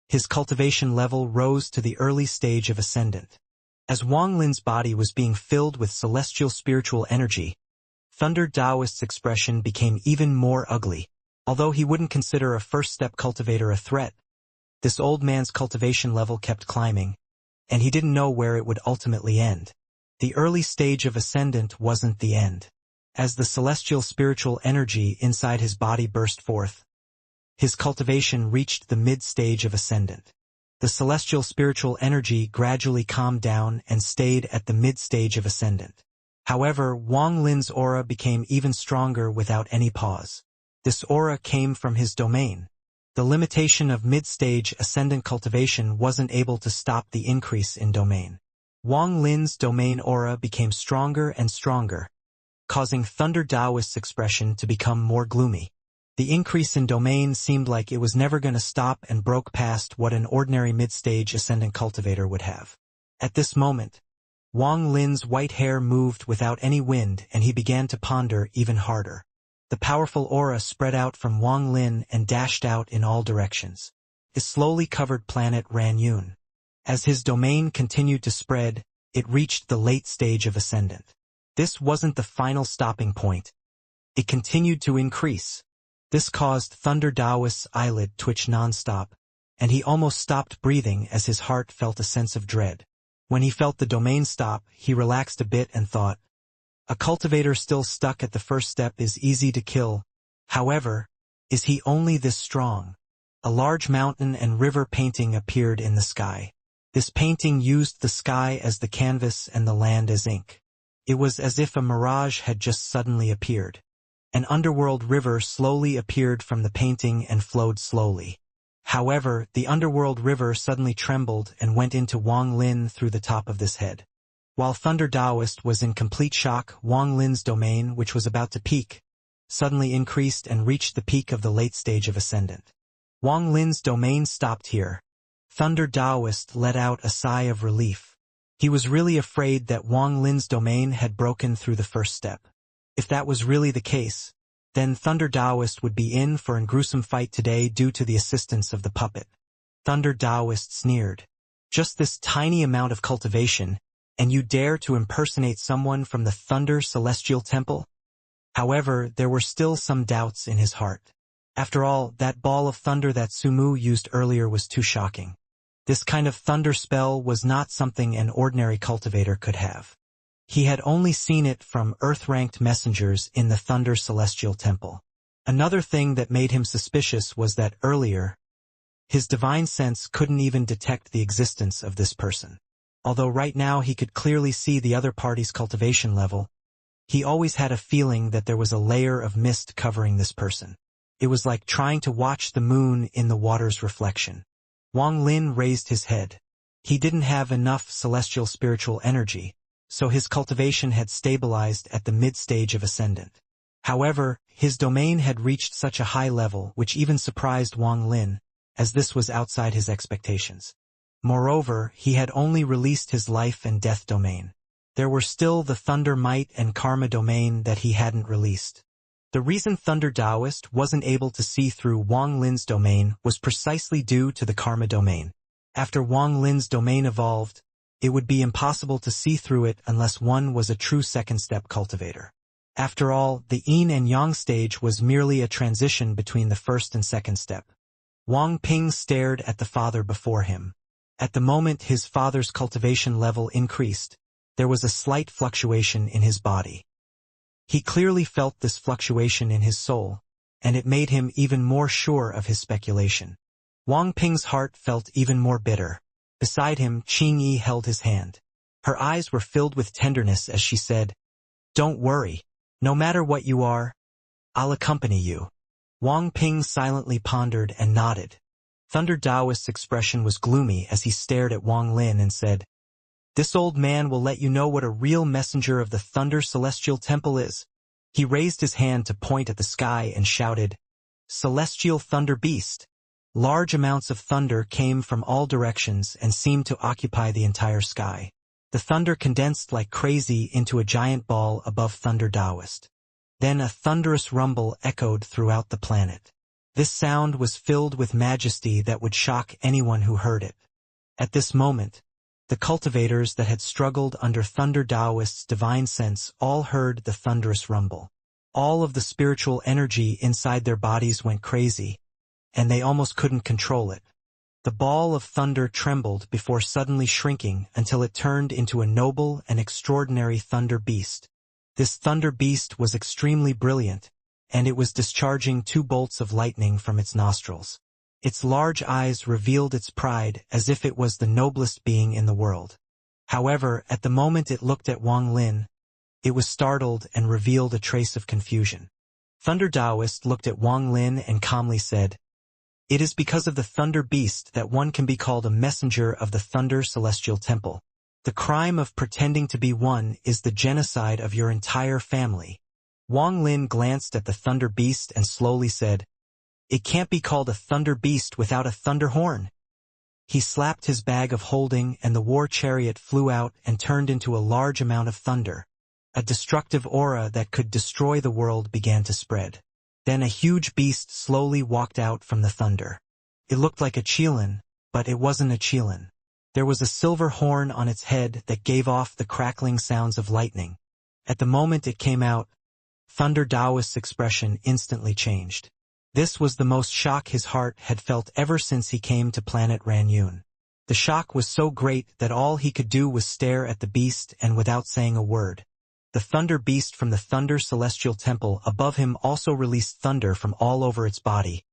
his cultivation level rose to the early stage of ascendant. As Wang Lin's body was being filled with celestial spiritual energy, Thunder Taoist's expression became even more ugly. Although he wouldn't consider a first-step cultivator a threat, this old man's cultivation level kept climbing, and he didn't know where it would ultimately end. The early stage of ascendant wasn't the end. As the celestial spiritual energy inside his body burst forth, his cultivation reached the mid-stage of ascendant. The celestial spiritual energy gradually calmed down and stayed at the mid-stage of ascendant. However, Wang Lin's aura became even stronger without any pause. This aura came from his domain. The limitation of mid-stage ascendant cultivation wasn't able to stop the increase in domain. Wang Lin's domain aura became stronger and stronger, causing Thunder Taoist's expression to become more gloomy. The increase in domain seemed like it was never going to stop and broke past what an ordinary mid-stage ascendant cultivator would have. At this moment, Wang Lin's white hair moved without any wind and he began to ponder even harder. The powerful aura spread out from Wang Lin and dashed out in all directions. His slowly covered planet Ranyun. As his domain continued to spread, it reached the late stage of ascendant. This wasn't the final stopping point. It continued to increase. This caused Thunder Taoist's eyelid twitch nonstop, and he almost stopped breathing as his heart felt a sense of dread. When he felt the domain stop, he relaxed a bit and thought, a cultivator still stuck at the first step is easy to kill. However, is he only this strong? A large mountain and river painting appeared in the sky. This painting used the sky as the canvas and the land as ink. It was as if a mirage had just suddenly appeared. An underworld river slowly appeared from the painting and flowed slowly. However, the underworld river suddenly trembled and went into Wang Lin through the top of this head. While Thunder Taoist was in complete shock, Wang Lin's domain, which was about to peak, suddenly increased and reached the peak of the late stage of ascendant. Wang Lin's domain stopped here. Thunder Taoist let out a sigh of relief. He was really afraid that Wang Lin's domain had broken through the first step. If that was really the case, then Thunder Taoist would be in for a gruesome fight today due to the assistance of the puppet. Thunder Taoist sneered. Just this tiny amount of cultivation, and you dare to impersonate someone from the Thunder Celestial Temple? However, there were still some doubts in his heart. After all, that ball of thunder that Sumu used earlier was too shocking. This kind of thunder spell was not something an ordinary cultivator could have. He had only seen it from earth-ranked messengers in the Thunder Celestial Temple. Another thing that made him suspicious was that earlier, his divine sense couldn't even detect the existence of this person. Although right now he could clearly see the other party's cultivation level, he always had a feeling that there was a layer of mist covering this person. It was like trying to watch the moon in the water's reflection. Wang Lin raised his head. He didn't have enough celestial spiritual energy, so his cultivation had stabilized at the mid-stage of ascendant. However, his domain had reached such a high level which even surprised Wang Lin, as this was outside his expectations. Moreover, he had only released his life and death domain. There were still the Thunder Might and Karma domain that he hadn't released. The reason Thunder Taoist wasn't able to see through Wang Lin's domain was precisely due to the Karma domain. After Wang Lin's domain evolved, it would be impossible to see through it unless one was a true second-step cultivator. After all, the Yin and Yang stage was merely a transition between the first and second step. Wang Ping stared at the father before him. At the moment his father's cultivation level increased, there was a slight fluctuation in his body. He clearly felt this fluctuation in his soul, and it made him even more sure of his speculation. Wang Ping's heart felt even more bitter. Beside him, Qingyi held his hand. Her eyes were filled with tenderness as she said, "Don't worry. No matter what you are, I'll accompany you." Wang Ping silently pondered and nodded. Thunder Taoist's expression was gloomy as he stared at Wang Lin and said, This old man will let you know what a real messenger of the Thunder Celestial Temple is." He raised his hand to point at the sky and shouted, "Celestial Thunder Beast." Large amounts of thunder came from all directions and seemed to occupy the entire sky. The thunder condensed like crazy into a giant ball above Thunder Taoist. Then a thunderous rumble echoed throughout the planet. This sound was filled with majesty that would shock anyone who heard it. At this moment, the cultivators that had struggled under Thunder Taoist's divine sense all heard the thunderous rumble. All of the spiritual energy inside their bodies went crazy, and they almost couldn't control it. The ball of thunder trembled before suddenly shrinking until it turned into a noble and extraordinary thunder beast. This thunder beast was extremely brilliant, and it was discharging 2 bolts of lightning from its nostrils. Its large eyes revealed its pride as if it was the noblest being in the world. However, at the moment it looked at Wang Lin, it was startled and revealed a trace of confusion. Thunder Taoist looked at Wang Lin and calmly said, "It is because of the Thunder Beast that one can be called a messenger of the Thunder Celestial Temple. The crime of pretending to be one is the genocide of your entire family." Wang Lin glanced at the Thunder Beast and slowly said, "It can't be called a Thunder Beast without a thunder horn." He slapped his bag of holding and the war chariot flew out and turned into a large amount of thunder. A destructive aura that could destroy the world began to spread. Then a huge beast slowly walked out from the thunder. It looked like a qilin, but it wasn't a qilin. There was a silver horn on its head that gave off the crackling sounds of lightning. At the moment it came out, Thunder Taoist's expression instantly changed. This was the most shock his heart had felt ever since he came to planet Ranyun. The shock was so great that all he could do was stare at the beast and without saying a word. The thunder beast from the Thunder Celestial Temple above him also released thunder from all over its body,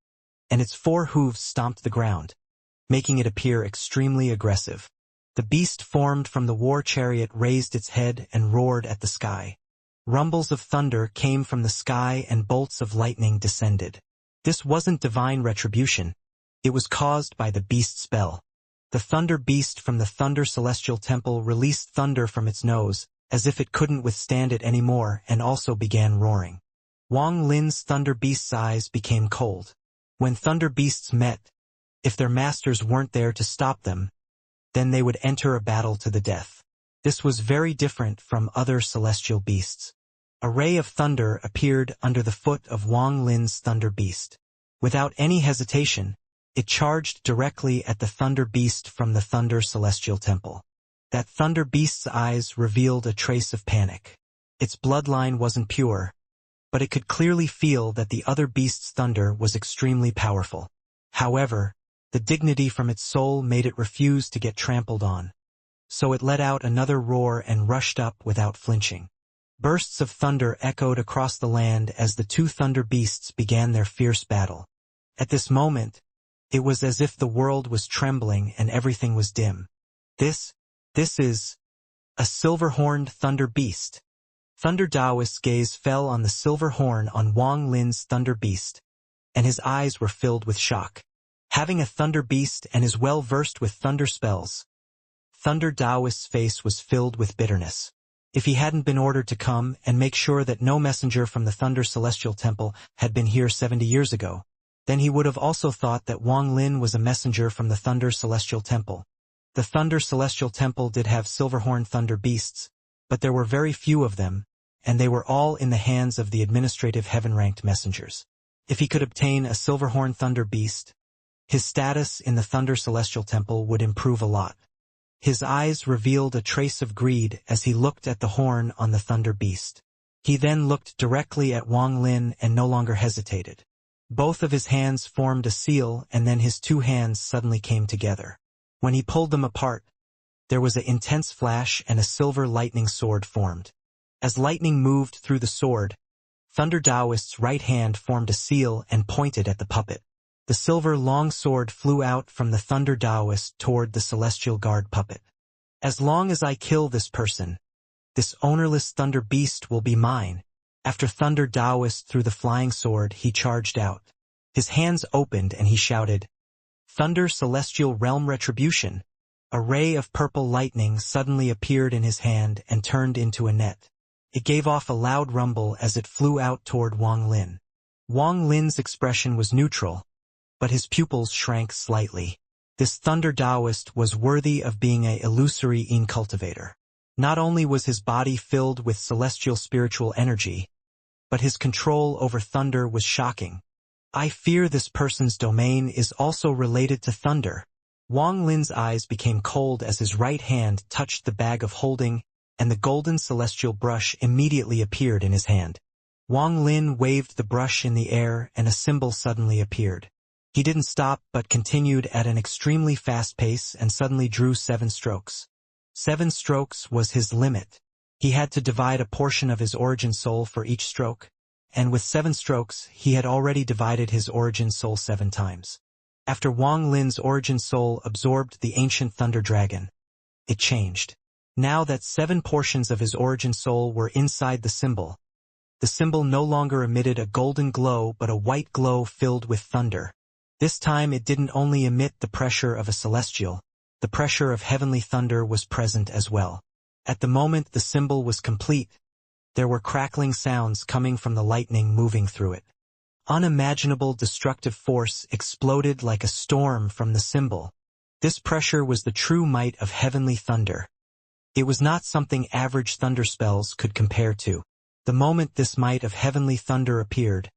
and its 4 hooves stomped the ground, making it appear extremely aggressive. The beast formed from the war chariot raised its head and roared at the sky. Rumbles of thunder came from the sky and bolts of lightning descended. This wasn't divine retribution. It was caused by the beast's spell. The thunder beast from the Thunder Celestial Temple released thunder from its nose, as if it couldn't withstand it anymore, and also began roaring. Wang Lin's thunder beast's eyes became cold. When thunder beasts met, if their masters weren't there to stop them, then they would enter a battle to the death. This was very different from other celestial beasts. A ray of thunder appeared under the foot of Wang Lin's thunder beast. Without any hesitation, it charged directly at the thunder beast from the Thunder Celestial Temple. That thunder beast's eyes revealed a trace of panic. Its bloodline wasn't pure, but it could clearly feel that the other beast's thunder was extremely powerful. However, the dignity from its soul made it refuse to get trampled on. So it let out another roar and rushed up without flinching. Bursts of thunder echoed across the land as the 2 thunder beasts began their fierce battle. At this moment, it was as if the world was trembling and everything was dim. This is a silver-horned thunder beast. Thunder Taoist's gaze fell on the silver horn on Wang Lin's thunder beast, and his eyes were filled with shock. Having a thunder beast and is well versed with thunder spells, Thunder Taoist's face was filled with bitterness. If he hadn't been ordered to come and make sure that no messenger from the Thunder Celestial Temple had been here 70 years ago, then he would have also thought that Wang Lin was a messenger from the Thunder Celestial Temple. The Thunder Celestial Temple did have silverhorn thunder beasts, but there were very few of them, and they were all in the hands of the administrative heaven-ranked messengers. If he could obtain a silverhorn thunder beast, his status in the Thunder Celestial Temple would improve a lot. His eyes revealed a trace of greed as he looked at the horn on the thunder beast. He then looked directly at Wang Lin and no longer hesitated. Both of his hands formed a seal, and then his 2 hands suddenly came together. When he pulled them apart, there was an intense flash and a silver lightning sword formed. As lightning moved through the sword, Thunder Taoist's right hand formed a seal and pointed at the puppet. The silver long sword flew out from the Thunder Taoist toward the Celestial Guard puppet. "As long as I kill this person, this ownerless thunder beast will be mine." After Thunder Taoist threw the flying sword, he charged out. His hands opened and he shouted, "Thunder Celestial Realm Retribution." A ray of purple lightning suddenly appeared in his hand and turned into a net. It gave off a loud rumble as it flew out toward Wang Lin. Wang Lin's expression was neutral, but his pupils shrank slightly. This thunder Taoist was worthy of being a illusory cultivator. Not only was his body filled with celestial spiritual energy, but his control over thunder was shocking. I fear this person's domain is also related to thunder. Wang Lin's eyes became cold as his right hand touched the bag of holding, and the golden celestial brush immediately appeared in his hand. Wang Lin waved the brush in the air and a symbol suddenly appeared. He didn't stop but continued at an extremely fast pace and suddenly drew 7 strokes. 7 strokes was his limit. He had to divide a portion of his origin soul for each stroke, and with 7 strokes he had already divided his origin soul 7 times. After Wang Lin's origin soul absorbed the ancient thunder dragon, it changed. Now that 7 portions of his origin soul were inside the symbol no longer emitted a golden glow but a white glow filled with thunder. This time it didn't only emit the pressure of a celestial, the pressure of heavenly thunder was present as well. At the moment the symbol was complete, there were crackling sounds coming from the lightning moving through it. Unimaginable destructive force exploded like a storm from the symbol. This pressure was the true might of heavenly thunder. It was not something average thunder spells could compare to. The moment this might of heavenly thunder appeared,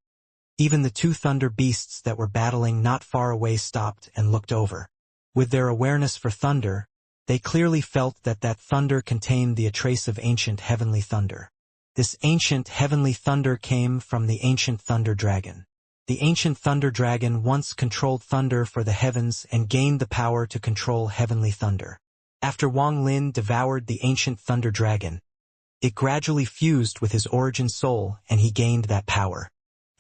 even the 2 thunder beasts that were battling not far away stopped and looked over. With their awareness for thunder, they clearly felt that thunder contained the trace of ancient heavenly thunder. This ancient heavenly thunder came from the ancient thunder dragon. The ancient thunder dragon once controlled thunder for the heavens and gained the power to control heavenly thunder. After Wang Lin devoured the ancient thunder dragon, it gradually fused with his origin soul and he gained that power.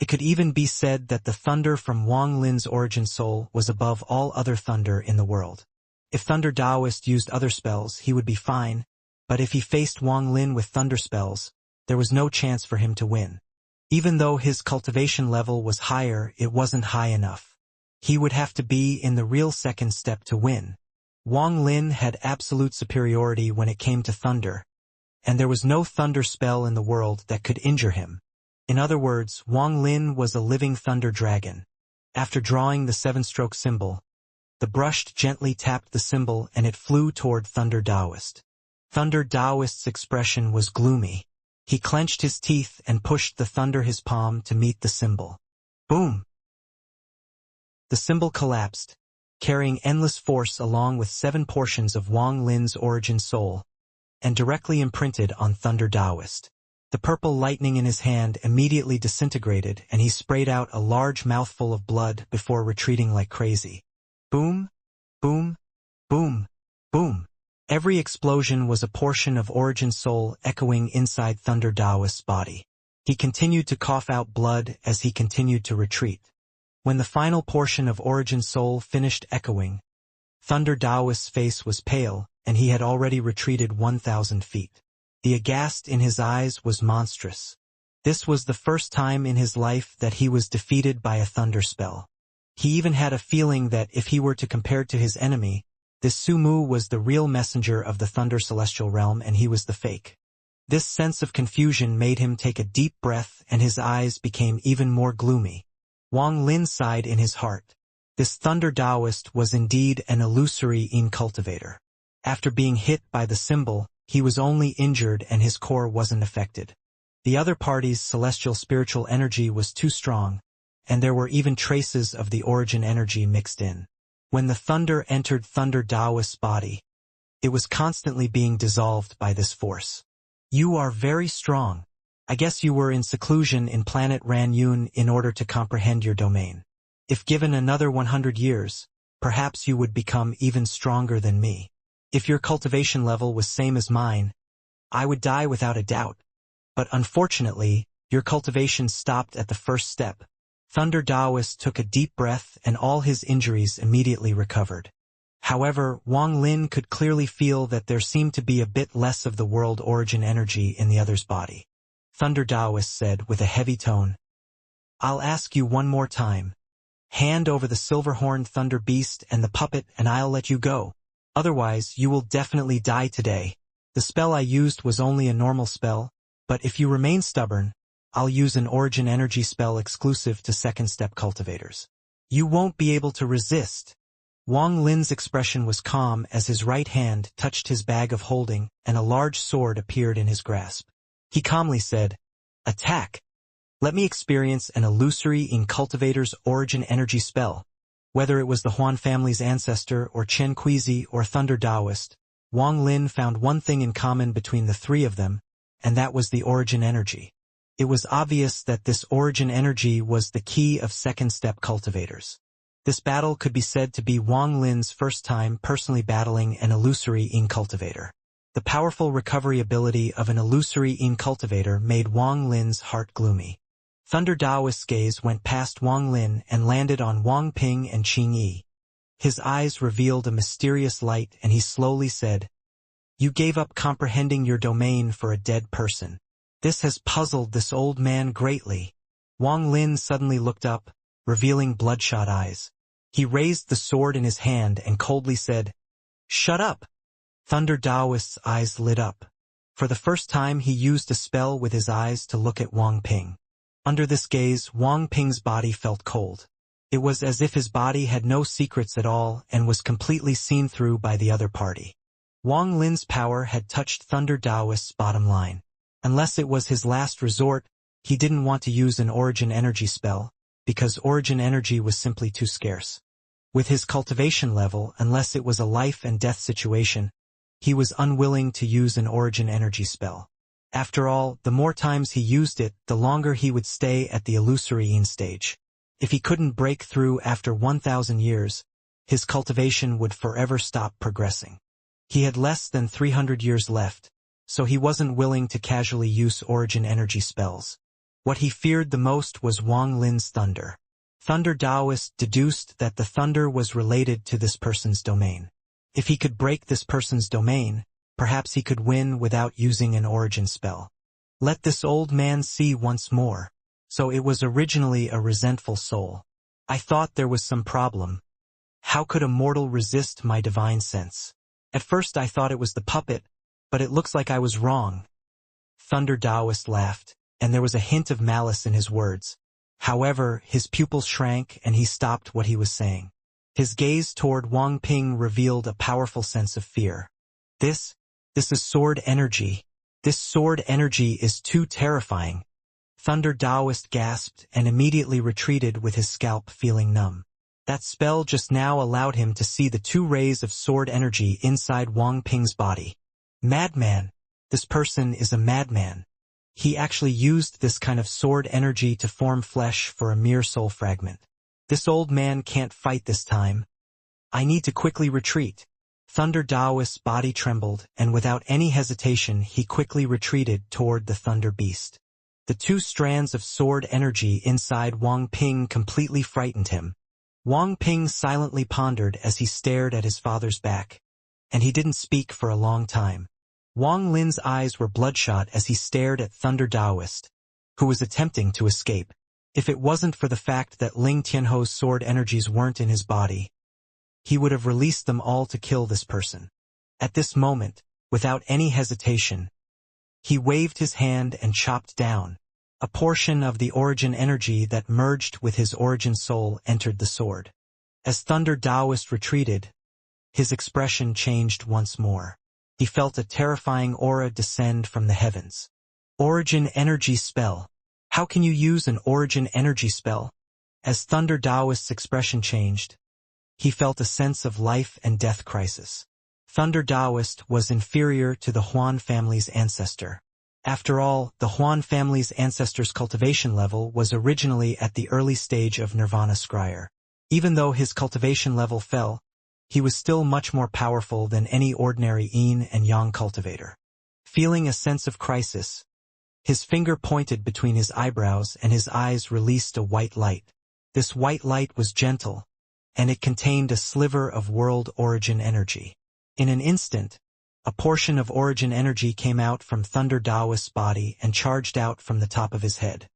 It could even be said that the thunder from Wang Lin's origin soul was above all other thunder in the world. If Thunder Taoist used other spells, he would be fine, but if he faced Wang Lin with thunder spells, there was no chance for him to win. Even though his cultivation level was higher, it wasn't high enough. He would have to be in the real second step to win. Wang Lin had absolute superiority when it came to thunder, and there was no thunder spell in the world that could injure him. In other words, Wang Lin was a living thunder dragon. After drawing the 7-stroke symbol, the brush gently tapped the symbol and it flew toward Thunder Taoist. Thunder Taoist's expression was gloomy. He clenched his teeth and pushed the thunder his palm to meet the symbol. Boom! The symbol collapsed, carrying endless force along with 7 portions of Wang Lin's origin soul, and directly imprinted on Thunder Taoist. The purple lightning in his hand immediately disintegrated and he sprayed out a large mouthful of blood before retreating like crazy. Boom, boom, boom, boom. Every explosion was a portion of origin soul echoing inside Thunder Taoist's body. He continued to cough out blood as he continued to retreat. When the final portion of origin soul finished echoing, Thunder Taoist's face was pale and he had already retreated 1,000 feet. The aghast in his eyes was monstrous. This was the first time in his life that he was defeated by a thunder spell. He even had a feeling that if he were to compare to his enemy, this Sumu was the real messenger of the Thunder Celestial Realm and he was the fake. This sense of confusion made him take a deep breath and his eyes became even more gloomy. Wang Lin sighed in his heart. This Thunder Taoist was indeed an illusory cultivator. After being hit by the symbol, he was only injured and his core wasn't affected. The other party's celestial spiritual energy was too strong, and there were even traces of the origin energy mixed in. When the thunder entered Thunder Taoist's body, it was constantly being dissolved by this force. You are very strong. I guess you were in seclusion in planet Ranyun in order to comprehend your domain. If given another 100 years, perhaps you would become even stronger than me. If your cultivation level was same as mine, I would die without a doubt. But unfortunately, your cultivation stopped at the first step. Thunder Taoist took a deep breath and all his injuries immediately recovered. However, Wang Lin could clearly feel that there seemed to be a bit less of the world origin energy in the other's body. Thunder Taoist said with a heavy tone, "I'll ask you one more time. Hand over the silver-horned thunder beast and the puppet and I'll let you go." Otherwise, you will definitely die today. The spell I used was only a normal spell, but if you remain stubborn, I'll use an origin energy spell exclusive to second-step cultivators. You won't be able to resist. Wang Lin's expression was calm as his right hand touched his bag of holding and a large sword appeared in his grasp. He calmly said, "Attack! Let me experience an illusory in cultivator's origin energy spell." Whether it was the Huan family's ancestor or Chen Kuizi or Thunder Taoist, Wang Lin found one thing in common between the three of them, and that was the origin energy. It was obvious that this origin energy was the key of second-step cultivators. This battle could be said to be Wang Lin's first time personally battling an illusory in cultivator. The powerful recovery ability of an illusory in cultivator made Wang Lin's heart gloomy. Thunder Taoist's gaze went past Wang Lin and landed on Wang Ping and Qing Yi. His eyes revealed a mysterious light and he slowly said, "You gave up comprehending your domain for a dead person. This has puzzled this old man greatly." Wang Lin suddenly looked up, revealing bloodshot eyes. He raised the sword in his hand and coldly said, "Shut up." Thunder Taoist's eyes lit up. For the first time he used a spell with his eyes to look at Wang Ping. Under this gaze, Wang Ping's body felt cold. It was as if his body had no secrets at all and was completely seen through by the other party. Wang Lin's power had touched Thunder Taoist's bottom line. Unless it was his last resort, he didn't want to use an origin energy spell, because origin energy was simply too scarce. With his cultivation level, unless it was a life and death situation, he was unwilling to use an origin energy spell. After all, the more times he used it, the longer he would stay at the illusory stage. If he couldn't break through after 1,000 years, his cultivation would forever stop progressing. He had less than 300 years left, so he wasn't willing to casually use origin energy spells. What he feared the most was Wang Lin's thunder. Thunder Taoist deduced that the thunder was related to this person's domain. If he could break this person's domain, perhaps he could win without using an origin spell. Let this old man see once more. So it was originally a resentful soul. I thought there was some problem. How could a mortal resist my divine sense? At first I thought it was the puppet, but it looks like I was wrong. Thunder Taoist laughed, and there was a hint of malice in his words. However, his pupils shrank and he stopped what he was saying. His gaze toward Wang Ping revealed a powerful sense of fear. This is sword energy. This sword energy is too terrifying. Thunder Taoist gasped and immediately retreated with his scalp feeling numb. That spell just now allowed him to see the two rays of sword energy inside Wang Ping's body. Madman! This person is a madman. He actually used this kind of sword energy to form flesh for a mere soul fragment. This old man can't fight this time. I need to quickly retreat. Thunder Taoist's body trembled, and without any hesitation he quickly retreated toward the Thunder Beast. The two strands of sword energy inside Wang Ping completely frightened him. Wang Ping silently pondered as he stared at his father's back, and he didn't speak for a long time. Wang Lin's eyes were bloodshot as he stared at Thunder Taoist, who was attempting to escape. If it wasn't for the fact that Ling Tianho's sword energies weren't in his body, he would have released them all to kill this person. At this moment, without any hesitation, he waved his hand and chopped down. A portion of the origin energy that merged with his origin soul entered the sword. As Thunder Taoist retreated, his expression changed once more. He felt a terrifying aura descend from the heavens. Origin energy spell. How can you use an origin energy spell? As Thunder Taoist's expression changed, he felt a sense of life and death crisis. Thunder Taoist was inferior to the Huan family's ancestor. After all, the Huan family's ancestor's cultivation level was originally at the early stage of Nirvana Scryer. Even though his cultivation level fell, he was still much more powerful than any ordinary Yin and Yang cultivator. Feeling a sense of crisis, his finger pointed between his eyebrows and his eyes released a white light. This white light was gentle, and it contained a sliver of world origin energy. In an instant, a portion of origin energy came out from Thunder Taoist's body and charged out from the top of his head.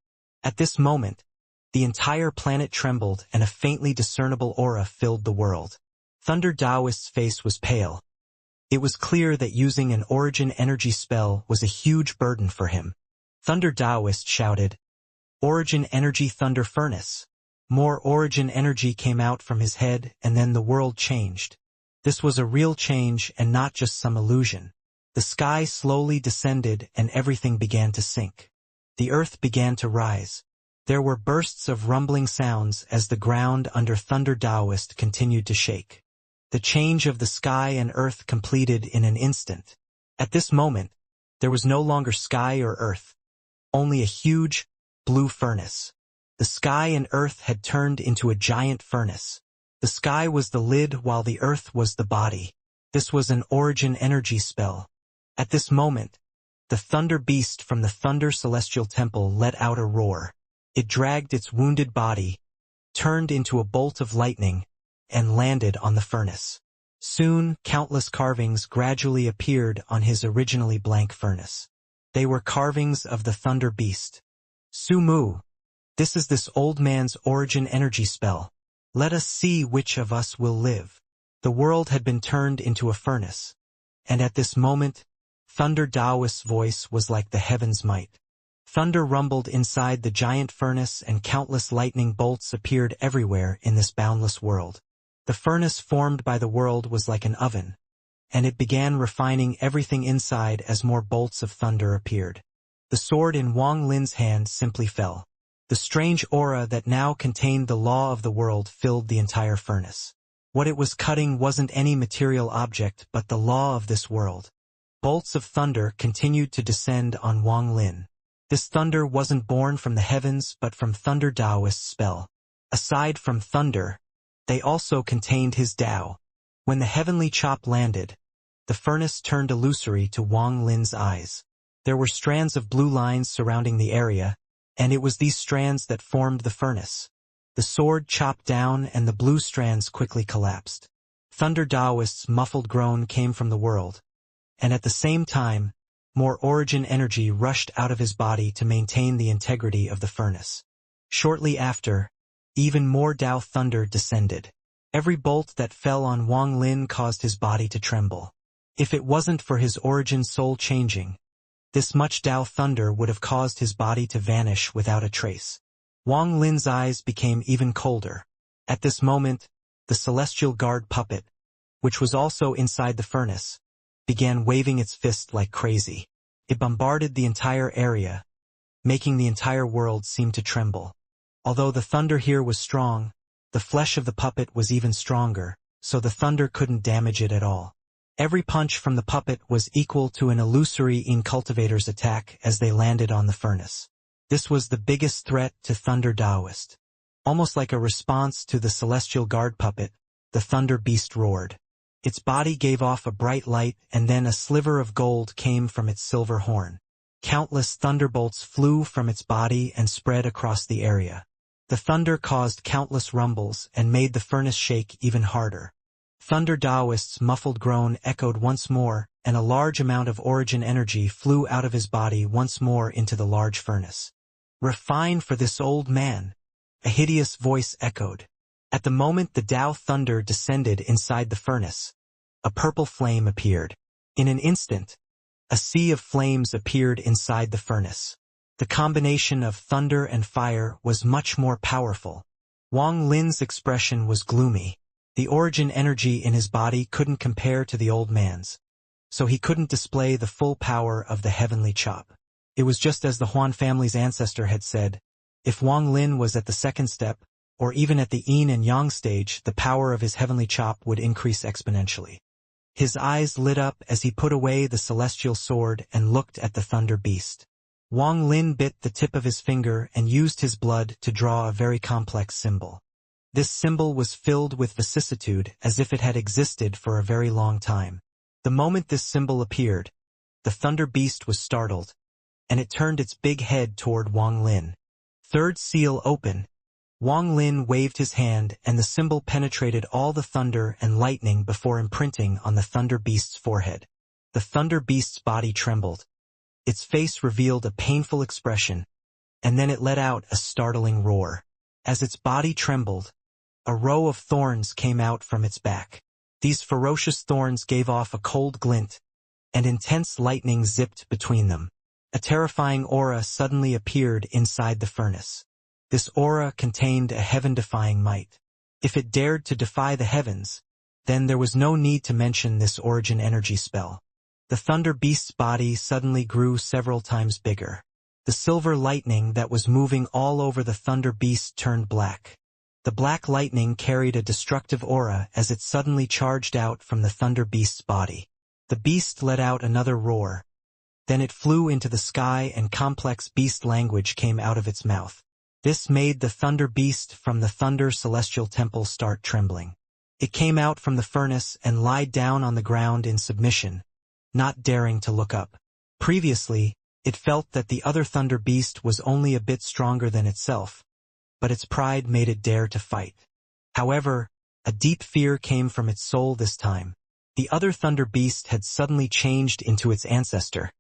At this moment, the entire planet trembled and a faintly discernible aura filled the world. Thunder Taoist's face was pale, It was clear that using an origin energy spell was a huge burden for him. Thunder Taoist shouted, "Origin energy thunder furnace." More origin energy came out from his head, and then the world changed. This was a real change and not just some illusion. The sky slowly descended and everything began to sink. The earth began to rise. There were bursts of rumbling sounds as the ground under Thunder Taoist continued to shake. The change of the sky and earth completed in an instant. At this moment, there was no longer sky or earth, only a huge, blue furnace. The sky and earth had turned into a giant furnace. The sky was the lid while the earth was the body. This was an origin energy spell. At this moment, the thunder beast from the Thunder Celestial Temple let out a roar. It dragged its wounded body, turned into a bolt of lightning, and landed on the furnace. Soon, countless carvings gradually appeared on his originally blank furnace. They were carvings of the Thunder Beast. Sumu, this is this old man's origin energy spell. Let us see which of us will live. The world had been turned into a furnace, and at this moment, Thunder Taoist's voice was like the heaven's might. Thunder rumbled inside the giant furnace and countless lightning bolts appeared everywhere in this boundless world. The furnace formed by the world was like an oven, and it began refining everything inside as more bolts of thunder appeared. The sword in Wang Lin's hand simply fell. The strange aura that now contained the law of the world filled the entire furnace. What it was cutting wasn't any material object but the law of this world. Bolts of thunder continued to descend on Wang Lin. This thunder wasn't born from the heavens but from Thunder Taoist's spell. Aside from thunder, they also contained his Tao. When the heavenly chop landed, the furnace turned illusory to Wang Lin's eyes. There were strands of blue lines surrounding the area, and it was these strands that formed the furnace. The sword chopped down and the blue strands quickly collapsed. Thunder Taoist's muffled groan came from the world, and at the same time, more origin energy rushed out of his body to maintain the integrity of the furnace. Shortly after, even more Tao thunder descended. Every bolt that fell on Wang Lin caused his body to tremble. If it wasn't for his origin soul changing, this much Tao thunder would have caused his body to vanish without a trace. Wang Lin's eyes became even colder. At this moment, the celestial guard puppet, which was also inside the furnace, began waving its fist like crazy. It bombarded the entire area, making the entire world seem to tremble. Although the thunder here was strong, the flesh of the puppet was even stronger, so the thunder couldn't damage it at all. Every punch from the puppet was equal to an illusory cultivator's attack as they landed on the furnace. This was the biggest threat to Thunder Taoist. Almost like a response to the celestial guard puppet, the thunder beast roared. Its body gave off a bright light and then a sliver of gold came from its silver horn. Countless thunderbolts flew from its body and spread across the area. The thunder caused countless rumbles and made the furnace shake even harder. Thunder Taoist's muffled groan echoed once more, and a large amount of origin energy flew out of his body once more into the large furnace. "Refine for this old man," a hideous voice echoed. At the moment the Tao thunder descended inside the furnace, a purple flame appeared. In an instant, a sea of flames appeared inside the furnace. The combination of thunder and fire was much more powerful. Wang Lin's expression was gloomy. The origin energy in his body couldn't compare to the old man's, so he couldn't display the full power of the heavenly chop. It was just as the Huan family's ancestor had said, if Wang Lin was at the second step, or even at the yin and yang stage, the power of his heavenly chop would increase exponentially. His eyes lit up as he put away the celestial sword and looked at the thunder beast. Wang Lin bit the tip of his finger and used his blood to draw a very complex symbol. This symbol was filled with vicissitude as if it had existed for a very long time. The moment this symbol appeared, the thunder beast was startled, and it turned its big head toward Wang Lin. Third seal open. Wang Lin waved his hand and the symbol penetrated all the thunder and lightning before imprinting on the thunder beast's forehead. The thunder beast's body trembled. Its face revealed a painful expression, and then it let out a startling roar. As its body trembled, a row of thorns came out from its back. These ferocious thorns gave off a cold glint, and intense lightning zipped between them. A terrifying aura suddenly appeared inside the furnace. This aura contained a heaven-defying might. If it dared to defy the heavens, then there was no need to mention this origin energy spell. The Thunder Beast's body suddenly grew several times bigger. The silver lightning that was moving all over the Thunder Beast turned black. The black lightning carried a destructive aura as it suddenly charged out from the Thunder Beast's body. The beast let out another roar. Then it flew into the sky and complex beast language came out of its mouth. This made the Thunder Beast from the Thunder Celestial Temple start trembling. It came out from the furnace and lied down on the ground in submission, not daring to look up. Previously, it felt that the other Thunder Beast was only a bit stronger than itself, but its pride made it dare to fight. However, a deep fear came from its soul this time. The other Thunder Beast had suddenly changed into its ancestor,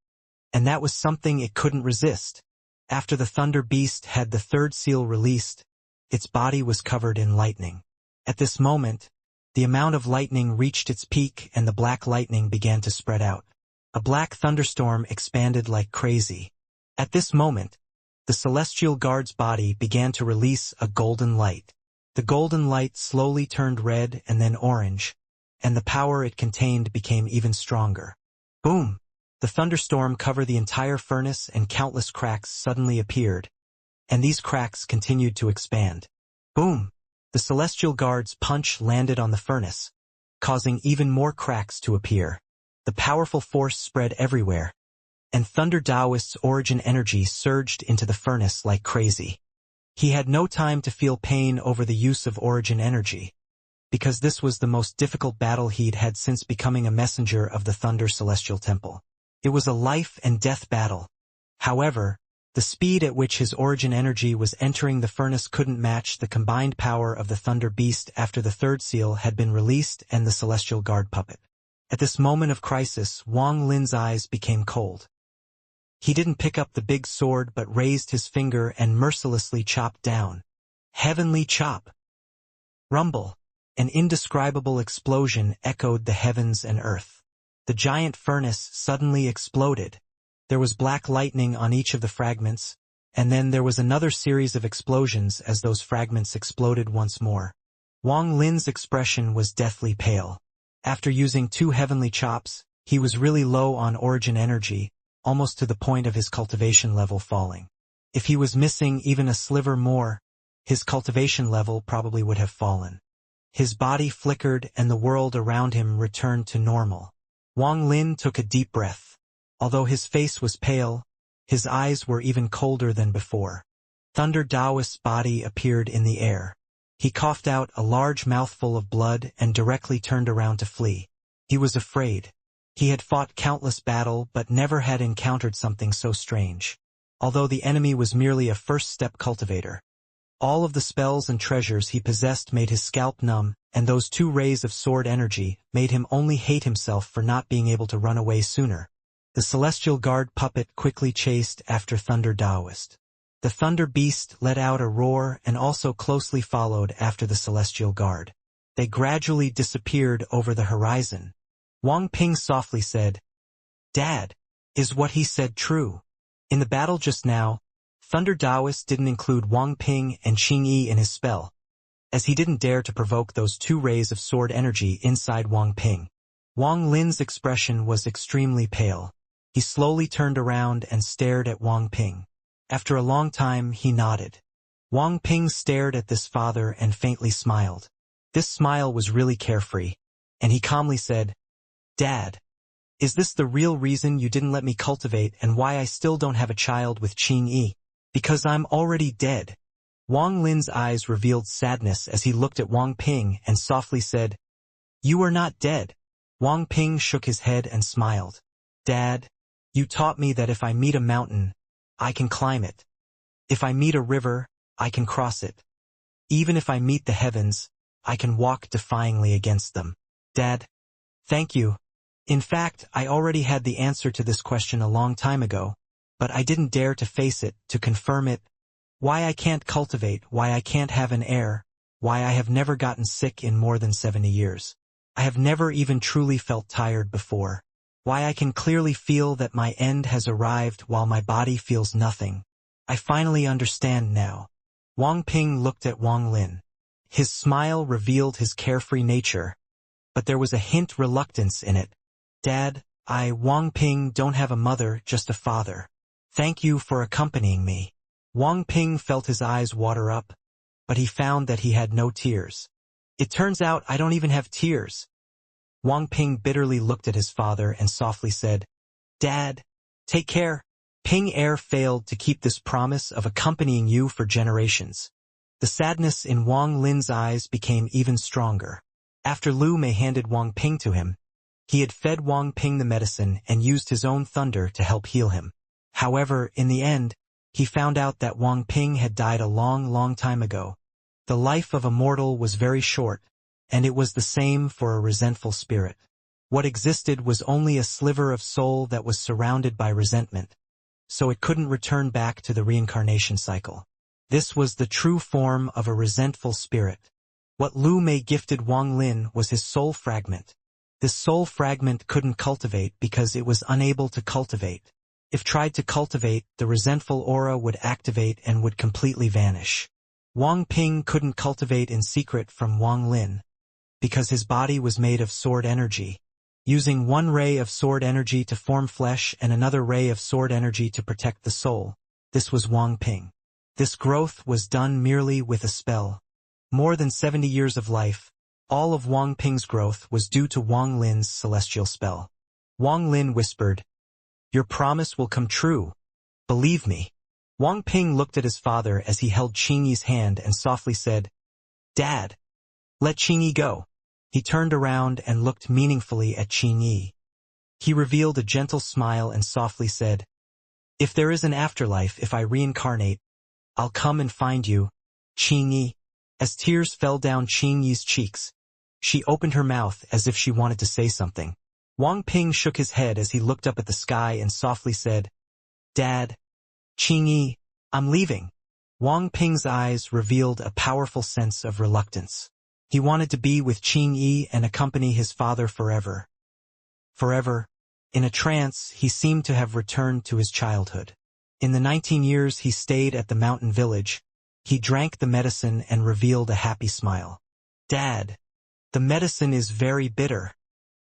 and that was something it couldn't resist. After the Thunder Beast had the third seal released, its body was covered in lightning. At this moment, the amount of lightning reached its peak and the black lightning began to spread out. A black thunderstorm expanded like crazy. At this moment, the Celestial Guard's body began to release a golden light. The golden light slowly turned red and then orange, and the power it contained became even stronger. Boom! The thunderstorm covered the entire furnace and countless cracks suddenly appeared, and these cracks continued to expand. Boom! The Celestial Guard's punch landed on the furnace, causing even more cracks to appear. The powerful force spread everywhere, and Thunder Taoist's origin energy surged into the furnace like crazy. He had no time to feel pain over the use of origin energy, because this was the most difficult battle he'd had since becoming a messenger of the Thunder Celestial Temple. It was a life-and-death battle. However, the speed at which his origin energy was entering the furnace couldn't match the combined power of the Thunder Beast after the third seal had been released and the Celestial Guard puppet. At this moment of crisis, Wang Lin's eyes became cold. He didn't pick up the big sword but raised his finger and mercilessly chopped down. Heavenly chop! Rumble! An indescribable explosion echoed the heavens and earth. The giant furnace suddenly exploded. There was black lightning on each of the fragments, and then there was another series of explosions as those fragments exploded once more. Wang Lin's expression was deathly pale. After using 2 heavenly chops, he was really low on origin energy, almost to the point of his cultivation level falling. If he was missing even a sliver more, his cultivation level probably would have fallen. His body flickered and the world around him returned to normal. Wang Lin took a deep breath. Although his face was pale, his eyes were even colder than before. Thunder Taoist's body appeared in the air. He coughed out a large mouthful of blood and directly turned around to flee. He was afraid. He had fought countless battles but never had encountered something so strange. Although the enemy was merely a first-step cultivator, all of the spells and treasures he possessed made his scalp numb, and those 2 rays of sword energy made him only hate himself for not being able to run away sooner. The Celestial Guard puppet quickly chased after Thunder Taoist. The Thunder Beast let out a roar and also closely followed after the Celestial Guard. They gradually disappeared over the horizon. Wang Ping softly said, "Dad, is what he said true?" In the battle just now, Thunder Taoist didn't include Wang Ping and Xingyi in his spell, as he didn't dare to provoke those 2 rays of sword energy inside Wang Ping. Wang Lin's expression was extremely pale. He slowly turned around and stared at Wang Ping. After a long time, he nodded. Wang Ping stared at this father and faintly smiled. This smile was really carefree, and he calmly said, "Dad, is this the real reason you didn't let me cultivate and why I still don't have a child with Qingyi? Because I'm already dead." Wang Lin's eyes revealed sadness as he looked at Wang Ping and softly said, "You are not dead." Wang Ping shook his head and smiled. "Dad, you taught me that if I meet a mountain, I can climb it. If I meet a river, I can cross it. Even if I meet the heavens, I can walk defyingly against them. Dad, thank you. In fact, I already had the answer to this question a long time ago, but I didn't dare to face it, to confirm it. Why I can't cultivate, why I can't have an heir, why I have never gotten sick in more than 70 years. I have never even truly felt tired before. Why I can clearly feel that my end has arrived while my body feels nothing. I finally understand now. Wang Ping looked at Wang Lin. His smile revealed his carefree nature, but there was a hint reluctance in it. Dad, I, Wang Ping, don't have a mother, just a father. Thank you for accompanying me. Wang Ping felt his eyes water up, but he found that he had no tears. It turns out I don't even have tears. Wang Ping bitterly looked at his father and softly said, Dad, take care. Ping Air failed to keep this promise of accompanying you for generations. The sadness in Wang Lin's eyes became even stronger. After Lu Mei handed Wang Ping to him, he had fed Wang Ping the medicine and used his own thunder to help heal him. However, in the end, he found out that Wang Ping had died a long time ago. The life of a mortal was very short, and it was the same for a resentful spirit. What existed was only a sliver of soul that was surrounded by resentment, so it couldn't return back to the reincarnation cycle. This was the true form of a resentful spirit. What Lu Mei gifted Wang Lin was his soul fragment. This soul fragment couldn't cultivate because it was unable to cultivate. If tried to cultivate, the resentful aura would activate and would completely vanish. Wang Ping couldn't cultivate in secret from Wang Lin, because his body was made of sword energy, using one ray of sword energy to form flesh and another ray of sword energy to protect the soul. This was Wang Ping. This growth was done merely with a spell. More than 70 years of life, all of Wang Ping's growth was due to Wang Lin's celestial spell. Wang Lin whispered, Your promise will come true. Believe me. Wang Ping looked at his father as he held Qingyi's hand and softly said, Dad, let Qingyi go. He turned around and looked meaningfully at Qingyi. He revealed a gentle smile and softly said, If there is an afterlife, if I reincarnate, I'll come and find you, Qingyi. As tears fell down Qingyi's cheeks, she opened her mouth as if she wanted to say something. Wang Ping shook his head as he looked up at the sky and softly said, Dad, Qingyi, I'm leaving. Wang Ping's eyes revealed a powerful sense of reluctance. He wanted to be with Qingyi and accompany his father forever. Forever. In a trance, he seemed to have returned to his childhood. In the 19 years he stayed at the mountain village, he drank the medicine and revealed a happy smile. Dad, the medicine is very bitter.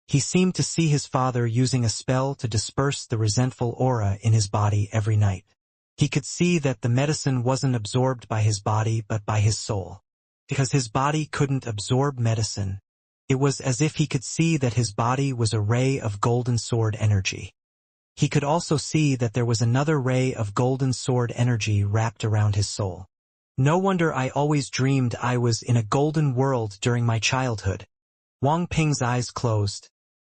He seemed to see his father using a spell to disperse the resentful aura in his body every night. He could see that the medicine wasn't absorbed by his body but by his soul. Because his body couldn't absorb medicine, it was as if he could see that his body was a ray of golden sword energy. He could also see that there was another ray of golden sword energy wrapped around his soul. No wonder I always dreamed I was in a golden world during my childhood. Wang Ping's eyes closed.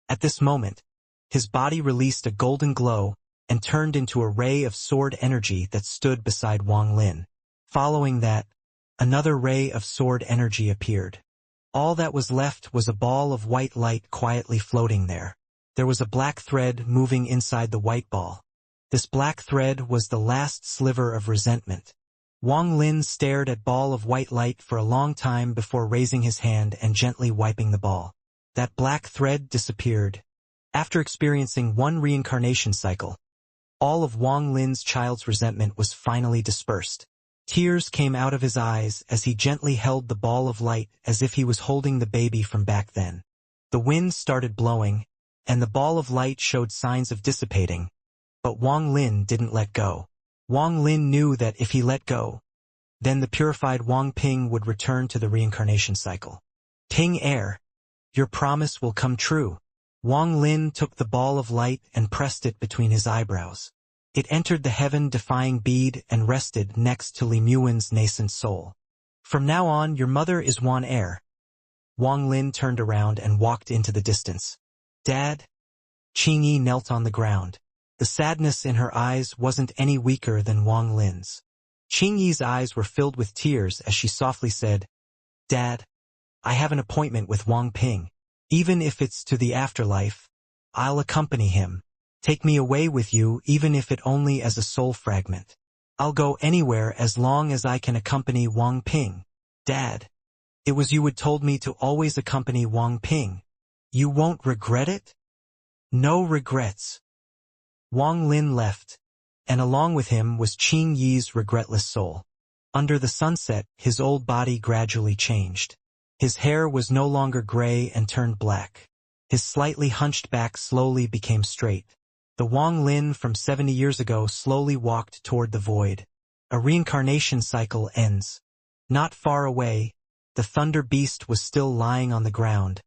At this moment, his body released a golden glow and turned into a ray of sword energy that stood beside Wang Lin. Following that, another ray of sword energy appeared. All that was left was a ball of white light quietly floating there. There was a black thread moving inside the white ball. This black thread was the last sliver of resentment. Wang Lin stared at ball of white light for a long time before raising his hand and gently wiping the ball. That black thread disappeared. After experiencing one reincarnation cycle, all of Wang Lin's child's resentment was finally dispersed. Tears came out of his eyes as he gently held the ball of light as if he was holding the baby from back then. The wind started blowing, and the ball of light showed signs of dissipating, but Wang Lin didn't let go. Wang Lin knew that if he let go, then the purified Wang Ping would return to the reincarnation cycle. Ping Air, your promise will come true. Wang Lin took the ball of light and pressed it between his eyebrows. It entered the heaven-defying bead and rested next to Li Muin's nascent soul. From now on, your mother is Wan Air. Wang Lin turned around and walked into the distance. Dad? Qingyi knelt on the ground. The sadness in her eyes wasn't any weaker than Wang Lin's. Qingyi's eyes were filled with tears as she softly said, Dad, I have an appointment with Wang Ping. Even if it's to the afterlife, I'll accompany him. Take me away with you even if it only as a soul fragment. I'll go anywhere as long as I can accompany Wang Ping. Dad, it was you who told me to always accompany Wang Ping. You won't regret it? No regrets. Wang Lin left, and along with him was Qing Yi's regretless soul. Under the sunset, his old body gradually changed. His hair was no longer gray and turned black. His slightly hunched back slowly became straight. The Wang Lin from 70 years ago slowly walked toward the void. A reincarnation cycle ends. Not far away, the thunder beast was still lying on the ground,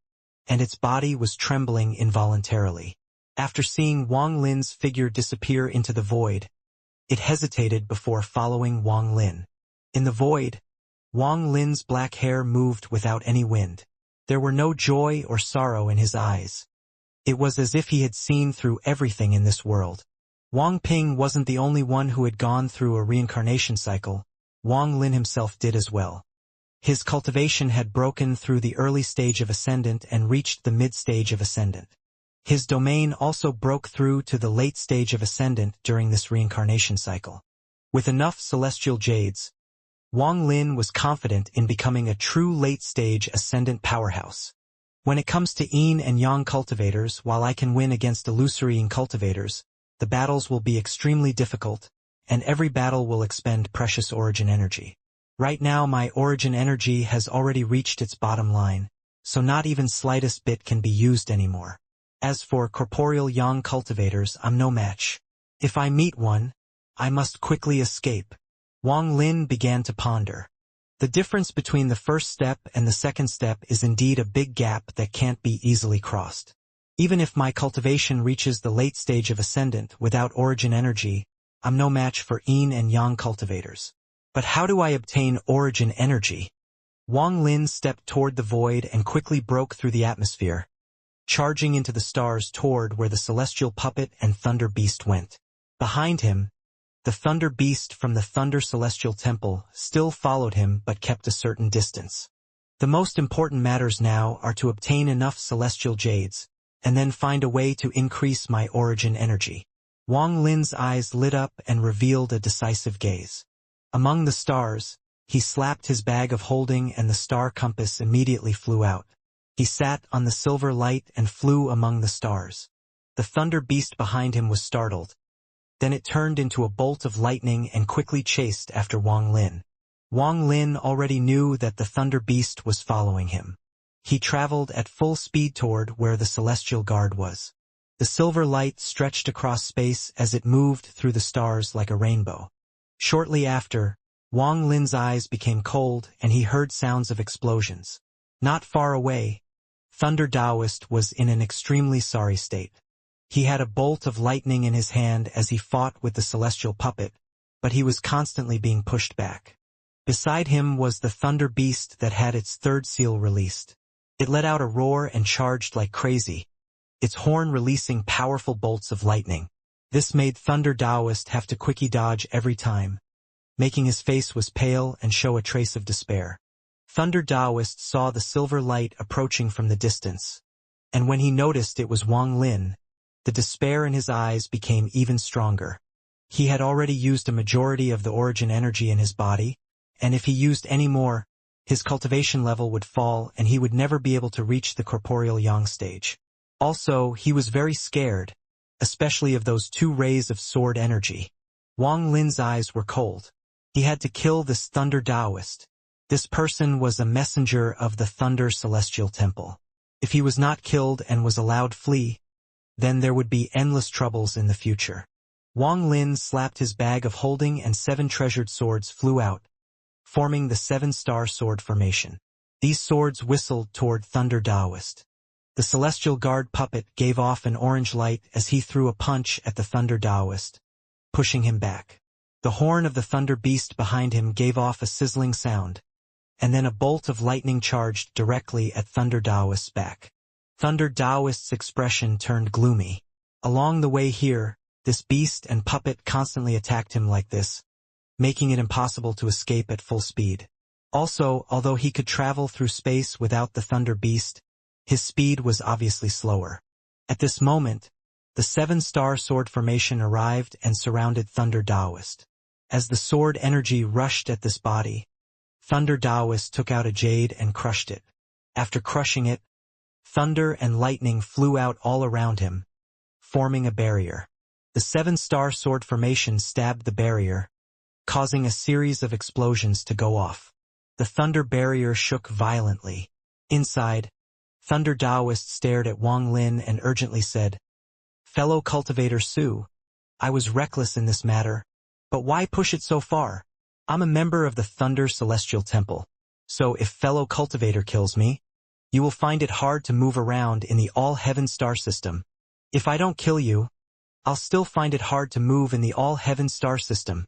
and its body was trembling involuntarily. After seeing Wang Lin's figure disappear into the void, it hesitated before following Wang Lin. In the void, Wang Lin's black hair moved without any wind. There were no joy or sorrow in his eyes. It was as if he had seen through everything in this world. Wang Ping wasn't the only one who had gone through a reincarnation cycle. Wang Lin himself did as well. His cultivation had broken through the early stage of Ascendant and reached the mid-stage of Ascendant. His domain also broke through to the late stage of Ascendant during this reincarnation cycle. With enough celestial jades, Wang Lin was confident in becoming a true late-stage Ascendant powerhouse. When it comes to Yin and Yang cultivators, while I can win against illusory Yin cultivators, the battles will be extremely difficult, and every battle will expend precious origin energy. Right now my origin energy has already reached its bottom line, so not even slightest bit can be used anymore. As for corporeal Yang cultivators, I'm no match. If I meet one, I must quickly escape. Wang Lin began to ponder. The difference between the first step and the second step is indeed a big gap that can't be easily crossed. Even if my cultivation reaches the late stage of Ascendant without origin energy, I'm no match for Yin and Yang cultivators. But how do I obtain origin energy? Wang Lin stepped toward the void and quickly broke through the atmosphere, charging into the stars toward where the celestial puppet and thunder beast went. Behind him, the thunder beast from the Thunder Celestial Temple still followed him but kept a certain distance. The most important matters now are to obtain enough celestial jades, and then find a way to increase my origin energy. Wang Lin's eyes lit up and revealed a decisive gaze. Among the stars, he slapped his bag of holding and the star compass immediately flew out. He sat on the silver light and flew among the stars. The thunder beast behind him was startled. Then it turned into a bolt of lightning and quickly chased after Wang Lin. Wang Lin already knew that the thunder beast was following him. He traveled at full speed toward where the celestial guard was. The silver light stretched across space as it moved through the stars like a rainbow. Shortly after, Wang Lin's eyes became cold and he heard sounds of explosions. Not far away, Thunder Taoist was in an extremely sorry state. He had a bolt of lightning in his hand as he fought with the celestial puppet, but he was constantly being pushed back. Beside him was the thunder beast that had its third seal released. It let out a roar and charged like crazy, its horn releasing powerful bolts of lightning. This made Thunder Taoist have to quickly dodge every time, making his face was pale and show a trace of despair. Thunder Taoist saw the silver light approaching from the distance, and when he noticed it was Wang Lin, the despair in his eyes became even stronger. He had already used a majority of the origin energy in his body, and if he used any more, his cultivation level would fall and he would never be able to reach the corporeal Yang stage. Also, he was very scared, especially of those two rays of sword energy. Wang Lin's eyes were cold. He had to kill this Thunder Taoist. This person was a messenger of the Thunder Celestial Temple. If he was not killed and was allowed flee, then there would be endless troubles in the future. Wang Lin slapped his bag of holding and 7 treasured swords flew out, forming the 7-star sword formation. These swords whistled toward Thunder Taoist. The celestial guard puppet gave off an orange light as he threw a punch at the Thunder Taoist, pushing him back. The horn of the thunder beast behind him gave off a sizzling sound, and then a bolt of lightning charged directly at Thunder Taoist's back. Thunder Taoist's expression turned gloomy. Along the way here, this beast and puppet constantly attacked him like this, making it impossible to escape at full speed. Also, although he could travel through space without the thunder beast, his speed was obviously slower. At this moment, the 7-star sword formation arrived and surrounded Thunder Taoist. As the sword energy rushed at this body, Thunder Taoist took out a jade and crushed it. After crushing it, Thunder and lightning flew out all around him, forming a barrier. The seven-star sword formation stabbed the barrier, causing a series of explosions to go off. The thunder barrier shook violently. Inside, Thunder Taoist stared at Wang Lin and urgently said, "Fellow cultivator Su, I was reckless in this matter, but why push it so far? I'm a member of the Thunder Celestial Temple, so if fellow cultivator kills me, you will find it hard to move around in the all-heaven star system. If I don't kill you, I'll still find it hard to move in the all-heaven star system,"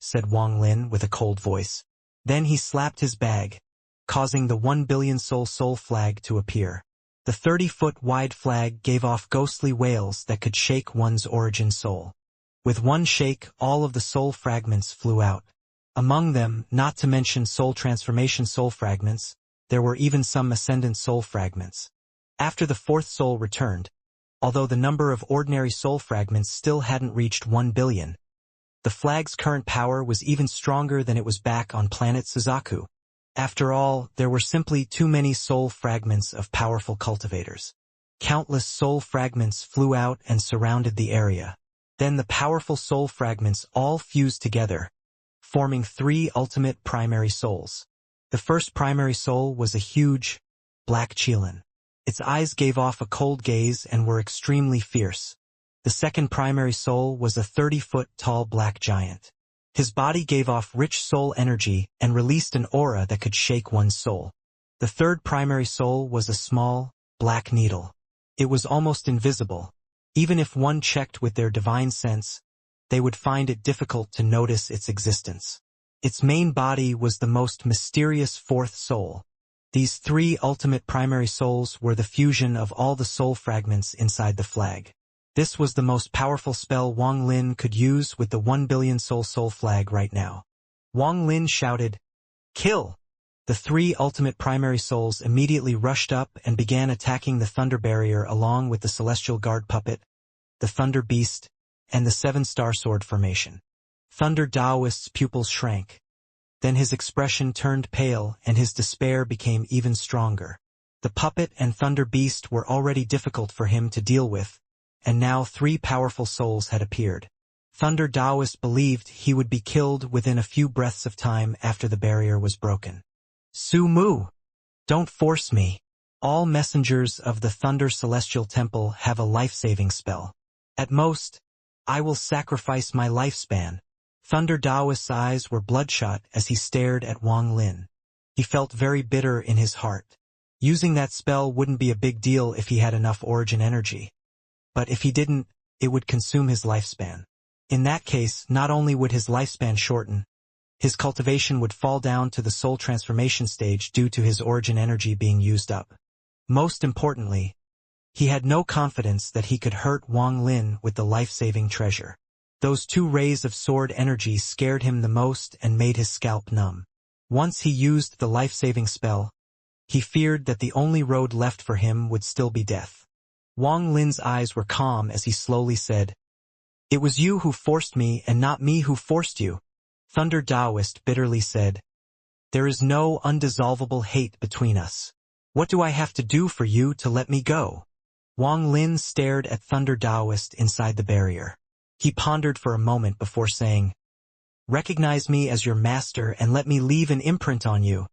said Wang Lin with a cold voice. Then he slapped his bag, causing the 1 billion soul flag to appear. The 30-foot wide flag gave off ghostly wails that could shake one's origin soul. With one shake, all of the soul fragments flew out. Among them, not to mention soul transformation soul fragments, there were even some ascendant soul fragments. After the fourth soul returned, although the number of ordinary soul fragments still hadn't reached 1 billion, the flag's current power was even stronger than it was back on planet Suzaku. After all, there were simply too many soul fragments of powerful cultivators. Countless soul fragments flew out and surrounded the area. Then the powerful soul fragments all fused together, forming 3 ultimate primary souls. The first primary soul was a huge, black Qilin. Its eyes gave off a cold gaze and were extremely fierce. The second primary soul was a 30-foot tall black giant. His body gave off rich soul energy and released an aura that could shake one's soul. The third primary soul was a small, black needle. It was almost invisible. Even if one checked with their divine sense, they would find it difficult to notice its existence. Its main body was the most mysterious fourth soul. These 3 ultimate primary souls were the fusion of all the soul fragments inside the flag. This was the most powerful spell Wang Lin could use with the 1 billion soul flag right now. Wang Lin shouted, "Kill!" The 3 ultimate primary souls immediately rushed up and began attacking the thunder barrier along with the celestial guard puppet, the thunder beast, and the 7-star sword formation. Thunder Taoist's pupils shrank. Then his expression turned pale and his despair became even stronger. The puppet and thunder beast were already difficult for him to deal with, and now 3 powerful souls had appeared. Thunder Taoist believed he would be killed within a few breaths of time after the barrier was broken. "Su Mu! Don't force me. All messengers of the Thunder Celestial Temple have a life-saving spell. At most, I will sacrifice my lifespan." Thunder Taoist's eyes were bloodshot as he stared at Wang Lin. He felt very bitter in his heart. Using that spell wouldn't be a big deal if he had enough origin energy. But if he didn't, it would consume his lifespan. In that case, not only would his lifespan shorten, his cultivation would fall down to the soul transformation stage due to his origin energy being used up. Most importantly, he had no confidence that he could hurt Wang Lin with the life-saving treasure. Those 2 rays of sword energy scared him the most and made his scalp numb. Once he used the life-saving spell, he feared that the only road left for him would still be death. Wang Lin's eyes were calm as he slowly said, "It was you who forced me and not me who forced you." Thunder Taoist bitterly said, "There is no undissolvable hate between us. What do I have to do for you to let me go?" Wang Lin stared at Thunder Taoist inside the barrier. He pondered for a moment before saying, "Recognize me as your master and let me leave an imprint on you."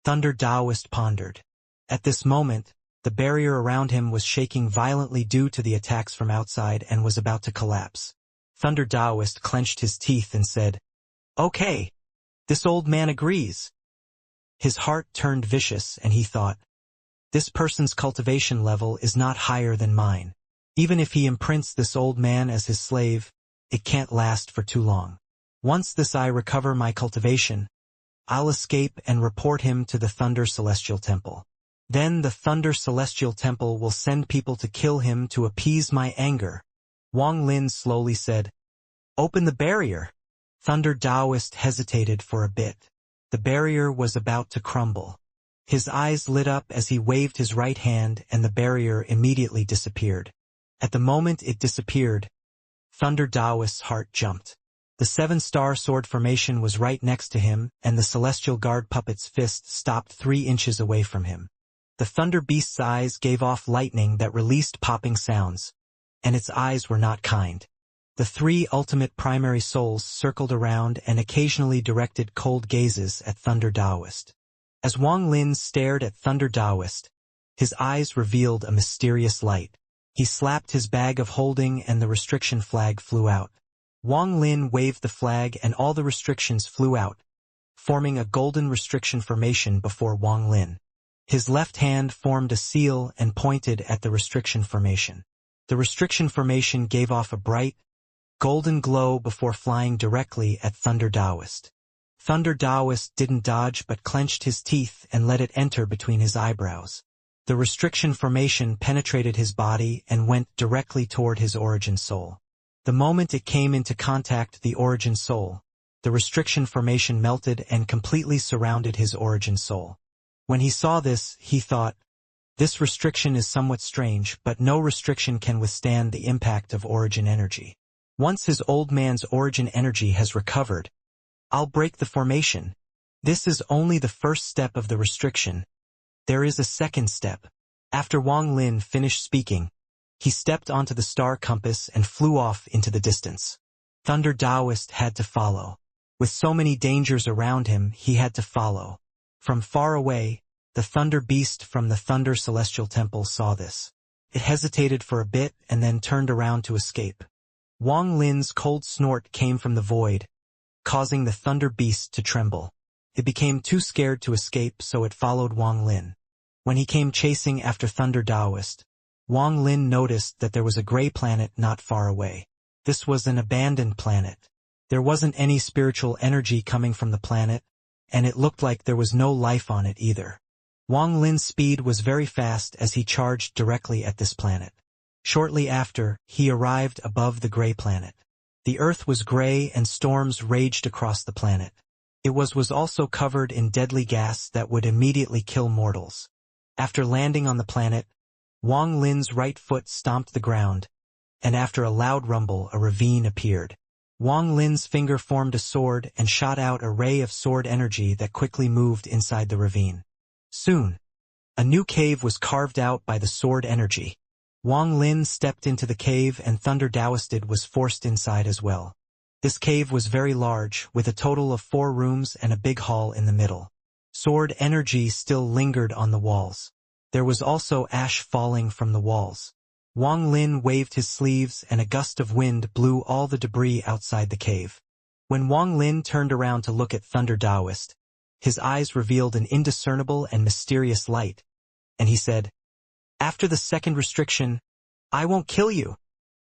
Thunder Taoist pondered. At this moment, the barrier around him was shaking violently due to the attacks from outside and was about to collapse. Thunder Taoist clenched his teeth and said, "Okay, this old man agrees." His heart turned vicious and he thought, "This person's cultivation level is not higher than mine. Even if he imprints this old man as his slave, it can't last for too long. Once I recover my cultivation, I'll escape and report him to the Thunder Celestial Temple. Then the Thunder Celestial Temple will send people to kill him to appease my anger." Wang Lin slowly said, "Open the barrier." Thunder Taoist hesitated for a bit. The barrier was about to crumble. His eyes lit up as he waved his right hand and the barrier immediately disappeared. At the moment it disappeared, Thunder Taoist's heart jumped. The 7-star sword formation was right next to him and the celestial guard puppet's fist stopped 3 inches away from him. The Thunder Beast's eyes gave off lightning that released popping sounds, and its eyes were not kind. The three ultimate primary souls circled around and occasionally directed cold gazes at Thunder Taoist. As Wang Lin stared at Thunder Taoist, his eyes revealed a mysterious light. He slapped his bag of holding and the restriction flag flew out. Wang Lin waved the flag and all the restrictions flew out, forming a golden restriction formation before Wang Lin. His left hand formed a seal and pointed at the restriction formation. The restriction formation gave off a bright, golden glow before flying directly at Thunder Taoist. Thunder Taoist didn't dodge but clenched his teeth and let it enter between his eyebrows. The restriction formation penetrated his body and went directly toward his origin soul. The moment it came into contact the origin soul, the restriction formation melted and completely surrounded his origin soul. When he saw this, he thought, "This restriction is somewhat strange, but no restriction can withstand the impact of origin energy. Once his old man's origin energy has recovered, I'll break the formation. This is only the first step of the restriction. There is a second step." After Wang Lin finished speaking, he stepped onto the star compass and flew off into the distance. Thunder Taoist had to follow. With so many dangers around him, he had to follow. From far away, the Thunder Beast from the Thunder Celestial Temple saw this. It hesitated for a bit and then turned around to escape. Wang Lin's cold snort came from the void, causing the Thunder Beast to tremble. It became too scared to escape, so it followed Wang Lin. When he came chasing after Thunder Taoist, Wang Lin noticed that there was a gray planet not far away. This was an abandoned planet. There wasn't any spiritual energy coming from the planet, and it looked like there was no life on it either. Wang Lin's speed was very fast as he charged directly at this planet. Shortly after, he arrived above the gray planet. The earth was gray and storms raged across the planet. It was also covered in deadly gas that would immediately kill mortals. After landing on the planet, Wang Lin's right foot stomped the ground, and after a loud rumble a ravine appeared. Wang Lin's finger formed a sword and shot out a ray of sword energy that quickly moved inside the ravine. Soon, a new cave was carved out by the sword energy. Wang Lin stepped into the cave and Thunder Taoist was forced inside as well. This cave was very large, with a total of 4 rooms and a big hall in the middle. Sword energy still lingered on the walls. There was also ash falling from the walls. Wang Lin waved his sleeves and a gust of wind blew all the debris outside the cave. When Wang Lin turned around to look at Thunder Taoist, his eyes revealed an indiscernible and mysterious light, and he said, "After the second restriction, I won't kill you."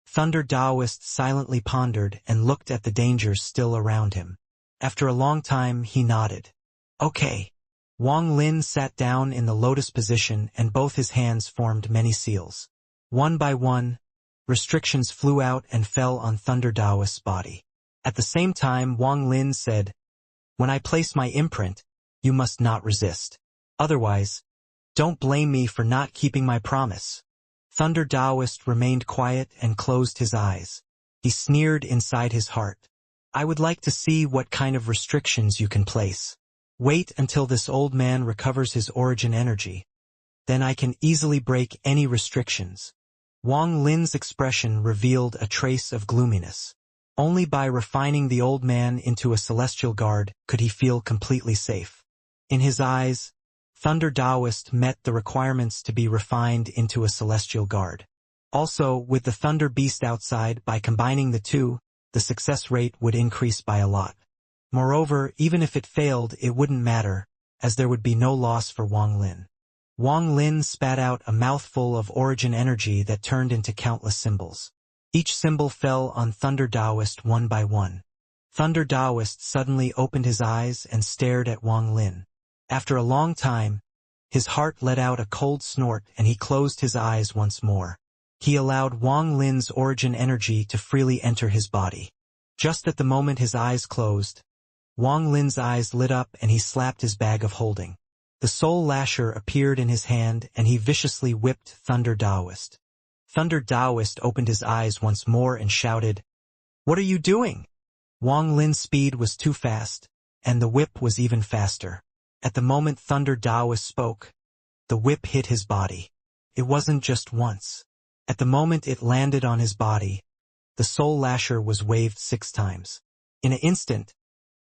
Thunder Taoist silently pondered and looked at the dangers still around him. After a long time, he nodded. "Okay." Wang Lin sat down in the lotus position and both his hands formed many seals. One by one, restrictions flew out and fell on Thunder Taoist's body. At the same time, Wang Lin said, "When I place my imprint, you must not resist. Otherwise, don't blame me for not keeping my promise." Thunder Taoist remained quiet and closed his eyes. He sneered inside his heart. "I would like to see what kind of restrictions you can place. Wait until this old man recovers his origin energy. Then I can easily break any restrictions." Wang Lin's expression revealed a trace of gloominess. Only by refining the old man into a celestial guard could he feel completely safe. In his eyes, Thunder Taoist met the requirements to be refined into a celestial guard. Also, with the Thunder Beast outside, by combining the two, the success rate would increase by a lot. Moreover, even if it failed, it wouldn't matter, as there would be no loss for Wang Lin. Wang Lin spat out a mouthful of origin energy that turned into countless symbols. Each symbol fell on Thunder Taoist one by one. Thunder Taoist suddenly opened his eyes and stared at Wang Lin. After a long time, his heart let out a cold snort and he closed his eyes once more. He allowed Wang Lin's origin energy to freely enter his body. Just at the moment his eyes closed, Wang Lin's eyes lit up and he slapped his bag of holding. The soul lasher appeared in his hand and he viciously whipped Thunder Taoist. Thunder Taoist opened his eyes once more and shouted, "What are you doing?" Wang Lin's speed was too fast, and the whip was even faster. At the moment Thunder Taoist spoke, the whip hit his body. It wasn't just once. At the moment it landed on his body, the soul lasher was waved 6 times. In an instant,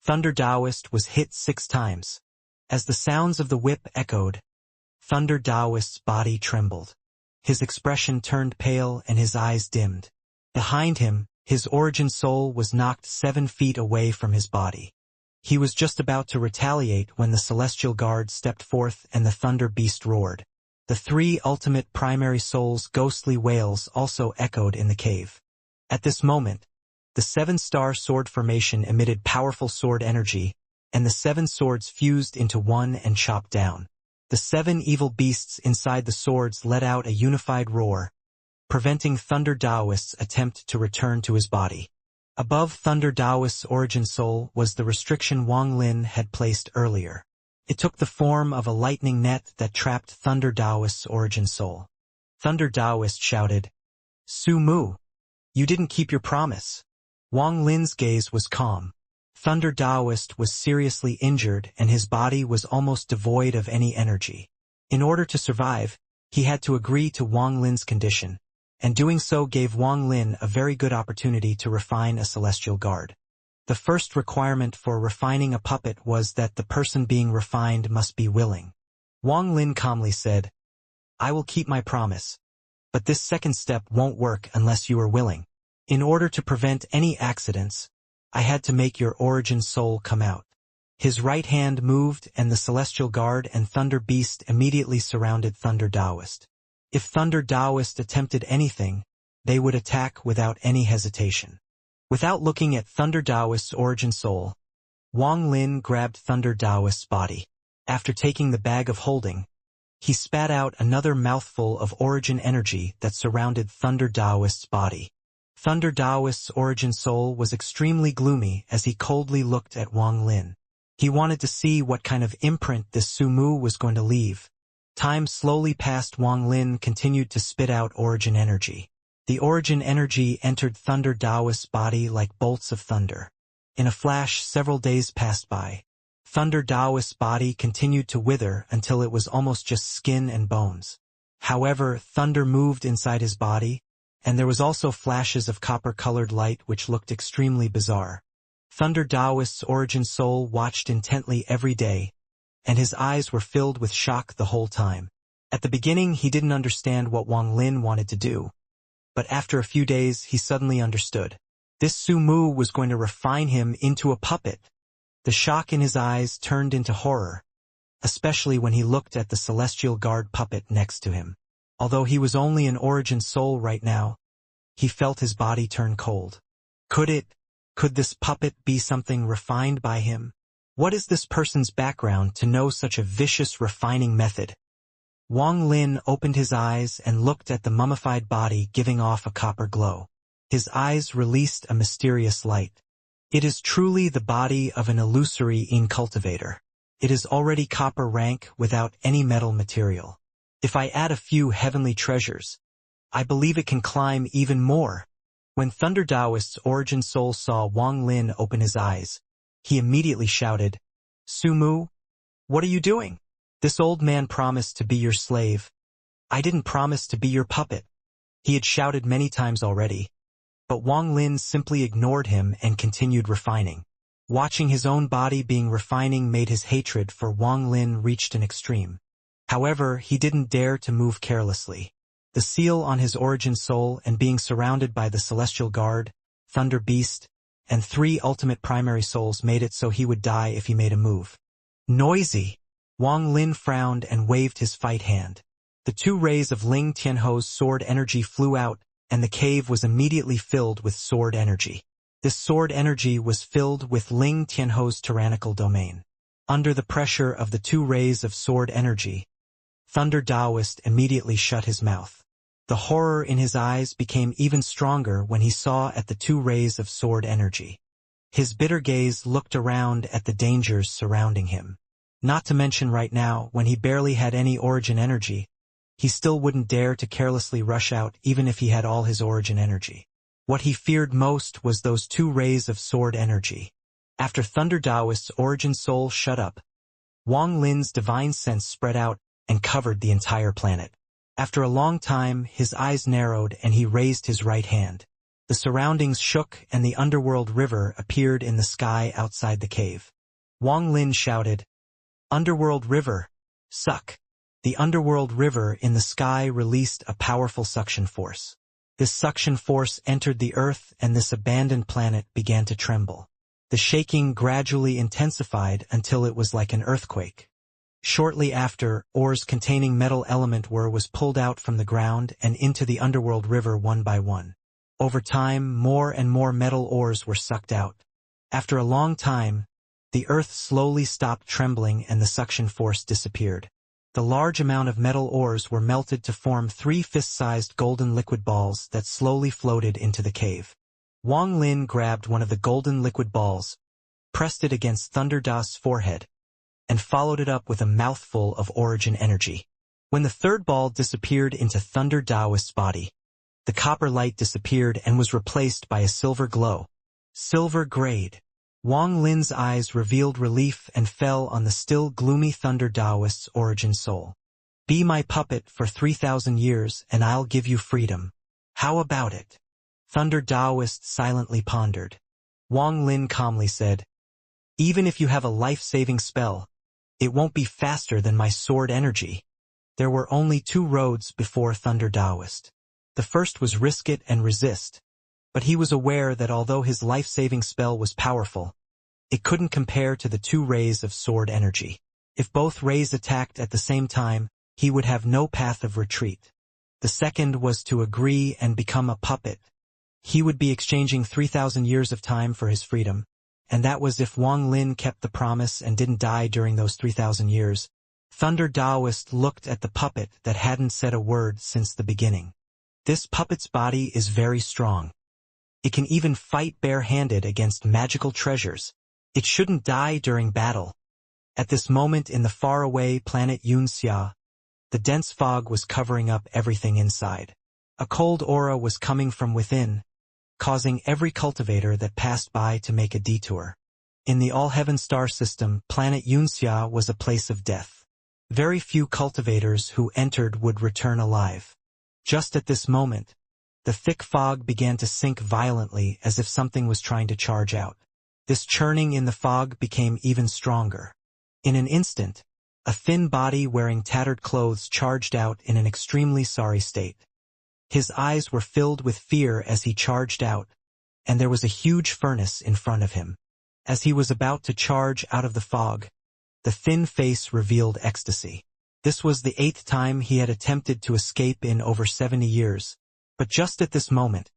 Thunder Taoist was hit 6 times. As the sounds of the whip echoed, Thunder Taoist's body trembled. His expression turned pale and his eyes dimmed. Behind him, his origin soul was knocked 7 feet away from his body. He was just about to retaliate when the celestial guard stepped forth and the thunder beast roared. The 3 ultimate primary souls' ghostly wails also echoed in the cave. At this moment, the 7-star sword formation emitted powerful sword energy, and the 7 swords fused into one and chopped down. The 7 evil beasts inside the swords let out a unified roar, preventing Thunder Taoist's attempt to return to his body. Above Thunder Taoist's origin soul was the restriction Wang Lin had placed earlier. It took the form of a lightning net that trapped Thunder Taoist's origin soul. Thunder Taoist shouted, "Su Mu! You didn't keep your promise." Wang Lin's gaze was calm. Thunder Taoist was seriously injured and his body was almost devoid of any energy. In order to survive, he had to agree to Wang Lin's condition, and doing so gave Wang Lin a very good opportunity to refine a celestial guard. The first requirement for refining a puppet was that the person being refined must be willing. Wang Lin calmly said, "I will keep my promise, but this second step won't work unless you are willing. In order to prevent any accidents, I had to make your origin soul come out." His right hand moved and the celestial guard and thunder beast immediately surrounded Thunder Taoist. If Thunder Taoist attempted anything, they would attack without any hesitation. Without looking at Thunder Taoist's origin soul, Wang Lin grabbed Thunder Taoist's body. After taking the bag of holding, he spat out another mouthful of origin energy that surrounded Thunder Taoist's body. Thunder Taoist's origin soul was extremely gloomy as he coldly looked at Wang Lin. He wanted to see what kind of imprint this Su Mu was going to leave. Time slowly passed. Wang Lin continued to spit out origin energy. The origin energy entered Thunder Taoist's body like bolts of thunder. In a flash, several days passed by. Thunder Taoist's body continued to wither until it was almost just skin and bones. However, thunder moved inside his body, and there was also flashes of copper-colored light which looked extremely bizarre. Thunder Taoist's origin soul watched intently every day, and his eyes were filled with shock the whole time. At the beginning, he didn't understand what Wang Lin wanted to do, but after a few days, he suddenly understood. This Su Mu was going to refine him into a puppet. The shock in his eyes turned into horror, especially when he looked at the celestial guard puppet next to him. Although he was only an origin soul right now, he felt his body turn cold. Could this puppet be something refined by him? What is this person's background to know such a vicious refining method? Wang Lin opened his eyes and looked at the mummified body giving off a copper glow. His eyes released a mysterious light. It is truly the body of an illusory cultivator. It is already copper rank without any metal material. If I add a few heavenly treasures, I believe it can climb even more. When Thunder Taoist's origin soul saw Wang Lin open his eyes, he immediately shouted, "Su Mu, what are you doing? This old man promised to be your slave. I didn't promise to be your puppet." He had shouted many times already, but Wang Lin simply ignored him and continued refining. Watching his own body being refining made his hatred for Wang Lin reached an extreme. However, he didn't dare to move carelessly. The seal on his origin soul and being surrounded by the celestial guard, thunder beast, and 3 ultimate primary souls made it so he would die if he made a move. Noisy! Wang Lin frowned and waved his fight hand. The 2 rays of Ling Tianho's sword energy flew out, and the cave was immediately filled with sword energy. This sword energy was filled with Ling Tianho's tyrannical domain. Under the pressure of the 2 rays of sword energy, Thunder Taoist immediately shut his mouth. The horror in his eyes became even stronger when he saw at the 2 rays of sword energy. His bitter gaze looked around at the dangers surrounding him. Not to mention right now, when he barely had any origin energy, he still wouldn't dare to carelessly rush out even if he had all his origin energy. What he feared most was those 2 rays of sword energy. After Thunder Taoist's origin soul shut up, Wang Lin's divine sense spread out and covered the entire planet. After a long time, his eyes narrowed and he raised his right hand. The surroundings shook and the underworld river appeared in the sky outside the cave. Wang Lin shouted, "Underworld river, suck!" The underworld river in the sky released a powerful suction force. This suction force entered the earth and this abandoned planet began to tremble. The shaking gradually intensified until it was like an earthquake. Shortly after, ores containing metal element was pulled out from the ground and into the underworld river one by one. Over time, more and more metal ores were sucked out. After a long time, the earth slowly stopped trembling and the suction force disappeared. The large amount of metal ores were melted to form 3 fist-sized golden liquid balls that slowly floated into the cave. Wang Lin grabbed one of the golden liquid balls, pressed it against Thunder Da's forehead, and followed it up with a mouthful of origin energy. When the third ball disappeared into Thunder Daoist's body, the copper light disappeared and was replaced by a silver glow. Silver grade. Wang Lin's eyes revealed relief and fell on the still gloomy Thunder Daoist's origin soul. "Be my puppet for 3,000 years and I'll give you freedom. How about it?" Thunder Daoist silently pondered. Wang Lin calmly said, "Even if you have a life-saving spell, it won't be faster than my sword energy." There were only 2 roads before Thunder Daoist. The first was risk it and resist. But he was aware that although his life-saving spell was powerful, it couldn't compare to the 2 rays of sword energy. If both rays attacked at the same time, he would have no path of retreat. The second was to agree and become a puppet. He would be exchanging 3,000 years of time for his freedom, and that was if Wang Lin kept the promise and didn't die during those 3,000 years. Thunder Daoist looked at the puppet that hadn't said a word since the beginning. This puppet's body is very strong. It can even fight bare-handed against magical treasures. It shouldn't die during battle. At this moment in the faraway planet Xianxia, the dense fog was covering up everything inside. A cold aura was coming from within, causing every cultivator that passed by to make a detour. In the all-heaven star system, planet Xianxia was a place of death. Very few cultivators who entered would return alive. Just at this moment, the thick fog began to sink violently as if something was trying to charge out. This churning in the fog became even stronger. In an instant, a thin body wearing tattered clothes charged out in an extremely sorry state. His eyes were filled with fear as he charged out, and there was a huge furnace in front of him. As he was about to charge out of the fog, the thin face revealed ecstasy. This was the 8th time he had attempted to escape in over 70 years. But just at this moment,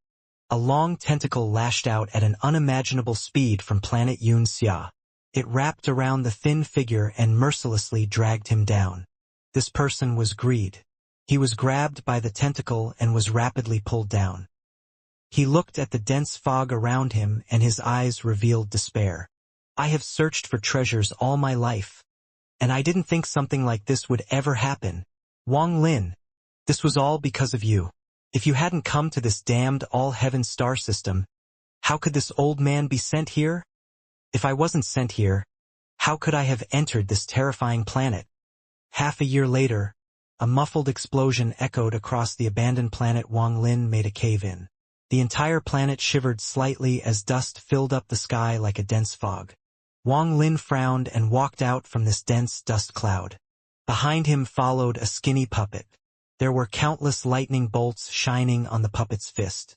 a long tentacle lashed out at an unimaginable speed from planet Xianxia. It wrapped around the thin figure and mercilessly dragged him down. This person was Greed. He was grabbed by the tentacle and was rapidly pulled down. He looked at the dense fog around him and his eyes revealed despair. "I have searched for treasures all my life, and I didn't think something like this would ever happen. Wang Lin, this was all because of you. If you hadn't come to this damned all-heaven star system, how could this old man be sent here? If I wasn't sent here, how could I have entered this terrifying planet?" Half a year later, a muffled explosion echoed across the abandoned planet. Wang Lin made a cave-in. The entire planet shivered slightly as dust filled up the sky like a dense fog. Wang Lin frowned and walked out from this dense dust cloud. Behind him followed a skinny puppet. There were countless lightning bolts shining on the puppet's fist.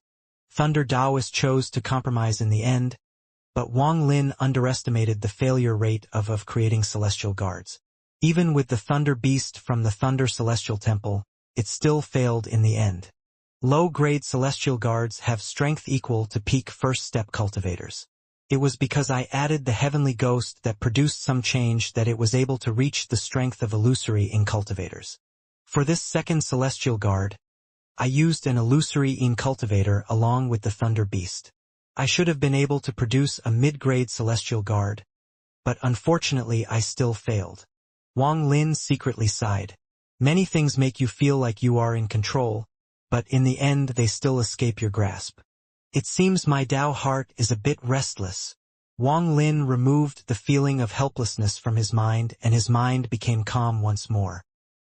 Thunder Daoist chose to compromise in the end, but Wang Lin underestimated the failure rate of creating celestial guards. Even with the Thunder Beast from the Thunder Celestial Temple, it still failed in the end. Low-grade celestial guards have strength equal to peak first-step cultivators. It was because I added the heavenly ghost that produced some change that it was able to reach the strength of illusory in cultivators. For this second celestial guard, I used an illusory in cultivator along with the Thunder Beast. I should have been able to produce a mid-grade celestial guard, but unfortunately I still failed. Wang Lin secretly sighed. Many things make you feel like you are in control, but in the end they still escape your grasp. It seems my Tao heart is a bit restless. Wang Lin removed the feeling of helplessness from his mind and his mind became calm once more.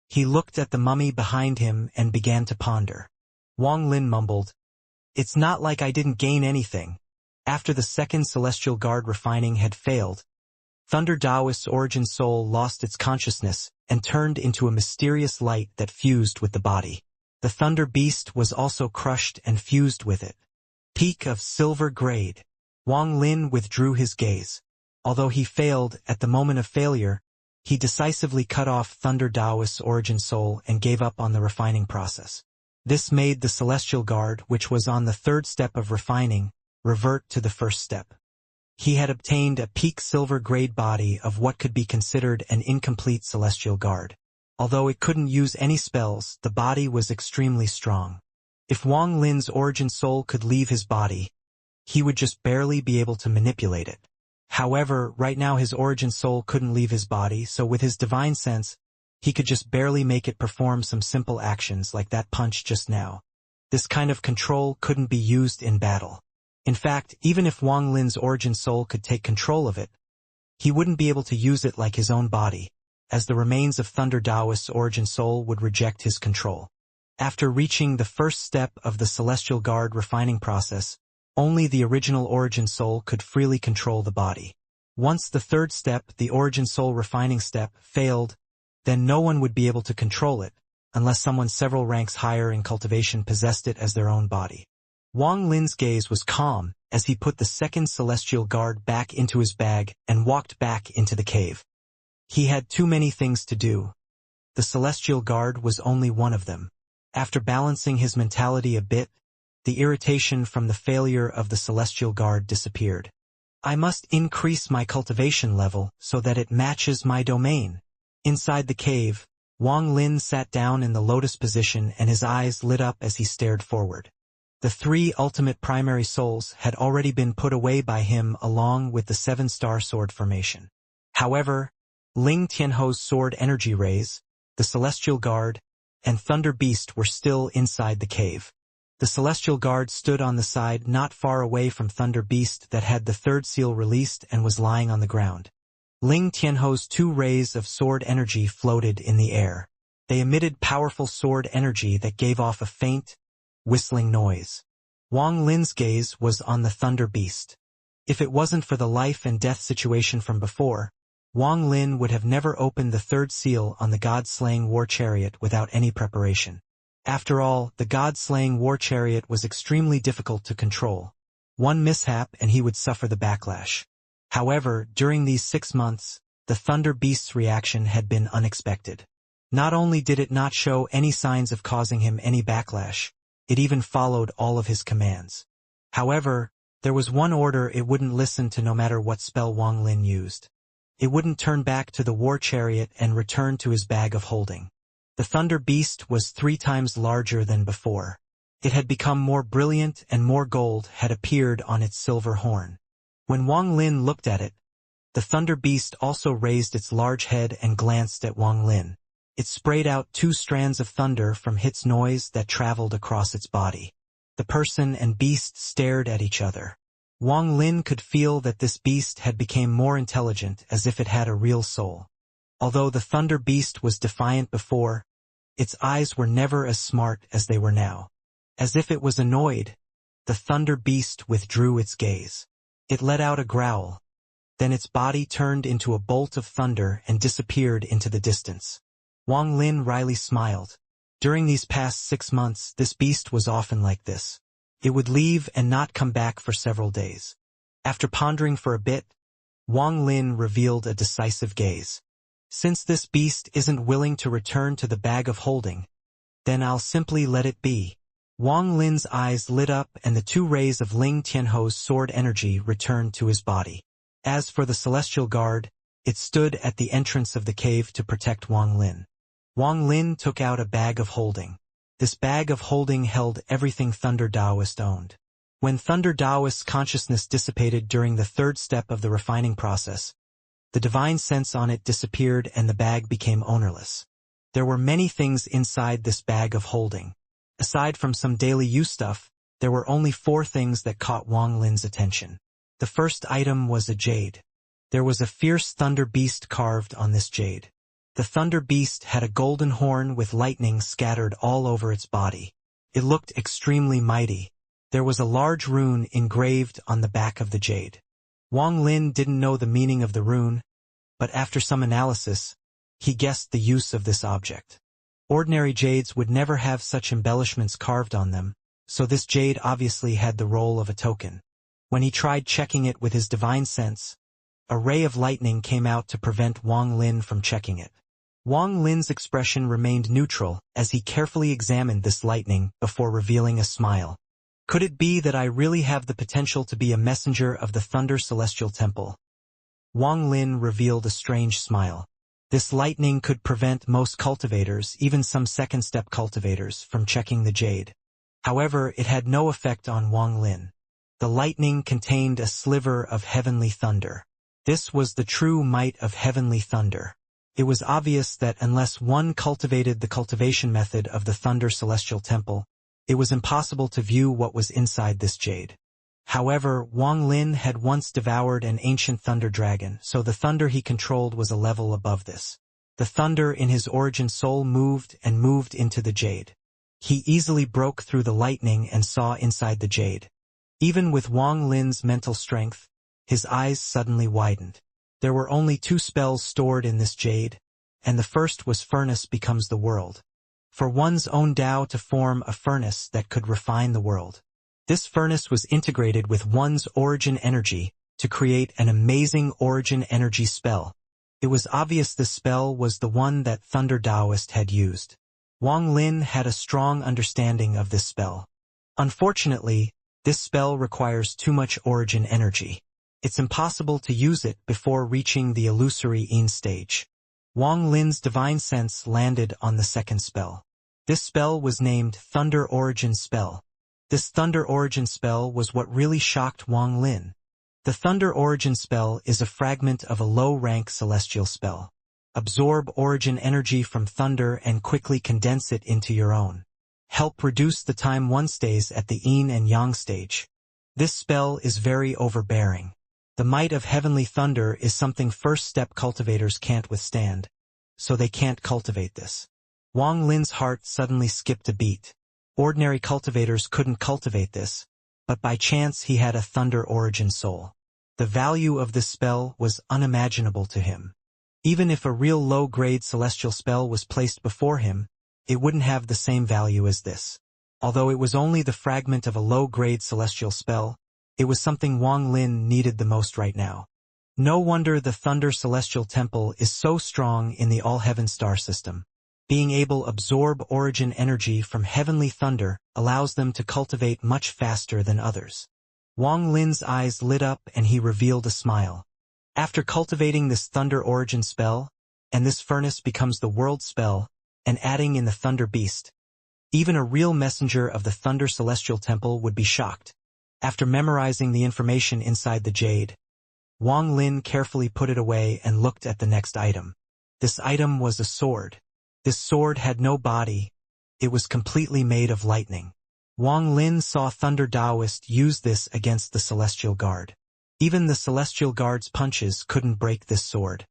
He looked at the mummy behind him and began to ponder. Wang Lin mumbled, "It's not like I didn't gain anything." After the second celestial guard refining had failed, Thunder Taoist's origin soul lost its consciousness and turned into a mysterious light that fused with the body. The Thunder Beast was also crushed and fused with it. Peak of silver grade. Wang Lin withdrew his gaze. Although he failed at the moment of failure, he decisively cut off Thunder Taoist's origin soul and gave up on the refining process. This made the celestial guard, which was on the third step of refining, revert to the first step. He had obtained a peak silver grade body of what could be considered an incomplete celestial guard. Although it couldn't use any spells, the body was extremely strong. If Wang Lin's origin soul could leave his body, he would just barely be able to manipulate it. However, right now his origin soul couldn't leave his body, so with his divine sense, he could just barely make it perform some simple actions like that punch just now. This kind of control couldn't be used in battle. In fact, even if Wang Lin's origin soul could take control of it, he wouldn't be able to use it like his own body, as the remains of Thunder Taoist's origin soul would reject his control. After reaching the first step of the celestial guard refining process, only the original origin soul could freely control the body. Once the third step, the origin soul refining step, failed, then no one would be able to control it, unless someone several ranks higher in cultivation possessed it as their own body. Wang Lin's gaze was calm as he put the second celestial guard back into his bag and walked back into the cave. He had too many things to do. The celestial guard was only one of them. After balancing his mentality a bit, the irritation from the failure of the celestial guard disappeared. I must increase my cultivation level so that it matches my domain. Inside the cave, Wang Lin sat down in the lotus position and his eyes lit up as he stared forward. The three ultimate primary souls had already been put away by him along with the 7-star sword formation. However, Ling Tianho's sword energy rays, the celestial guard, and Thunder Beast were still inside the cave. The celestial guard stood on the side not far away from Thunder Beast that had the third seal released and was lying on the ground. Ling Tianho's 2 rays of sword energy floated in the air. They emitted powerful sword energy that gave off a faint, whistling noise. Wang Lin's gaze was on the Thunder Beast. If it wasn't for the life and death situation from before, Wang Lin would have never opened the third seal on the god-slaying war chariot without any preparation. After all, the god-slaying war chariot was extremely difficult to control. One mishap and he would suffer the backlash. However, during these 6 months, the Thunder Beast's reaction had been unexpected. Not only did it not show any signs of causing him any backlash, it even followed all of his commands. However, there was one order it wouldn't listen to no matter what spell Wang Lin used. It wouldn't turn back to the war chariot and return to his bag of holding. The Thunder Beast was 3 times larger than before. It had become more brilliant and more gold had appeared on its silver horn. When Wang Lin looked at it, the Thunder Beast also raised its large head and glanced at Wang Lin. It sprayed out 2 strands of thunder from its noise that traveled across its body. The person and beast stared at each other. Wang Lin could feel that this beast had become more intelligent as if it had a real soul. Although the Thunder Beast was defiant before, its eyes were never as smart as they were now. As if it was annoyed, the Thunder Beast withdrew its gaze. It let out a growl. Then its body turned into a bolt of thunder and disappeared into the distance. Wang Lin wryly smiled. During these past 6 months, this beast was often like this. It would leave and not come back for several days. After pondering for a bit, Wang Lin revealed a decisive gaze. Since this beast isn't willing to return to the bag of holding, then I'll simply let it be. Wang Lin's eyes lit up and the 2 rays of Ling Tianho's sword energy returned to his body. As for the celestial guard, it stood at the entrance of the cave to protect Wang Lin. Wang Lin took out a bag of holding. This bag of holding held everything Thunder Taoist owned. When Thunder Taoist's consciousness dissipated during the third step of the refining process, the divine sense on it disappeared and the bag became ownerless. There were many things inside this bag of holding. Aside from some daily use stuff, there were only 4 things that caught Wang Lin's attention. The first item was a jade. There was a fierce thunder beast carved on this jade. The thunder beast had a golden horn with lightning scattered all over its body. It looked extremely mighty. There was a large rune engraved on the back of the jade. Wang Lin didn't know the meaning of the rune, but after some analysis, he guessed the use of this object. Ordinary jades would never have such embellishments carved on them, so this jade obviously had the role of a token. When he tried checking it with his divine sense, a ray of lightning came out to prevent Wang Lin from checking it. Wang Lin's expression remained neutral as he carefully examined this lightning before revealing a smile. Could it be that I really have the potential to be a messenger of the Thunder Celestial Temple? Wang Lin revealed a strange smile. This lightning could prevent most cultivators, even some second-step cultivators, from checking the jade. However, it had no effect on Wang Lin. The lightning contained a sliver of heavenly thunder. This was the true might of heavenly thunder. It was obvious that unless one cultivated the cultivation method of the Thunder Celestial Temple, it was impossible to view what was inside this jade. However, Wang Lin had once devoured an ancient thunder dragon, so the thunder he controlled was a level above this. The thunder in his origin soul moved and moved into the jade. He easily broke through the lightning and saw inside the jade. Even with Wang Lin's mental strength, his eyes suddenly widened. There were only 2 spells stored in this jade, and the first was Furnace Becomes the World. For one's own Tao to form a furnace that could refine the world. This furnace was integrated with one's origin energy to create an amazing origin energy spell. It was obvious this spell was the one that Thunder Taoist had used. Wang Lin had a strong understanding of this spell. Unfortunately, this spell requires too much origin energy. It's impossible to use it before reaching the illusory Yin stage. Wang Lin's divine sense landed on the second spell. This spell was named Thunder Origin Spell. This Thunder Origin Spell was what really shocked Wang Lin. The Thunder Origin Spell is a fragment of a low-rank celestial spell. Absorb origin energy from thunder and quickly condense it into your own. Help reduce the time one stays at the Yin and Yang stage. This spell is very overbearing. The might of heavenly thunder is something first-step cultivators can't withstand, so they can't cultivate this. Wang Lin's heart suddenly skipped a beat. Ordinary cultivators couldn't cultivate this, but by chance he had a thunder origin soul. The value of this spell was unimaginable to him. Even if a real low-grade celestial spell was placed before him, it wouldn't have the same value as this. Although it was only the fragment of a low-grade celestial spell, it was something Wang Lin needed the most right now. No wonder the Thunder Celestial Temple is so strong in the All-Heaven star system. Being able to absorb origin energy from heavenly thunder allows them to cultivate much faster than others. Wang Lin's eyes lit up and he revealed a smile. After cultivating this Thunder Origin spell, and this furnace becomes the world spell, and adding in the Thunder Beast, even a real messenger of the Thunder Celestial Temple would be shocked. After memorizing the information inside the jade, Wang Lin carefully put it away and looked at the next item. This item was a sword. This sword had no body. It was completely made of lightning. Wang Lin saw Thunder Taoist use this against the Celestial Guard. Even the Celestial Guard's punches couldn't break this sword.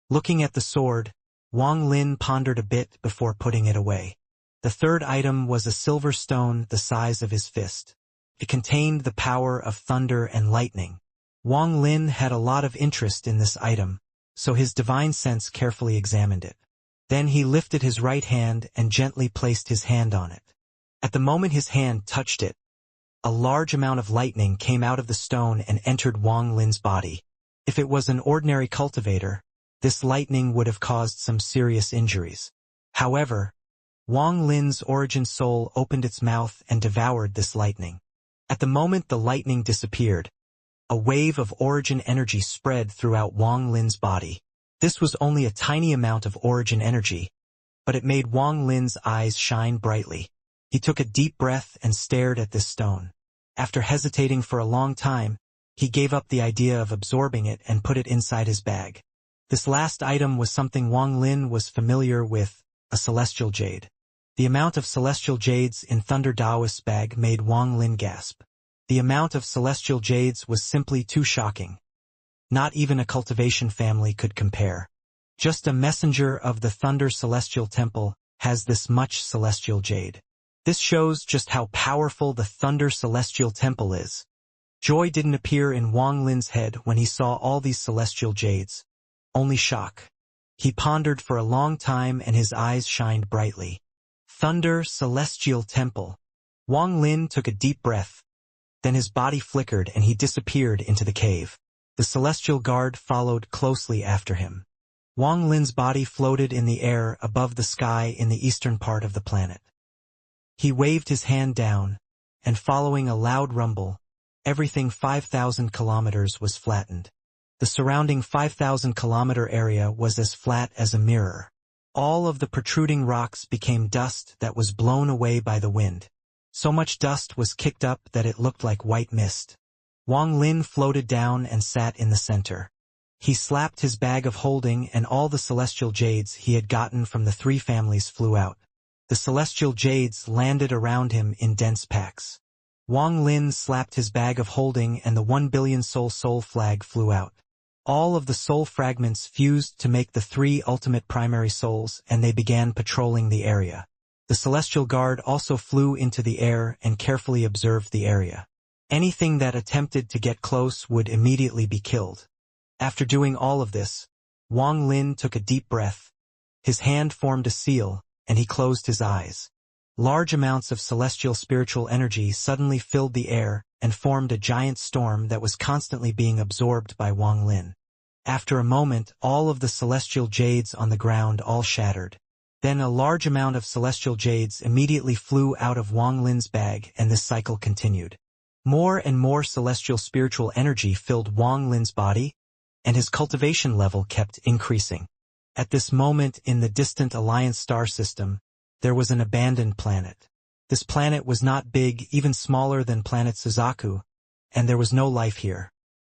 Looking at the sword, Wang Lin pondered a bit before putting it away. The third item was a silver stone the size of his fist. It contained the power of thunder and lightning. Wang Lin had a lot of interest in this item, so his divine sense carefully examined it. Then he lifted his right hand and gently placed his hand on it. At the moment his hand touched it, a large amount of lightning came out of the stone and entered Wang Lin's body. If it was an ordinary cultivator, this lightning would have caused some serious injuries. However, Wang Lin's origin soul opened its mouth and devoured this lightning. At the moment the lightning disappeared, a wave of origin energy spread throughout Wang Lin's body. This was only a tiny amount of origin energy, but it made Wang Lin's eyes shine brightly. He took a deep breath and stared at this stone. After hesitating for a long time, he gave up the idea of absorbing it and put it inside his bag. This last item was something Wang Lin was familiar with, a celestial jade. The amount of celestial jades in Thunder Taoist's bag made Wang Lin gasp. The amount of celestial jades was simply too shocking. Not even a cultivation family could compare. Just a messenger of the Thunder Celestial Temple has this much celestial jade. This shows just how powerful the Thunder Celestial Temple is. Joy didn't appear in Wang Lin's head when he saw all these celestial jades. Only shock. He pondered for a long time and his eyes shined brightly. Thunder Celestial Temple. Wang Lin took a deep breath. Then his body flickered and he disappeared into the cave. The celestial guard followed closely after him. Wang Lin's body floated in the air above the sky in the eastern part of the planet. He waved his hand down, and following a loud rumble, everything 5,000 kilometers was flattened. The surrounding 5,000-kilometer area was as flat as a mirror. All of the protruding rocks became dust that was blown away by the wind. So much dust was kicked up that it looked like white mist. Wang Lin floated down and sat in the center. He slapped his bag of holding and all the celestial jades he had gotten from the three families flew out. The celestial jades landed around him in dense packs. Wang Lin slapped his bag of holding and the 1 billion soul flag flew out. All of the soul fragments fused to make the three ultimate primary souls and they began patrolling the area. The celestial guard also flew into the air and carefully observed the area. Anything that attempted to get close would immediately be killed. After doing all of this, Wang Lin took a deep breath. His hand formed a seal, and he closed his eyes. Large amounts of celestial spiritual energy suddenly filled the air and formed a giant storm that was constantly being absorbed by Wang Lin. After a moment, all of the celestial jades on the ground all shattered. Then a large amount of celestial jades immediately flew out of Wang Lin's bag and this cycle continued. More and more celestial spiritual energy filled Wang Lin's body, and his cultivation level kept increasing. At this moment in the distant Alliance star system, there was an abandoned planet. This planet was not big, even smaller than planet Suzaku, and there was no life here.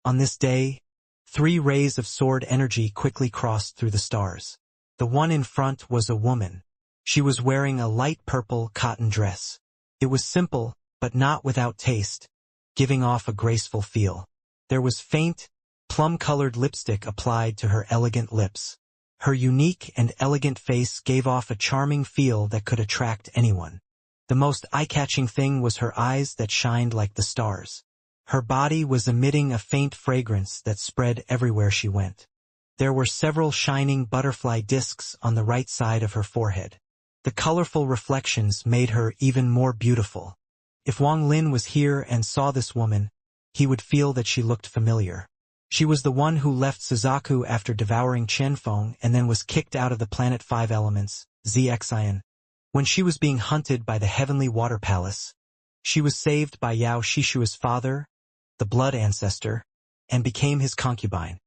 On this day, 3 rays of sword energy quickly crossed through the stars. The one in front was a woman. She was wearing a light purple cotton dress. It was simple, but not without taste, giving off a graceful feel. There was faint, plum-colored lipstick applied to her elegant lips. Her unique and elegant face gave off a charming feel that could attract anyone. The most eye-catching thing was her eyes that shined like the stars. Her body was emitting a faint fragrance that spread everywhere she went. There were several shining butterfly discs on the right side of her forehead. The colorful reflections made her even more beautiful. If Wang Lin was here and saw this woman, he would feel that she looked familiar. She was the one who left Suzaku after devouring Qianfeng and then was kicked out of the planet 5 elements, Xianxia. When she was being hunted by the Heavenly Water Palace, she was saved by Yao Shishua's father, the blood ancestor, and became his concubine.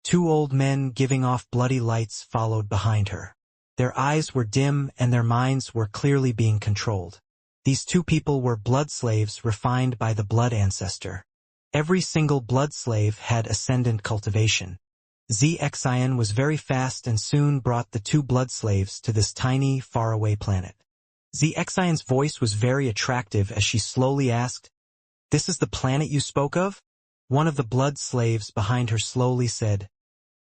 2 old men giving off bloody lights followed behind her. Their eyes were dim and their minds were clearly being controlled. These 2 people were blood slaves refined by the blood ancestor. Every single blood slave had ascendant cultivation. Xianxia was very fast and soon brought the 2 blood slaves to this tiny, faraway planet. Xianxia's voice was very attractive as she slowly asked, "This is the planet you spoke of?" One of the blood slaves behind her slowly said,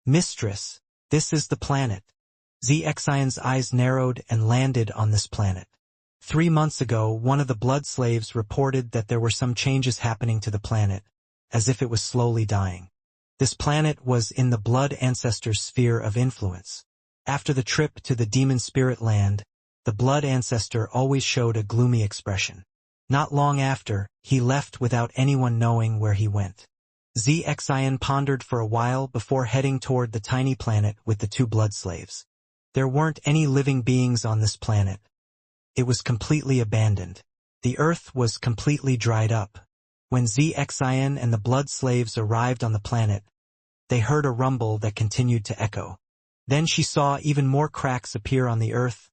"Mistress, this is the planet." Xianxia's eyes narrowed and landed on this planet. 3 months ago, one of the blood slaves reported that there were some changes happening to the planet, as if it was slowly dying. This planet was in the blood ancestor's sphere of influence. After the trip to the demon spirit land, the blood ancestor always showed a gloomy expression. Not long after, he left without anyone knowing where he went. Xianxia pondered for a while before heading toward the tiny planet with the 2 blood slaves. There weren't any living beings on this planet. It was completely abandoned. The earth was completely dried up. When Xianxia and the blood slaves arrived on the planet, they heard a rumble that continued to echo. Then she saw even more cracks appear on the earth,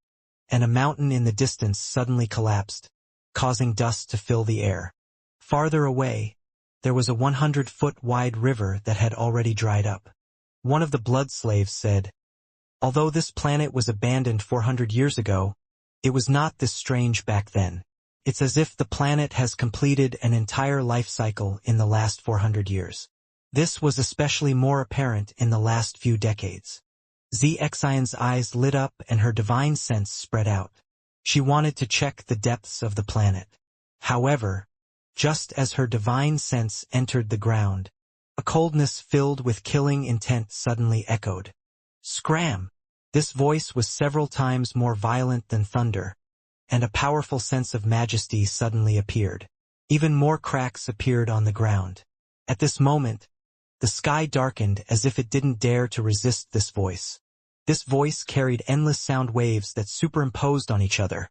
and a mountain in the distance suddenly collapsed, causing dust to fill the air. Farther away, there was a 100-foot wide river that had already dried up. One of the blood slaves said, "Although this planet was abandoned 400 years ago, it was not this strange back then. It's as if the planet has completed an entire life cycle in the last 400 years. This was especially more apparent in the last few decades. Xianxia's eyes lit up and her divine sense spread out. She wanted to check the depths of the planet. However, just as her divine sense entered the ground, a coldness filled with killing intent suddenly echoed. Scram! This voice was several times more violent than thunder, and a powerful sense of majesty suddenly appeared. Even more cracks appeared on the ground. At this moment, the sky darkened as if it didn't dare to resist this voice. This voice carried endless sound waves that superimposed on each other,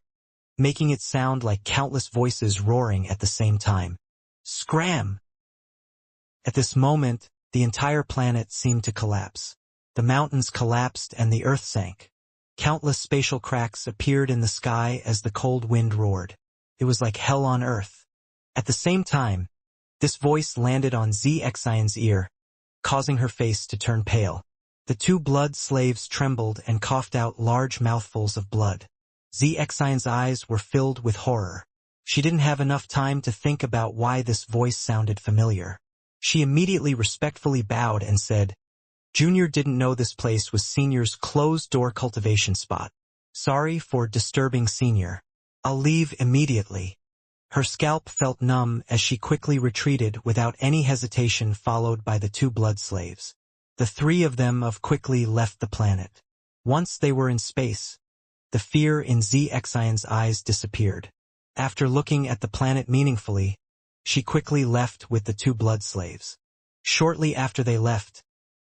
making it sound like countless voices roaring at the same time. Scram! At this moment, the entire planet seemed to collapse. The mountains collapsed and the earth sank. Countless spatial cracks appeared in the sky as the cold wind roared. It was like hell on earth. At the same time, this voice landed on Xianxia's ear, causing her face to turn pale. The two blood slaves trembled and coughed out large mouthfuls of blood. Xianxia's eyes were filled with horror. She didn't have enough time to think about why this voice sounded familiar. She immediately respectfully bowed and said, "Junior didn't know this place was Senior's closed-door cultivation spot. Sorry for disturbing Senior. I'll leave immediately." Her scalp felt numb as she quickly retreated without any hesitation, followed by the two blood slaves. The three of them quickly left the planet. Once they were in space, the fear in Xianxia's eyes disappeared. After looking at the planet meaningfully, she quickly left with the two blood slaves. Shortly after they left,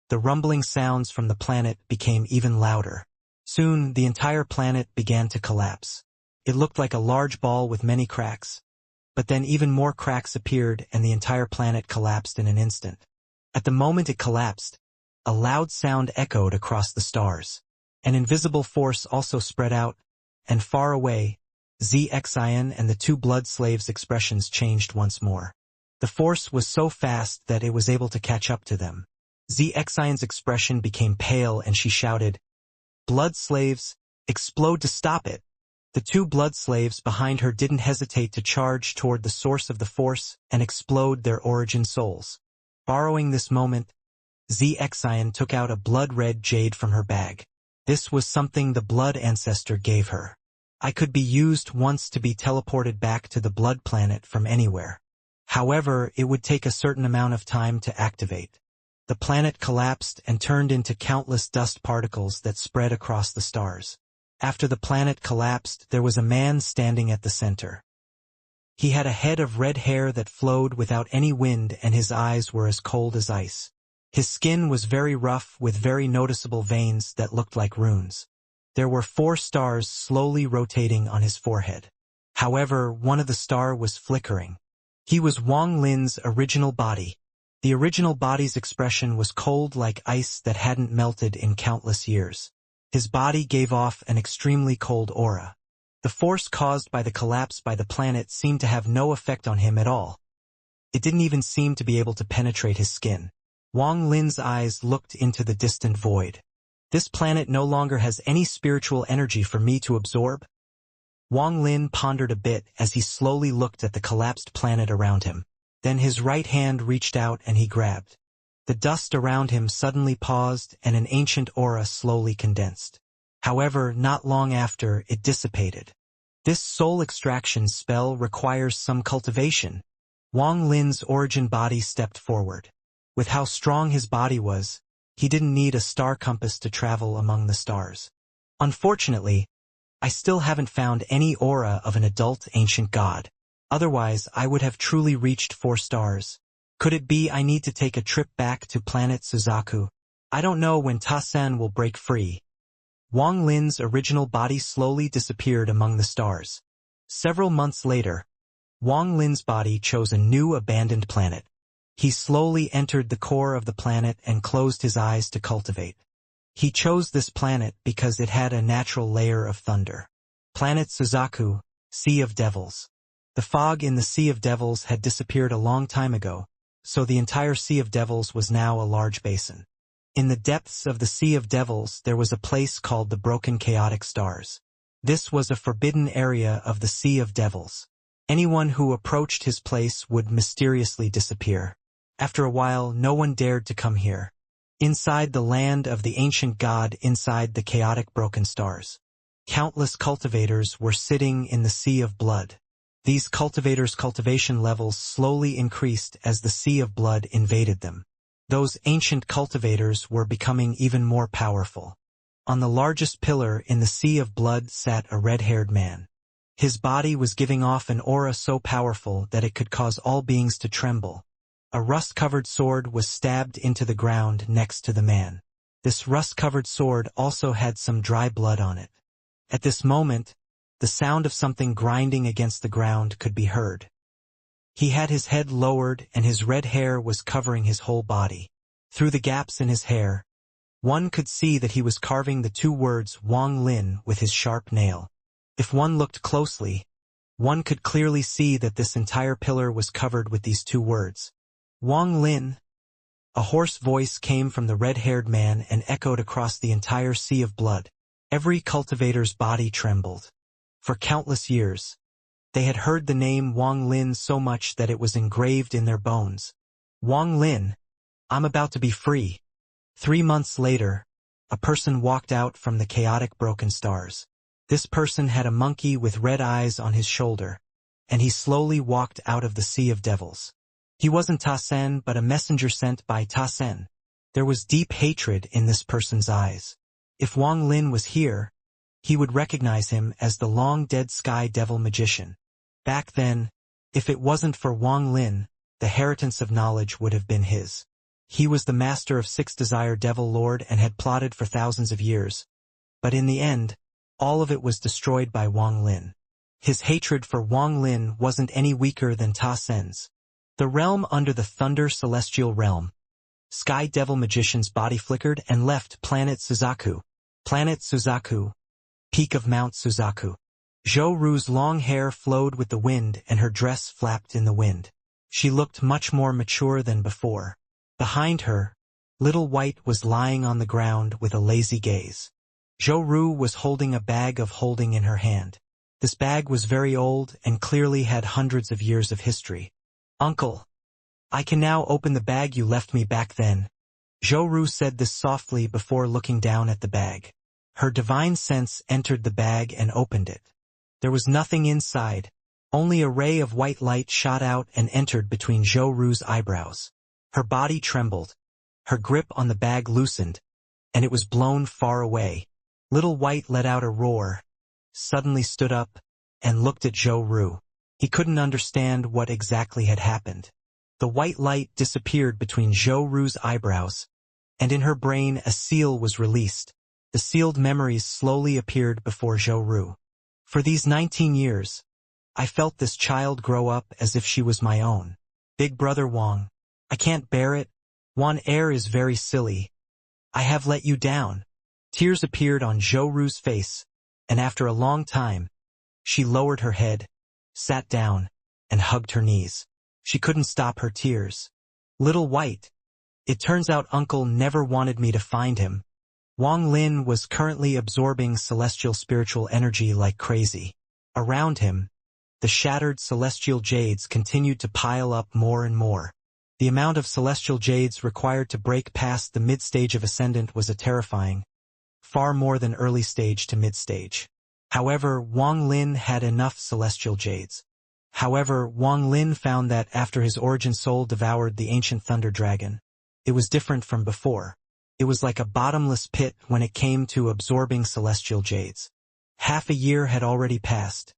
the rumbling sounds from the planet became even louder. Soon, the entire planet began to collapse. It looked like a large ball with many cracks. But then even more cracks appeared and the entire planet collapsed in an instant. At the moment it collapsed, a loud sound echoed across the stars. An invisible force also spread out, and far away, Xianxia and the two blood slaves' expressions changed once more. The force was so fast that it was able to catch up to them. Xianxia's expression became pale and she shouted, "Blood slaves, explode to stop it!" The two blood slaves behind her didn't hesitate to charge toward the source of the force and explode their origin souls. Borrowing this moment, Xianxia took out a blood-red jade from her bag. This was something the blood ancestor gave her. I could be used once to be teleported back to the blood planet from anywhere. However, it would take a certain amount of time to activate. The planet collapsed and turned into countless dust particles that spread across the stars. After the planet collapsed, there was a man standing at the center. He had a head of red hair that flowed without any wind and his eyes were as cold as ice. His skin was very rough with very noticeable veins that looked like runes. There were 4 stars slowly rotating on his forehead. However, one of the stars was flickering. He was Wang Lin's original body. The original body's expression was cold like ice that hadn't melted in countless years. His body gave off an extremely cold aura. The force caused by the collapse by the planet seemed to have no effect on him at all. It didn't even seem to be able to penetrate his skin. Wang Lin's eyes looked into the distant void. This planet no longer has any spiritual energy for me to absorb? Wang Lin pondered a bit as he slowly looked at the collapsed planet around him. Then his right hand reached out and he grabbed. The dust around him suddenly paused and an ancient aura slowly condensed. However, not long after, it dissipated. This soul extraction spell requires some cultivation. Wang Lin's origin body stepped forward. With how strong his body was, he didn't need a star compass to travel among the stars. Unfortunately, I still haven't found any aura of an adult ancient god. Otherwise, I would have truly reached 4 stars. Could it be I need to take a trip back to planet Suzaku? I don't know when Ta-san will break free. Wang Lin's original body slowly disappeared among the stars. Several months later, Wang Lin's body chose a new abandoned planet. He slowly entered the core of the planet and closed his eyes to cultivate. He chose this planet because it had a natural layer of thunder. Planet Suzaku, Sea of Devils. The fog in the Sea of Devils had disappeared a long time ago, so the entire Sea of Devils was now a large basin. In the depths of the Sea of Devils there was a place called the Broken Chaotic Stars. This was a forbidden area of the Sea of Devils. Anyone who approached his place would mysteriously disappear. After a while, no one dared to come here. Inside the land of the ancient god, inside the chaotic broken stars, countless cultivators were sitting in the sea of blood. These cultivators' cultivation levels slowly increased as the sea of blood invaded them. Those ancient cultivators were becoming even more powerful. On the largest pillar in the sea of blood sat a red-haired man. His body was giving off an aura so powerful that it could cause all beings to tremble. A rust-covered sword was stabbed into the ground next to the man. This rust-covered sword also had some dry blood on it. At this moment, the sound of something grinding against the ground could be heard. He had his head lowered and his red hair was covering his whole body. Through the gaps in his hair, one could see that he was carving the two words Wang Lin with his sharp nail. If one looked closely, one could clearly see that this entire pillar was covered with these two words. Wang Lin. A hoarse voice came from the red-haired man and echoed across the entire sea of blood. Every cultivator's body trembled. For countless years, they had heard the name Wang Lin so much that it was engraved in their bones. Wang Lin, I'm about to be free. 3 months later, a person walked out from the chaotic broken stars. This person had a monkey with red eyes on his shoulder, and he slowly walked out of the sea of devils. He wasn't Ta Sen but a messenger sent by Ta Sen. There was deep hatred in this person's eyes. If Wang Lin was here, he would recognize him as the long-dead sky devil magician. Back then, if it wasn't for Wang Lin, the inheritance of knowledge would have been his. He was the master of 6 Desire Devil Lord and had plotted for thousands of years. But in the end, all of it was destroyed by Wang Lin. His hatred for Wang Lin wasn't any weaker than Ta Sen's. The realm under the Thunder Celestial Realm. Sky Devil Magician's body flickered and left Planet Suzaku. Planet Suzaku. Peak of Mount Suzaku. Zhou Ru's long hair flowed with the wind and her dress flapped in the wind. She looked much more mature than before. Behind her, Little White was lying on the ground with a lazy gaze. Zhou Ru was holding a bag of holding in her hand. This bag was very old and clearly had hundreds of years of history. Uncle, I can now open the bag you left me back then. Zhou Ru said this softly before looking down at the bag. Her divine sense entered the bag and opened it. There was nothing inside. Only a ray of white light shot out and entered between Zhou Ru's eyebrows. Her body trembled. Her grip on the bag loosened, and it was blown far away. Little White let out a roar, suddenly stood up, and looked at Zhou Ru. He couldn't understand what exactly had happened. The white light disappeared between Zhou Ru's eyebrows, and in her brain a seal was released. The sealed memories slowly appeared before Zhou Ru. For these 19 years, I felt this child grow up as if she was my own. Big brother Wang, I can't bear it. Wan Air is very silly. I have let you down. Tears appeared on Zhou Ru's face, and after a long time, she lowered her head, sat down, and hugged her knees. She couldn't stop her tears. Little White, it turns out Uncle never wanted me to find him. Wang Lin was currently absorbing celestial spiritual energy like crazy. Around him, the shattered celestial jades continued to pile up more and more. The amount of celestial jades required to break past the mid-stage of Ascendant was terrifying, far more than early stage to mid-stage. However, Wang Lin had enough celestial jades. However, Wang Lin found that after his origin soul devoured the ancient thunder dragon, it was different from before. It was like a bottomless pit when it came to absorbing celestial jades. Half a year had already passed,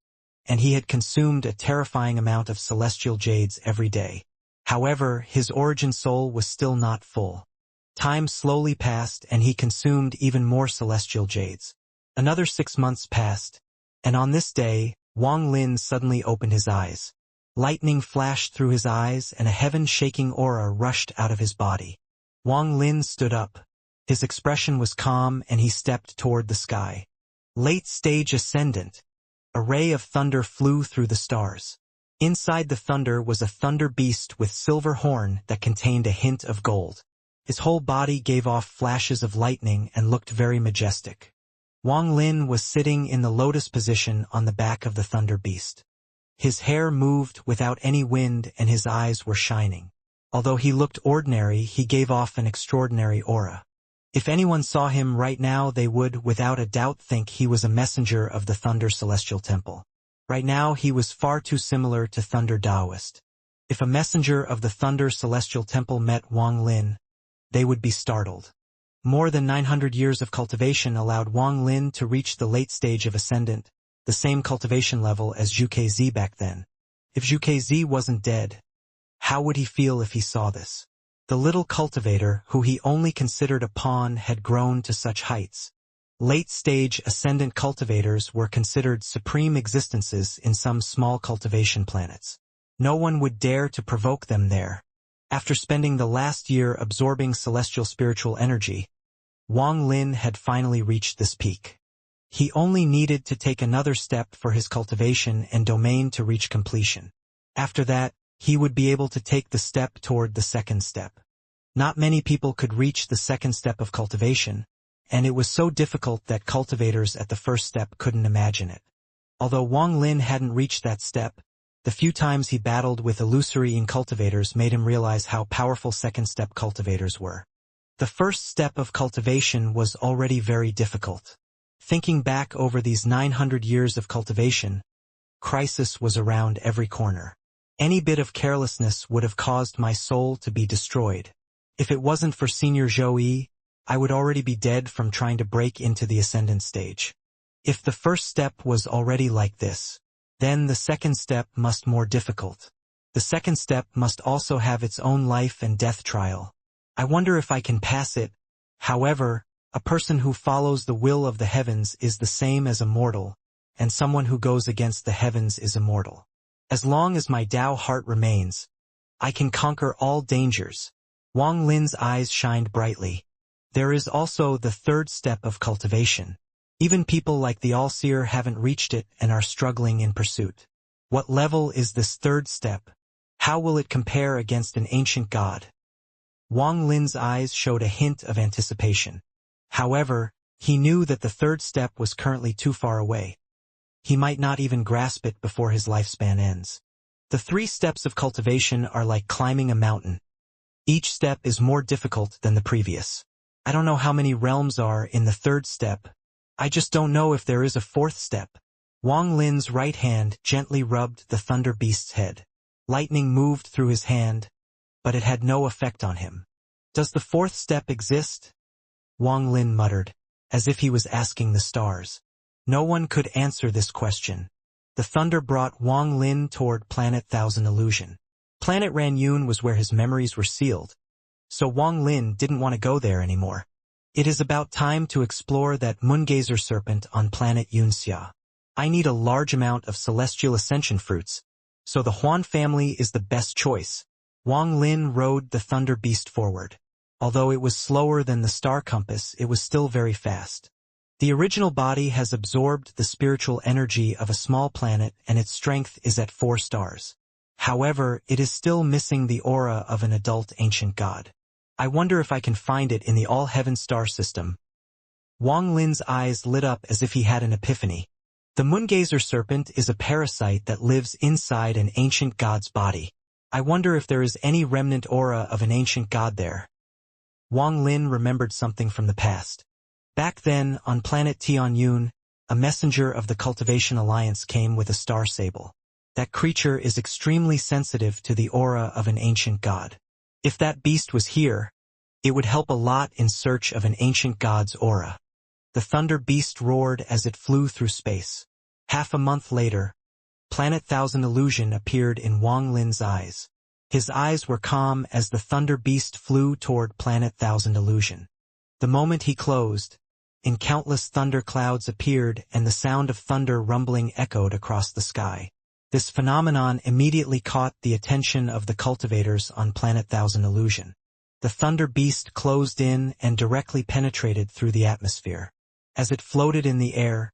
and he had consumed a terrifying amount of celestial jades every day. However, his origin soul was still not full. Time slowly passed and he consumed even more celestial jades. Another 6 months passed, and on this day, Wang Lin suddenly opened his eyes. Lightning flashed through his eyes and a heaven-shaking aura rushed out of his body. Wang Lin stood up. His expression was calm and he stepped toward the sky. Late-stage Ascendant. A ray of thunder flew through the stars. Inside the thunder was a thunder beast with silver horn that contained a hint of gold. His whole body gave off flashes of lightning and looked very majestic. Wang Lin was sitting in the lotus position on the back of the thunder beast. His hair moved without any wind and his eyes were shining. Although he looked ordinary, he gave off an extraordinary aura. If anyone saw him right now, they would, without a doubt, think he was a messenger of the Thunder Celestial Temple. Right now, he was far too similar to Thunder Taoist. If a messenger of the Thunder Celestial Temple met Wang Lin, they would be startled. More than 900 years of cultivation allowed Wang Lin to reach the late stage of Ascendant, the same cultivation level as Zhu back then. If Zhu wasn't dead, how would he feel if he saw this? The little cultivator, who he only considered a pawn, had grown to such heights. Late-stage Ascendant cultivators were considered supreme existences in some small cultivation planets. No one would dare to provoke them there. After spending the last year absorbing celestial spiritual energy, Wang Lin had finally reached this peak. He only needed to take another step for his cultivation and domain to reach completion. After that, he would be able to take the step toward the second step. Not many people could reach the second step of cultivation, and it was so difficult that cultivators at the first step couldn't imagine it. Although Wang Lin hadn't reached that step, the few times he battled with illusory cultivators made him realize how powerful second-step cultivators were. The first step of cultivation was already very difficult. Thinking back over these 900 years of cultivation, crisis was around every corner. Any bit of carelessness would have caused my soul to be destroyed. If it wasn't for Senior Zhou, I would already be dead from trying to break into the Ascendant stage. If the first step was already like this, then the second step must be more difficult. The second step must also have its own life and death trial. I wonder if I can pass it. However, a person who follows the will of the heavens is the same as a mortal, and someone who goes against the heavens is immortal. As long as my Tao heart remains, I can conquer all dangers. Wang Lin's eyes shined brightly. There is also the third step of cultivation. Even people like the All-Seer haven't reached it and are struggling in pursuit. What level is this third step? How will it compare against an ancient god? Wang Lin's eyes showed a hint of anticipation. However, he knew that the third step was currently too far away. He might not even grasp it before his lifespan ends. The 3 steps of cultivation are like climbing a mountain. Each step is more difficult than the previous. I don't know how many realms are in the third step. I just don't know if there is a 4th step. Wang Lin's right hand gently rubbed the Thunder Beast's head. Lightning moved through his hand, but it had no effect on him. Does the 4th step exist? Wang Lin muttered, as if he was asking the stars. No one could answer this question. The thunder brought Wang Lin toward Planet Thousand Illusion. Planet Ranyun was where his memories were sealed, so Wang Lin didn't want to go there anymore. It is about time to explore that Moongazer serpent on planet Xianxia. I need a large amount of celestial ascension fruits, so the Huan family is the best choice. Wang Lin rode the Thunder Beast forward. Although it was slower than the star compass, it was still very fast. The original body has absorbed the spiritual energy of a small planet and its strength is at 4 stars. However, it is still missing the aura of an adult ancient god. I wonder if I can find it in the all-heaven star system. Wang Lin's eyes lit up as if he had an epiphany. The Moongazer serpent is a parasite that lives inside an ancient god's body. I wonder if there is any remnant aura of an ancient god there. Wang Lin remembered something from the past. Back then, on planet Tianyun, a messenger of the Cultivation Alliance came with a star sable. That creature is extremely sensitive to the aura of an ancient god. If that beast was here, it would help a lot in search of an ancient god's aura. The Thunder Beast roared as it flew through space. Half a month later, Planet Thousand Illusion appeared in Wang Lin's eyes. His eyes were calm as the Thunder Beast flew toward Planet Thousand Illusion. The moment he closed, in countless thunder clouds appeared and the sound of thunder rumbling echoed across the sky. This phenomenon immediately caught the attention of the cultivators on Planet Thousand Illusion. The Thunder Beast closed in and directly penetrated through the atmosphere. As it floated in the air,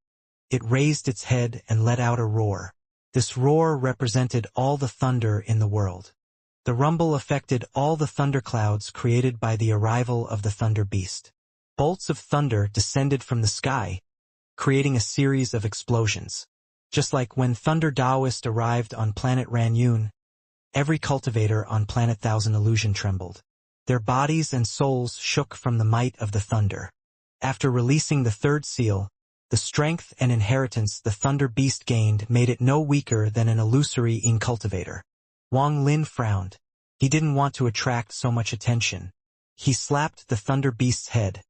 it raised its head and let out a roar. This roar represented all the thunder in the world. The rumble affected all the thunderclouds created by the arrival of the Thunder Beast. Bolts of thunder descended from the sky, creating a series of explosions. Just like when Thunder Taoist arrived on planet Ranyun, every cultivator on Planet Thousand Illusion trembled. Their bodies and souls shook from the might of the thunder. After releasing the third seal, the strength and inheritance the thunder beast gained made it no weaker than an illusory cultivator. Wang Lin frowned. He didn't want to attract so much attention. He slapped the thunder beast's head,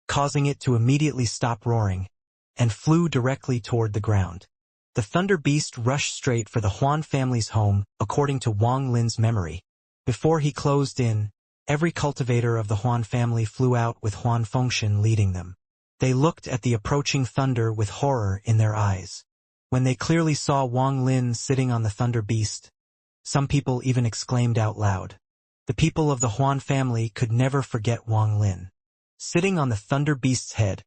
causing it to immediately stop roaring, and flew directly toward the ground. The thunder beast rushed straight for the Huan family's home, according to Wang Lin's memory. Before he closed in, every cultivator of the Huan family flew out with Huan Fengshen leading them. They looked at the approaching thunder with horror in their eyes. When they clearly saw Wang Lin sitting on the thunder beast, some people even exclaimed out loud. The people of the Huan family could never forget Wang Lin. Sitting on the thunder beast's head,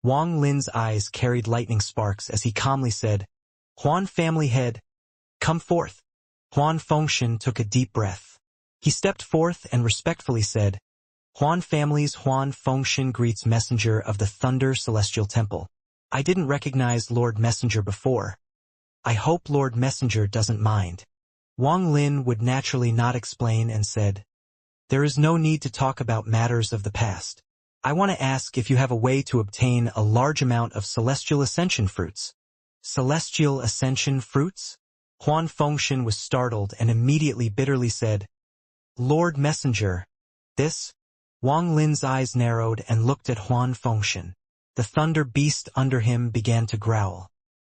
Wang Lin's eyes carried lightning sparks as he calmly said, "Huan family head, come forth." Huan Fengshen took a deep breath. He stepped forth and respectfully said, "Huan family's Huan Fengshen greets messenger of the Thunder Celestial Temple. I didn't recognize Lord Messenger before. I hope Lord Messenger doesn't mind." Wang Lin would naturally not explain and said, "There is no need to talk about matters of the past. I want to ask if you have a way to obtain a large amount of Celestial Ascension fruits." "Celestial Ascension fruits?" Huan Fengshen was startled and immediately bitterly said, "Lord Messenger, this?" Wang Lin's eyes narrowed and looked at Huan Fengshen. The thunder beast under him began to growl.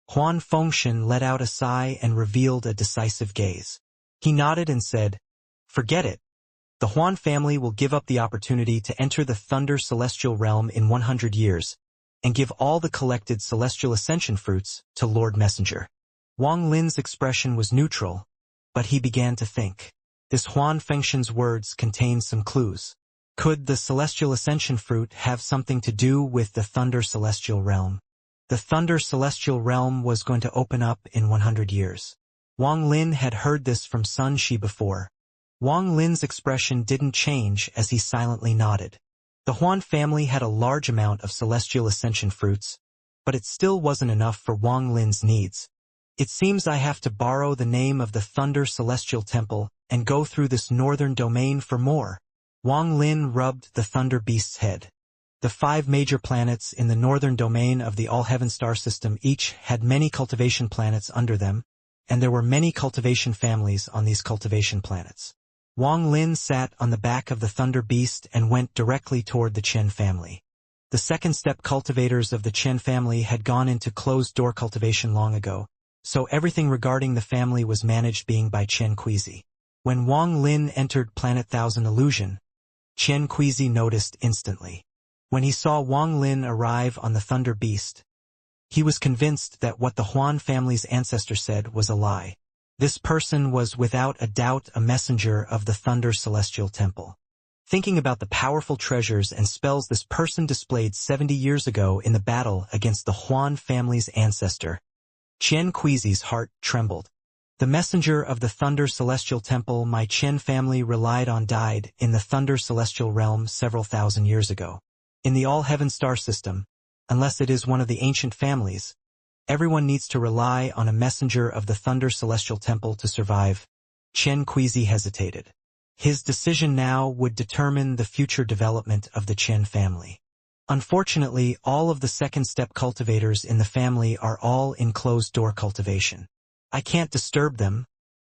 Huan Fengshen let out a sigh and revealed a decisive gaze. He nodded and said, "Forget it. The Huan family will give up the opportunity to enter the Thunder Celestial Realm in 100 years, and give all the collected Celestial Ascension fruits to Lord Messenger." Wang Lin's expression was neutral, but he began to think. This Huan Fengshen's words contained some clues. Could the Celestial Ascension fruit have something to do with the Thunder Celestial Realm? The Thunder Celestial Realm was going to open up in 100 years. Wang Lin had heard this from Sun Shi before. Wang Lin's expression didn't change as he silently nodded. The Huan family had a large amount of Celestial Ascension fruits, but it still wasn't enough for Wang Lin's needs. "It seems I have to borrow the name of the Thunder Celestial Temple and go through this northern domain for more." Wang Lin rubbed the thunder beast's head. The 5 major planets in the northern domain of the All-Heaven star system each had many cultivation planets under them, and there were many cultivation families on these cultivation planets. Wang Lin sat on the back of the thunder beast and went directly toward the Chen family. The second-step cultivators of the Chen family had gone into closed-door cultivation long ago, so everything regarding the family was managed being by Chen Kuizi. When Wang Lin entered Planet Thousand Illusion, Chen Kuizi noticed instantly. When he saw Wang Lin arrive on the Thunder Beast, he was convinced that what the Huan family's ancestor said was a lie. This person was without a doubt a messenger of the Thunder Celestial Temple. Thinking about the powerful treasures and spells this person displayed 70 years ago in the battle against the Huan family's ancestor, Chen Kuizi's heart trembled. The messenger of the Thunder Celestial Temple my Chen family relied on died in the Thunder Celestial Realm several thousand years ago. In the All-Heaven star system, unless it is one of the ancient families, everyone needs to rely on a messenger of the Thunder Celestial Temple to survive. Chen Kuizi hesitated. His decision now would determine the future development of the Chen family. Unfortunately, all of the second-step cultivators in the family are all in closed-door cultivation. I can't disturb them,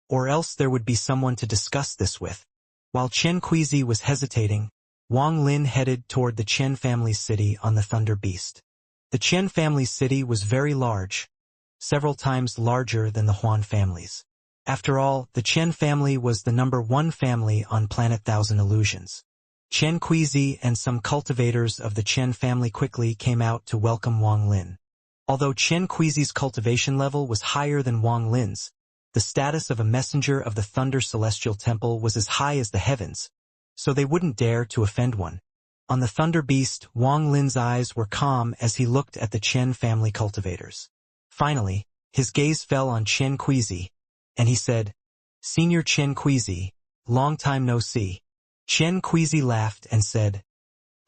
or else there would be someone to discuss this with. While Chen Kuizi was hesitating, Wang Lin headed toward the Chen family's city on the Thunder Beast. The Chen family's city was very large, several times larger than the Huan family's. After all, the Chen family was the #1 family on Planet Thousand Illusions. Chen Kuizi and some cultivators of the Chen family quickly came out to welcome Wang Lin. Although Chen Kuizi's cultivation level was higher than Wang Lin's, the status of a messenger of the Thunder Celestial Temple was as high as the heavens, so they wouldn't dare to offend one. On the Thunder Beast, Wang Lin's eyes were calm as he looked at the Chen family cultivators. Finally, his gaze fell on Chen Kuizi, and he said, "Senior Chen Kuizi, long time no see." Chen Kuizi laughed and said,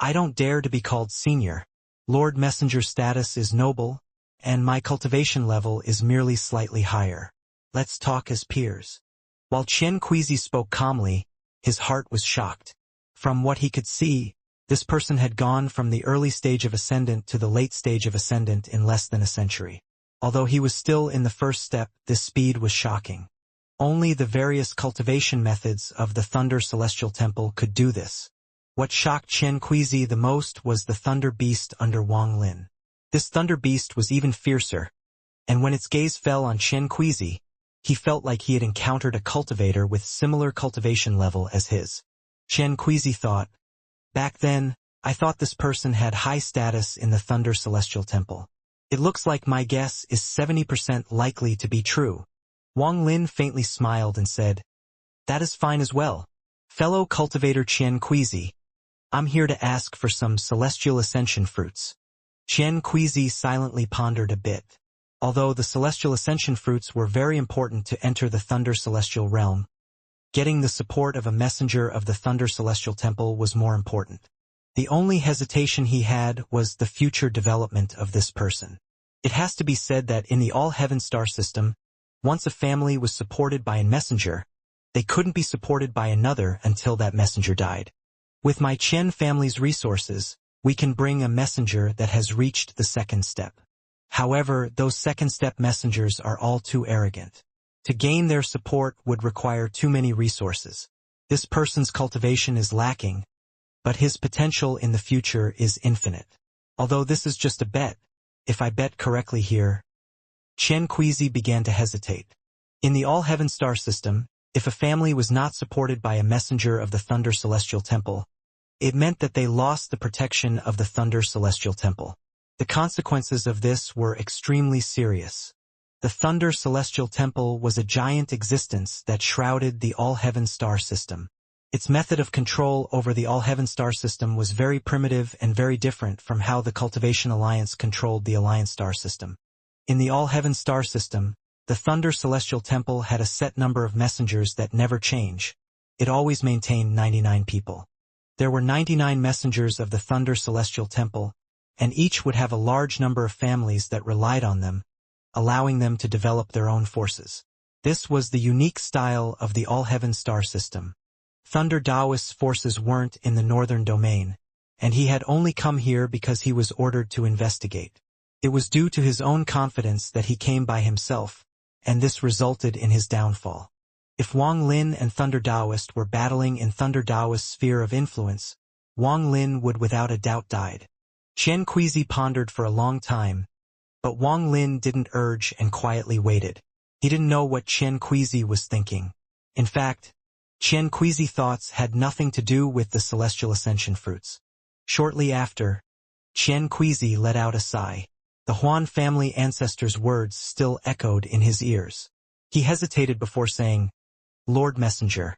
"I don't dare to be called senior. Lord Messenger's status is noble, and my cultivation level is merely slightly higher. Let's talk as peers." While Xianxia spoke calmly, his heart was shocked. From what he could see, this person had gone from the early stage of Ascendant to the late stage of Ascendant in less than a century. Although he was still in the first step, this speed was shocking. Only the various cultivation methods of the Thunder Celestial Temple could do this. What shocked Xianxia the most was the Thunder Beast under Wang Lin. This Thunder Beast was even fiercer, and when its gaze fell on Xianxia, he felt like he had encountered a cultivator with similar cultivation level as his. Xianxia thought, "Back then, I thought this person had high status in the Thunder Celestial Temple. It looks like my guess is 70% likely to be true." Wang Lin faintly smiled and said, "That is fine as well. Fellow cultivator Xianxia, I'm here to ask for some celestial ascension fruits." Xianxia silently pondered a bit. Although the celestial ascension fruits were very important to enter the Thunder Celestial realm, getting the support of a messenger of the Thunder Celestial Temple was more important. The only hesitation he had was the future development of this person. It has to be said that in the All-Heaven star system, once a family was supported by a messenger, they couldn't be supported by another until that messenger died. With my Chen family's resources, we can bring a messenger that has reached the second step. However, those second-step messengers are all too arrogant. To gain their support would require too many resources. This person's cultivation is lacking, but his potential in the future is infinite. Although this is just a bet, if I bet correctly here. Xianxia began to hesitate. In the All-Heaven star system, if a family was not supported by a messenger of the Thunder Celestial Temple, it meant that they lost the protection of the Thunder Celestial Temple. The consequences of this were extremely serious. The Thunder Celestial Temple was a giant existence that shrouded the All-Heaven star system. Its method of control over the All-Heaven star system was very primitive and very different from how the Cultivation Alliance controlled the Alliance star system. In the All-Heaven star system, the Thunder Celestial Temple had a set number of messengers that never change. It always maintained 99 people. There were 99 messengers of the Thunder Celestial Temple, and each would have a large number of families that relied on them, allowing them to develop their own forces. This was the unique style of the All-Heaven star system. Thunder Taoist's forces weren't in the northern domain, and he had only come here because he was ordered to investigate. It was due to his own confidence that he came by himself, and this resulted in his downfall. If Wang Lin and Thunder Taoist were battling in Thunder Taoist's sphere of influence, Wang Lin would without a doubt died. Xianxia pondered for a long time, but Wang Lin didn't urge and quietly waited. He didn't know what Xianxia was thinking. In fact, Xianxia's thoughts had nothing to do with the celestial ascension fruits. Shortly after, Xianxia let out a sigh. The Huan family ancestor's words still echoed in his ears. He hesitated before saying, "Lord Messenger,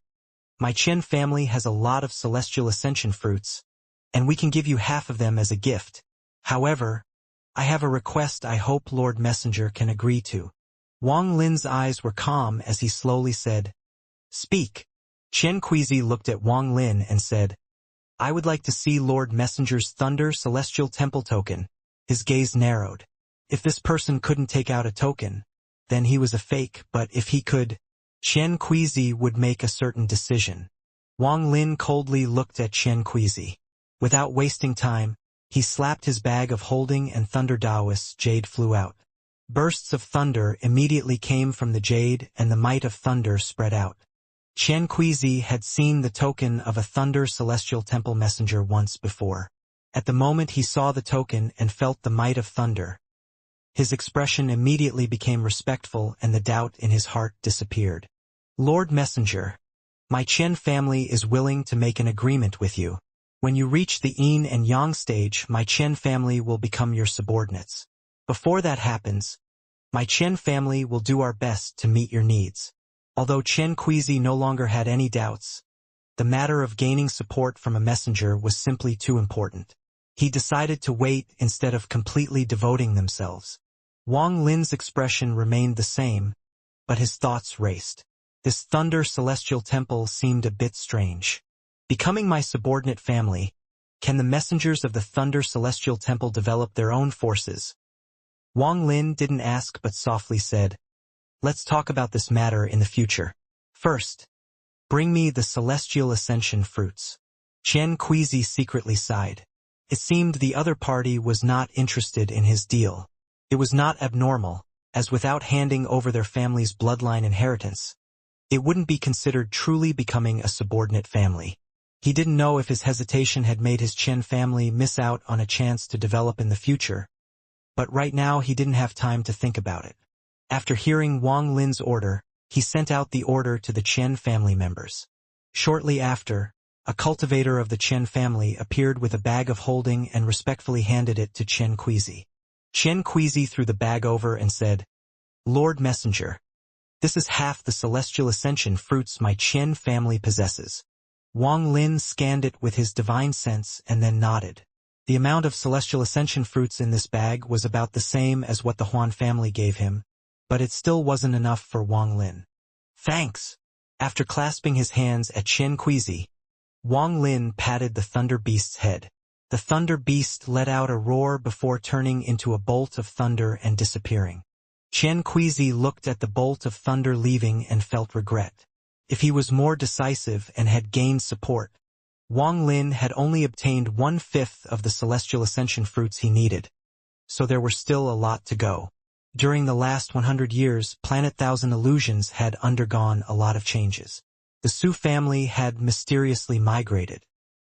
my Chen family has a lot of celestial ascension fruits, and we can give you half of them as a gift. However, I have a request I hope Lord Messenger can agree to." Wang Lin's eyes were calm as he slowly said, "Speak." Xianxia looked at Wang Lin and said, "I would like to see Lord Messenger's Thunder Celestial Temple token." His gaze narrowed. If this person couldn't take out a token, then he was a fake, but if he could, Xianxia would make a certain decision. Wang Lin coldly looked at Xianxia. Without wasting time, he slapped his bag of holding and Thunder Taoist's jade flew out. Bursts of thunder immediately came from the jade and the might of thunder spread out. Xianxia had seen the token of a Thunder Celestial Temple messenger once before. At the moment he saw the token and felt the might of thunder, his expression immediately became respectful and the doubt in his heart disappeared. "Lord Messenger, my Chen family is willing to make an agreement with you. When you reach the Yin and Yang stage, my Chen family will become your subordinates. Before that happens, my Chen family will do our best to meet your needs." Although Xianxia no longer had any doubts, the matter of gaining support from a messenger was simply too important. He decided to wait instead of completely devoting themselves. Wang Lin's expression remained the same, but his thoughts raced. This Thunder Celestial Temple seemed a bit strange. Becoming my subordinate family, can the messengers of the Thunder Celestial Temple develop their own forces? Wang Lin didn't ask but softly said, "Let's talk about this matter in the future. First, bring me the celestial ascension fruits. Xianxia secretly sighed. It seemed the other party was not interested in his deal. It was not abnormal, as without handing over their family's bloodline inheritance, it wouldn't be considered truly becoming a subordinate family. He didn't know if his hesitation had made his Qian family miss out on a chance to develop in the future, but right now he didn't have time to think about it. After hearing Wang Lin's order, he sent out the order to the Qian family members. Shortly after, a cultivator of the Qian family appeared with a bag of holding and respectfully handed it to Xianxia. Xianxia threw the bag over and said, "Lord Messenger, this is half the celestial ascension fruits my Qian family possesses." Wang Lin scanned it with his divine sense and then nodded. The amount of celestial ascension fruits in this bag was about the same as what the Huan family gave him, but it still wasn't enough for Wang Lin. "Thanks." After clasping his hands at Xianxia, Wang Lin patted the thunder beast's head. The thunder beast let out a roar before turning into a bolt of thunder and disappearing. Xianxia looked at the bolt of thunder leaving and felt regret. If he was more decisive and had gained support, Wang Lin had only obtained 1/5 of the celestial ascension fruits he needed, so there were still a lot to go. During the last 100 years, Planet Thousand Illusions had undergone a lot of changes. The Su family had mysteriously migrated.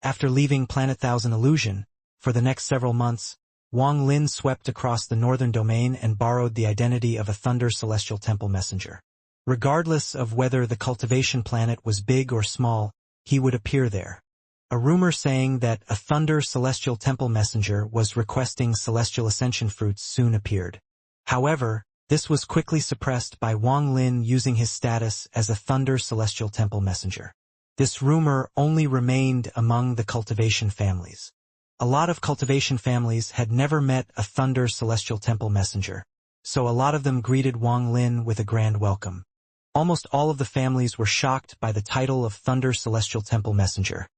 After leaving Planet Thousand Illusion, for the next several months, Wang Lin swept across the northern domain and borrowed the identity of a Thunder Celestial Temple messenger. Regardless of whether the Cultivation planet was big or small, he would appear there. A rumor saying that a Thunder Celestial Temple messenger was requesting Celestial Ascension fruits soon appeared. However, this was quickly suppressed by Wang Lin using his status as a Thunder Celestial Temple messenger. This rumor only remained among the Cultivation families. A lot of Cultivation families had never met a Thunder Celestial Temple messenger, so a lot of them greeted Wang Lin with a grand welcome. Almost all of the families were shocked by the title of Thunder Celestial Temple messenger.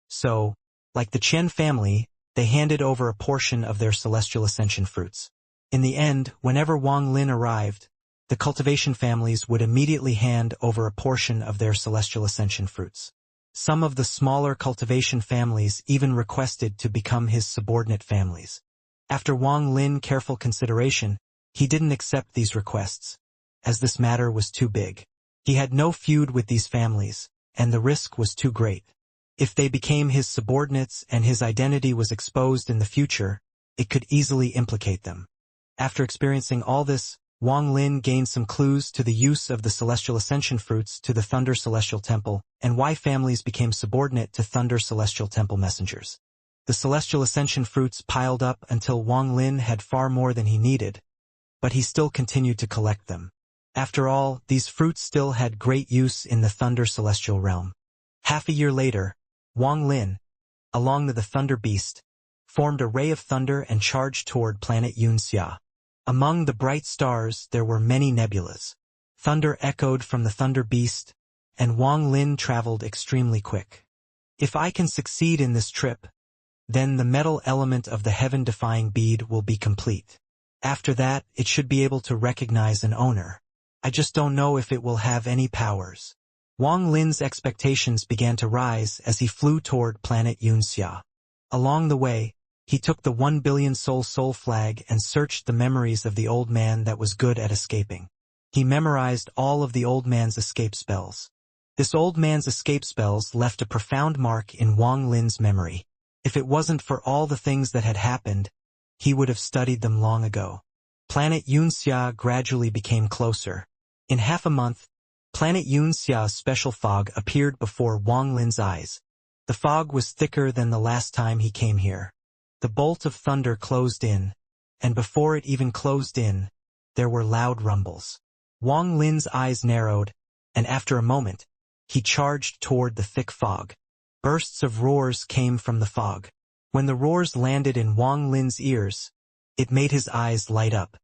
So, like the Chen family, they handed over a portion of their Celestial Ascension fruits. In the end, whenever Wang Lin arrived, the Cultivation families would immediately hand over a portion of their Celestial Ascension fruits. Some of the smaller Cultivation families even requested to become his subordinate families. After Wang Lin careful consideration, he didn't accept these requests, as this matter was too big. He had no feud with these families, and the risk was too great. If they became his subordinates and his identity was exposed in the future, it could easily implicate them. After experiencing all this, Wang Lin gained some clues to the use of the Celestial Ascension fruits to the Thunder Celestial Temple, and why families became subordinate to Thunder Celestial Temple messengers. The Celestial Ascension fruits piled up until Wang Lin had far more than he needed, but he still continued to collect them. After all, these fruits still had great use in the Thunder Celestial realm. Half a year later, Wang Lin, along with the Thunder Beast, formed a ray of thunder and charged toward planet Xianxia. Among the bright stars there were many nebulas. Thunder echoed from the Thunder Beast, and Wang Lin traveled extremely quick. If I can succeed in this trip, then the metal element of the heaven-defying bead will be complete. After that, it should be able to recognize an owner. I just don't know if it will have any powers. Wang Lin's expectations began to rise as he flew toward planet Xianxia. Along the way, he took the 1 billion soul flag and searched the memories of the old man that was good at escaping. He memorized all of the old man's escape spells. This old man's escape spells left a profound mark in Wang Lin's memory. If it wasn't for all the things that had happened, he would have studied them long ago. Planet Xianxia gradually became closer. In half a month, planet Xianxia's special fog appeared before Wang Lin's eyes. The fog was thicker than the last time he came here. The bolt of thunder closed in, and before it even closed in, there were loud rumbles. Wang Lin's eyes narrowed, and after a moment, he charged toward the thick fog. Bursts of roars came from the fog. When the roars landed in Wang Lin's ears, it made his eyes light up.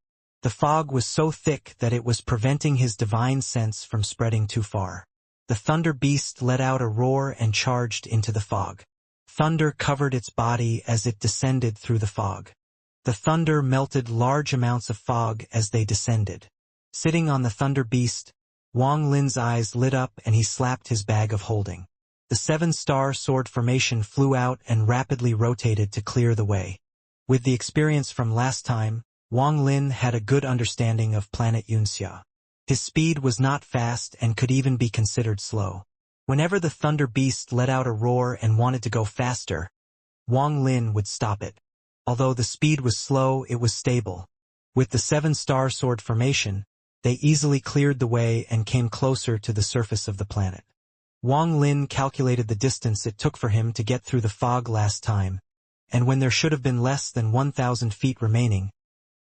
The fog was so thick that it was preventing his divine sense from spreading too far. The Thunder Beast let out a roar and charged into the fog. Thunder covered its body as it descended through the fog. The thunder melted large amounts of fog as they descended. Sitting on the Thunder Beast, Wang Lin's eyes lit up and he slapped his bag of holding. The 7-star sword formation flew out and rapidly rotated to clear the way. With the experience from last time, Wang Lin had a good understanding of planet Xianxia. His speed was not fast and could even be considered slow. Whenever the thunder beast let out a roar and wanted to go faster, Wang Lin would stop it. Although the speed was slow, it was stable. With the 7-star sword formation, they easily cleared the way and came closer to the surface of the planet. Wang Lin calculated the distance it took for him to get through the fog last time, and when there should have been less than 1,000 feet remaining,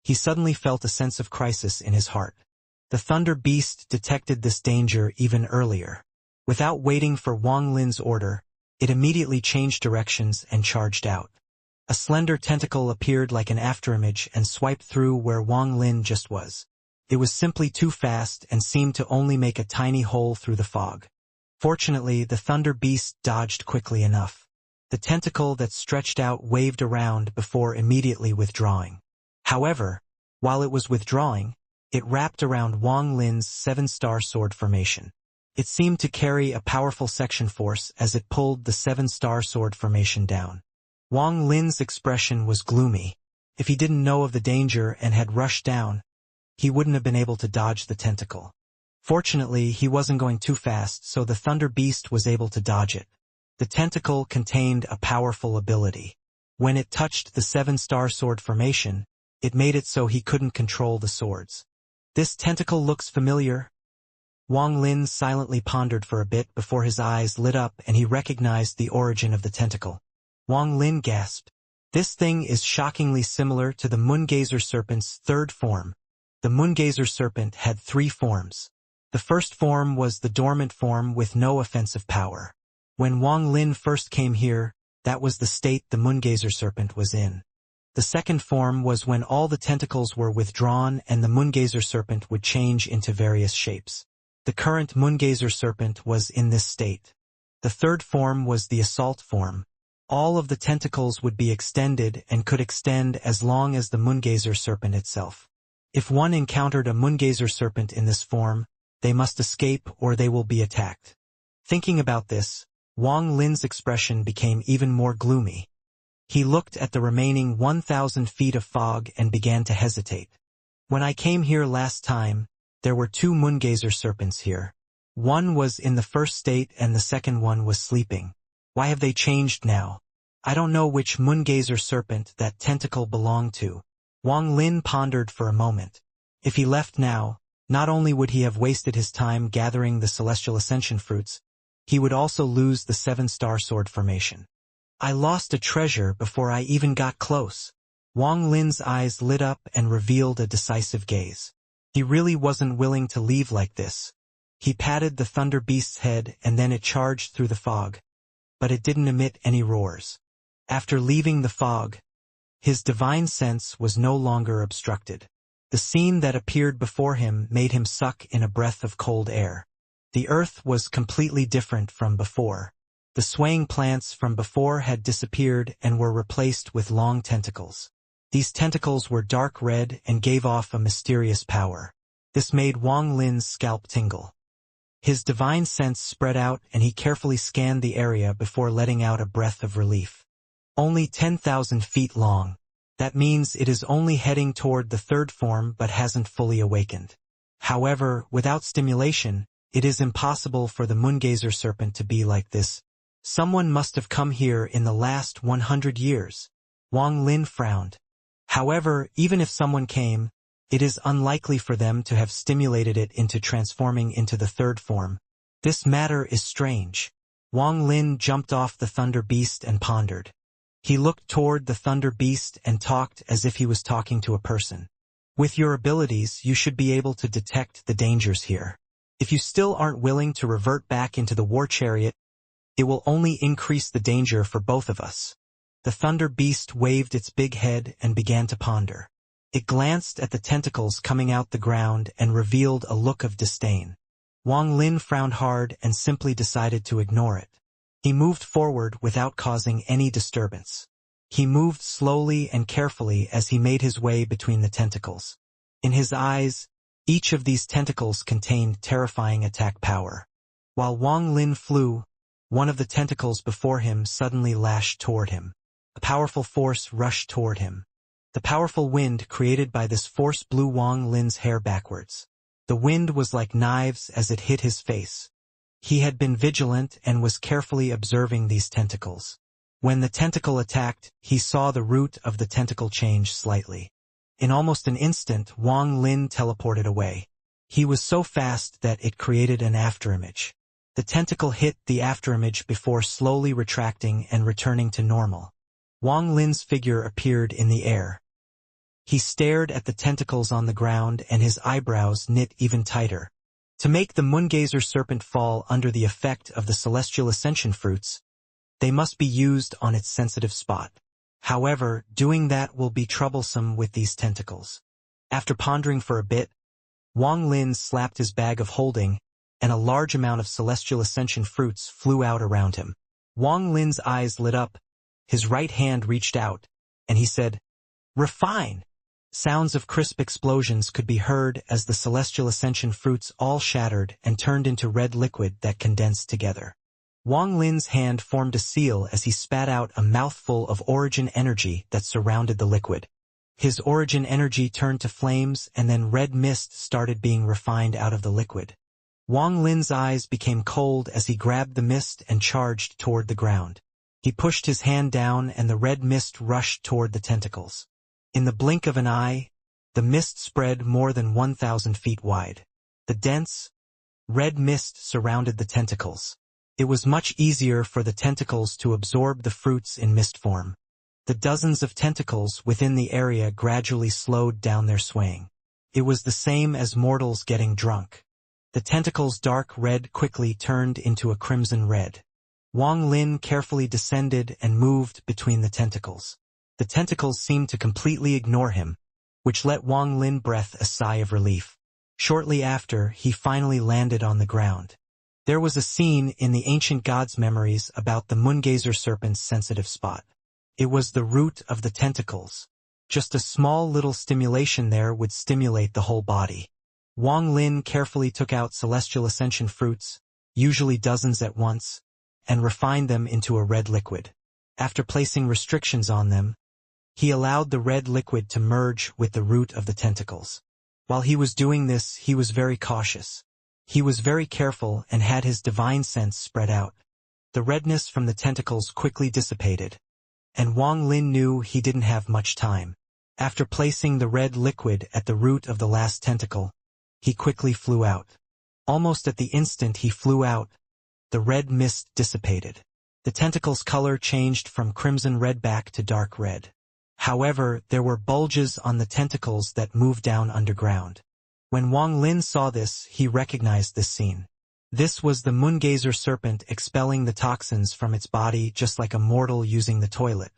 he suddenly felt a sense of crisis in his heart. The thunder beast detected this danger even earlier. Without waiting for Wang Lin's order, it immediately changed directions and charged out. A slender tentacle appeared like an afterimage and swiped through where Wang Lin just was. It was simply too fast and seemed to only make a tiny hole through the fog. Fortunately, the thunder beast dodged quickly enough. The tentacle that stretched out waved around before immediately withdrawing. However, while it was withdrawing, it wrapped around Wang Lin's 7-star sword formation. It seemed to carry a powerful section force as it pulled the 7-star sword formation down. Wang Lin's expression was gloomy. If he didn't know of the danger and had rushed down, he wouldn't have been able to dodge the tentacle. Fortunately, he wasn't going too fast, so the thunder beast was able to dodge it. The tentacle contained a powerful ability. When it touched the 7-star sword formation, it made it so he couldn't control the swords. This tentacle looks familiar. Wang Lin silently pondered for a bit before his eyes lit up and he recognized the origin of the tentacle. Wang Lin gasped. This thing is shockingly similar to the Moongazer serpent's third form. The Moongazer serpent had 3 forms. The first form was the dormant form with no offensive power. When Wang Lin first came here, that was the state the Moongazer serpent was in. The second form was when all the tentacles were withdrawn and the Moongazer serpent would change into various shapes. The current Moongazer serpent was in this state. The third form was the assault form. All of the tentacles would be extended and could extend as long as the Moongazer serpent itself. If one encountered a Moongazer serpent in this form, they must escape or they will be attacked. Thinking about this, Wang Lin's expression became even more gloomy. He looked at the remaining 1,000 feet of fog and began to hesitate. When I came here last time, there were 2 Moongazer serpents here. One was in the first state and the second one was sleeping. Why have they changed now? I don't know which Moongazer serpent that tentacle belonged to. Wang Lin pondered for a moment. If he left now, not only would he have wasted his time gathering the celestial ascension fruits, he would also lose the 7-star sword formation. I lost a treasure before I even got close. Wang Lin's eyes lit up and revealed a decisive gaze. He really wasn't willing to leave like this. He patted the thunder beast's head and then it charged through the fog. But it didn't emit any roars. After leaving the fog, his divine sense was no longer obstructed. The scene that appeared before him made him suck in a breath of cold air. The earth was completely different from before. The swaying plants from before had disappeared and were replaced with long tentacles. These tentacles were dark red and gave off a mysterious power. This made Wang Lin's scalp tingle. His divine sense spread out and he carefully scanned the area before letting out a breath of relief. Only 10,000 feet long. That means it is only heading toward the third form but hasn't fully awakened. However, without stimulation, it is impossible for the Moongazer serpent to be like this. Someone must have come here in the last 100 years. Wang Lin frowned. However, even if someone came, it is unlikely for them to have stimulated it into transforming into the third form. This matter is strange. Wang Lin jumped off the thunder beast and pondered. He looked toward the thunder beast and talked as if he was talking to a person. With your abilities, you should be able to detect the dangers here. If you still aren't willing to revert back into the war chariot, it will only increase the danger for both of us. The thunder beast waved its big head and began to ponder. It glanced at the tentacles coming out the ground and revealed a look of disdain. Wang Lin frowned hard and simply decided to ignore it. He moved forward without causing any disturbance. He moved slowly and carefully as he made his way between the tentacles. In his eyes, Each of these tentacles contained terrifying attack power. While Wang Lin flew, one of the tentacles before him suddenly lashed toward him. A powerful force rushed toward him. The powerful wind created by this force blew Wang Lin's hair backwards. The wind was like knives as it hit his face. He had been vigilant and was carefully observing these tentacles. When the tentacle attacked, he saw the root of the tentacle change slightly. In almost an instant, Wang Lin teleported away. He was so fast that it created an afterimage. The tentacle hit the afterimage before slowly retracting and returning to normal. Wang Lin's figure appeared in the air. He stared at the tentacles on the ground and his eyebrows knit even tighter. To make the Moongazer serpent fall under the effect of the celestial ascension fruits, they must be used on its sensitive spot. However, doing that will be troublesome with these tentacles. After pondering for a bit, Wang Lin slapped his bag of holding, and a large amount of celestial ascension fruits flew out around him. Wang Lin's eyes lit up, his right hand reached out, and he said, "Refine!" Sounds of crisp explosions could be heard as the celestial ascension fruits all shattered and turned into red liquid that condensed together. Wang Lin's hand formed a seal as he spat out a mouthful of origin energy that surrounded the liquid. His origin energy turned to flames and then red mist started being refined out of the liquid. Wang Lin's eyes became cold as he grabbed the mist and charged toward the ground. He pushed his hand down and the red mist rushed toward the tentacles. In the blink of an eye, the mist spread more than 1,000 feet wide. The dense, red mist surrounded the tentacles. It was much easier for the tentacles to absorb the fruits in mist form. The dozens of tentacles within the area gradually slowed down their swaying. It was the same as mortals getting drunk. The tentacles' dark red quickly turned into a crimson red. Wang Lin carefully descended and moved between the tentacles. The tentacles seemed to completely ignore him, which let Wang Lin breathe a sigh of relief. Shortly after, he finally landed on the ground. There was a scene in the ancient gods' memories about the Moongazer serpent's sensitive spot. It was the root of the tentacles. Just a small little stimulation there would stimulate the whole body. Wang Lin carefully took out celestial ascension fruits, usually dozens at once, and refined them into a red liquid. After placing restrictions on them, he allowed the red liquid to merge with the root of the tentacles. While he was doing this, he was very cautious. He was very careful and had his divine sense spread out. The redness from the tentacles quickly dissipated, and Wang Lin knew he didn't have much time. After placing the red liquid at the root of the last tentacle, he quickly flew out. Almost at the instant he flew out, the red mist dissipated. The tentacle's color changed from crimson red back to dark red. However, there were bulges on the tentacles that moved down underground. When Wang Lin saw this, he recognized this scene. This was the Moongazer serpent expelling the toxins from its body just like a mortal using the toilet.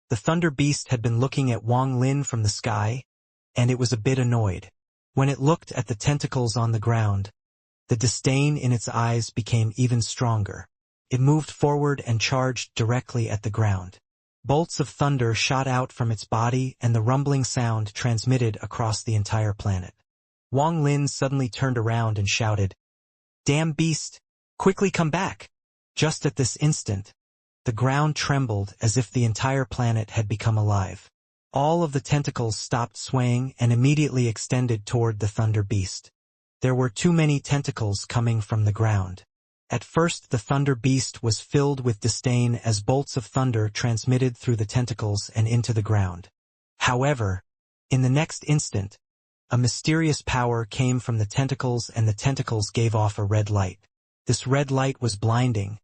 The thunder beast had been looking at Wang Lin from the sky, and it was a bit annoyed. When it looked at the tentacles on the ground, the disdain in its eyes became even stronger. It moved forward and charged directly at the ground. Bolts of thunder shot out from its body and the rumbling sound transmitted across the entire planet. Wang Lin suddenly turned around and shouted, "Damn beast! Quickly come back!" Just at this instant, the ground trembled as if the entire planet had become alive. All of the tentacles stopped swaying and immediately extended toward the thunder beast. There were too many tentacles coming from the ground. At first the thunder beast was filled with disdain as bolts of thunder transmitted through the tentacles and into the ground. However, in the next instant, a mysterious power came from the tentacles and the tentacles gave off a red light. This red light was blinding,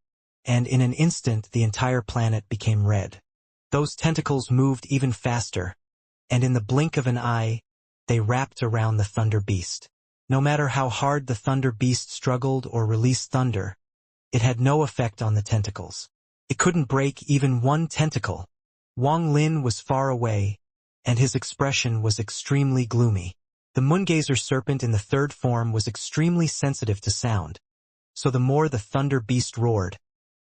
and in an instant the entire planet became red. Those tentacles moved even faster, and in the blink of an eye, they wrapped around the thunder beast. No matter how hard the thunder beast struggled or released thunder, it had no effect on the tentacles. It couldn't break even one tentacle. Wang Lin was far away, and his expression was extremely gloomy. The Moongazer serpent in the third form was extremely sensitive to sound, so the more the thunder beast roared,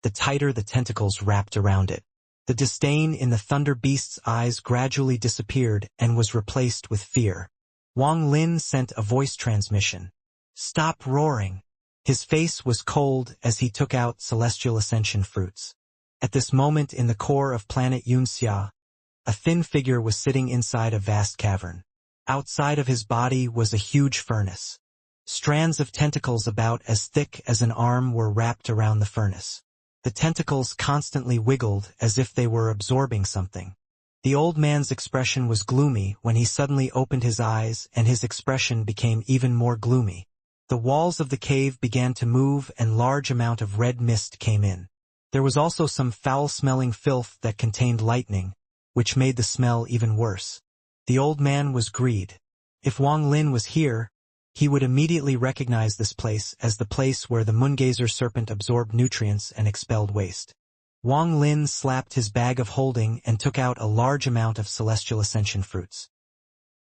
the tighter the tentacles wrapped around it. The disdain in the thunder beast's eyes gradually disappeared and was replaced with fear. Wang Lin sent a voice transmission. "Stop roaring." His face was cold as he took out celestial ascension fruits. At this moment in the core of planet Xianxia, a thin figure was sitting inside a vast cavern. Outside of his body was a huge furnace. Strands of tentacles about as thick as an arm were wrapped around the furnace. The tentacles constantly wiggled as if they were absorbing something. The old man's expression was gloomy when he suddenly opened his eyes, and his expression became even more gloomy. The walls of the cave began to move and large amount of red mist came in. There was also some foul-smelling filth that contained lightning, which made the smell even worse. The old man was greed. If Wang Lin was here, he would immediately recognize this place as the place where the moongazer serpent absorbed nutrients and expelled waste. Wang Lin slapped his bag of holding and took out a large amount of celestial ascension fruits.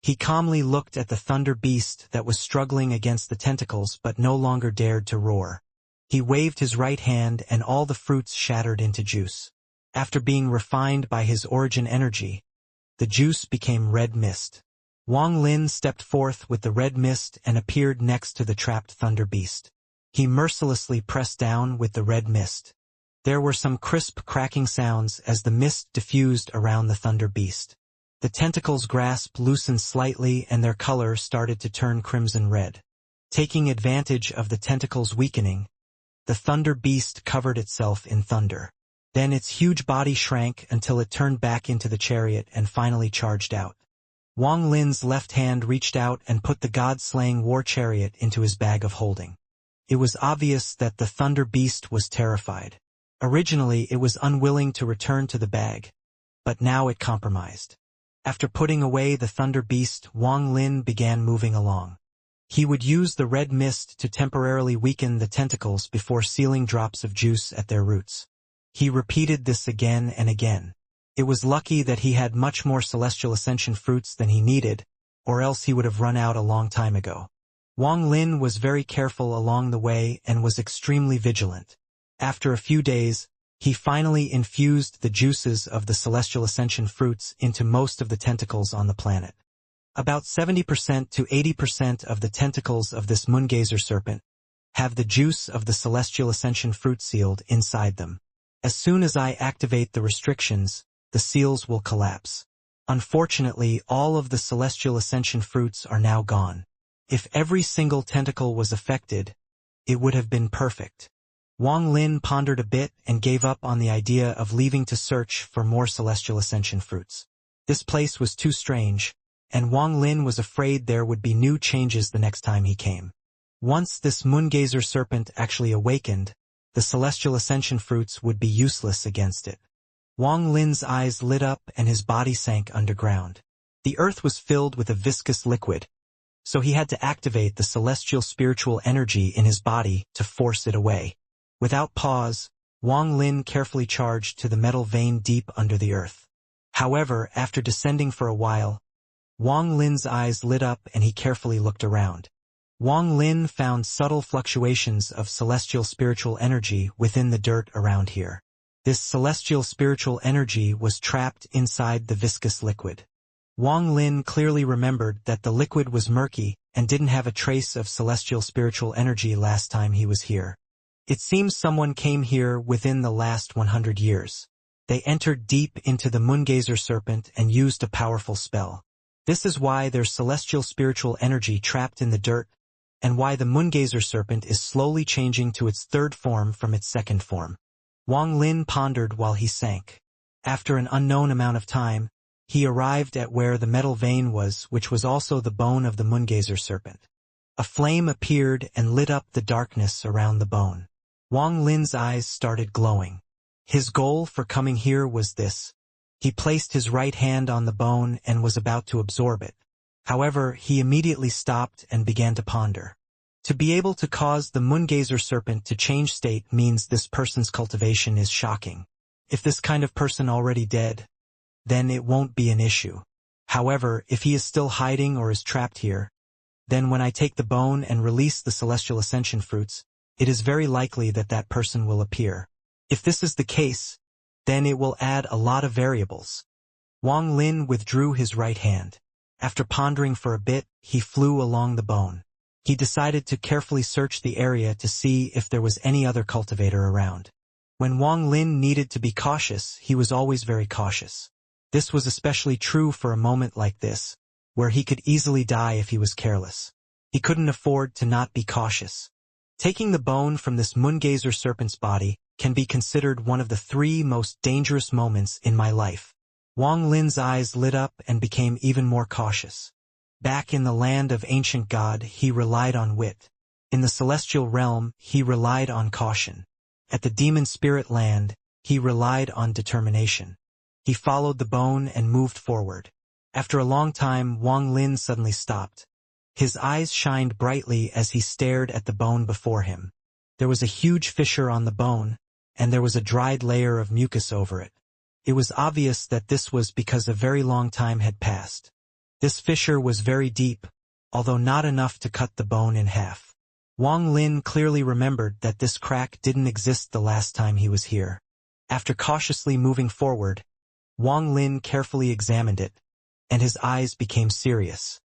He calmly looked at the thunder beast that was struggling against the tentacles but no longer dared to roar. He waved his right hand and all the fruits shattered into juice. After being refined by his origin energy, the juice became red mist. Wang Lin stepped forth with the red mist and appeared next to the trapped thunder beast. He mercilessly pressed down with the red mist. There were some crisp cracking sounds as the mist diffused around the thunder beast. The tentacles' grasp loosened slightly and their color started to turn crimson red. Taking advantage of the tentacles' weakening, the thunder beast covered itself in thunder. Then its huge body shrank until it turned back into the chariot and finally charged out. Wang Lin's left hand reached out and put the god-slaying war chariot into his bag of holding. It was obvious that the thunder beast was terrified. Originally it was unwilling to return to the bag, but now it compromised. After putting away the thunder beast, Wang Lin began moving along. He would use the red mist to temporarily weaken the tentacles before sealing drops of juice at their roots. He repeated this again and again. It was lucky that he had much more celestial ascension fruits than he needed, or else he would have run out a long time ago. Wang Lin was very careful along the way and was extremely vigilant. After a few days, he finally infused the juices of the celestial ascension fruits into most of the tentacles on the planet. About 70% to 80% of the tentacles of this moongazer serpent have the juice of the celestial ascension fruit sealed inside them. As soon as I activate the restrictions, the seals will collapse. Unfortunately, all of the celestial ascension fruits are now gone. If every single tentacle was affected, it would have been perfect. Wang Lin pondered a bit and gave up on the idea of leaving to search for more celestial ascension fruits. This place was too strange, and Wang Lin was afraid there would be new changes the next time he came. Once this moongazer serpent actually awakened, the celestial ascension fruits would be useless against it. Wang Lin's eyes lit up and his body sank underground. The earth was filled with a viscous liquid, so he had to activate the celestial spiritual energy in his body to force it away. Without pause, Wang Lin carefully charged to the metal vein deep under the earth. However, after descending for a while, Wang Lin's eyes lit up and he carefully looked around. Wang Lin found subtle fluctuations of celestial spiritual energy within the dirt around here. This celestial spiritual energy was trapped inside the viscous liquid. Wang Lin clearly remembered that the liquid was murky and didn't have a trace of celestial spiritual energy last time he was here. It seems someone came here within the last 100 years. They entered deep into the moongazer serpent and used a powerful spell. This is why there's celestial spiritual energy trapped in the dirt, and why the moongazer serpent is slowly changing to its third form from its second form. Wang Lin pondered while he sank. After an unknown amount of time, he arrived at where the metal vein was, which was also the bone of the moongazer serpent. A flame appeared and lit up the darkness around the bone. Wang Lin's eyes started glowing. His goal for coming here was this. He placed his right hand on the bone and was about to absorb it. However, he immediately stopped and began to ponder. To be able to cause the moongazer serpent to change state means this person's cultivation is shocking. If this kind of person already dead, then it won't be an issue. However, if he is still hiding or is trapped here, then when I take the bone and release the celestial ascension fruits, it is very likely that that person will appear. If this is the case, then it will add a lot of variables. Wang Lin withdrew his right hand. After pondering for a bit, he flew along the bone. He decided to carefully search the area to see if there was any other cultivator around. When Wang Lin needed to be cautious, he was always very cautious. This was especially true for a moment like this, where he could easily die if he was careless. He couldn't afford to not be cautious. Taking the bone from this moongazer serpent's body can be considered one of the 3 most dangerous moments in my life. Wang Lin's eyes lit up and became even more cautious. Back in the land of ancient God, he relied on wit. In the celestial realm, he relied on caution. At the demon spirit land, he relied on determination. He followed the bone and moved forward. After a long time, Wang Lin suddenly stopped. His eyes shined brightly as he stared at the bone before him. There was a huge fissure on the bone, and there was a dried layer of mucus over it. It was obvious that this was because a very long time had passed. This fissure was very deep, although not enough to cut the bone in half. Wang Lin clearly remembered that this crack didn't exist the last time he was here. After cautiously moving forward, Wang Lin carefully examined it, and his eyes became serious.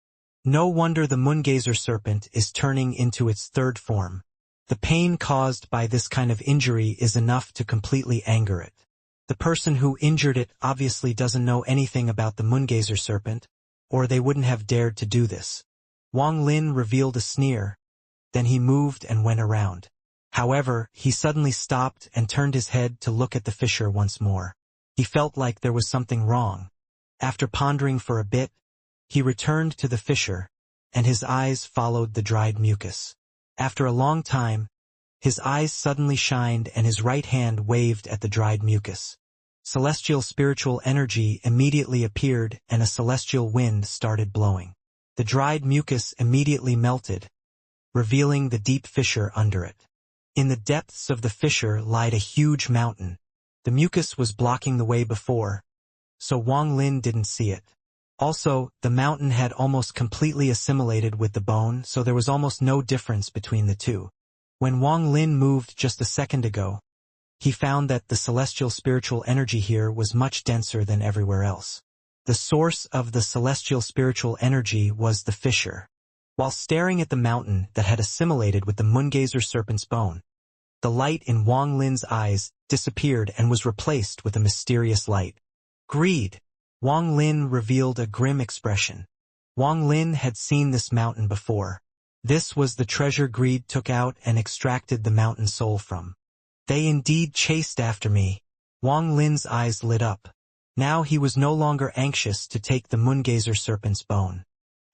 No wonder the moongazer serpent is turning into its 3rd form. The pain caused by this kind of injury is enough to completely anger it. The person who injured it obviously doesn't know anything about the moongazer serpent, or they wouldn't have dared to do this. Wang Lin revealed a sneer. Then he moved and went around. However, he suddenly stopped and turned his head to look at the fissure once more. He felt like there was something wrong. After pondering for a bit, he returned to the fissure, and his eyes followed the dried mucus. After a long time, his eyes suddenly shined and his right hand waved at the dried mucus. Celestial spiritual energy immediately appeared and a celestial wind started blowing. The dried mucus immediately melted, revealing the deep fissure under it. In the depths of the fissure lied a huge mountain. The mucus was blocking the way before, so Wang Lin didn't see it. Also, the mountain had almost completely assimilated with the bone, so there was almost no difference between the two. When Wang Lin moved just a second ago, he found that the celestial spiritual energy here was much denser than everywhere else. The source of the celestial spiritual energy was the fissure. While staring at the mountain that had assimilated with the moongazer serpent's bone, the light in Wang Lin's eyes disappeared and was replaced with a mysterious light. Greed. Wang Lin revealed a grim expression. Wang Lin had seen this mountain before. This was the treasure greed took out and extracted the mountain soul from. They indeed chased after me. Wang Lin's eyes lit up. Now he was no longer anxious to take the moongazer serpent's bone.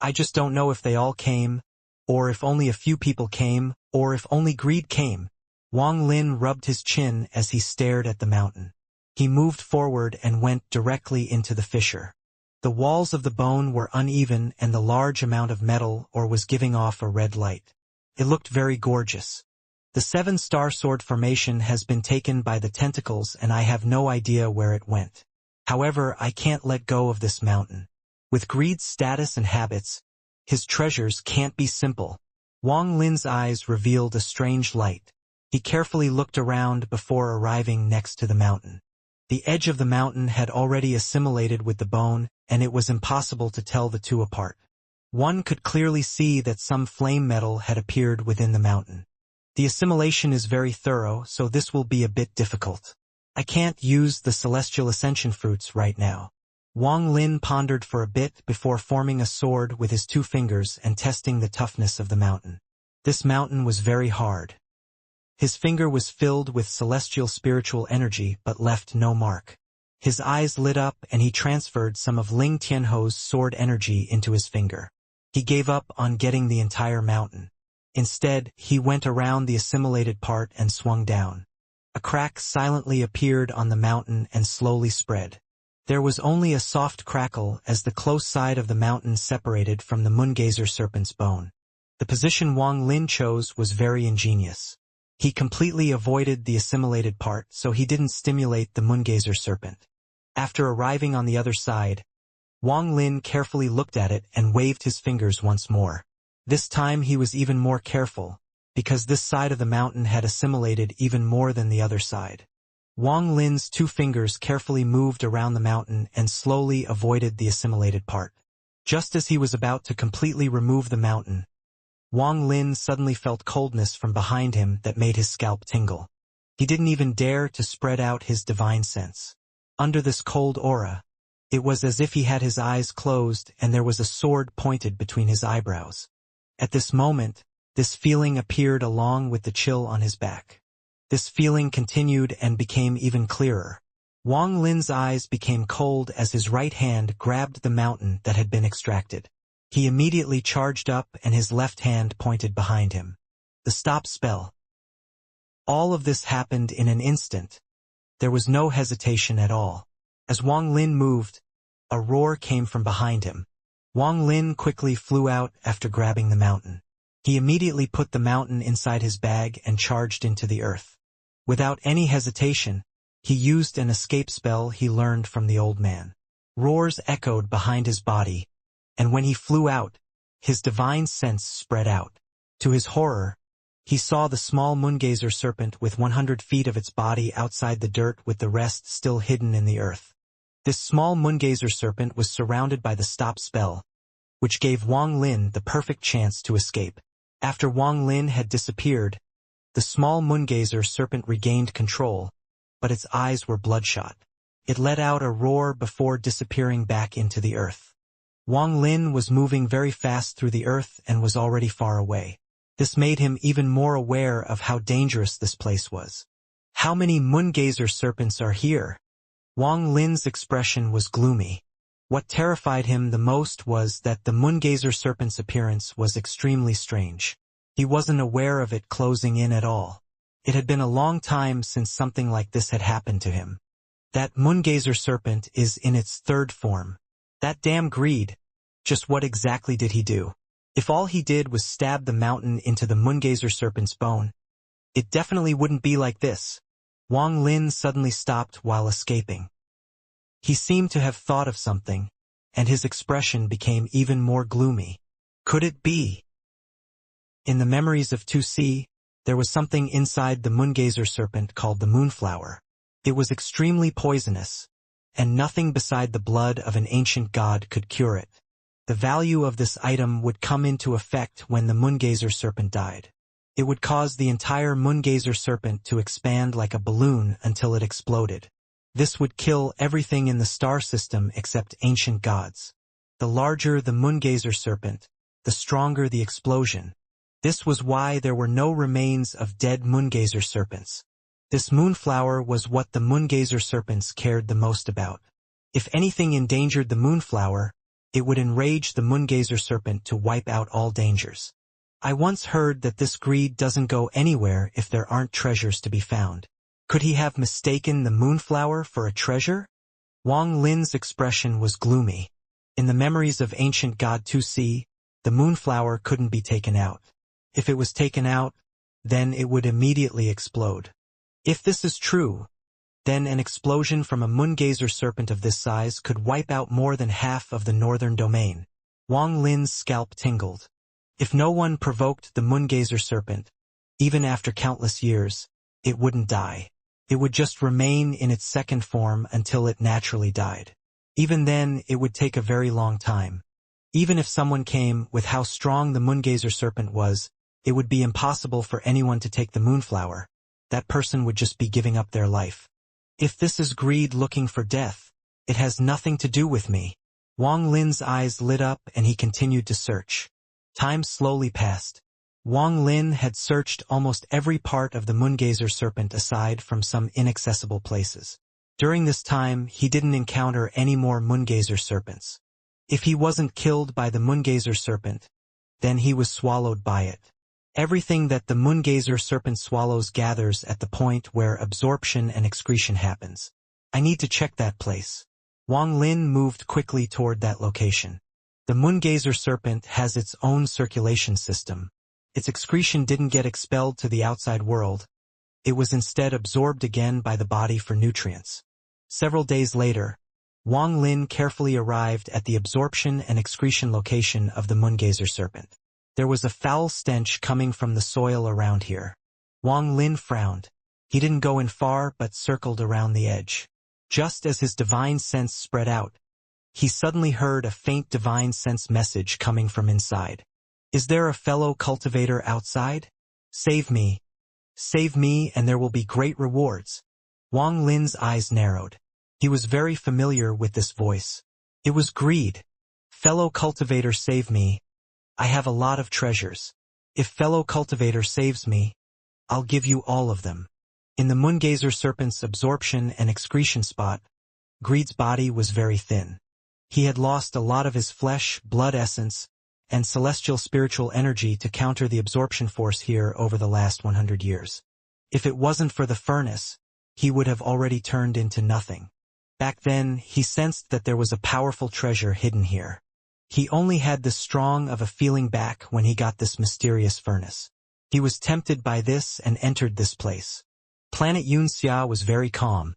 I just don't know if they all came, or if only a few people came, or if only greed came. Wang Lin rubbed his chin as he stared at the mountain. He moved forward and went directly into the fissure. The walls of the bone were uneven and the large amount of metal was giving off a red light. It looked very gorgeous. The 7-star sword formation has been taken by the tentacles and I have no idea where it went. However, I can't let go of this mountain. With greed's status and habits, his treasures can't be simple. Wang Lin's eyes revealed a strange light. He carefully looked around before arriving next to the mountain. The edge of the mountain had already assimilated with the bone, and it was impossible to tell the two apart. One could clearly see that some flame metal had appeared within the mountain. The assimilation is very thorough, so this will be a bit difficult. I can't use the celestial ascension fruits right now. Wang Lin pondered for a bit before forming a sword with his 2 fingers and testing the toughness of the mountain. This mountain was very hard. His finger was filled with celestial spiritual energy but left no mark. His eyes lit up and he transferred some of Ling Tianho's sword energy into his finger. He gave up on getting the entire mountain. Instead, he went around the assimilated part and swung down. A crack silently appeared on the mountain and slowly spread. There was only a soft crackle as the close side of the mountain separated from the moongazer serpent's bone. The position Wang Lin chose was very ingenious. He completely avoided the assimilated part, so he didn't stimulate the moongazer serpent. After arriving on the other side, Wang Lin carefully looked at it and waved his fingers once more. This time he was even more careful, because this side of the mountain had assimilated even more than the other side. Wang Lin's 2 fingers carefully moved around the mountain and slowly avoided the assimilated part. Just as he was about to completely remove the mountain, Wang Lin suddenly felt coldness from behind him that made his scalp tingle. He didn't even dare to spread out his divine sense. Under this cold aura, it was as if he had his eyes closed and there was a sword pointed between his eyebrows. At this moment, this feeling appeared along with the chill on his back. This feeling continued and became even clearer. Wang Lin's eyes became cold as his right hand grabbed the mountain that had been extracted. He immediately charged up and his left hand pointed behind him. The stop spell. All of this happened in an instant. There was no hesitation at all. As Wang Lin moved, a roar came from behind him. Wang Lin quickly flew out after grabbing the mountain. He immediately put the mountain inside his bag and charged into the earth. Without any hesitation, he used an escape spell he learned from the old man. Roars echoed behind his body, and when he flew out, his divine sense spread out. To his horror, he saw the small moongazer serpent with 100 feet of its body outside the dirt with the rest still hidden in the earth. This small moongazer serpent was surrounded by the stop spell, which gave Wang Lin the perfect chance to escape. After Wang Lin had disappeared, the small moongazer serpent regained control, but its eyes were bloodshot. It let out a roar before disappearing back into the earth. Wang Lin was moving very fast through the earth and was already far away. This made him even more aware of how dangerous this place was. How many moongazer serpents are here? Wang Lin's expression was gloomy. What terrified him the most was that the moongazer serpent's appearance was extremely strange. He wasn't aware of it closing in at all. It had been a long time since something like this had happened to him. That moongazer serpent is in its third form. That damn greed. Just what exactly did he do? If all he did was stab the mountain into the moongazer serpent's bone, it definitely wouldn't be like this. Wang Lin suddenly stopped while escaping. He seemed to have thought of something, and his expression became even more gloomy. Could it be? In the memories of 2C, there was something inside the moongazer serpent called the moonflower. It was extremely poisonous, and nothing beside the blood of an ancient god could cure it. The value of this item would come into effect when the moongazer serpent died. It would cause the entire moongazer serpent to expand like a balloon until it exploded. This would kill everything in the star system except ancient gods. The larger the moongazer serpent, the stronger the explosion. This was why there were no remains of dead moongazer serpents. This moonflower was what the moongazer serpents cared the most about. If anything endangered the moonflower, it would enrage the moongazer serpent to wipe out all dangers. I once heard that this greed doesn't go anywhere if there aren't treasures to be found. Could he have mistaken the moonflower for a treasure? Wang Lin's expression was gloomy. In the memories of ancient god 2C, the moonflower couldn't be taken out. If it was taken out, then it would immediately explode. If this is true, then an explosion from a moongazer serpent of this size could wipe out more than half of the northern domain. Wang Lin's scalp tingled. If no one provoked the moongazer serpent, even after countless years, it wouldn't die. It would just remain in its second form until it naturally died. Even then, it would take a very long time. Even if someone came with how strong the moongazer serpent was, it would be impossible for anyone to take the moonflower. That person would just be giving up their life. If this is greed looking for death, it has nothing to do with me. Wang Lin's eyes lit up and he continued to search. Time slowly passed. Wang Lin had searched almost every part of the moongazer serpent aside from some inaccessible places. During this time, he didn't encounter any more moongazer serpents. If he wasn't killed by the moongazer serpent, then he was swallowed by it. Everything that the moongazer serpent swallows gathers at the point where absorption and excretion happens. I need to check that place. Wang Lin moved quickly toward that location. The moongazer serpent has its own circulation system. Its excretion didn't get expelled to the outside world. It was instead absorbed again by the body for nutrients. Several days later, Wang Lin carefully arrived at the absorption and excretion location of the moongazer serpent. There was a foul stench coming from the soil around here. Wang Lin frowned. He didn't go in far but circled around the edge. Just as his divine sense spread out, he suddenly heard a faint divine sense message coming from inside. "Is there a fellow cultivator outside? Save me. Save me and there will be great rewards." Wang Lin's eyes narrowed. He was very familiar with this voice. It was Greed. "Fellow cultivator, save me. I have a lot of treasures. If fellow cultivator saves me, I'll give you all of them." In the moongazer serpent's absorption and excretion spot, Greed's body was very thin. He had lost a lot of his flesh, blood essence, and celestial spiritual energy to counter the absorption force here over the last 100 years. If it wasn't for the furnace, he would have already turned into nothing. Back then, he sensed that there was a powerful treasure hidden here. He only had this strong of a feeling back when he got this mysterious furnace. He was tempted by this and entered this place. Planet Xianxia was very calm,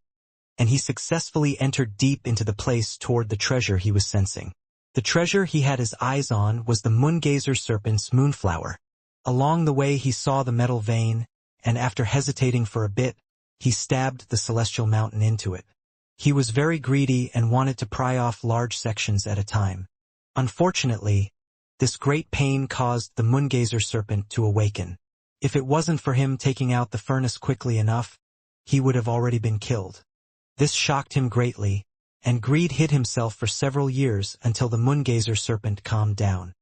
and he successfully entered deep into the place toward the treasure he was sensing. The treasure he had his eyes on was the moongazer serpent's moonflower. Along the way he saw the metal vein, and after hesitating for a bit, he stabbed the celestial mountain into it. He was very greedy and wanted to pry off large sections at a time. Unfortunately, this great pain caused the moongazer serpent to awaken. If it wasn't for him taking out the furnace quickly enough, he would have already been killed. This shocked him greatly, and Greed hid himself for several years until the moongazer serpent calmed down.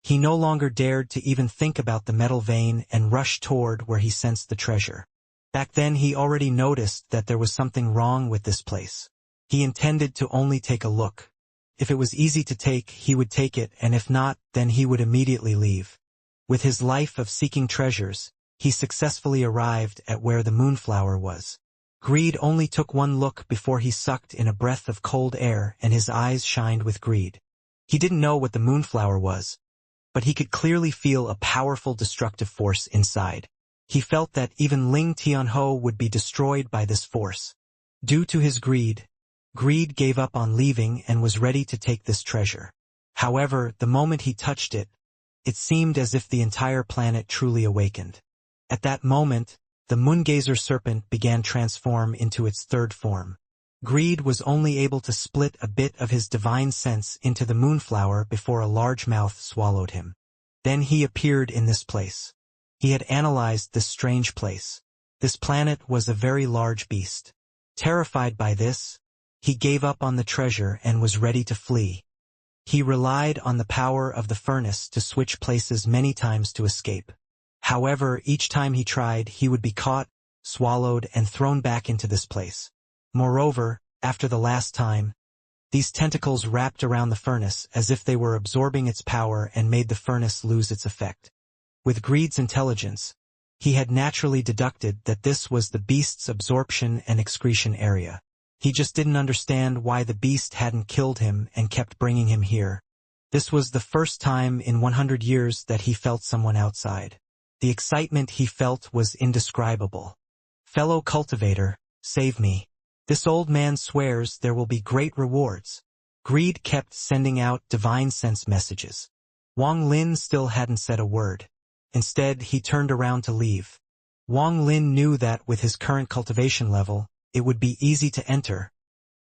He no longer dared to even think about the metal vein and rushed toward where he sensed the treasure. Back then he already noticed that there was something wrong with this place. He intended to only take a look. If it was easy to take, he would take it, and if not, then he would immediately leave. With his life of seeking treasures, he successfully arrived at where the moonflower was. Greed only took one look before he sucked in a breath of cold air and his eyes shined with greed. He didn't know what the moonflower was, but he could clearly feel a powerful destructive force inside. He felt that even Ling Tianho would be destroyed by this force. Due to his greed, Greed gave up on leaving and was ready to take this treasure. However, the moment he touched it, it seemed as if the entire planet truly awakened. At that moment, the moongazer serpent began transform into its third form. Greed was only able to split a bit of his divine sense into the moonflower before a large mouth swallowed him. Then he appeared in this place. He had analyzed this strange place. This planet was a very large beast. Terrified by this, he gave up on the treasure and was ready to flee. He relied on the power of the furnace to switch places many times to escape. However, each time he tried, he would be caught, swallowed, and thrown back into this place. Moreover, after the last time, these tentacles wrapped around the furnace as if they were absorbing its power and made the furnace lose its effect. With Greed's intelligence, he had naturally deducted that this was the beast's absorption and excretion area. He just didn't understand why the beast hadn't killed him and kept bringing him here. This was the first time in 100 years that he felt someone outside. The excitement he felt was indescribable. "Fellow cultivator, save me. This old man swears there will be great rewards." Greed kept sending out divine sense messages. Wang Lin still hadn't said a word. Instead, he turned around to leave. Wang Lin knew that with his current cultivation level, it would be easy to enter,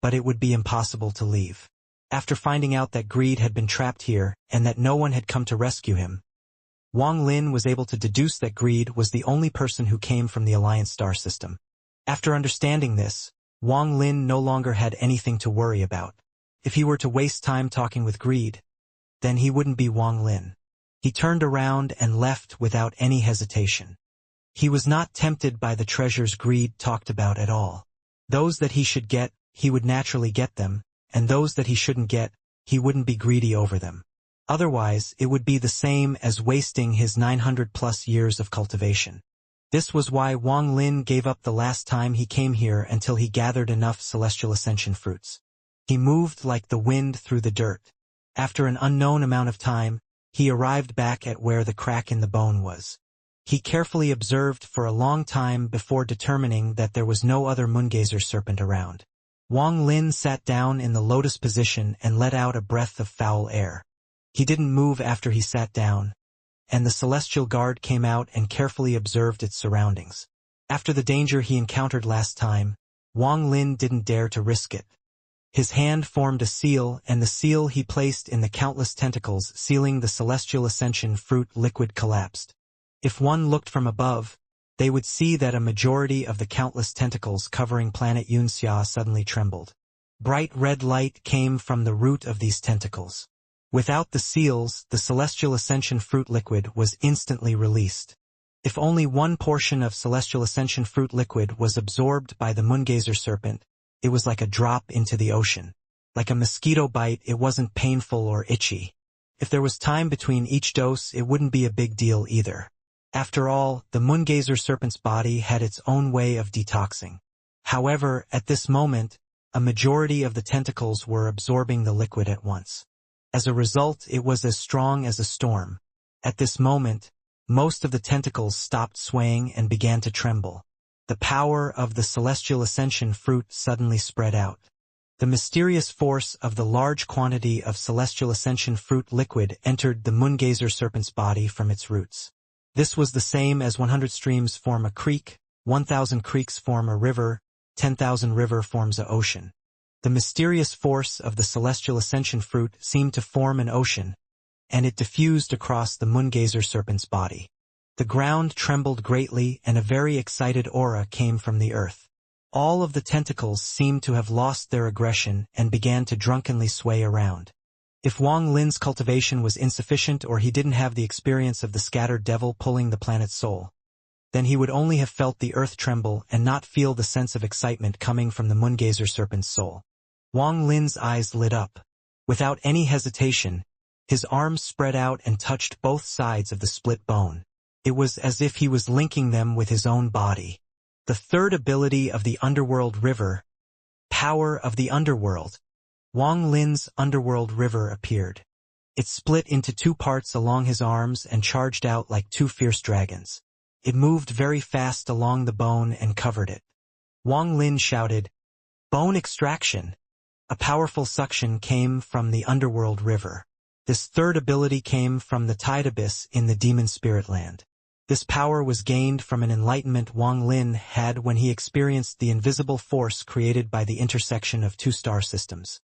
but it would be impossible to leave. After finding out that Greed had been trapped here and that no one had come to rescue him, Wang Lin was able to deduce that Greed was the only person who came from the Alliance star system. After understanding this, Wang Lin no longer had anything to worry about. If he were to waste time talking with Greed, then he wouldn't be Wang Lin. He turned around and left without any hesitation. He was not tempted by the treasures Greed talked about at all. Those that he should get, he would naturally get them, and those that he shouldn't get, he wouldn't be greedy over them. Otherwise, it would be the same as wasting his 900+ years of cultivation. This was why Wang Lin gave up the last time he came here until he gathered enough celestial ascension fruits. He moved like the wind through the dirt. After an unknown amount of time, he arrived back at where the crack in the bone was. He carefully observed for a long time before determining that there was no other moongazer serpent around. Wang Lin sat down in the lotus position and let out a breath of foul air. He didn't move after he sat down, and the celestial guard came out and carefully observed its surroundings. After the danger he encountered last time, Wang Lin didn't dare to risk it. His hand formed a seal, and the seal he placed in the countless tentacles sealing the celestial ascension fruit liquid collapsed. If one looked from above, they would see that a majority of the countless tentacles covering planet Xianxia suddenly trembled. Bright red light came from the root of these tentacles. Without the seals, the celestial ascension fruit liquid was instantly released. If only one portion of celestial ascension fruit liquid was absorbed by the moongazer serpent, it was like a drop into the ocean. Like a mosquito bite, it wasn't painful or itchy. If there was time between each dose, it wouldn't be a big deal either. After all, the moongazer serpent's body had its own way of detoxing. However, at this moment, a majority of the tentacles were absorbing the liquid at once. As a result, it was as strong as a storm. At this moment, most of the tentacles stopped swaying and began to tremble. The power of the celestial ascension fruit suddenly spread out. The mysterious force of the large quantity of celestial ascension fruit liquid entered the moongazer serpent's body from its roots. This was the same as 100 streams form a creek, 1,000 creeks form a river, 10,000 river forms an ocean. The mysterious force of the celestial ascension fruit seemed to form an ocean, and it diffused across the moongazer serpent's body. The ground trembled greatly, and a very excited aura came from the earth. All of the tentacles seemed to have lost their aggression and began to drunkenly sway around. If Wang Lin's cultivation was insufficient or he didn't have the experience of the scattered devil pulling the planet's soul, then he would only have felt the earth tremble and not feel the sense of excitement coming from the moongazer serpent's soul. Wang Lin's eyes lit up. Without any hesitation, his arms spread out and touched both sides of the split bone. It was as if he was linking them with his own body. The third ability of the Underworld River, Power of the Underworld. Wang Lin's Underworld River appeared. It split into two parts along his arms and charged out like two fierce dragons. It moved very fast along the bone and covered it. Wang Lin shouted, "Bone extraction!" A powerful suction came from the Underworld River. This third ability came from the Tide Abyss in the Demon Spirit Land. This power was gained from an enlightenment Wang Lin had when he experienced the invisible force created by the intersection of two star systems.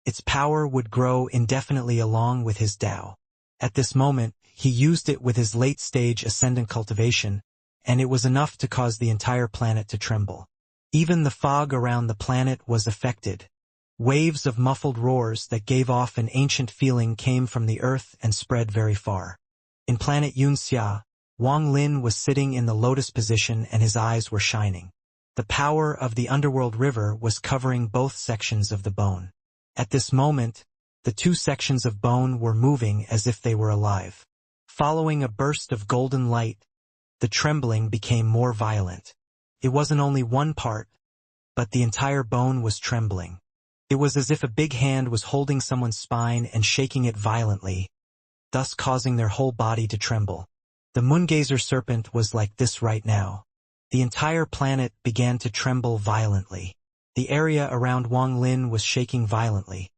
Its power would grow indefinitely along with his Tao. At this moment, he used it with his late-stage ascendant cultivation, and it was enough to cause the entire planet to tremble. Even the fog around the planet was affected. Waves of muffled roars that gave off an ancient feeling came from the earth and spread very far. In planet Xianxia, Wang Lin was sitting in the lotus position and his eyes were shining. The power of the Underworld River was covering both sections of the bone. At this moment, the two sections of bone were moving as if they were alive. Following a burst of golden light, the trembling became more violent. It wasn't only one part, but the entire bone was trembling. It was as if a big hand was holding someone's spine and shaking it violently, thus causing their whole body to tremble. The moongazer serpent was like this right now. The entire planet began to tremble violently. The area around Wang Lin was shaking violently,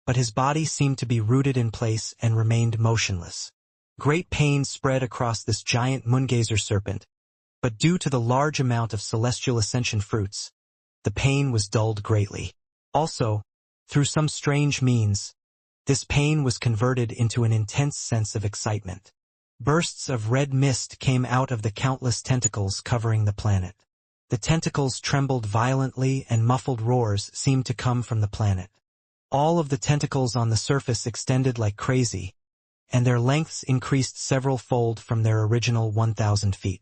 but his body seemed to be rooted in place and remained motionless. Great pain spread across this giant moongazer serpent, but due to the large amount of celestial ascension fruits, the pain was dulled greatly. Also, through some strange means, this pain was converted into an intense sense of excitement. Bursts of red mist came out of the countless tentacles covering the planet. The tentacles trembled violently and muffled roars seemed to come from the planet. All of the tentacles on the surface extended like crazy, and their lengths increased several-fold from their original 1,000 feet.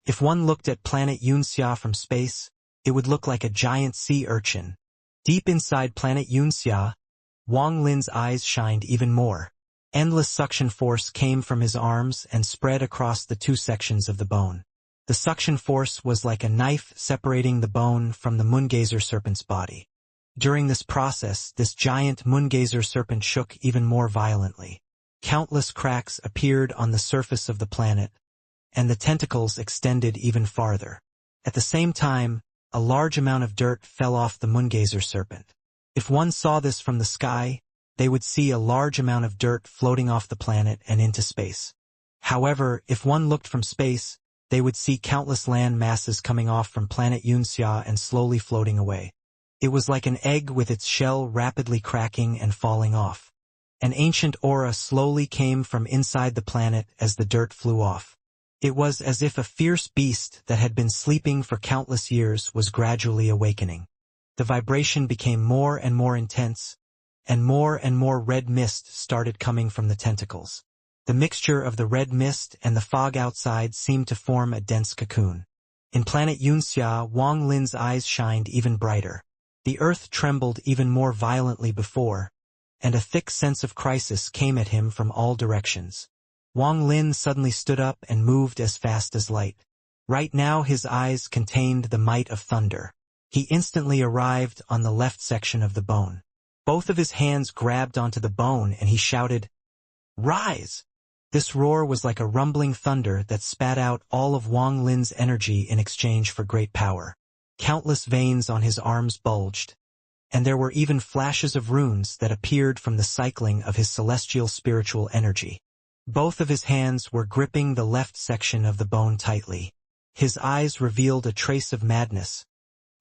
If one looked at planet Xianxia from space, it would look like a giant sea urchin. Deep inside planet Xianxia, Wang Lin's eyes shined even more. Endless suction force came from his arms and spread across the two sections of the bone. The suction force was like a knife separating the bone from the moongazer serpent's body. During this process, this giant moongazer serpent shook even more violently. Countless cracks appeared on the surface of the planet, and the tentacles extended even farther. At the same time, a large amount of dirt fell off the moongazer serpent. If one saw this from the sky, they would see a large amount of dirt floating off the planet and into space. However, if one looked from space, they would see countless land masses coming off from planet Xianxia and slowly floating away. It was like an egg with its shell rapidly cracking and falling off. An ancient aura slowly came from inside the planet as the dirt flew off. It was as if a fierce beast that had been sleeping for countless years was gradually awakening. The vibration became more and more intense, and more red mist started coming from the tentacles. The mixture of the red mist and the fog outside seemed to form a dense cocoon. In planet Xianxia, Wang Lin's eyes shined even brighter. The earth trembled even more violently before, and a thick sense of crisis came at him from all directions. Wang Lin suddenly stood up and moved as fast as light. Right now his eyes contained the might of thunder. He instantly arrived on the left section of the bone. Both of his hands grabbed onto the bone and he shouted, "Rise!" This roar was like a rumbling thunder that spat out all of Wang Lin's energy in exchange for great power. Countless veins on his arms bulged, and there were even flashes of runes that appeared from the cycling of his celestial spiritual energy. Both of his hands were gripping the left section of the bone tightly. His eyes revealed a trace of madness,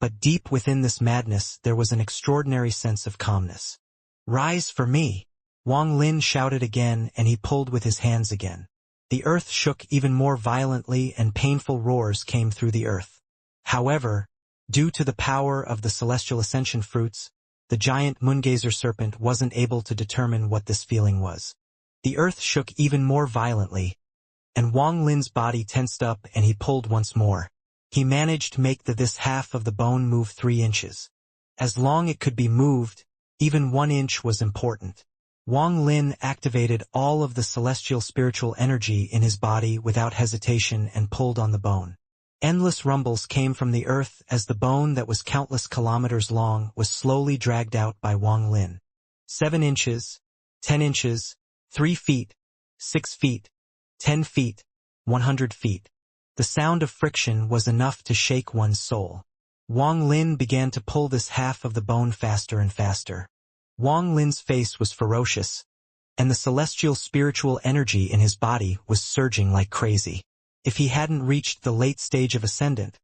but deep within this madness there was an extraordinary sense of calmness. "Rise for me!" Wang Lin shouted again, and he pulled with his hands again. The earth shook even more violently and painful roars came through the earth. However, due to the power of the celestial ascension fruits, the giant moongazer serpent wasn't able to determine what this feeling was. The earth shook even more violently, and Wang Lin's body tensed up and he pulled once more. He managed to make this half of the bone move 3 inches. As long as it could be moved, even 1 inch was important. Wang Lin activated all of the celestial spiritual energy in his body without hesitation and pulled on the bone. Endless rumbles came from the earth as the bone that was countless kilometers long was slowly dragged out by Wang Lin. 7 inches, 10 inches, 3 feet, 6 feet, 10 feet, 100 feet. The sound of friction was enough to shake one's soul. Wang Lin began to pull this half of the bone faster and faster. Wang Lin's face was ferocious, and the celestial spiritual energy in his body was surging like crazy. If he hadn't reached the late stage of ascendant,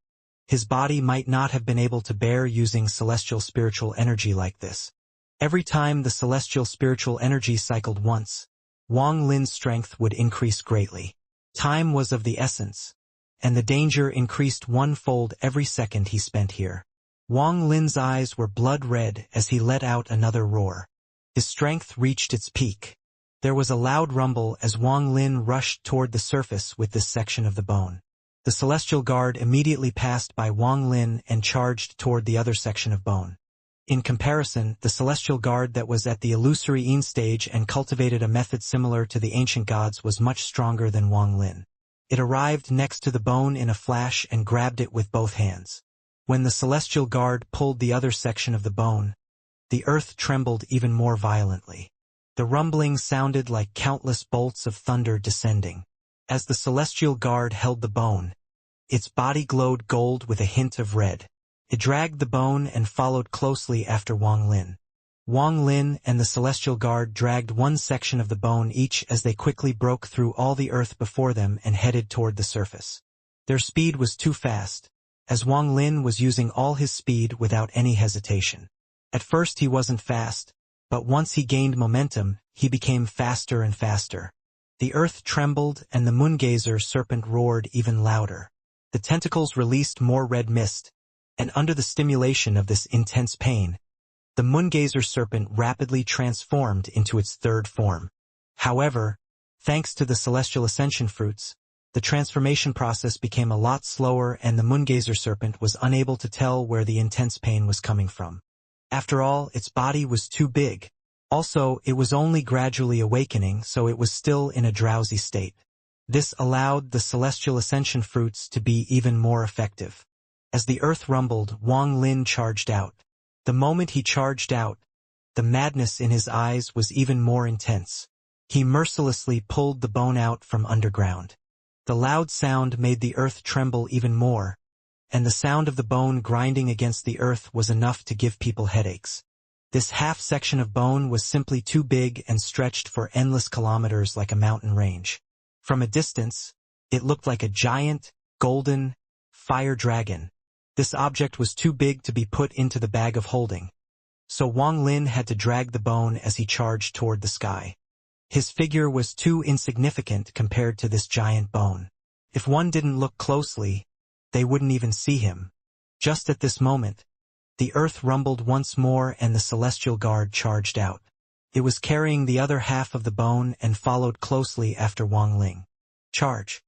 his body might not have been able to bear using celestial spiritual energy like this. Every time the celestial spiritual energy cycled once, Wang Lin's strength would increase greatly. Time was of the essence, and the danger increased 1-fold every second he spent here. Wang Lin's eyes were blood red as he let out another roar. His strength reached its peak. There was a loud rumble as Wang Lin rushed toward the surface with this section of the bone. The celestial guard immediately passed by Wang Lin and charged toward the other section of bone. In comparison, the celestial guard that was at the illusory Yin stage and cultivated a method similar to the ancient gods was much stronger than Wang Lin. It arrived next to the bone in a flash and grabbed it with both hands. When the celestial guard pulled the other section of the bone, the earth trembled even more violently. The rumbling sounded like countless bolts of thunder descending. As the celestial guard held the bone, its body glowed gold with a hint of red. It dragged the bone and followed closely after Wang Lin. Wang Lin and the celestial guard dragged one section of the bone each as they quickly broke through all the earth before them and headed toward the surface. Their speed was too fast, as Wang Lin was using all his speed without any hesitation. At first he wasn't fast, but once he gained momentum, he became faster and faster. The earth trembled and the moongazer serpent roared even louder. The tentacles released more red mist, and under the stimulation of this intense pain, the moongazer serpent rapidly transformed into its third form. However, thanks to the celestial ascension fruits, the transformation process became a lot slower and the moongazer serpent was unable to tell where the intense pain was coming from. After all, its body was too big. Also, it was only gradually awakening, so it was still in a drowsy state. This allowed the celestial ascension fruits to be even more effective. As the earth rumbled, Wang Lin charged out. The moment he charged out, the madness in his eyes was even more intense. He mercilessly pulled the bone out from underground. The loud sound made the earth tremble even more, and the sound of the bone grinding against the earth was enough to give people headaches. This half section of bone was simply too big and stretched for endless kilometers like a mountain range. From a distance, it looked like a giant, golden, fire dragon. This object was too big to be put into the bag of holding, so Wang Lin had to drag the bone as he charged toward the sky. His figure was too insignificant compared to this giant bone. If one didn't look closely, they wouldn't even see him. Just at this moment, the earth rumbled once more and the celestial guard charged out. It was carrying the other half of the bone and followed closely after Wang Ling. Charge!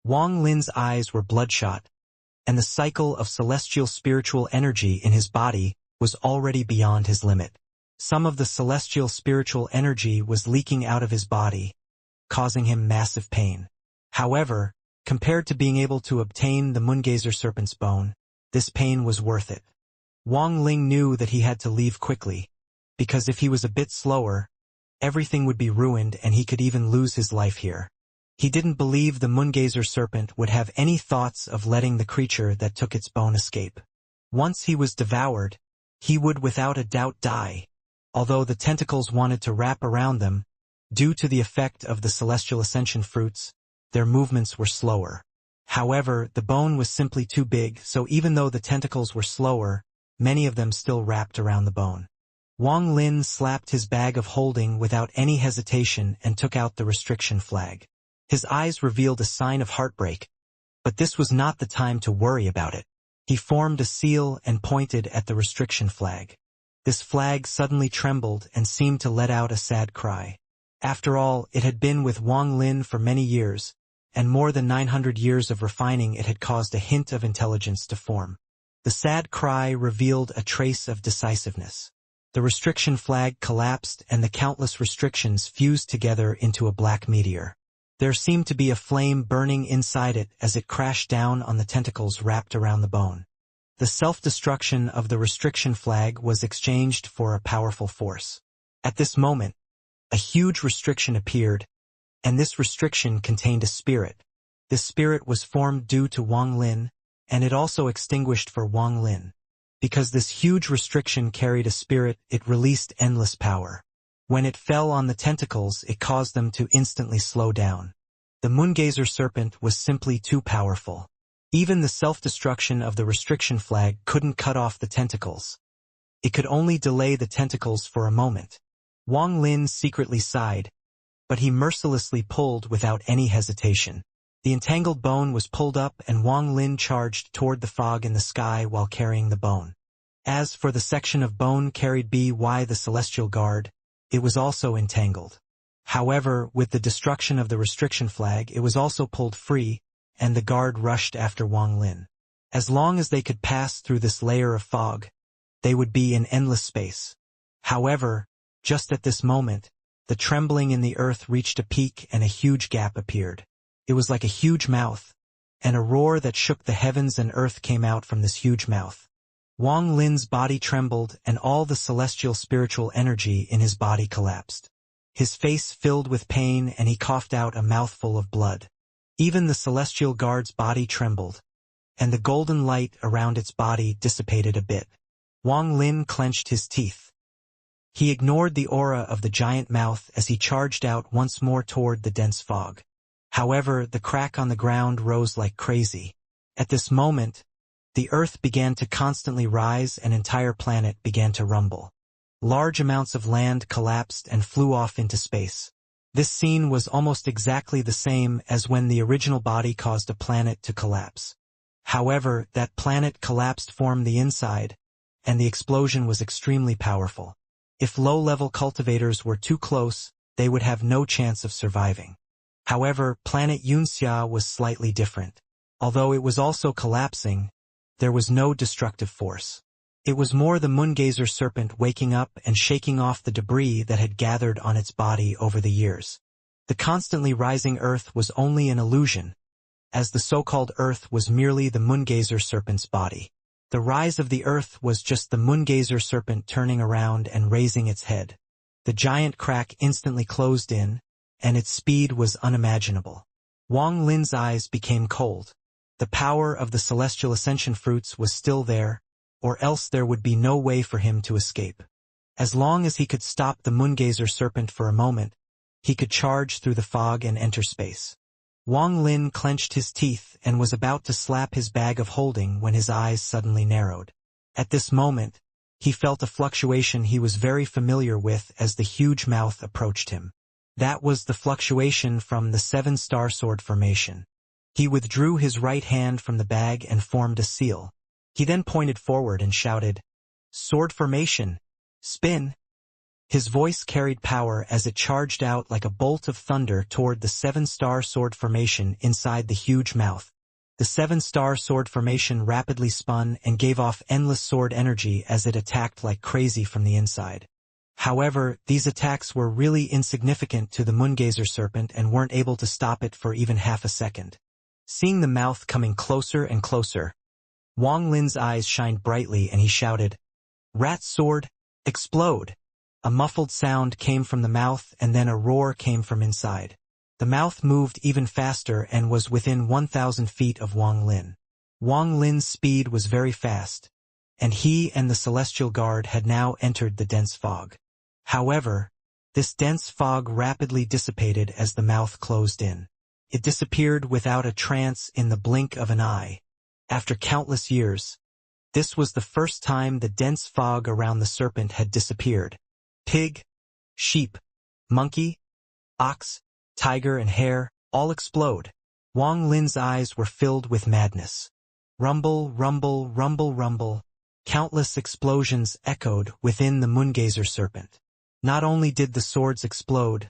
Wang Lin's eyes were bloodshot, and the cycle of celestial spiritual energy in his body was already beyond his limit. Some of the celestial spiritual energy was leaking out of his body, causing him massive pain. However, compared to being able to obtain the Moongazer serpent's bone, this pain was worth it. Wang Ling knew that he had to leave quickly, because if he was a bit slower, everything would be ruined and he could even lose his life here. He didn't believe the Moongazer serpent would have any thoughts of letting the creature that took its bone escape. Once he was devoured, he would without a doubt die. Although the tentacles wanted to wrap around them, due to the effect of the celestial ascension fruits, their movements were slower. However, the bone was simply too big, so even though the tentacles were slower, many of them still wrapped around the bone. Wang Lin slapped his bag of holding without any hesitation and took out the restriction flag. His eyes revealed a sign of heartbreak, but this was not the time to worry about it. He formed a seal and pointed at the restriction flag. This flag suddenly trembled and seemed to let out a sad cry. After all, it had been with Wang Lin for many years, and more than 900 years of refining it had caused a hint of intelligence to form. The sad cry revealed a trace of decisiveness. The restriction flag collapsed and the countless restrictions fused together into a black meteor. There seemed to be a flame burning inside it as it crashed down on the tentacles wrapped around the bone. The self-destruction of the restriction flag was exchanged for a powerful force. At this moment, a huge restriction appeared, and this restriction contained a spirit. This spirit was formed due to Wang Lin, and it also extinguished for Wang Lin. Because this huge restriction carried a spirit, it released endless power. When it fell on the tentacles, it caused them to instantly slow down. The Moongazer serpent was simply too powerful. Even the self-destruction of the restriction flag couldn't cut off the tentacles. It could only delay the tentacles for a moment. Wang Lin secretly sighed, but he mercilessly pulled without any hesitation. The entangled bone was pulled up and Wang Lin charged toward the fog in the sky while carrying the bone. As for the section of bone carried by the celestial guard, it was also entangled. However, with the destruction of the restriction flag, it was also pulled free, and the guard rushed after Wang Lin. As long as they could pass through this layer of fog, they would be in endless space. However, just at this moment, the trembling in the earth reached a peak and a huge gap appeared. It was like a huge mouth, and a roar that shook the heavens and earth came out from this huge mouth. Wang Lin's body trembled and all the celestial spiritual energy in his body collapsed. His face filled with pain and he coughed out a mouthful of blood. Even the celestial guard's body trembled, and the golden light around its body dissipated a bit. Wang Lin clenched his teeth. He ignored the aura of the giant mouth as he charged out once more toward the dense fog. However, the crack on the ground rose like crazy. At this moment, the earth began to constantly rise and entire planet began to rumble. Large amounts of land collapsed and flew off into space. This scene was almost exactly the same as when the original body caused a planet to collapse. However, that planet collapsed from the inside, and the explosion was extremely powerful. If low-level cultivators were too close, they would have no chance of surviving. However, planet Xianxia was slightly different. Although it was also collapsing, there was no destructive force. It was more the Moongazer serpent waking up and shaking off the debris that had gathered on its body over the years. The constantly rising earth was only an illusion, as the so-called earth was merely the Moongazer serpent's body. The rise of the earth was just the Moongazer serpent turning around and raising its head. The giant crack instantly closed in, and its speed was unimaginable. Wang Lin's eyes became cold. The power of the celestial ascension fruits was still there, or else there would be no way for him to escape. As long as he could stop the Moongazer serpent for a moment, he could charge through the fog and enter space. Wang Lin clenched his teeth and was about to slap his bag of holding when his eyes suddenly narrowed. At this moment, he felt a fluctuation he was very familiar with as the huge mouth approached him. That was the fluctuation from the 7-star sword formation. He withdrew his right hand from the bag and formed a seal. He then pointed forward and shouted, "Sword formation! Spin!" His voice carried power as it charged out like a bolt of thunder toward the 7-star sword formation inside the huge mouth. The 7-star sword formation rapidly spun and gave off endless sword energy as it attacked like crazy from the inside. However, these attacks were really insignificant to the Moongazer serpent and weren't able to stop it for even half a second. Seeing the mouth coming closer and closer, Wang Lin's eyes shined brightly and he shouted, "Rat sword, explode!" A muffled sound came from the mouth and then a roar came from inside. The mouth moved even faster and was within 1,000 feet of Wang Lin. Wang Lin's speed was very fast, and he and the Celestial Guard had now entered the dense fog. However, this dense fog rapidly dissipated as the mouth closed in. It disappeared without a trance in the blink of an eye. After countless years, this was the first time the dense fog around the serpent had disappeared. Pig, sheep, monkey, ox, tiger and hare all explode. Wang Lin's eyes were filled with madness. Rumble, rumble, rumble, rumble. Countless explosions echoed within the Moongazer serpent. Not only did the swords explode,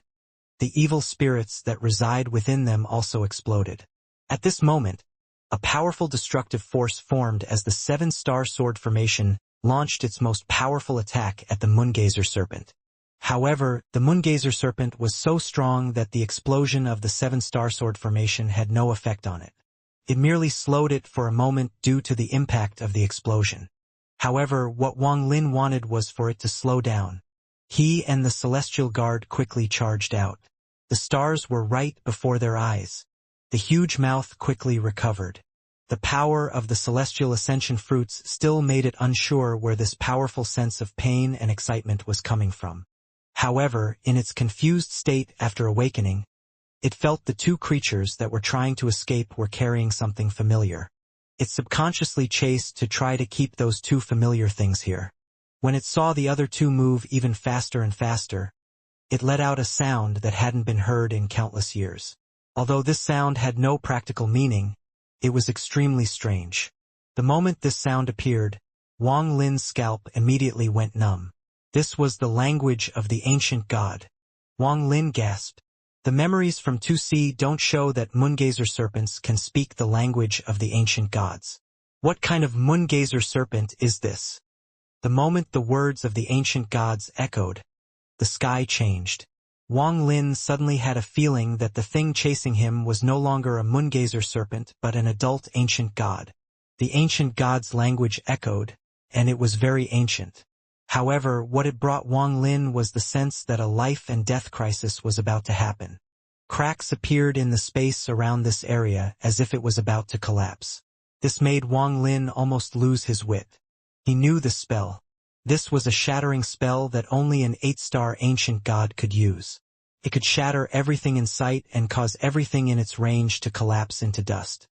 the evil spirits that reside within them also exploded. At this moment, a powerful destructive force formed as the 7-star sword formation launched its most powerful attack at the Moongazer serpent. However, the Moongazer serpent was so strong that the explosion of the 7-star sword formation had no effect on it. It merely slowed it for a moment due to the impact of the explosion. However, what Wang Lin wanted was for it to slow down. He and the Celestial Guard quickly charged out. The stars were right before their eyes. The huge mouth quickly recovered. The power of the celestial ascension fruits still made it unsure where this powerful sense of pain and excitement was coming from. However, in its confused state after awakening, it felt the two creatures that were trying to escape were carrying something familiar. It subconsciously chased to try to keep those two familiar things here. When it saw the other two move even faster and faster, it let out a sound that hadn't been heard in countless years. Although this sound had no practical meaning, it was extremely strange. The moment this sound appeared, Wang Lin's scalp immediately went numb. This was the language of the ancient god. Wang Lin gasped. The memories from 2C don't show that Moongazer serpents can speak the language of the ancient gods. What kind of Moongazer serpent is this? The moment the words of the ancient gods echoed, the sky changed. Wang Lin suddenly had a feeling that the thing chasing him was no longer a Moongazer serpent but an adult ancient god. The ancient god's language echoed, and it was very ancient. However, what it brought Wang Lin was the sense that a life and death crisis was about to happen. Cracks appeared in the space around this area as if it was about to collapse. This made Wang Lin almost lose his wit. He knew the spell. This was a shattering spell that only an 8-star ancient god could use. It could shatter everything in sight and cause everything in its range to collapse into dust.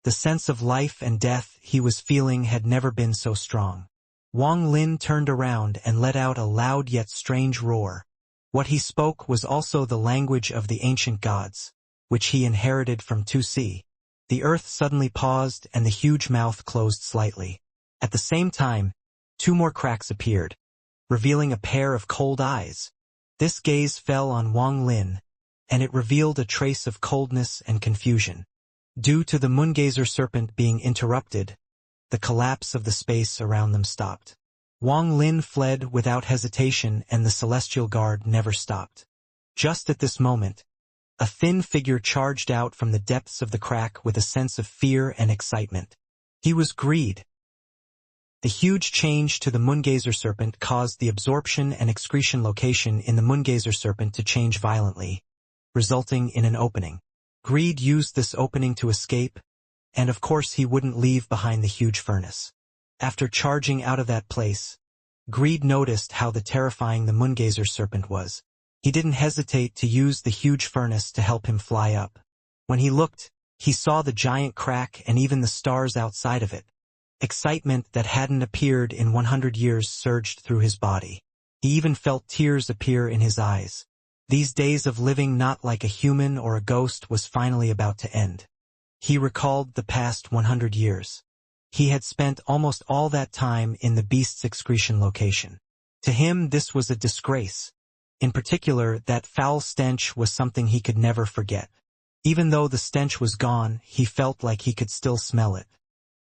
The sense of life and death he was feeling had never been so strong. Wang Lin turned around and let out a loud yet strange roar. What he spoke was also the language of the ancient gods, which he inherited from 2C. The earth suddenly paused and the huge mouth closed slightly. At the same time, two more cracks appeared, revealing a pair of cold eyes. This gaze fell on Wang Lin, and it revealed a trace of coldness and confusion. Due to the Moongazer serpent being interrupted, the collapse of the space around them stopped. Wang Lin fled without hesitation and the Celestial Guard never stopped. Just at this moment, a thin figure charged out from the depths of the crack with a sense of fear and excitement. He was Greed. The huge change to the Moongazer serpent caused the absorption and excretion location in the Moongazer serpent to change violently, resulting in an opening. Greed used this opening to escape, and of course he wouldn't leave behind the huge furnace. After charging out of that place, Greed noticed how terrifying the Moongazer serpent was. He didn't hesitate to use the huge furnace to help him fly up. When he looked, he saw the giant crack and even the stars outside of it. Excitement that hadn't appeared in 100 years surged through his body. He even felt tears appear in his eyes. These days of living not like a human or a ghost was finally about to end. He recalled the past 100 years. He had spent almost all that time in the beast's excretion location. To him, this was a disgrace. In particular, that foul stench was something he could never forget. Even though the stench was gone, he felt like he could still smell it.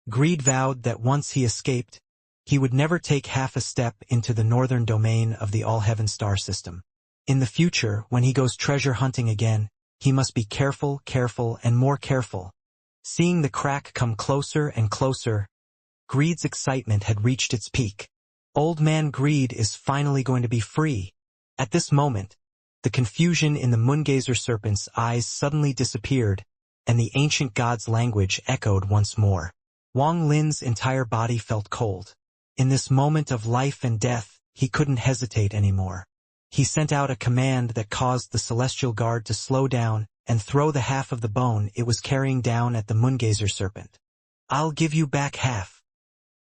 Greed vowed that once he escaped, he would never take half a step into the northern domain of the All-Heaven star system. In the future, when he goes treasure hunting again, he must be careful, and more careful. Seeing the crack come closer and closer, Greed's excitement had reached its peak. Old man Greed is finally going to be free. At this moment, the confusion in the Moongazer serpent's eyes suddenly disappeared, and the ancient god's language echoed once more. Wang Lin's entire body felt cold. In this moment of life and death, he couldn't hesitate anymore. He sent out a command that caused the celestial guard to slow down and throw the half of the bone it was carrying down at the Moongazer serpent. "I'll give you back half."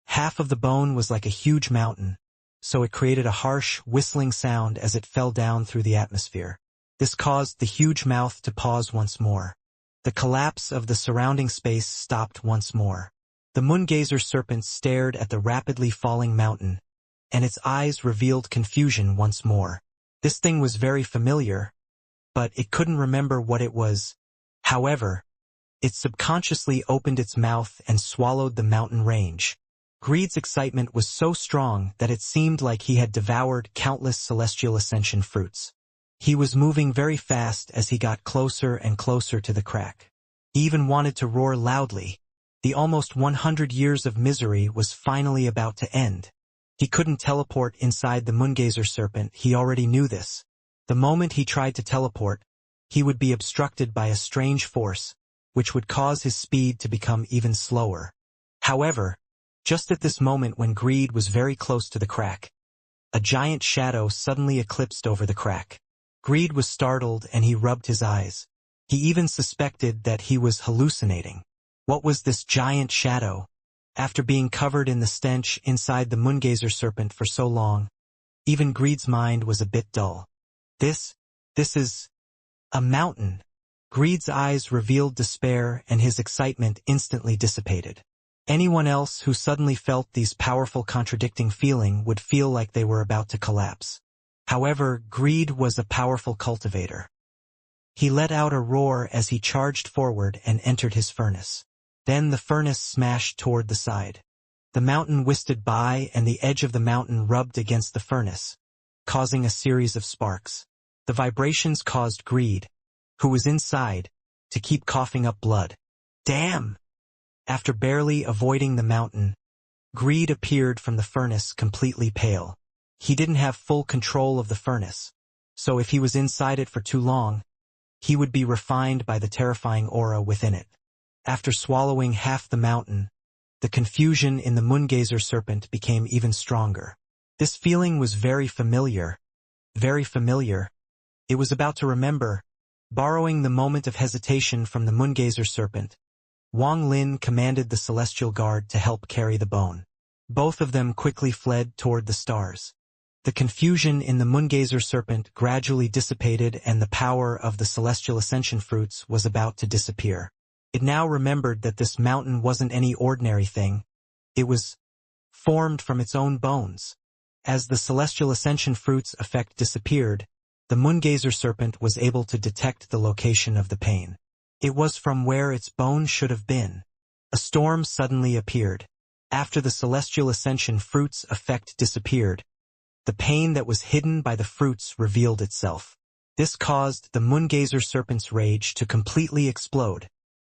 Half of the bone was like a huge mountain, so it created a harsh, whistling sound as it fell down through the atmosphere. This caused the huge mouth to pause once more. The collapse of the surrounding space stopped once more. The Moongazer serpent stared at the rapidly falling mountain, and its eyes revealed confusion once more. This thing was very familiar, but it couldn't remember what it was. However, it subconsciously opened its mouth and swallowed the mountain range. Greed's excitement was so strong that it seemed like he had devoured countless celestial ascension fruits. He was moving very fast as he got closer and closer to the crack. He even wanted to roar loudly. The almost 100 years of misery was finally about to end. He couldn't teleport inside the Moongazer serpent, he already knew this. The moment he tried to teleport, he would be obstructed by a strange force, which would cause his speed to become even slower. However, just at this moment when Greed was very close to the crack, a giant shadow suddenly eclipsed over the crack. Greed was startled and he rubbed his eyes. He even suspected that he was hallucinating. What was this giant shadow? After being covered in the stench inside the Moongazer serpent for so long, even Greed's mind was a bit dull. This is a mountain. Greed's eyes revealed despair and his excitement instantly dissipated. Anyone else who suddenly felt these powerful contradicting feelings would feel like they were about to collapse. However, Greed was a powerful cultivator. He let out a roar as he charged forward and entered his furnace. Then the furnace smashed toward the side. The mountain whistled by and the edge of the mountain rubbed against the furnace, causing a series of sparks. The vibrations caused Greed, who was inside, to keep coughing up blood. Damn! After barely avoiding the mountain, Greed appeared from the furnace completely pale. He didn't have full control of the furnace, so if he was inside it for too long, he would be refined by the terrifying aura within it. After swallowing half the mountain, the confusion in the Moongazer serpent became even stronger. This feeling was very familiar. Very familiar. It was about to remember. Borrowing the moment of hesitation from the Moongazer serpent, Wang Lin commanded the celestial guard to help carry the bone. Both of them quickly fled toward the stars. The confusion in the Moongazer serpent gradually dissipated and the power of the celestial ascension fruits was about to disappear. It now remembered that this mountain wasn't any ordinary thing. It was formed from its own bones. As the celestial ascension fruits effect disappeared, the Moongazer serpent was able to detect the location of the pain. It was from where its bone should have been. A storm suddenly appeared. After the celestial ascension fruits effect disappeared, the pain that was hidden by the fruits revealed itself. This caused the Moongazer serpent's rage to completely explode.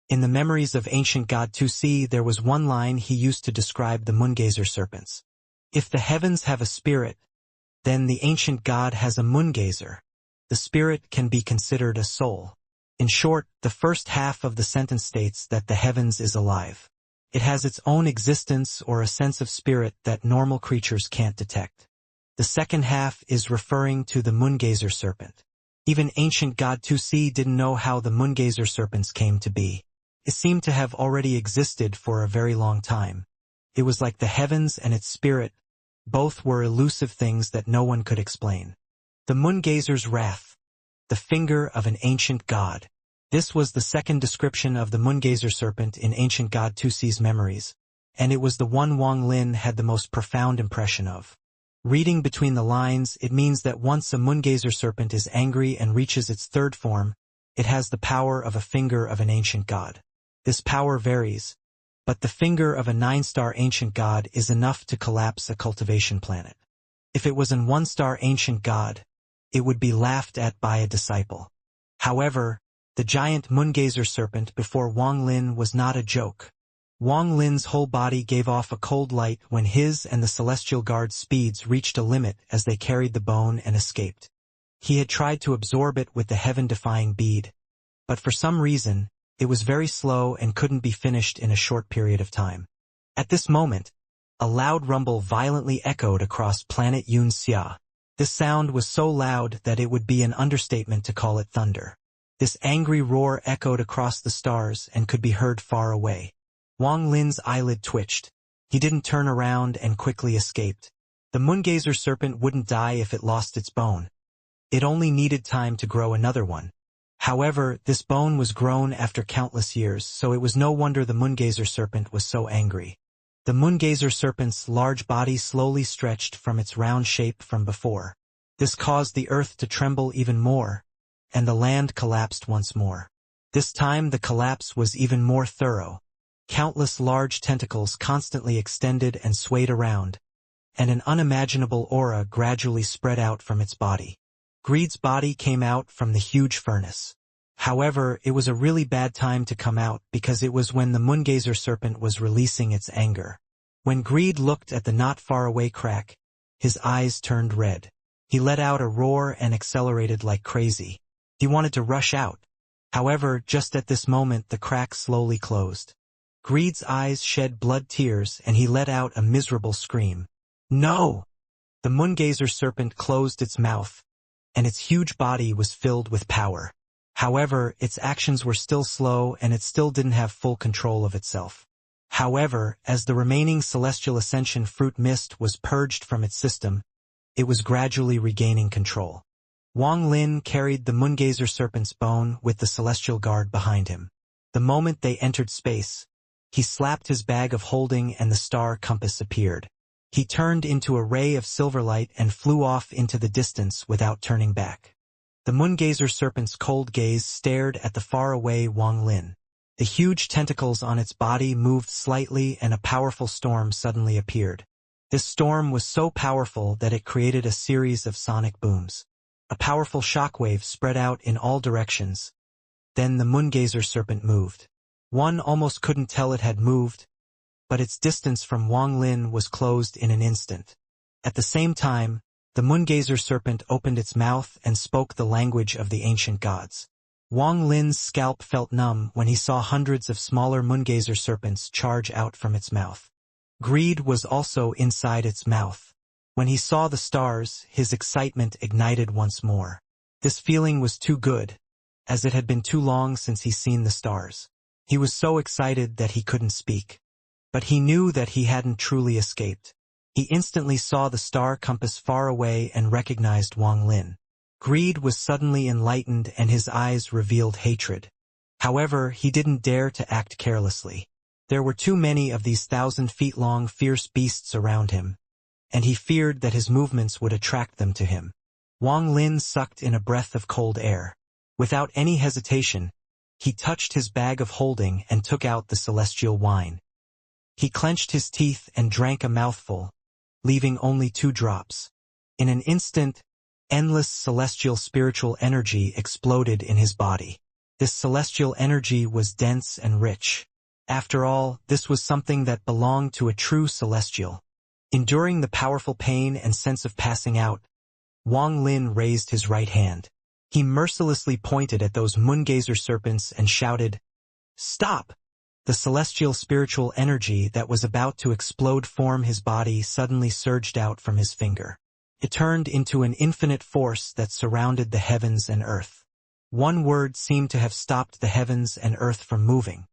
In the memories of ancient god 2C, there was one line he used to describe the Moongazer serpents. If the heavens have a spirit, then the ancient god has a Moongazer. The spirit can be considered a soul. In short, the first half of the sentence states that the heavens is alive. It has its own existence or a sense of spirit that normal creatures can't detect. The second half is referring to the Moongazer serpent. Even ancient god Tu-Si didn't know how the moongazer serpents came to be. It seemed to have already existed for a very long time. It was like the heavens and its spirit. Both were elusive things that no one could explain. The moongazer's wrath. The finger of an ancient god. This was the second description of the moongazer serpent in ancient god Tu-Si's memories, and it was the one Wang Lin had the most profound impression of. Reading between the lines, it means that once a moongazer serpent is angry and reaches its third form, it has the power of a finger of an ancient god. This power varies, but the finger of a 9-star ancient god is enough to collapse a cultivation planet. If it was an 1-star ancient god, it would be laughed at by a disciple. However, the giant moongazer serpent before Wang Lin was not a joke. Wang Lin's whole body gave off a cold light when his and the celestial guard's speeds reached a limit as they carried the bone and escaped. He had tried to absorb it with the heaven-defying bead, but for some reason, it was very slow and couldn't be finished in a short period of time. At this moment, a loud rumble violently echoed across planet Xianxia. This sound was so loud that it would be an understatement to call it thunder. This angry roar echoed across the stars and could be heard far away. Wang Lin's eyelid twitched. He didn't turn around and quickly escaped. The moongazer serpent wouldn't die if it lost its bone. It only needed time to grow another one. However, this bone was grown after countless years, so it was no wonder the moongazer serpent was so angry. The moongazer serpent's large body slowly stretched from its round shape from before. This caused the earth to tremble even more, and the land collapsed once more. This time the collapse was even more thorough. Countless large tentacles constantly extended and swayed around, and an unimaginable aura gradually spread out from its body. Greed's body came out from the huge furnace. However, it was a really bad time to come out because it was when the moongazer serpent was releasing its anger. When Greed looked at the not far away crack, his eyes turned red. He let out a roar and accelerated like crazy. He wanted to rush out. However, just at this moment the crack slowly closed. Greed's eyes shed blood tears and he let out a miserable scream. No! The moongazer serpent closed its mouth, and its huge body was filled with power. However, its actions were still slow and it still didn't have full control of itself. However, as the remaining celestial ascension fruit mist was purged from its system, it was gradually regaining control. Wang Lin carried the moongazer serpent's bone with the celestial guard behind him. The moment they entered space, he slapped his bag of holding and the star compass appeared. He turned into a ray of silver light and flew off into the distance without turning back. The moongazer serpent's cold gaze stared at the far-away Wang Lin. The huge tentacles on its body moved slightly and a powerful storm suddenly appeared. This storm was so powerful that it created a series of sonic booms. A powerful shockwave spread out in all directions. Then the moongazer serpent moved. One almost couldn't tell it had moved, but its distance from Wang Lin was closed in an instant. At the same time, the moongazer serpent opened its mouth and spoke the language of the ancient gods. Wang Lin's scalp felt numb when he saw hundreds of smaller moongazer serpents charge out from its mouth. Greed was also inside its mouth. When he saw the stars, his excitement ignited once more. This feeling was too good, as it had been too long since he'd seen the stars. He was so excited that he couldn't speak. But he knew that he hadn't truly escaped. He instantly saw the star compass far away and recognized Wang Lin. Greed was suddenly enlightened and his eyes revealed hatred. However, he didn't dare to act carelessly. There were too many of these 1,000-feet-long fierce beasts around him, and he feared that his movements would attract them to him. Wang Lin sucked in a breath of cold air. Without any hesitation, he touched his bag of holding and took out the celestial wine. He clenched his teeth and drank a mouthful, leaving only 2 drops. In an instant, endless celestial spiritual energy exploded in his body. This celestial energy was dense and rich. After all, this was something that belonged to a true celestial. Enduring the powerful pain and sense of passing out, Wang Lin raised his right hand. He mercilessly pointed at those moongazer serpents and shouted, "Stop!" The celestial spiritual energy that was about to explode form his body suddenly surged out from his finger. It turned into an infinite force that surrounded the heavens and earth. One word seemed to have stopped the heavens and earth from moving.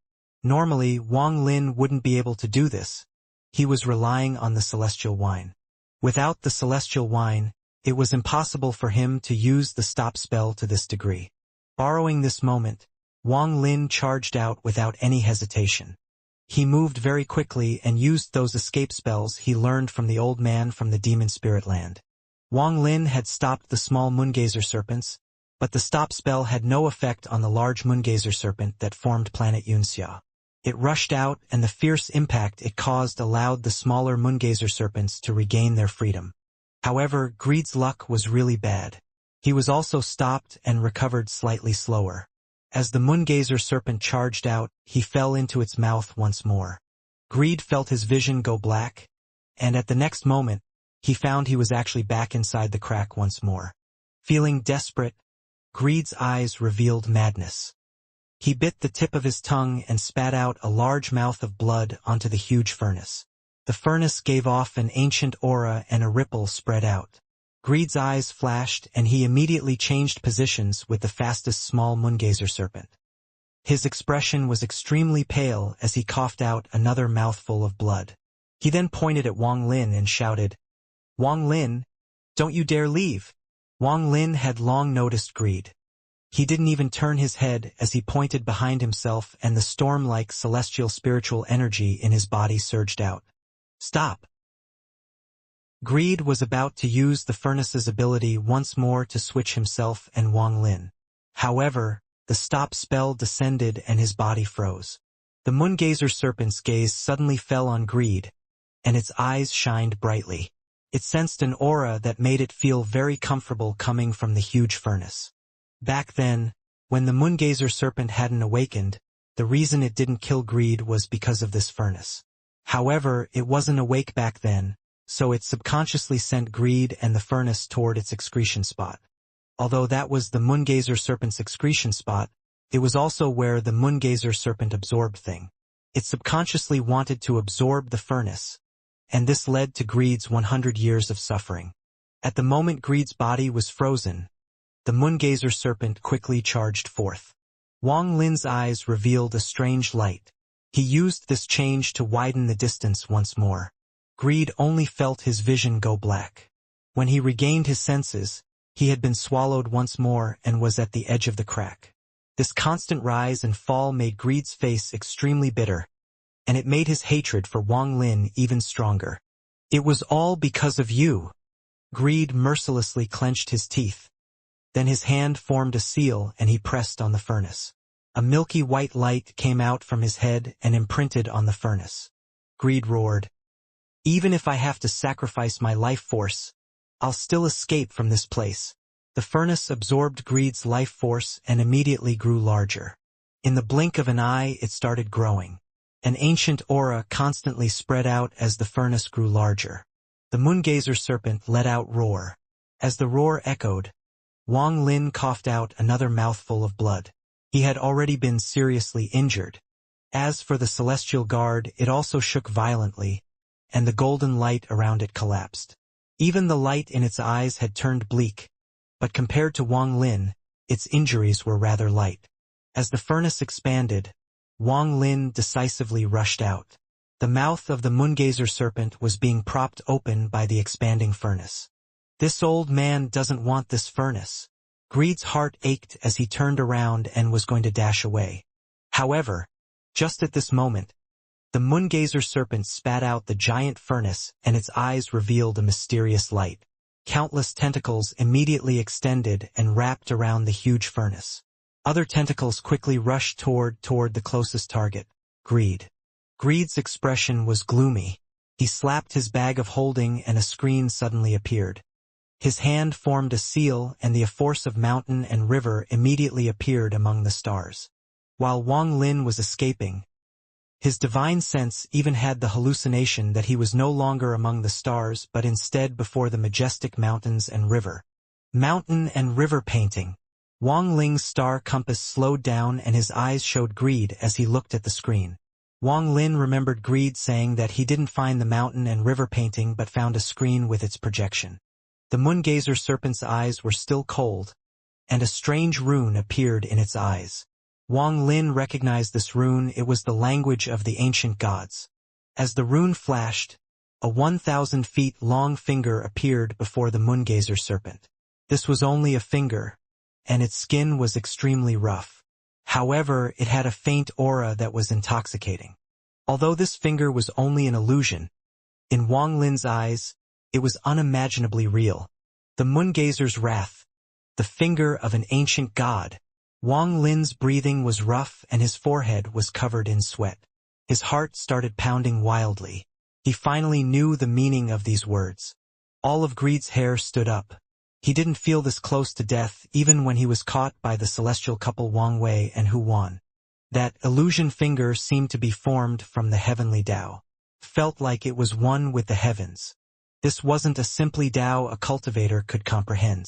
Normally, Wang Lin wouldn't be able to do this. He was relying on the celestial wine. Without the celestial wine, it was impossible for him to use the stop spell to this degree. Borrowing this moment, Wang Lin charged out without any hesitation. He moved very quickly and used those escape spells he learned from the old man from the demon spirit land. Wang Lin had stopped the small moongazer serpents, but the stop spell had no effect on the large moongazer serpent that formed planet Xianxia. It rushed out, and the fierce impact it caused allowed the smaller moongazer serpents to regain their freedom. However, Greed's luck was really bad. He was also stopped and recovered slightly slower. As the moongazer serpent charged out, he fell into its mouth once more. Greed felt his vision go black, and at the next moment, he found he was actually back inside the crack once more. Feeling desperate, Greed's eyes revealed madness. He bit the tip of his tongue and spat out a large mouth of blood onto the huge furnace. The furnace gave off an ancient aura and a ripple spread out. Greed's eyes flashed and he immediately changed positions with the fastest small moongazer serpent. His expression was extremely pale as he coughed out another mouthful of blood. He then pointed at Wang Lin and shouted, "Wang Lin, don't you dare leave!" Wang Lin had long noticed Greed. He didn't even turn his head as he pointed behind himself, and the storm-like celestial spiritual energy in his body surged out. "Stop!" Greed was about to use the furnace's ability once more to switch himself and Wang Lin. However, the stop spell descended and his body froze. The moongazer serpent's gaze suddenly fell on Greed, and its eyes shined brightly. It sensed an aura that made it feel very comfortable coming from the huge furnace. Back then, when the moongazer serpent hadn't awakened, the reason it didn't kill Greed was because of this furnace. However, it wasn't awake back then, so it subconsciously sent Greed and the furnace toward its excretion spot. Although that was the moongazer serpent's excretion spot, it was also where the moongazer serpent absorbed thing. It subconsciously wanted to absorb the furnace, and this led to Greed's 100 years of suffering. At the moment Greed's body was frozen, the moongazer serpent quickly charged forth. Wang Lin's eyes revealed a strange light. He used this change to widen the distance once more. Greed only felt his vision go black. When he regained his senses, he had been swallowed once more and was at the edge of the crack. This constant rise and fall made Greed's face extremely bitter, and it made his hatred for Wang Lin even stronger. "It was all because of you." Greed mercilessly clenched his teeth. Then his hand formed a seal and he pressed on the furnace. A milky white light came out from his head and imprinted on the furnace. Greed roared, "Even if I have to sacrifice my life force, I'll still escape from this place." The furnace absorbed Greed's life force and immediately grew larger. In the blink of an eye it started growing. An ancient aura constantly spread out as the furnace grew larger. The moongazer serpent let out roar. As the roar echoed, Wang Lin coughed out another mouthful of blood. He had already been seriously injured. As for the celestial guard, it also shook violently, and the golden light around it collapsed. Even the light in its eyes had turned bleak, but compared to Wang Lin, its injuries were rather light. As the furnace expanded, Wang Lin decisively rushed out. The mouth of the moongazer serpent was being propped open by the expanding furnace. "This old man doesn't want this furnace." Greed's heart ached as he turned around and was going to dash away. However, just at this moment, the moongazer serpent spat out the giant furnace and its eyes revealed a mysterious light. Countless tentacles immediately extended and wrapped around the huge furnace. Other tentacles quickly rushed toward the closest target, Greed. Greed's expression was gloomy. He slapped his bag of holding and a screen suddenly appeared. His hand formed a seal and the force of mountain and river immediately appeared among the stars. While Wang Lin was escaping, his divine sense even had the hallucination that he was no longer among the stars but instead before the majestic mountains and river. Mountain and river painting. Wang Ling's star compass slowed down and his eyes showed Greed as he looked at the screen. Wang Lin remembered Greed saying that he didn't find the mountain and river painting but found a screen with its projection. The moongazer serpent's eyes were still cold, and a strange rune appeared in its eyes. Wang Lin recognized this rune. It was the language of the ancient gods. As the rune flashed, a 1,000 feet long finger appeared before the moongazer serpent. This was only a finger, and its skin was extremely rough. However, it had a faint aura that was intoxicating. Although this finger was only an illusion, in Wang Lin's eyes, it was unimaginably real. The moongazer's wrath, the finger of an ancient god. Wang Lin's breathing was rough and his forehead was covered in sweat. His heart started pounding wildly. He finally knew the meaning of these words. All of Greed's hair stood up. He didn't feel this close to death even when he was caught by the celestial couple Wang Wei and Hu Wan. That illusion finger seemed to be formed from the heavenly Tao. Felt like it was one with the heavens. This wasn't a simply Tao a cultivator could comprehend.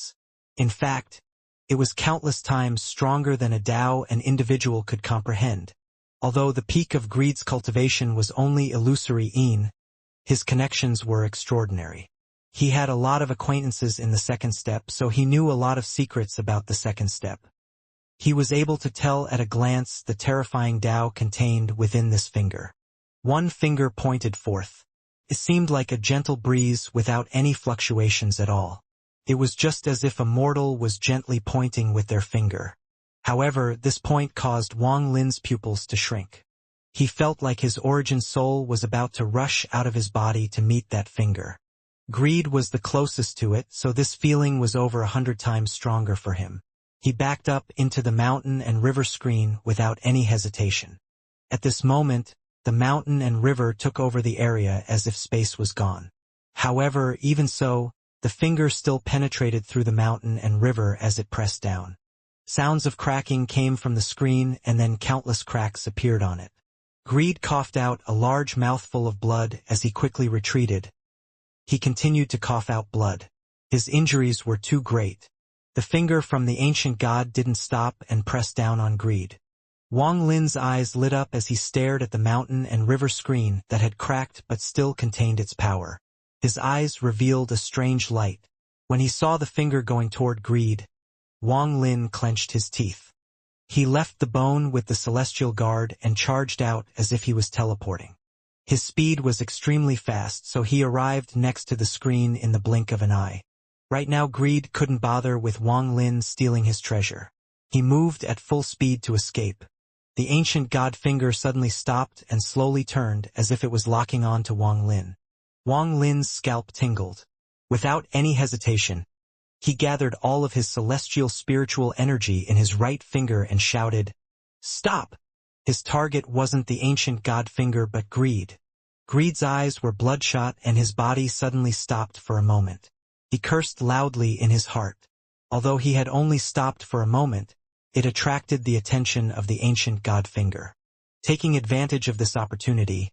In fact, it was countless times stronger than a Tao an individual could comprehend. Although the peak of Greed's cultivation was only illusory, his connections were extraordinary. He had a lot of acquaintances in the second step, so he knew a lot of secrets about the second step. He was able to tell at a glance the terrifying Tao contained within this finger. One finger pointed forth. It seemed like a gentle breeze without any fluctuations at all. It was just as if a mortal was gently pointing with their finger. However, this point caused Wang Lin's pupils to shrink. He felt like his origin soul was about to rush out of his body to meet that finger. Greed was the closest to it, so this feeling was over 100 times stronger for him. He backed up into the mountain and river screen without any hesitation. At this moment, the mountain and river took over the area as if space was gone. However, even so, the finger still penetrated through the mountain and river as it pressed down. Sounds of cracking came from the screen and then countless cracks appeared on it. Greed coughed out a large mouthful of blood as he quickly retreated. He continued to cough out blood. His injuries were too great. The finger from the ancient god didn't stop and pressed down on Greed. Wang Lin's eyes lit up as he stared at the mountain and river screen that had cracked but still contained its power. His eyes revealed a strange light. When he saw the finger going toward Greed, Wang Lin clenched his teeth. He left the bone with the celestial guard and charged out as if he was teleporting. His speed was extremely fast, so he arrived next to the screen in the blink of an eye. Right now Greed couldn't bother with Wang Lin stealing his treasure. He moved at full speed to escape. The ancient god finger suddenly stopped and slowly turned as if it was locking on to Wang Lin. Wang Lin's scalp tingled. Without any hesitation, he gathered all of his celestial spiritual energy in his right finger and shouted, "Stop!" His target wasn't the ancient god finger but Greed. Greed's eyes were bloodshot and his body suddenly stopped for a moment. He cursed loudly in his heart. Although he had only stopped for a moment, it attracted the attention of the ancient god finger. Taking advantage of this opportunity,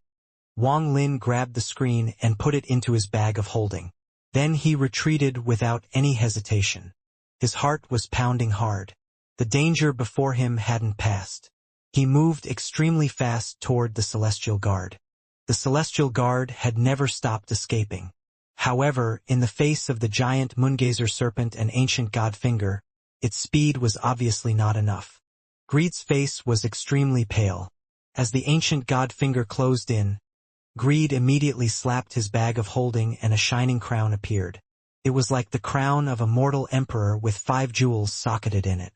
Wang Lin grabbed the screen and put it into his bag of holding. Then he retreated without any hesitation. His heart was pounding hard. The danger before him hadn't passed. He moved extremely fast toward the celestial guard. The celestial guard had never stopped escaping. However, in the face of the giant moongazer serpent and ancient god finger, its speed was obviously not enough. Greed's face was extremely pale. As the ancient god finger closed in, Greed immediately slapped his bag of holding and a shining crown appeared. It was like the crown of a mortal emperor with 5 jewels socketed in it.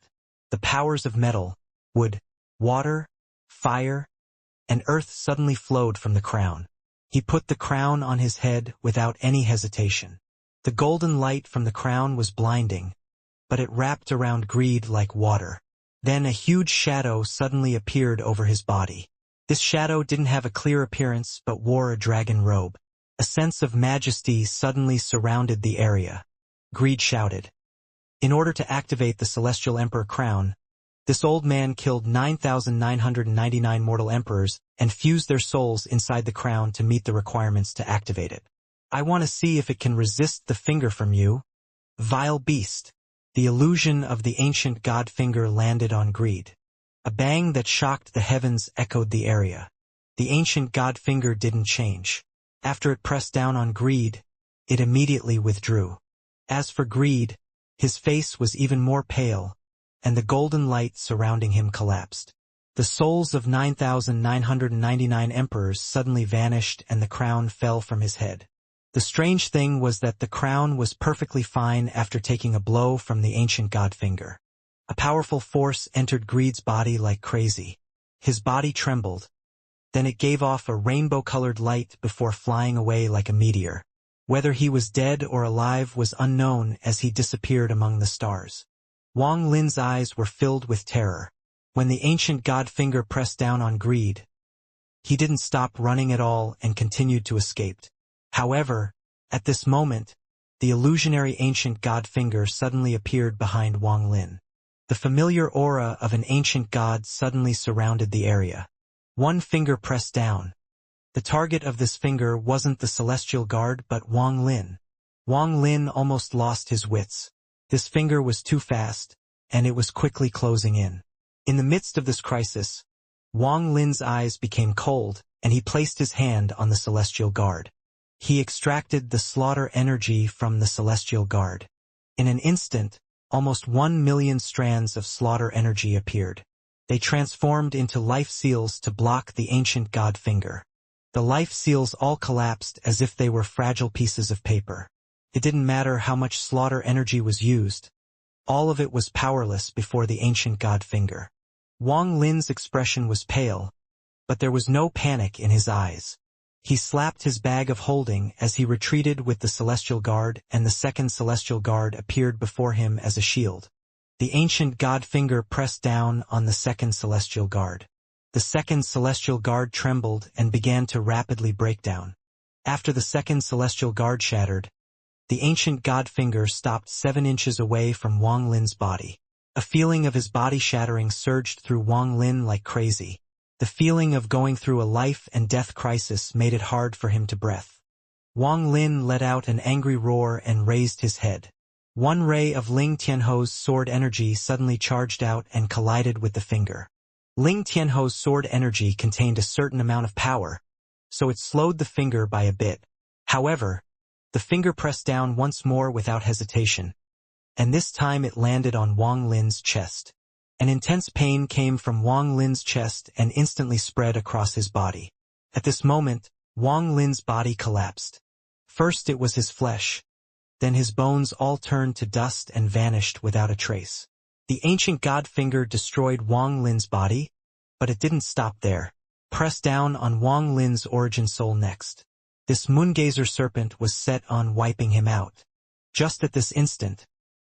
The powers of metal, wood, water, fire, and earth suddenly flowed from the crown. He put the crown on his head without any hesitation. The golden light from the crown was blinding, but it wrapped around Greed like water. Then a huge shadow suddenly appeared over his body. This shadow didn't have a clear appearance but wore a dragon robe. A sense of majesty suddenly surrounded the area. Greed shouted. In order to activate the Celestial Emperor crown, this old man killed 9,999 mortal emperors and fused their souls inside the crown to meet the requirements to activate it. I want to see if it can resist the finger from you, vile beast. The illusion of the ancient god finger landed on Greed. A bang that shocked the heavens echoed the area. The ancient god finger didn't change. After it pressed down on Greed, it immediately withdrew. As for greed, his face was even more pale, and the golden light surrounding him collapsed. The souls of 9,999 emperors suddenly vanished and the crown fell from his head. The strange thing was that the crown was perfectly fine after taking a blow from the ancient god finger. A powerful force entered Greed's body like crazy. His body trembled. Then it gave off a rainbow-colored light before flying away like a meteor. Whether he was dead or alive was unknown as he disappeared among the stars. Wang Lin's eyes were filled with terror. When the ancient god finger pressed down on Greed, he didn't stop running at all and continued to escape. However, at this moment, the illusionary ancient god finger suddenly appeared behind Wang Lin. The familiar aura of an ancient god suddenly surrounded the area. One finger pressed down. The target of this finger wasn't the celestial guard but Wang Lin. Wang Lin almost lost his wits. This finger was too fast, and it was quickly closing in. In the midst of this crisis, Wang Lin's eyes became cold, and he placed his hand on the celestial guard. He extracted the slaughter energy from the celestial guard. In an instant, almost 1,000,000 strands of slaughter energy appeared. They transformed into life seals to block the ancient god finger. The life seals all collapsed as if they were fragile pieces of paper. It didn't matter how much slaughter energy was used. All of it was powerless before the ancient god finger. Wang Lin's expression was pale, but there was no panic in his eyes. He slapped his bag of holding as he retreated with the celestial guard, and the second celestial guard appeared before him as a shield. The ancient god finger pressed down on the second celestial guard. The second celestial guard trembled and began to rapidly break down. After the second celestial guard shattered, the ancient god finger stopped 7 inches away from Wang Lin's body. A feeling of his body shattering surged through Wang Lin like crazy. The feeling of going through a life and death crisis made it hard for him to breathe. Wang Lin let out an angry roar and raised his head. One ray of Ling Tianho's sword energy suddenly charged out and collided with the finger. Ling Tianho's sword energy contained a certain amount of power, so it slowed the finger by a bit. However, the finger pressed down once more without hesitation, and this time it landed on Wang Lin's chest. An intense pain came from Wang Lin's chest and instantly spread across his body. At this moment, Wang Lin's body collapsed. First it was his flesh, then his bones all turned to dust and vanished without a trace. The ancient god finger destroyed Wang Lin's body, but it didn't stop there. Press down on Wang Lin's origin soul next. This moongazer serpent was set on wiping him out. Just at this instant,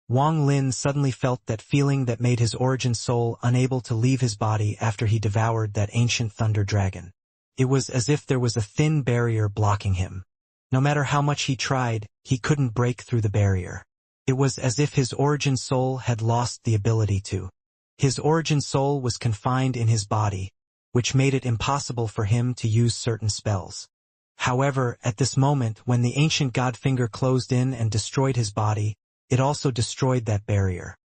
Wang Lin suddenly felt that feeling that made his origin soul unable to leave his body after he devoured that ancient thunder dragon. It was as if there was a thin barrier blocking him. No matter how much he tried, he couldn't break through the barrier. It was as if his origin soul had lost the ability to. His origin soul was confined in his body, which made it impossible for him to use certain spells. However, at this moment when the ancient god finger closed in and destroyed his body, it also destroyed that barrier.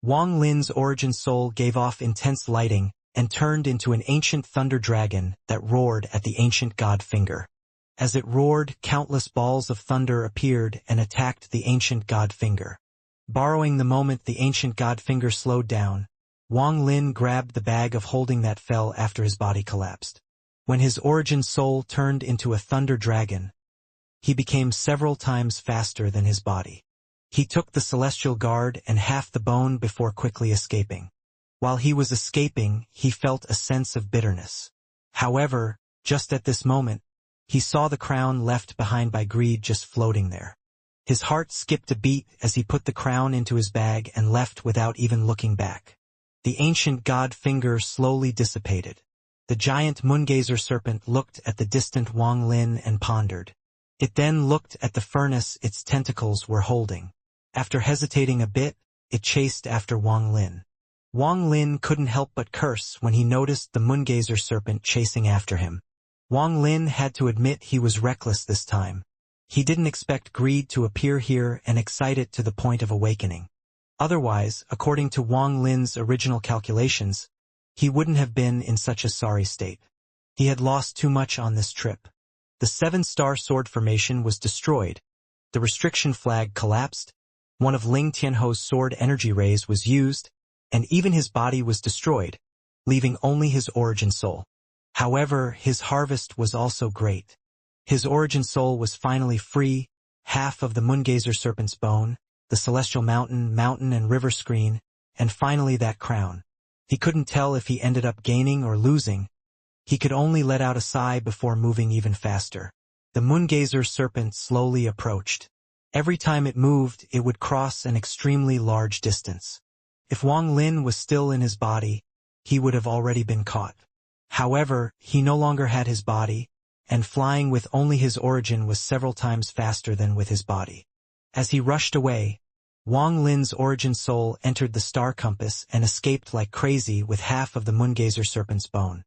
Wang Lin's origin soul gave off intense lighting and turned into an ancient thunder dragon that roared at the ancient god finger. As it roared, countless balls of thunder appeared and attacked the ancient god finger. Borrowing the moment the ancient god finger slowed down, Wang Lin grabbed the bag of holding that fell after his body collapsed. When his origin soul turned into a thunder dragon, he became several times faster than his body. He took the celestial guard and half the bone before quickly escaping. While he was escaping, he felt a sense of bitterness. However, just at this moment, he saw the crown left behind by Greed just floating there. His heart skipped a beat as he put the crown into his bag and left without even looking back. The ancient god finger slowly dissipated. The giant moongazer serpent looked at the distant Wang Lin and pondered. It then looked at the furnace its tentacles were holding. After hesitating a bit, it chased after Wang Lin. Wang Lin couldn't help but curse when he noticed the moongazer serpent chasing after him. Wang Lin had to admit he was reckless this time. He didn't expect Greed to appear here and excite it to the point of awakening. Otherwise, according to Wang Lin's original calculations, he wouldn't have been in such a sorry state. He had lost too much on this trip. The 7-star sword formation was destroyed, the restriction flag collapsed, One of Ling Tianho's sword energy rays was used, and even his body was destroyed, leaving only his origin soul. However, his harvest was also great. His origin soul was finally free, half of the Moongazer Serpent's bone, the celestial mountain and river screen, and finally that crown. He couldn't tell if he ended up gaining or losing. He could only let out a sigh before moving even faster. The Moongazer Serpent slowly approached. Every time it moved, it would cross an extremely large distance. If Wang Lin was still in his body, he would have already been caught. However, he no longer had his body, and flying with only his origin was several times faster than with his body. As he rushed away, Wang Lin's origin soul entered the star compass and escaped like crazy with half of the Moongazer Serpent's bone.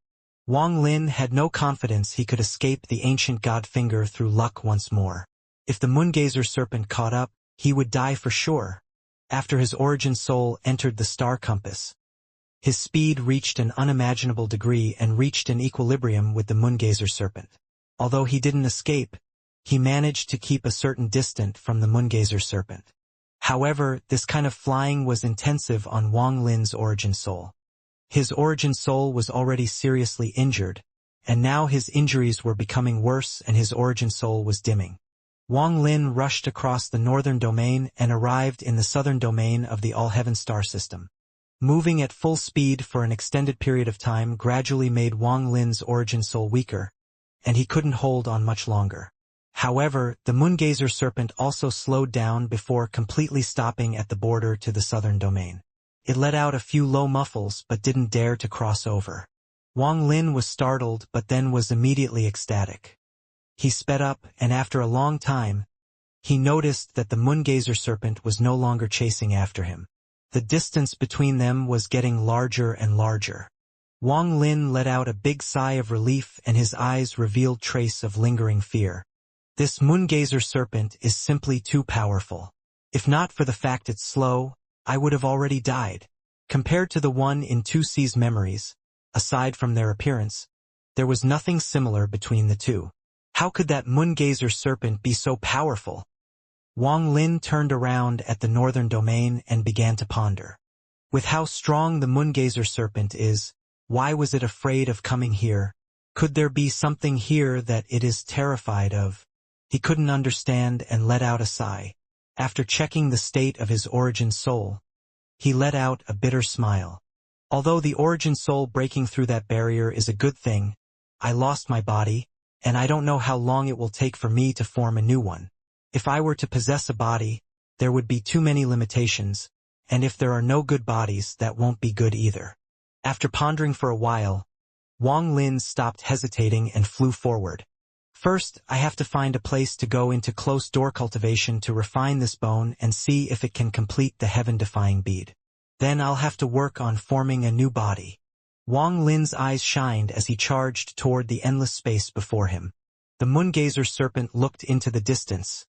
Wang Lin had no confidence he could escape the ancient god finger through luck once more. If the Moongazer Serpent caught up, he would die for sure. After his origin soul entered the star compass, his speed reached an unimaginable degree and reached an equilibrium with the Moongazer Serpent. Although he didn't escape, he managed to keep a certain distance from the Moongazer Serpent. However, this kind of flying was intensive on Wang Lin's origin soul. His origin soul was already seriously injured, and now his injuries were becoming worse and his origin soul was dimming. Wang Lin rushed across the northern domain and arrived in the southern domain of the All-Heaven star system. Moving at full speed for an extended period of time gradually made Wang Lin's origin soul weaker, and he couldn't hold on much longer. However, the Moongazer Serpent also slowed down before completely stopping at the border to the southern domain. It let out a few low muffles but didn't dare to cross over. Wang Lin was startled but then was immediately ecstatic. He sped up, and after a long time, he noticed that the Moongazer Serpent was no longer chasing after him. The distance between them was getting larger and larger. Wang Lin let out a big sigh of relief and his eyes revealed trace of lingering fear. This Moongazer Serpent is simply too powerful. If not for the fact it's slow, I would have already died. Compared to the one in 2C's memories, aside from their appearance, there was nothing similar between the two. How could that Moongazer Serpent be so powerful? Wang Lin turned around at the northern domain and began to ponder. With how strong the Moongazer Serpent is, why was it afraid of coming here? Could there be something here that it is terrified of? He couldn't understand and let out a sigh. After checking the state of his origin soul, he let out a bitter smile. Although the origin soul breaking through that barrier is a good thing, I lost my body, and I don't know how long it will take for me to form a new one. If I were to possess a body, there would be too many limitations, and if there are no good bodies, that won't be good either. After pondering for a while, Wang Lin stopped hesitating and flew forward. First, I have to find a place to go into close-door cultivation to refine this bone and see if it can complete the heaven-defying bead. Then I'll have to work on forming a new body. Wang Lin's eyes shined as he charged toward the endless space before him. The Moongazer Serpent looked into the distance,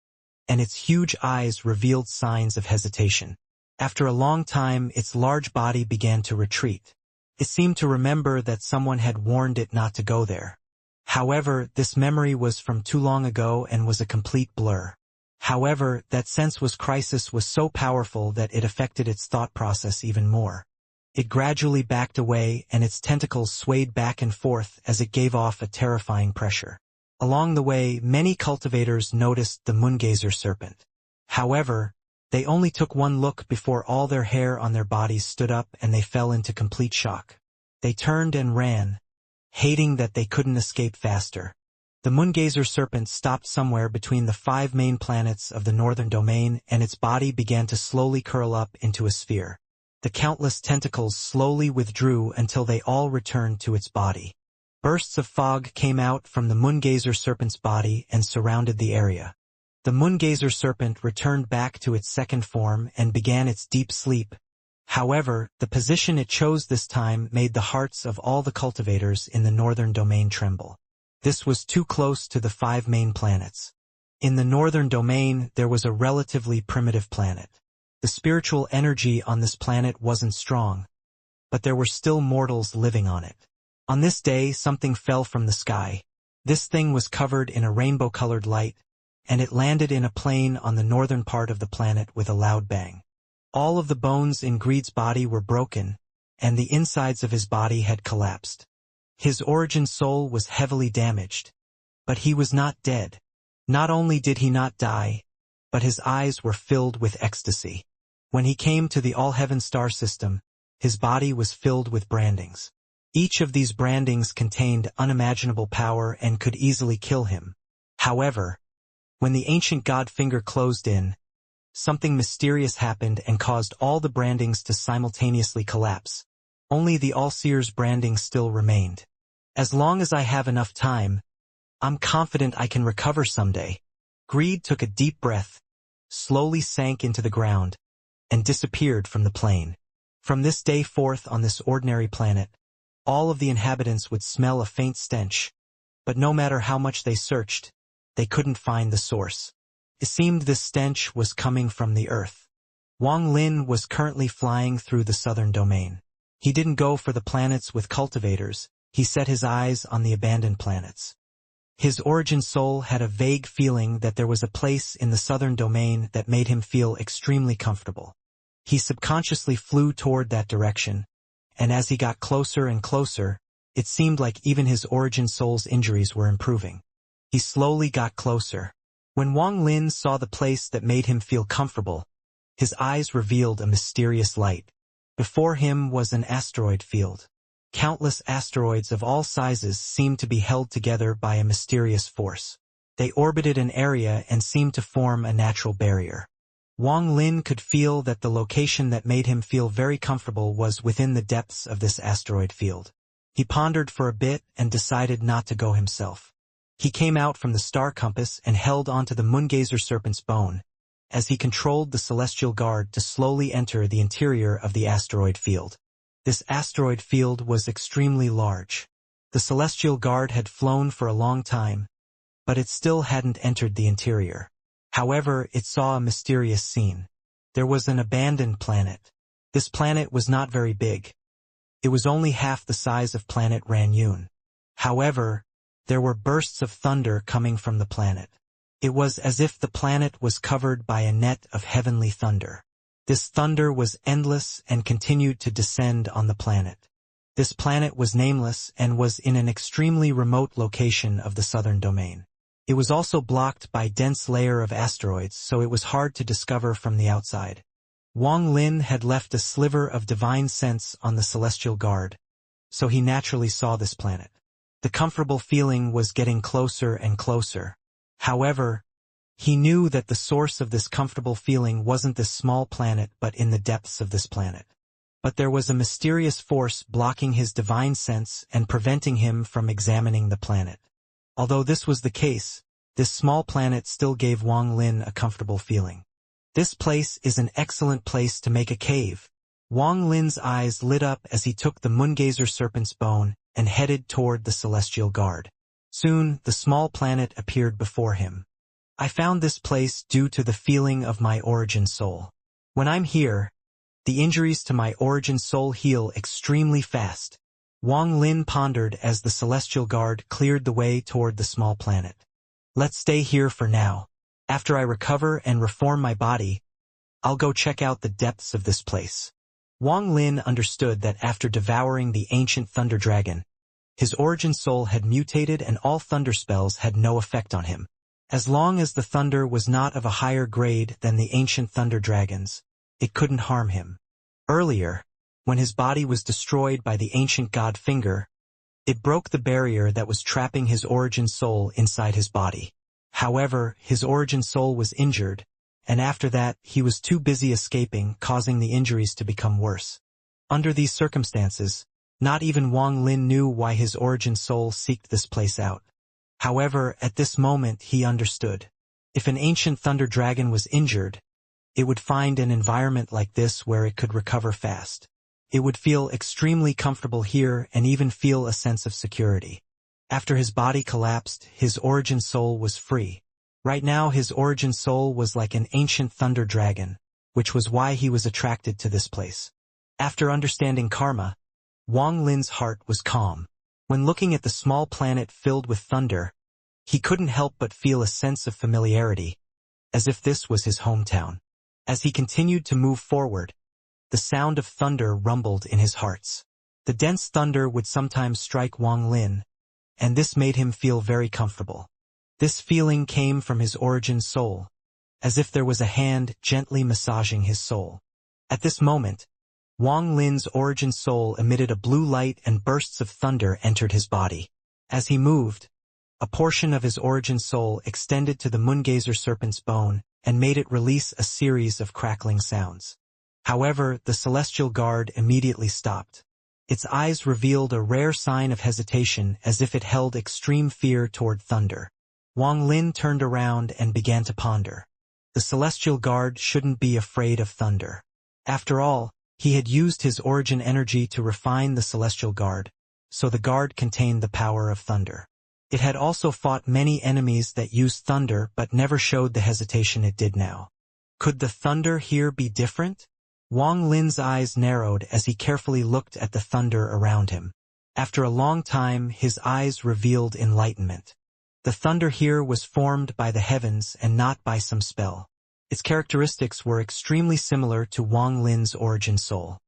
and its huge eyes revealed signs of hesitation. After a long time, its large body began to retreat. It seemed to remember that someone had warned it not to go there. However, this memory was from too long ago and was a complete blur. However, that sense was crisis was so powerful that it affected its thought process even more. It gradually backed away and its tentacles swayed back and forth as it gave off a terrifying pressure. Along the way, many cultivators noticed the Moongazer Serpent. However, they only took one look before all their hair on their bodies stood up and they fell into complete shock. They turned and ran, hating that they couldn't escape faster. The Moongazer Serpent stopped somewhere between the 5 main planets of the northern domain and its body began to slowly curl up into a sphere. The countless tentacles slowly withdrew until they all returned to its body. Bursts of fog came out from the Moongazer Serpent's body and surrounded the area. The Moongazer Serpent returned back to its second form and began its deep sleep. However, the position it chose this time made the hearts of all the cultivators in the northern domain tremble. This was too close to the 5 main planets. In the northern domain, there was a relatively primitive planet. The spiritual energy on this planet wasn't strong, but there were still mortals living on it. On this day, something fell from the sky. This thing was covered in a rainbow-colored light, and it landed in a plain on the northern part of the planet with a loud bang. All of the bones in Greed's body were broken, and the insides of his body had collapsed. His origin soul was heavily damaged, but he was not dead. Not only did he not die, but his eyes were filled with ecstasy. When he came to the All-Heaven star system, his body was filled with brandings. Each of these brandings contained unimaginable power and could easily kill him. However, when the ancient god finger closed in, something mysterious happened and caused all the brandings to simultaneously collapse. Only the All-Seer's branding still remained. As long as I have enough time, I'm confident I can recover someday. Greed took a deep breath, slowly sank into the ground, and disappeared from the plane. From this day forth on this ordinary planet, all of the inhabitants would smell a faint stench, but no matter how much they searched, they couldn't find the source. It seemed this stench was coming from the earth. Wang Lin was currently flying through the southern domain. He didn't go for the planets with cultivators, he set his eyes on the abandoned planets. His origin soul had a vague feeling that there was a place in the southern domain that made him feel extremely comfortable. He subconsciously flew toward that direction, and as he got closer and closer, it seemed like even his origin soul's injuries were improving. He slowly got closer. When Wang Lin saw the place that made him feel comfortable, his eyes revealed a mysterious light. Before him was an asteroid field. Countless asteroids of all sizes seemed to be held together by a mysterious force. They orbited an area and seemed to form a natural barrier. Wang Lin could feel that the location that made him feel very comfortable was within the depths of this asteroid field. He pondered for a bit and decided not to go himself. He came out from the star compass and held onto the moongazer serpent's bone, as he controlled the celestial guard to slowly enter the interior of the asteroid field. This asteroid field was extremely large. The celestial guard had flown for a long time, but it still hadn't entered the interior. However, it saw a mysterious scene. There was an abandoned planet. This planet was not very big. It was only half the size of planet Ranyun. However, there were bursts of thunder coming from the planet. It was as if the planet was covered by a net of heavenly thunder. This thunder was endless and continued to descend on the planet. This planet was nameless and was in an extremely remote location of the southern domain. It was also blocked by a dense layer of asteroids, so it was hard to discover from the outside. Wang Lin had left a sliver of divine sense on the celestial guard, so he naturally saw this planet. The comfortable feeling was getting closer and closer. However, he knew that the source of this comfortable feeling wasn't this small planet but in the depths of this planet. But there was a mysterious force blocking his divine sense and preventing him from examining the planet. Although this was the case, this small planet still gave Wang Lin a comfortable feeling. This place is an excellent place to make a cave. Wang Lin's eyes lit up as he took the moongazer serpent's bone and headed toward the celestial guard. Soon, the small planet appeared before him. I found this place due to the feeling of my origin soul. When I'm here, the injuries to my origin soul heal extremely fast. Wang Lin pondered as the celestial guard cleared the way toward the small planet. Let's stay here for now. After I recover and reform my body, I'll go check out the depths of this place. Wang Lin understood that after devouring the ancient thunder dragon, his origin soul had mutated and all thunder spells had no effect on him. As long as the thunder was not of a higher grade than the ancient thunder dragons, it couldn't harm him. Earlier, when his body was destroyed by the ancient god finger, it broke the barrier that was trapping his origin soul inside his body. However, his origin soul was injured, and after that he was too busy escaping, causing the injuries to become worse. Under these circumstances, not even Wang Lin knew why his origin soul seeked this place out. However, at this moment he understood. If an ancient thunder dragon was injured, it would find an environment like this where it could recover fast. It would feel extremely comfortable here and even feel a sense of security. After his body collapsed, his origin soul was free. Right now his origin soul was like an ancient thunder dragon, which was why he was attracted to this place. After understanding karma, Wang Lin's heart was calm. When looking at the small planet filled with thunder, He couldn't help but feel a sense of familiarity, as if this was his hometown. As he continued to move forward, the sound of thunder rumbled in his hearts. The dense thunder would sometimes strike Wang Lin, and this made him feel very comfortable. This feeling came from his origin soul, as if there was a hand gently massaging his soul. At this moment, Wang Lin's origin soul emitted a blue light and bursts of thunder entered his body. As he moved, a portion of his origin soul extended to the Moongazer serpent's bone and made it release a series of crackling sounds. However, the celestial guard immediately stopped. Its eyes revealed a rare sign of hesitation as if it held extreme fear toward thunder. Wang Lin turned around and began to ponder. The celestial guard shouldn't be afraid of thunder. After all, he had used his origin energy to refine the celestial guard, so the guard contained the power of thunder. It had also fought many enemies that used thunder but never showed the hesitation it did now. Could the thunder here be different? Wang Lin's eyes narrowed as he carefully looked at the thunder around him. After a long time, his eyes revealed enlightenment. The thunder here was formed by the heavens and not by some spell. Its characteristics were extremely similar to Wang Lin's origin soul.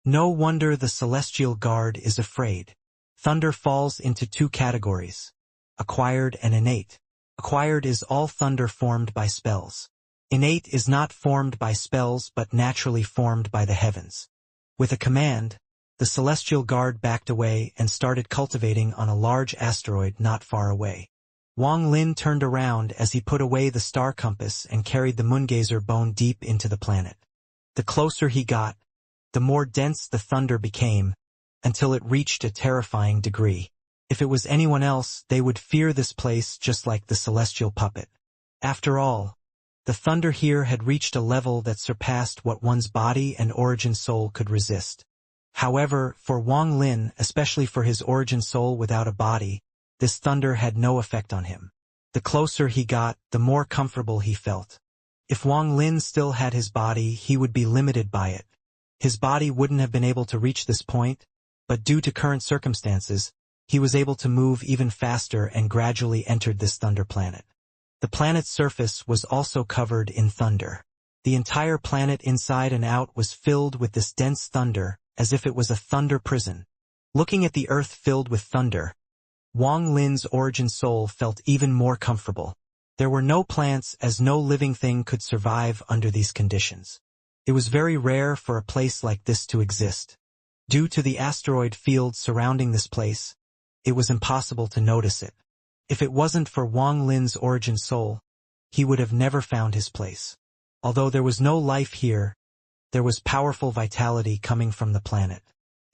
No wonder the celestial guard is afraid. Thunder falls into two categories: acquired and innate. Acquired is all thunder formed by spells. Innate is not formed by spells but naturally formed by the heavens. With a command, the celestial guard backed away and started cultivating on a large asteroid not far away. Wang Lin turned around as he put away the star compass and carried the Moongazer bone deep into the planet. The closer he got, the more dense the thunder became, until it reached a terrifying degree. If it was anyone else, they would fear this place just like the celestial puppet. After all, the thunder here had reached a level that surpassed what one's body and origin soul could resist. However, for Wang Lin, especially for his origin soul without a body, this thunder had no effect on him. The closer he got, the more comfortable he felt. If Wang Lin still had his body, he would be limited by it. His body wouldn't have been able to reach this point, but due to current circumstances, he was able to move even faster and gradually entered this thunder planet. The planet's surface was also covered in thunder. The entire planet inside and out was filled with this dense thunder, as if it was a thunder prison. Looking at the earth filled with thunder, Wang Lin's origin soul felt even more comfortable. There were no plants, as no living thing could survive under these conditions. It was very rare for a place like this to exist. Due to the asteroid field surrounding this place, it was impossible to notice it. If it wasn't for Wang Lin's origin soul, he would have never found his place. Although there was no life here, there was powerful vitality coming from the planet.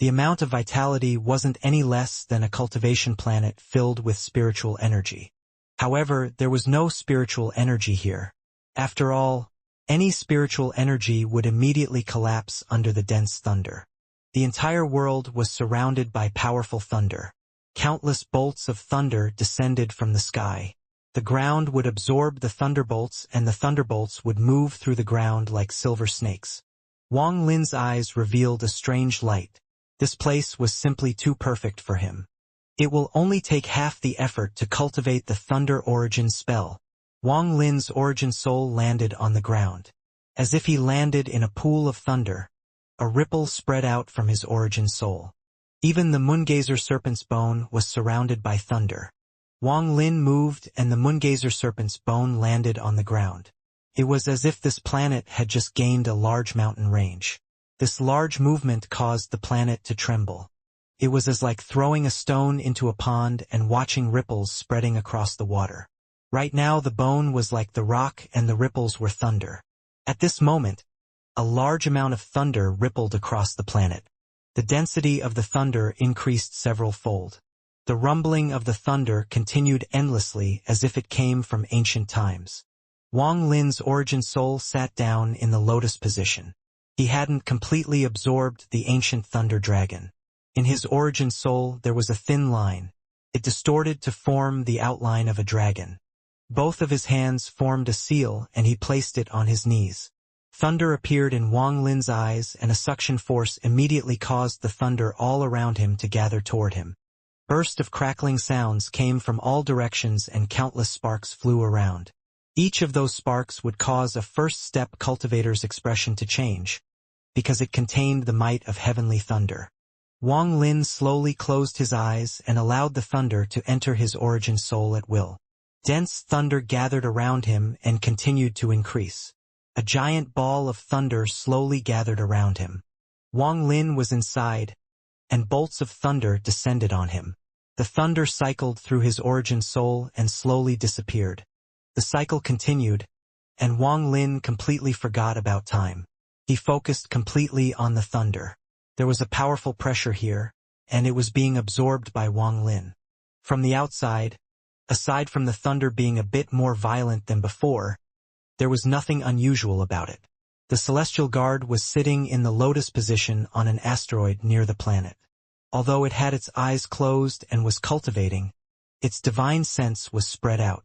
The amount of vitality wasn't any less than a cultivation planet filled with spiritual energy. However, there was no spiritual energy here. After all, any spiritual energy would immediately collapse under the dense thunder. The entire world was surrounded by powerful thunder. Countless bolts of thunder descended from the sky. The ground would absorb the thunderbolts and the thunderbolts would move through the ground like silver snakes. Wang Lin's eyes revealed a strange light. This place was simply too perfect for him. It will only take half the effort to cultivate the thunder origin spell. Wang Lin's origin soul landed on the ground. As if he landed in a pool of thunder, a ripple spread out from his origin soul. Even the Moongazer serpent's bone was surrounded by thunder. Wang Lin moved and the Moongazer serpent's bone landed on the ground. It was as if this planet had just gained a large mountain range. This large movement caused the planet to tremble. It was as like throwing a stone into a pond and watching ripples spreading across the water. Right now the bone was like the rock and the ripples were thunder. At this moment, a large amount of thunder rippled across the planet. The density of the thunder increased several-fold. The rumbling of the thunder continued endlessly as if it came from ancient times. Wang Lin's origin soul sat down in the lotus position. He hadn't completely absorbed the ancient thunder dragon. In his origin soul there was a thin line. It distorted to form the outline of a dragon. Both of his hands formed a seal and he placed it on his knees. Thunder appeared in Wang Lin's eyes and a suction force immediately caused the thunder all around him to gather toward him. Bursts of crackling sounds came from all directions and countless sparks flew around. Each of those sparks would cause a first-step cultivator's expression to change, because it contained the might of heavenly thunder. Wang Lin slowly closed his eyes and allowed the thunder to enter his origin soul at will. Dense thunder gathered around him and continued to increase. A giant ball of thunder slowly gathered around him. Wang Lin was inside, and bolts of thunder descended on him. The thunder cycled through his origin soul and slowly disappeared. The cycle continued, and Wang Lin completely forgot about time. He focused completely on the thunder. There was a powerful pressure here, and it was being absorbed by Wang Lin. From the outside, aside from the thunder being a bit more violent than before, there was nothing unusual about it. The Celestial Guard was sitting in the lotus position on an asteroid near the planet. Although it had its eyes closed and was cultivating, its divine sense was spread out.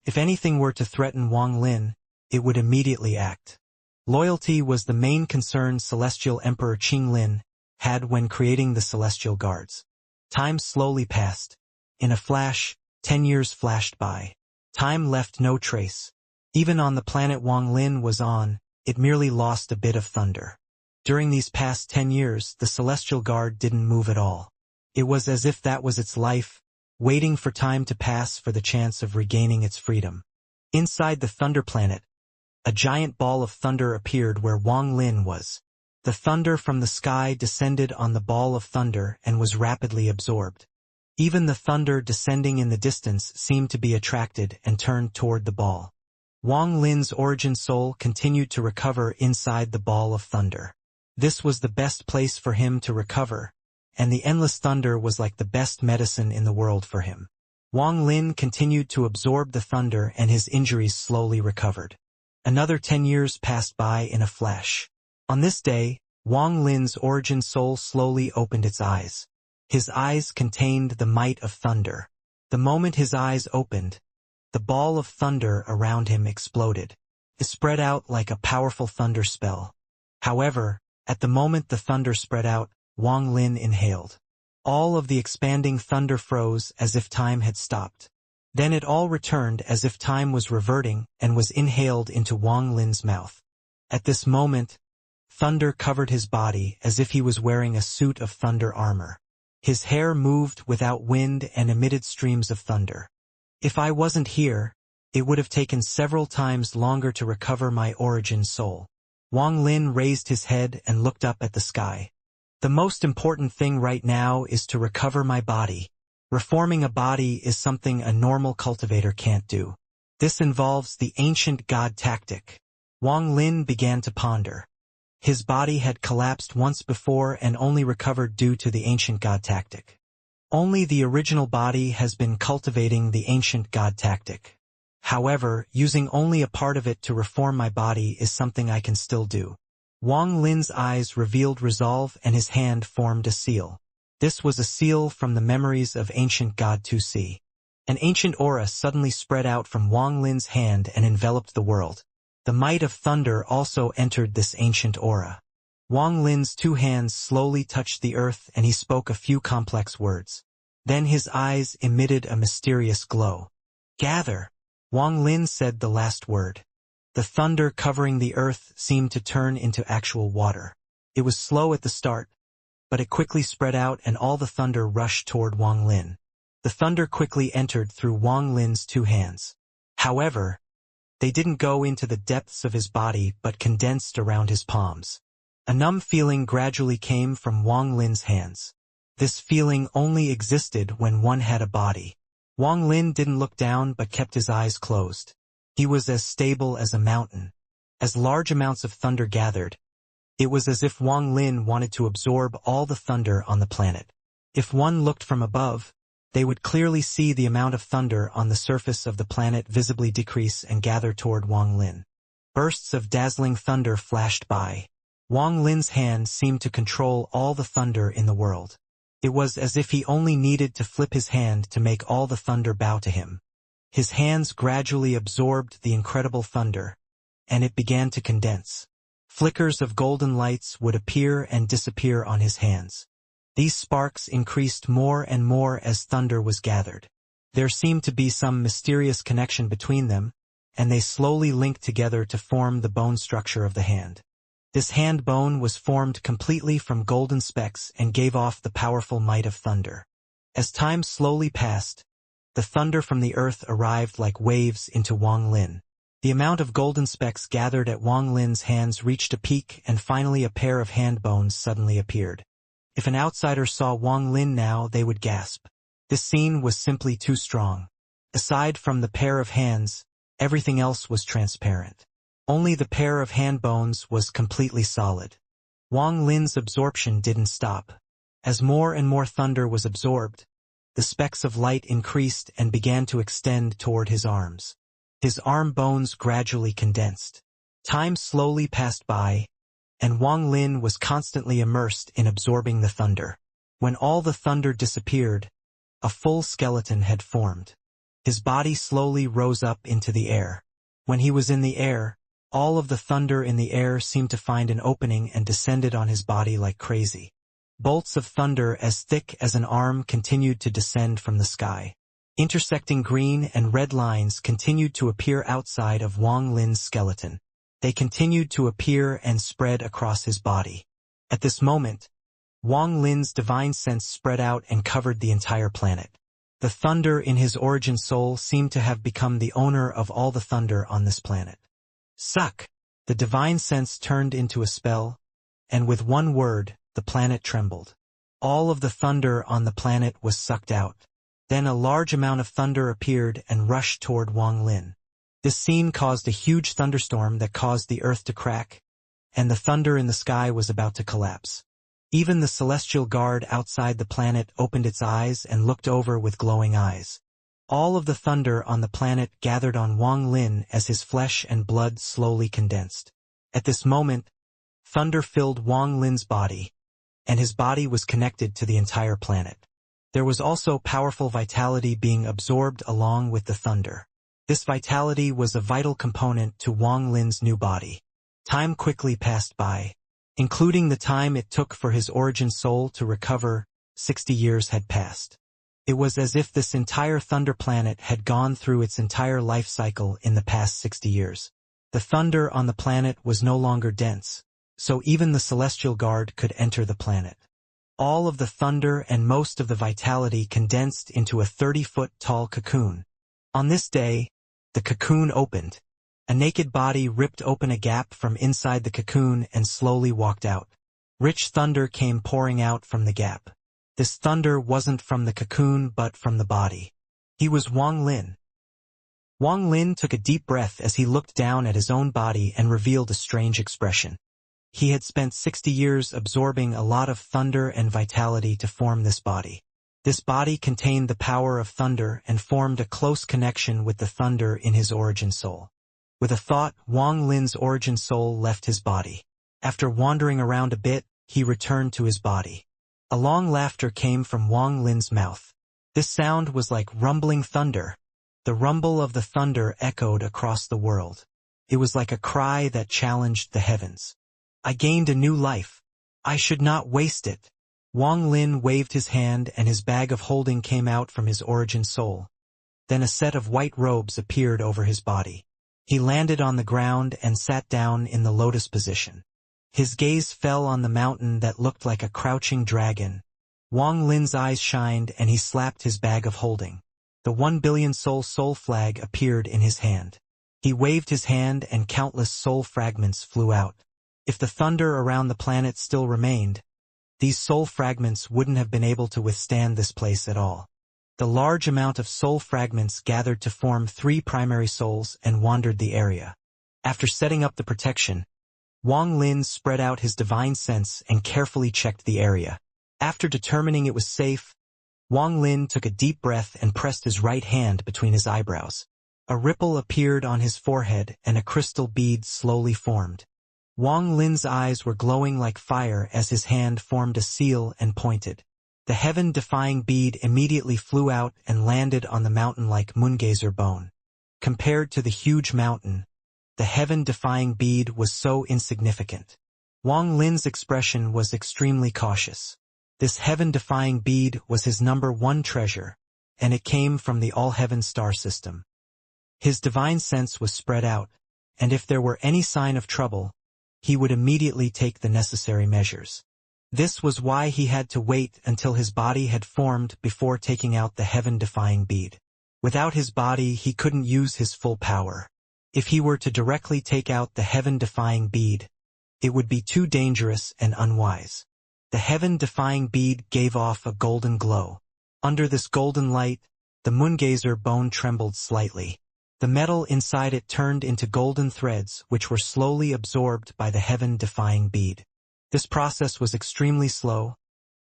If anything were to threaten Wang Lin, it would immediately act. Loyalty was the main concern Celestial Emperor Qinglin had when creating the Celestial Guards. Time slowly passed. In a flash, 10 years flashed by. Time left no trace. Even on the planet Wang Lin was on, it merely lost a bit of thunder. During these past 10 years, the Celestial Guard didn't move at all. It was as if that was its life, waiting for time to pass for the chance of regaining its freedom. Inside the Thunder Planet, a giant ball of thunder appeared where Wang Lin was. The thunder from the sky descended on the ball of thunder and was rapidly absorbed. Even the thunder descending in the distance seemed to be attracted and turned toward the ball. Wang Lin's origin soul continued to recover inside the ball of thunder. This was the best place for him to recover, and the endless thunder was like the best medicine in the world for him. Wang Lin continued to absorb the thunder and his injuries slowly recovered. Another 10 years passed by in a flash. On this day, Wang Lin's origin soul slowly opened its eyes. His eyes contained the might of thunder. The moment his eyes opened, the ball of thunder around him exploded. It spread out like a powerful thunder spell. However, at the moment the thunder spread out, Wang Lin inhaled. All of the expanding thunder froze as if time had stopped. Then it all returned as if time was reverting and was inhaled into Wang Lin's mouth. At this moment, thunder covered his body as if he was wearing a suit of thunder armor. His hair moved without wind and emitted streams of thunder. If I wasn't here, it would have taken several times longer to recover my origin soul. Wang Lin raised his head and looked up at the sky. The most important thing right now is to recover my body. Reforming a body is something a normal cultivator can't do. This involves the ancient god tactic. Wang Lin began to ponder. His body had collapsed once before and only recovered due to the ancient god tactic. Only the original body has been cultivating the ancient god tactic. However, using only a part of it to reform my body is something I can still do. Wang Lin's eyes revealed resolve and his hand formed a seal. This was a seal from the memories of ancient god 2C. An ancient aura suddenly spread out from Wang Lin's hand and enveloped the world. The might of thunder also entered this ancient aura. Wang Lin's two hands slowly touched the earth and he spoke a few complex words. Then his eyes emitted a mysterious glow. Gather! Wang Lin said the last word. The thunder covering the earth seemed to turn into actual water. It was slow at the start, but it quickly spread out and all the thunder rushed toward Wang Lin. The thunder quickly entered through Wang Lin's two hands. However, they didn't go into the depths of his body but condensed around his palms. A numb feeling gradually came from Wang Lin's hands. This feeling only existed when one had a body. Wang Lin didn't look down but kept his eyes closed. He was as stable as a mountain. As large amounts of thunder gathered, it was as if Wang Lin wanted to absorb all the thunder on the planet. If one looked from above, they would clearly see the amount of thunder on the surface of the planet visibly decrease and gather toward Wang Lin. Bursts of dazzling thunder flashed by. Wang Lin's hand seemed to control all the thunder in the world. It was as if he only needed to flip his hand to make all the thunder bow to him. His hands gradually absorbed the incredible thunder, and it began to condense. Flickers of golden lights would appear and disappear on his hands. These sparks increased more and more as thunder was gathered. There seemed to be some mysterious connection between them, and they slowly linked together to form the bone structure of the hand. This hand bone was formed completely from golden specks and gave off the powerful might of thunder. As time slowly passed, the thunder from the earth arrived like waves into Wang Lin. The amount of golden specks gathered at Wang Lin's hands reached a peak, and finally a pair of hand bones suddenly appeared. If an outsider saw Wang Lin now, they would gasp. This scene was simply too strong. Aside from the pair of hands, everything else was transparent. Only the pair of hand bones was completely solid. Wang Lin's absorption didn't stop. As more and more thunder was absorbed, the specks of light increased and began to extend toward his arms. His arm bones gradually condensed. Time slowly passed by, and Wang Lin was constantly immersed in absorbing the thunder. When all the thunder disappeared, a full skeleton had formed. His body slowly rose up into the air. When he was in the air, all of the thunder in the air seemed to find an opening and descended on his body like crazy. Bolts of thunder as thick as an arm continued to descend from the sky. Intersecting green and red lines continued to appear outside of Wang Lin's skeleton. They continued to appear and spread across his body. At this moment, Wang Lin's divine sense spread out and covered the entire planet. The thunder in his origin soul seemed to have become the owner of all the thunder on this planet. Suck! The divine sense turned into a spell, and with one word, the planet trembled. All of the thunder on the planet was sucked out. Then a large amount of thunder appeared and rushed toward Wang Lin. This scene caused a huge thunderstorm that caused the earth to crack, and the thunder in the sky was about to collapse. Even the celestial guard outside the planet opened its eyes and looked over with glowing eyes. All of the thunder on the planet gathered on Wang Lin as his flesh and blood slowly condensed. At this moment, thunder filled Wang Lin's body, and his body was connected to the entire planet. There was also powerful vitality being absorbed along with the thunder. This vitality was a vital component to Wang Lin's new body. Time quickly passed by. Including the time it took for his origin soul to recover, 60 years had passed. It was as if this entire thunder planet had gone through its entire life cycle in the past 60 years. The thunder on the planet was no longer dense, so even the celestial guard could enter the planet. All of the thunder and most of the vitality condensed into a 30-foot tall cocoon. On this day, the cocoon opened. A naked body ripped open a gap from inside the cocoon and slowly walked out. Rich thunder came pouring out from the gap. This thunder wasn't from the cocoon but from the body. He was Wang Lin. Wang Lin took a deep breath as he looked down at his own body and revealed a strange expression. He had spent 60 years absorbing a lot of thunder and vitality to form this body. This body contained the power of thunder and formed a close connection with the thunder in his origin soul. With a thought, Wang Lin's origin soul left his body. After wandering around a bit, he returned to his body. A long laughter came from Wang Lin's mouth. This sound was like rumbling thunder. The rumble of the thunder echoed across the world. It was like a cry that challenged the heavens. I gained a new life. I should not waste it. Wang Lin waved his hand and his bag of holding came out from his origin soul. Then a set of white robes appeared over his body. He landed on the ground and sat down in the lotus position. His gaze fell on the mountain that looked like a crouching dragon. Wang Lin's eyes shined and he slapped his bag of holding. The 1 billion soul flag appeared in his hand. He waved his hand and countless soul fragments flew out. If the thunder around the planet still remained, these soul fragments wouldn't have been able to withstand this place at all. The large amount of soul fragments gathered to form 3 primary souls and wandered the area. After setting up the protection, Wang Lin spread out his divine sense and carefully checked the area. After determining it was safe, Wang Lin took a deep breath and pressed his right hand between his eyebrows. A ripple appeared on his forehead and a crystal bead slowly formed. Wang Lin's eyes were glowing like fire as his hand formed a seal and pointed. The heaven-defying bead immediately flew out and landed on the mountain like moongazer bone. Compared to the huge mountain, the heaven-defying bead was so insignificant. Wang Lin's expression was extremely cautious. This heaven-defying bead was his #1 treasure, and it came from the all-heaven star system. His divine sense was spread out, and if there were any sign of trouble, he would immediately take the necessary measures. This was why he had to wait until his body had formed before taking out the heaven-defying bead. Without his body, he couldn't use his full power. If he were to directly take out the heaven-defying bead, it would be too dangerous and unwise. The heaven-defying bead gave off a golden glow. Under this golden light, the moongazer bone trembled slightly. The metal inside it turned into golden threads which were slowly absorbed by the heaven-defying bead. This process was extremely slow,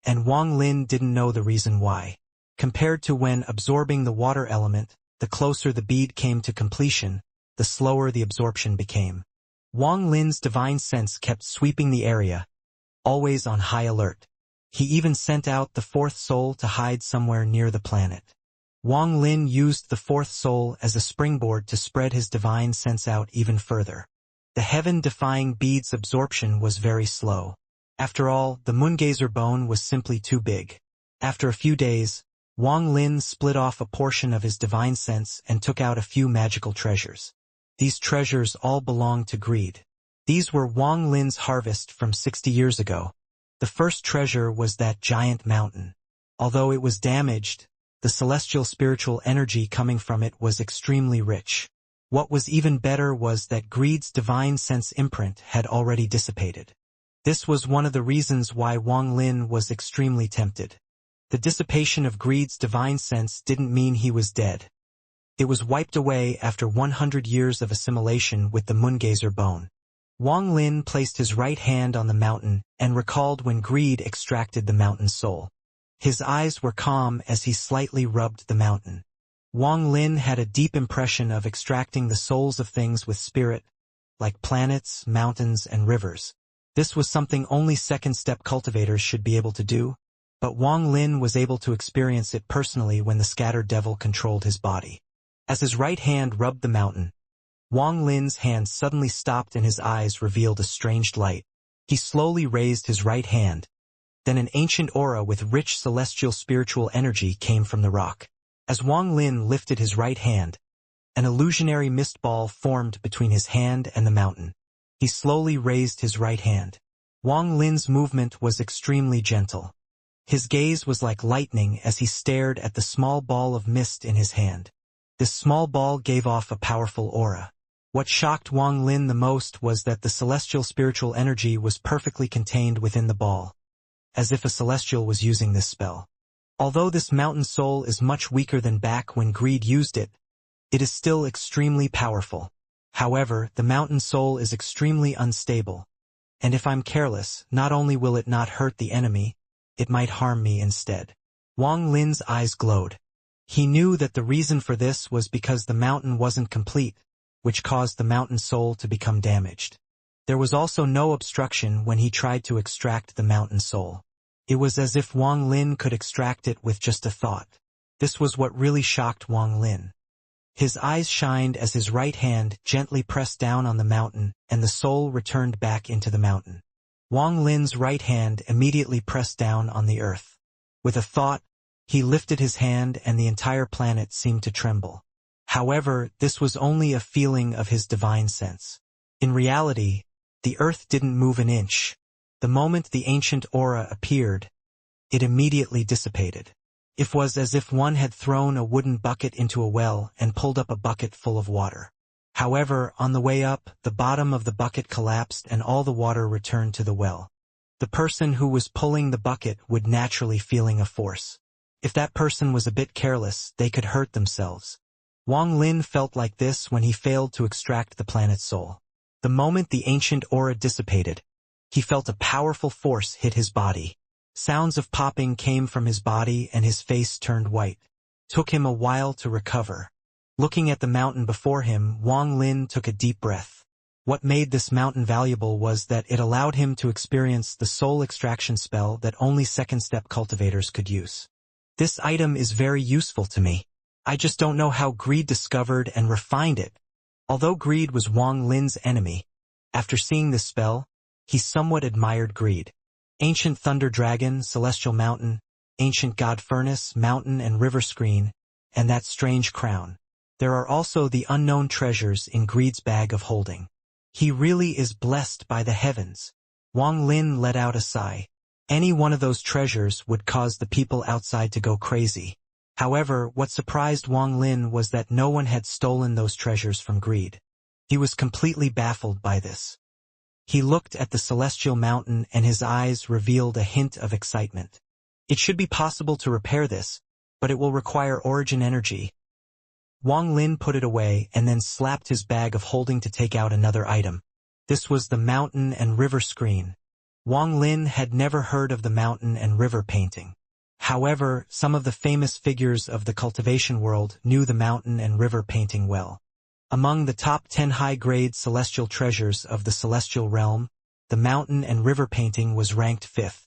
and Wang Lin didn't know the reason why. Compared to when absorbing the water element, the closer the bead came to completion, the slower the absorption became. Wang Lin's divine sense kept sweeping the area, always on high alert. He even sent out the fourth soul to hide somewhere near the planet. Wang Lin used the fourth soul as a springboard to spread his divine sense out even further. The heaven-defying bead's absorption was very slow. After all, the moongazer bone was simply too big. After a few days, Wang Lin split off a portion of his divine sense and took out a few magical treasures. These treasures all belonged to greed. These were Wang Lin's harvest from 60 years ago. The first treasure was that giant mountain. Although it was damaged, the celestial spiritual energy coming from it was extremely rich. What was even better was that greed's divine sense imprint had already dissipated. This was one of the reasons why Wang Lin was extremely tempted. The dissipation of greed's divine sense didn't mean he was dead. It was wiped away after 100 years of assimilation with the moongazer bone. Wang Lin placed his right hand on the mountain and recalled when greed extracted the mountain's soul. His eyes were calm as he slightly rubbed the mountain. Wang Lin had a deep impression of extracting the souls of things with spirit, like planets, mountains, and rivers. This was something only second-step cultivators should be able to do, but Wang Lin was able to experience it personally when the scattered devil controlled his body. As his right hand rubbed the mountain, Wang Lin's hand suddenly stopped and his eyes revealed a strange light. He slowly raised his right hand. Then an ancient aura with rich celestial spiritual energy came from the rock. As Wang Lin lifted his right hand, an illusionary mist ball formed between his hand and the mountain. He slowly raised his right hand. Wang Lin's movement was extremely gentle. His gaze was like lightning as he stared at the small ball of mist in his hand. This small ball gave off a powerful aura. What shocked Wang Lin the most was that the celestial spiritual energy was perfectly contained within the ball, as if a celestial was using this spell. Although this mountain soul is much weaker than back when greed used it, it is still extremely powerful. However, the mountain soul is extremely unstable, and if I'm careless, not only will it not hurt the enemy, it might harm me instead. Wang Lin's eyes glowed. He knew that the reason for this was because the mountain wasn't complete, which caused the mountain soul to become damaged. There was also no obstruction when he tried to extract the mountain soul. It was as if Wang Lin could extract it with just a thought. This was what really shocked Wang Lin. His eyes shined as his right hand gently pressed down on the mountain and the soul returned back into the mountain. Wang Lin's right hand immediately pressed down on the earth. With a thought, he lifted his hand and the entire planet seemed to tremble. However, this was only a feeling of his divine sense. In reality, the earth didn't move an inch. The moment the ancient aura appeared, it immediately dissipated. It was as if one had thrown a wooden bucket into a well and pulled up a bucket full of water. However, on the way up, the bottom of the bucket collapsed and all the water returned to the well. The person who was pulling the bucket would naturally feeling a force. If that person was a bit careless, they could hurt themselves. Wang Lin felt like this when he failed to extract the planet's soul. The moment the ancient aura dissipated, he felt a powerful force hit his body. Sounds of popping came from his body and his face turned white. Took him a while to recover. Looking at the mountain before him, Wang Lin took a deep breath. What made this mountain valuable was that it allowed him to experience the soul extraction spell that only second-step cultivators could use. This item is very useful to me. I just don't know how greed discovered and refined it. Although greed was Wang Lin's enemy, after seeing this spell, he somewhat admired greed. Ancient thunder dragon, celestial mountain, ancient god furnace, mountain and river screen, and that strange crown. There are also the unknown treasures in greed's bag of holding. He really is blessed by the heavens. Wang Lin let out a sigh. Any one of those treasures would cause the people outside to go crazy. However, what surprised Wang Lin was that no one had stolen those treasures from greed. He was completely baffled by this. He looked at the celestial mountain and his eyes revealed a hint of excitement. It should be possible to repair this, but it will require origin energy. Wang Lin put it away and then slapped his bag of holding to take out another item. This was the mountain and river screen. Wang Lin had never heard of the mountain and river painting. However, some of the famous figures of the cultivation world knew the mountain and river painting well. Among the top 10 high-grade celestial treasures of the celestial realm, the mountain and river painting was ranked 5th.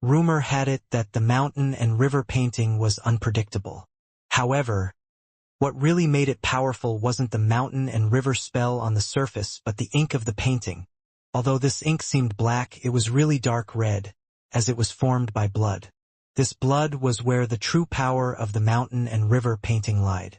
Rumor had it that the mountain and river painting was unpredictable. However, what really made it powerful wasn't the mountain and river spell on the surface but the ink of the painting. Although this ink seemed black, it was really dark red, as it was formed by blood. This blood was where the true power of the mountain and river painting lied.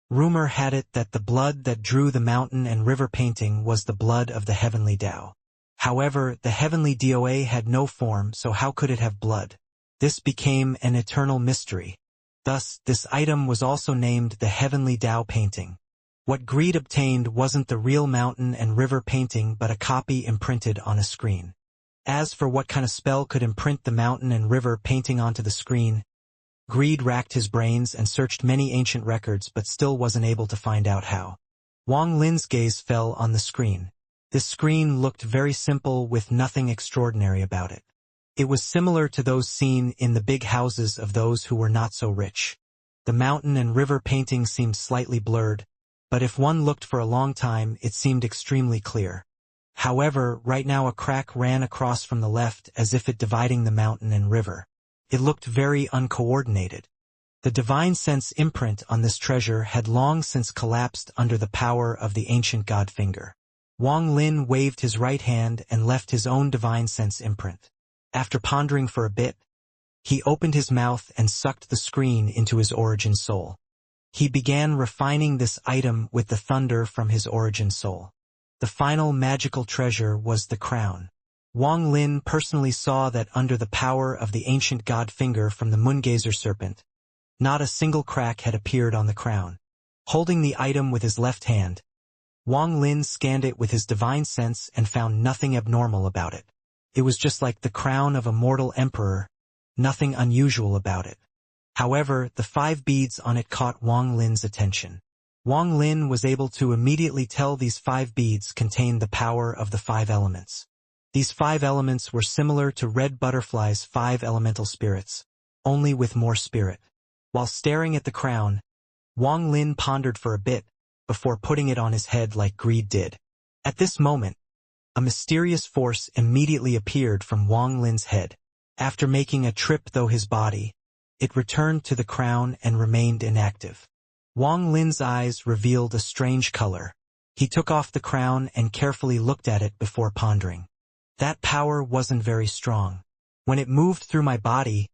Rumor had it that the blood that drew the mountain and river painting was the blood of the heavenly Tao. However, the heavenly DOA had no form, so how could it have blood? This became an eternal mystery. Thus, this item was also named the heavenly Tao painting. What greed obtained wasn't the real mountain and river painting but a copy imprinted on a screen. As for what kind of spell could imprint the mountain and river painting onto the screen, greed racked his brains and searched many ancient records but still wasn't able to find out how. Wang Lin's gaze fell on the screen. This screen looked very simple with nothing extraordinary about it. It was similar to those seen in the big houses of those who were not so rich. The mountain and river painting seemed slightly blurred, but if one looked for a long time it seemed extremely clear. However, right now a crack ran across from the left as if it dividing the mountain and river. It looked very uncoordinated. The divine sense imprint on this treasure had long since collapsed under the power of the ancient god finger. Wang Lin waved his right hand and left his own divine sense imprint. After pondering for a bit, he opened his mouth and sucked the screen into his origin soul. He began refining this item with the thunder from his origin soul. The final magical treasure was the crown. Wang Lin personally saw that under the power of the ancient god finger from the moongazer serpent, not a single crack had appeared on the crown. Holding the item with his left hand, Wang Lin scanned it with his divine sense and found nothing abnormal about it. It was just like the crown of a mortal emperor, nothing unusual about it. However, the 5 beads on it caught Wang Lin's attention. Wang Lin was able to immediately tell these 5 beads contained the power of the 5 elements. These 5 elements were similar to Red Butterfly's 5 elemental spirits, only with more spirit. While staring at the crown, Wang Lin pondered for a bit, before putting it on his head like greed did. At this moment, a mysterious force immediately appeared from Wang Lin's head. After making a trip through his body, it returned to the crown and remained inactive. Wang Lin's eyes revealed a strange color. He took off the crown and carefully looked at it before pondering. That power wasn't very strong. When it moved through my body,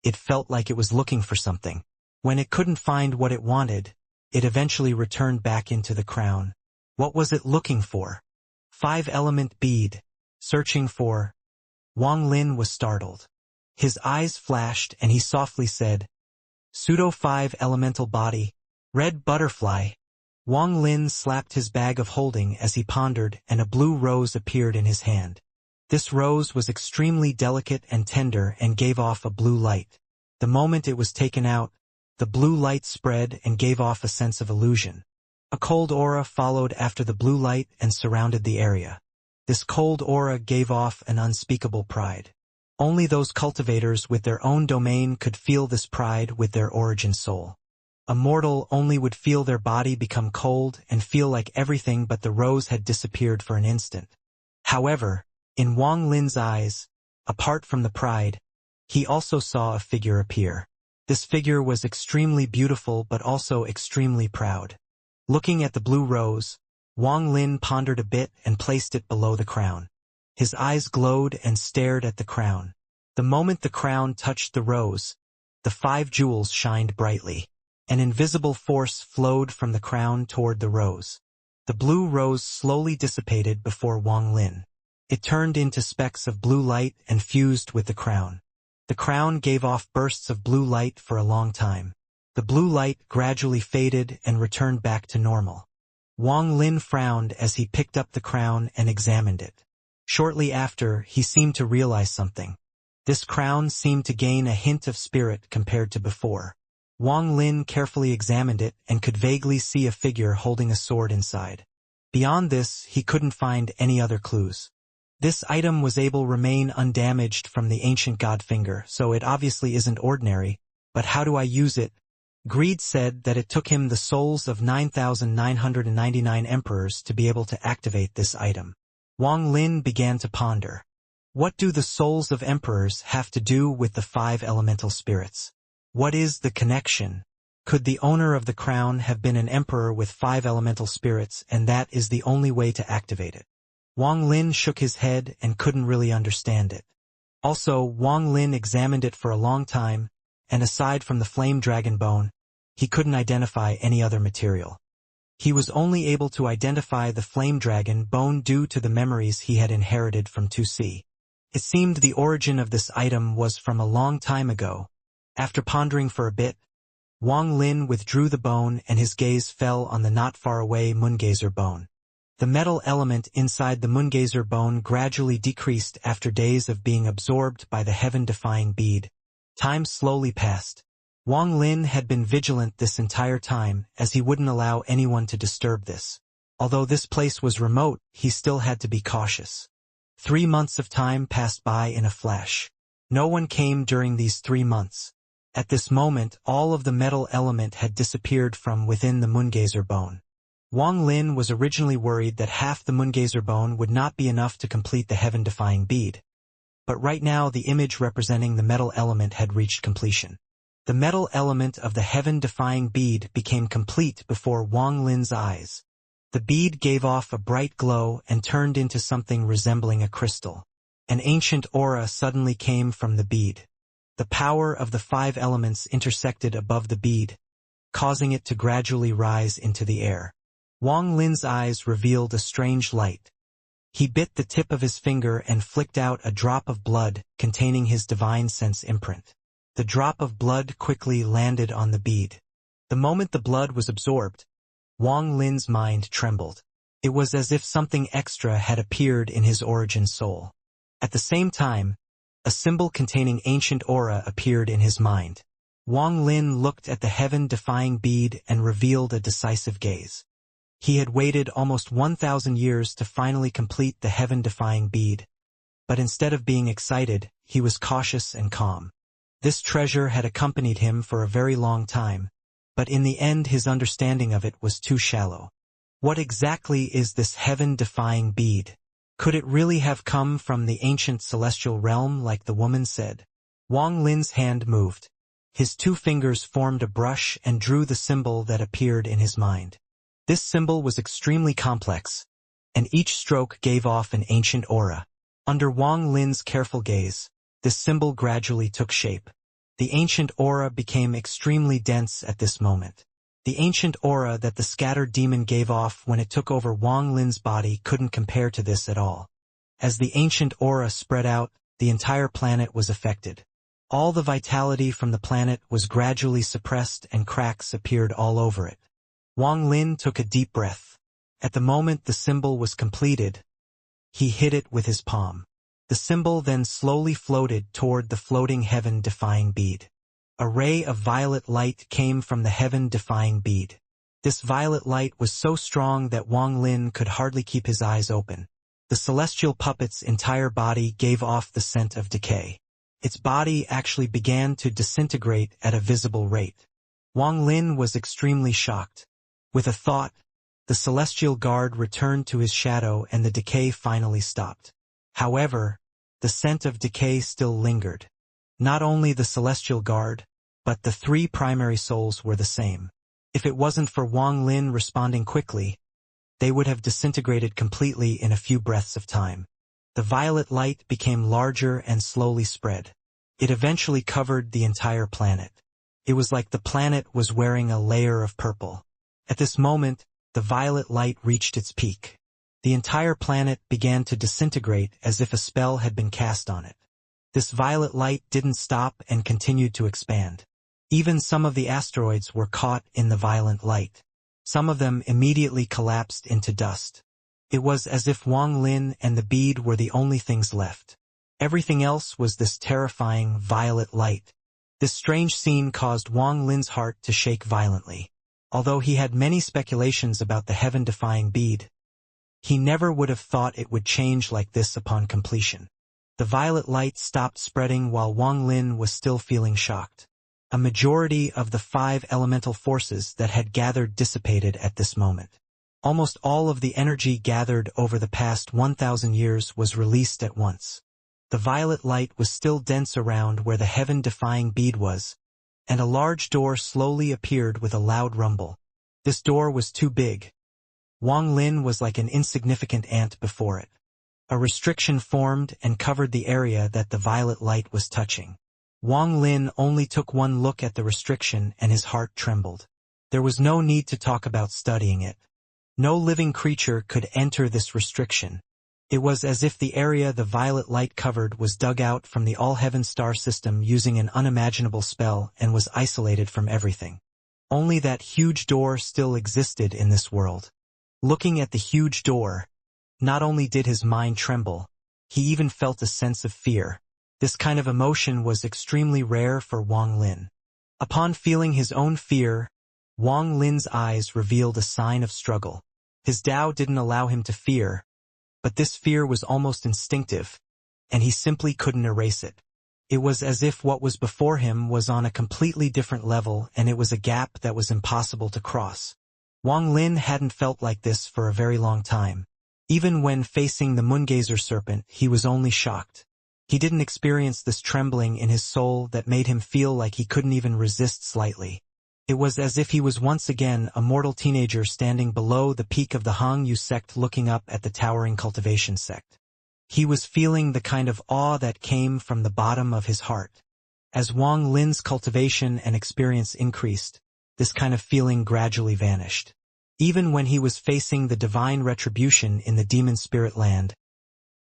it felt like it was looking for something. When it couldn't find what it wanted, it eventually returned back into the crown. What was it looking for? 5-element bead. Searching for. Wang Lin was startled. His eyes flashed and he softly said, "Pseudo 5 elemental body. Red butterfly." Wang Lin slapped his bag of holding as he pondered and a blue rose appeared in his hand. This rose was extremely delicate and tender and gave off a blue light. The moment it was taken out, the blue light spread and gave off a sense of illusion. A cold aura followed after the blue light and surrounded the area. This cold aura gave off an unspeakable pride. Only those cultivators with their own domain could feel this pride with their origin soul. A mortal only would feel their body become cold and feel like everything but the rose had disappeared for an instant. However, in Wang Lin's eyes, apart from the pride, he also saw a figure appear. This figure was extremely beautiful but also extremely proud. Looking at the blue rose, Wang Lin pondered a bit and placed it below the crown. His eyes glowed and stared at the crown. The moment the crown touched the rose, the 5 jewels shined brightly. An invisible force flowed from the crown toward the rose. The blue rose slowly dissipated before Wang Lin. It turned into specks of blue light and fused with the crown. The crown gave off bursts of blue light for a long time. The blue light gradually faded and returned back to normal. Wang Lin frowned as he picked up the crown and examined it. Shortly after, he seemed to realize something. This crown seemed to gain a hint of spirit compared to before. Wang Lin carefully examined it and could vaguely see a figure holding a sword inside. Beyond this, he couldn't find any other clues. This item was able to remain undamaged from the ancient god finger, so it obviously isn't ordinary. But how do I use it? Greed said that it took him the souls of 9,999 emperors to be able to activate this item. Wang Lin began to ponder. What do the souls of emperors have to do with the 5 elemental spirits? What is the connection? Could the owner of the crown have been an emperor with 5 elemental spirits, and that is the only way to activate it? Wang Lin shook his head and couldn't really understand it. Also, Wang Lin examined it for a long time, and aside from the flame dragon bone, he couldn't identify any other material. He was only able to identify the flame dragon bone due to the memories he had inherited from 2C. It seemed the origin of this item was from a long time ago. After pondering for a bit, Wang Lin withdrew the bone and his gaze fell on the not far away Moongazer bone. The metal element inside the Moongazer bone gradually decreased after days of being absorbed by the heaven-defying bead. Time slowly passed. Wang Lin had been vigilant this entire time, as he wouldn't allow anyone to disturb this. Although this place was remote, he still had to be cautious. 3 months of time passed by in a flash. No one came during these 3 months. At this moment, all of the metal element had disappeared from within the Moongazer bone. Wang Lin was originally worried that half the Moongazer bone would not be enough to complete the heaven-defying bead. But right now the image representing the metal element had reached completion. The metal element of the heaven-defying bead became complete before Wang Lin's eyes. The bead gave off a bright glow and turned into something resembling a crystal. An ancient aura suddenly came from the bead. The power of the 5 elements intersected above the bead, causing it to gradually rise into the air. Wang Lin's eyes revealed a strange light. He bit the tip of his finger and flicked out a drop of blood containing his divine sense imprint. The drop of blood quickly landed on the bead. The moment the blood was absorbed, Wang Lin's mind trembled. It was as if something extra had appeared in his origin soul. At the same time, a symbol containing ancient aura appeared in his mind. Wang Lin looked at the heaven-defying bead and revealed a decisive gaze. He had waited almost 1,000 years to finally complete the heaven-defying bead. But instead of being excited, he was cautious and calm. This treasure had accompanied him for a very long time, but in the end his understanding of it was too shallow. What exactly is this heaven-defying bead? Could it really have come from the ancient celestial realm like the woman said? Wang Lin's hand moved. His 2 fingers formed a brush and drew the symbol that appeared in his mind. This symbol was extremely complex, and each stroke gave off an ancient aura. Under Wang Lin's careful gaze, this symbol gradually took shape. The ancient aura became extremely dense at this moment. The ancient aura that the scattered demon gave off when it took over Wang Lin's body couldn't compare to this at all. As the ancient aura spread out, the entire planet was affected. All the vitality from the planet was gradually suppressed and cracks appeared all over it. Wang Lin took a deep breath. At the moment the symbol was completed, he hit it with his palm. The symbol then slowly floated toward the floating heaven-defying bead. A ray of violet light came from the heaven-defying bead. This violet light was so strong that Wang Lin could hardly keep his eyes open. The celestial puppet's entire body gave off the scent of decay. Its body actually began to disintegrate at a visible rate. Wang Lin was extremely shocked. With a thought, the celestial guard returned to his shadow and the decay finally stopped. However, the scent of decay still lingered. Not only the celestial guard, but the 3 primary souls were the same. If it wasn't for Wang Lin responding quickly, they would have disintegrated completely in a few breaths of time. The violet light became larger and slowly spread. It eventually covered the entire planet. It was like the planet was wearing a layer of purple. At this moment, the violet light reached its peak. The entire planet began to disintegrate as if a spell had been cast on it. This violet light didn't stop and continued to expand. Even some of the asteroids were caught in the violent light. Some of them immediately collapsed into dust. It was as if Wang Lin and the bead were the only things left. Everything else was this terrifying violet light. This strange scene caused Wang Lin's heart to shake violently. Although he had many speculations about the heaven-defying bead, he never would have thought it would change like this upon completion. The violet light stopped spreading while Wang Lin was still feeling shocked. A majority of the 5 elemental forces that had gathered dissipated at this moment. Almost all of the energy gathered over the past 1,000 years was released at once. The violet light was still dense around where the heaven-defying bead was, and a large door slowly appeared with a loud rumble. This door was too big. Wang Lin was like an insignificant ant before it. A restriction formed and covered the area that the violet light was touching. Wang Lin only took one look at the restriction and his heart trembled. There was no need to talk about studying it. No living creature could enter this restriction. It was as if the area the violet light covered was dug out from the all-heaven star system using an unimaginable spell and was isolated from everything. Only that huge door still existed in this world. Looking at the huge door, not only did his mind tremble, he even felt a sense of fear. This kind of emotion was extremely rare for Wang Lin. Upon feeling his own fear, Wang Lin's eyes revealed a sign of struggle. His Tao didn't allow him to fear, but this fear was almost instinctive, and he simply couldn't erase it. It was as if what was before him was on a completely different level and it was a gap that was impossible to cross. Wang Lin hadn't felt like this for a very long time. Even when facing the Moongazer serpent, he was only shocked. He didn't experience this trembling in his soul that made him feel like he couldn't even resist slightly. It was as if he was once again a mortal teenager standing below the peak of the Hangyu sect looking up at the towering Cultivation sect. He was feeling the kind of awe that came from the bottom of his heart. As Wang Lin's cultivation and experience increased, this kind of feeling gradually vanished. Even when he was facing the divine retribution in the demon spirit land,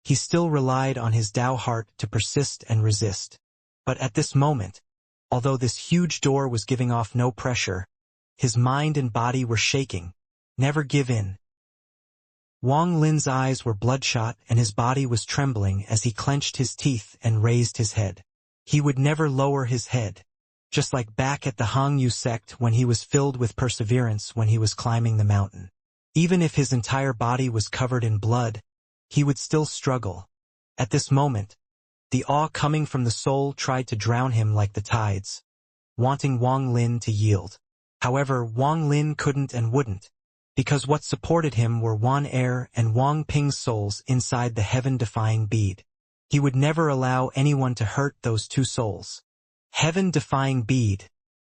he still relied on his Tao heart to persist and resist. But at this moment, although this huge door was giving off no pressure, his mind and body were shaking. Never give in. Wang Lin's eyes were bloodshot and his body was trembling as he clenched his teeth and raised his head. He would never lower his head. Just like back at the Hangyu sect when he was filled with perseverance when he was climbing the mountain. Even if his entire body was covered in blood, he would still struggle. At this moment, the awe coming from the soul tried to drown him like the tides, wanting Wang Lin to yield. However, Wang Lin couldn't and wouldn't, because what supported him were Wan Er and Wang Ping's souls inside the heaven-defying bead. He would never allow anyone to hurt those two souls. Heaven-defying bead.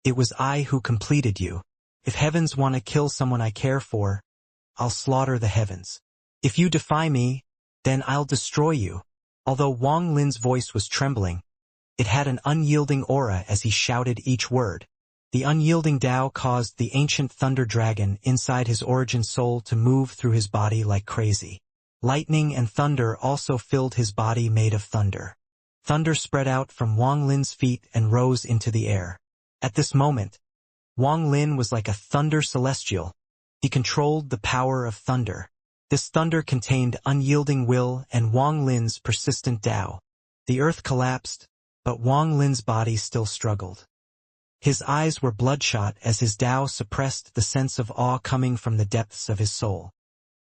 It was I who completed you. If heavens want to kill someone I care for, I'll slaughter the heavens. If you defy me, then I'll destroy you. Although Wang Lin's voice was trembling, it had an unyielding aura as he shouted each word. The unyielding Tao caused the ancient thunder dragon inside his origin soul to move through his body like crazy. Lightning and thunder also filled his body made of thunder. Thunder spread out from Wang Lin's feet and rose into the air. At this moment, Wang Lin was like a thunder celestial. He controlled the power of thunder. This thunder contained unyielding will and Wang Lin's persistent Tao. The earth collapsed, but Wang Lin's body still struggled. His eyes were bloodshot as his Tao suppressed the sense of awe coming from the depths of his soul.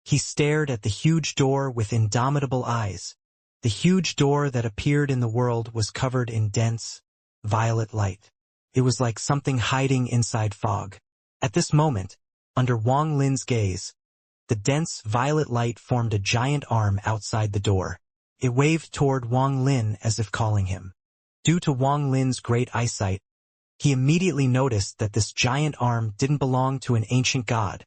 He stared at the huge door with indomitable eyes. The huge door that appeared in the world was covered in dense, violet light. It was like something hiding inside fog. At this moment, under Wang Lin's gaze, the dense violet light formed a giant arm outside the door. It waved toward Wang Lin as if calling him. Due to Wang Lin's great eyesight, he immediately noticed that this giant arm didn't belong to an ancient god.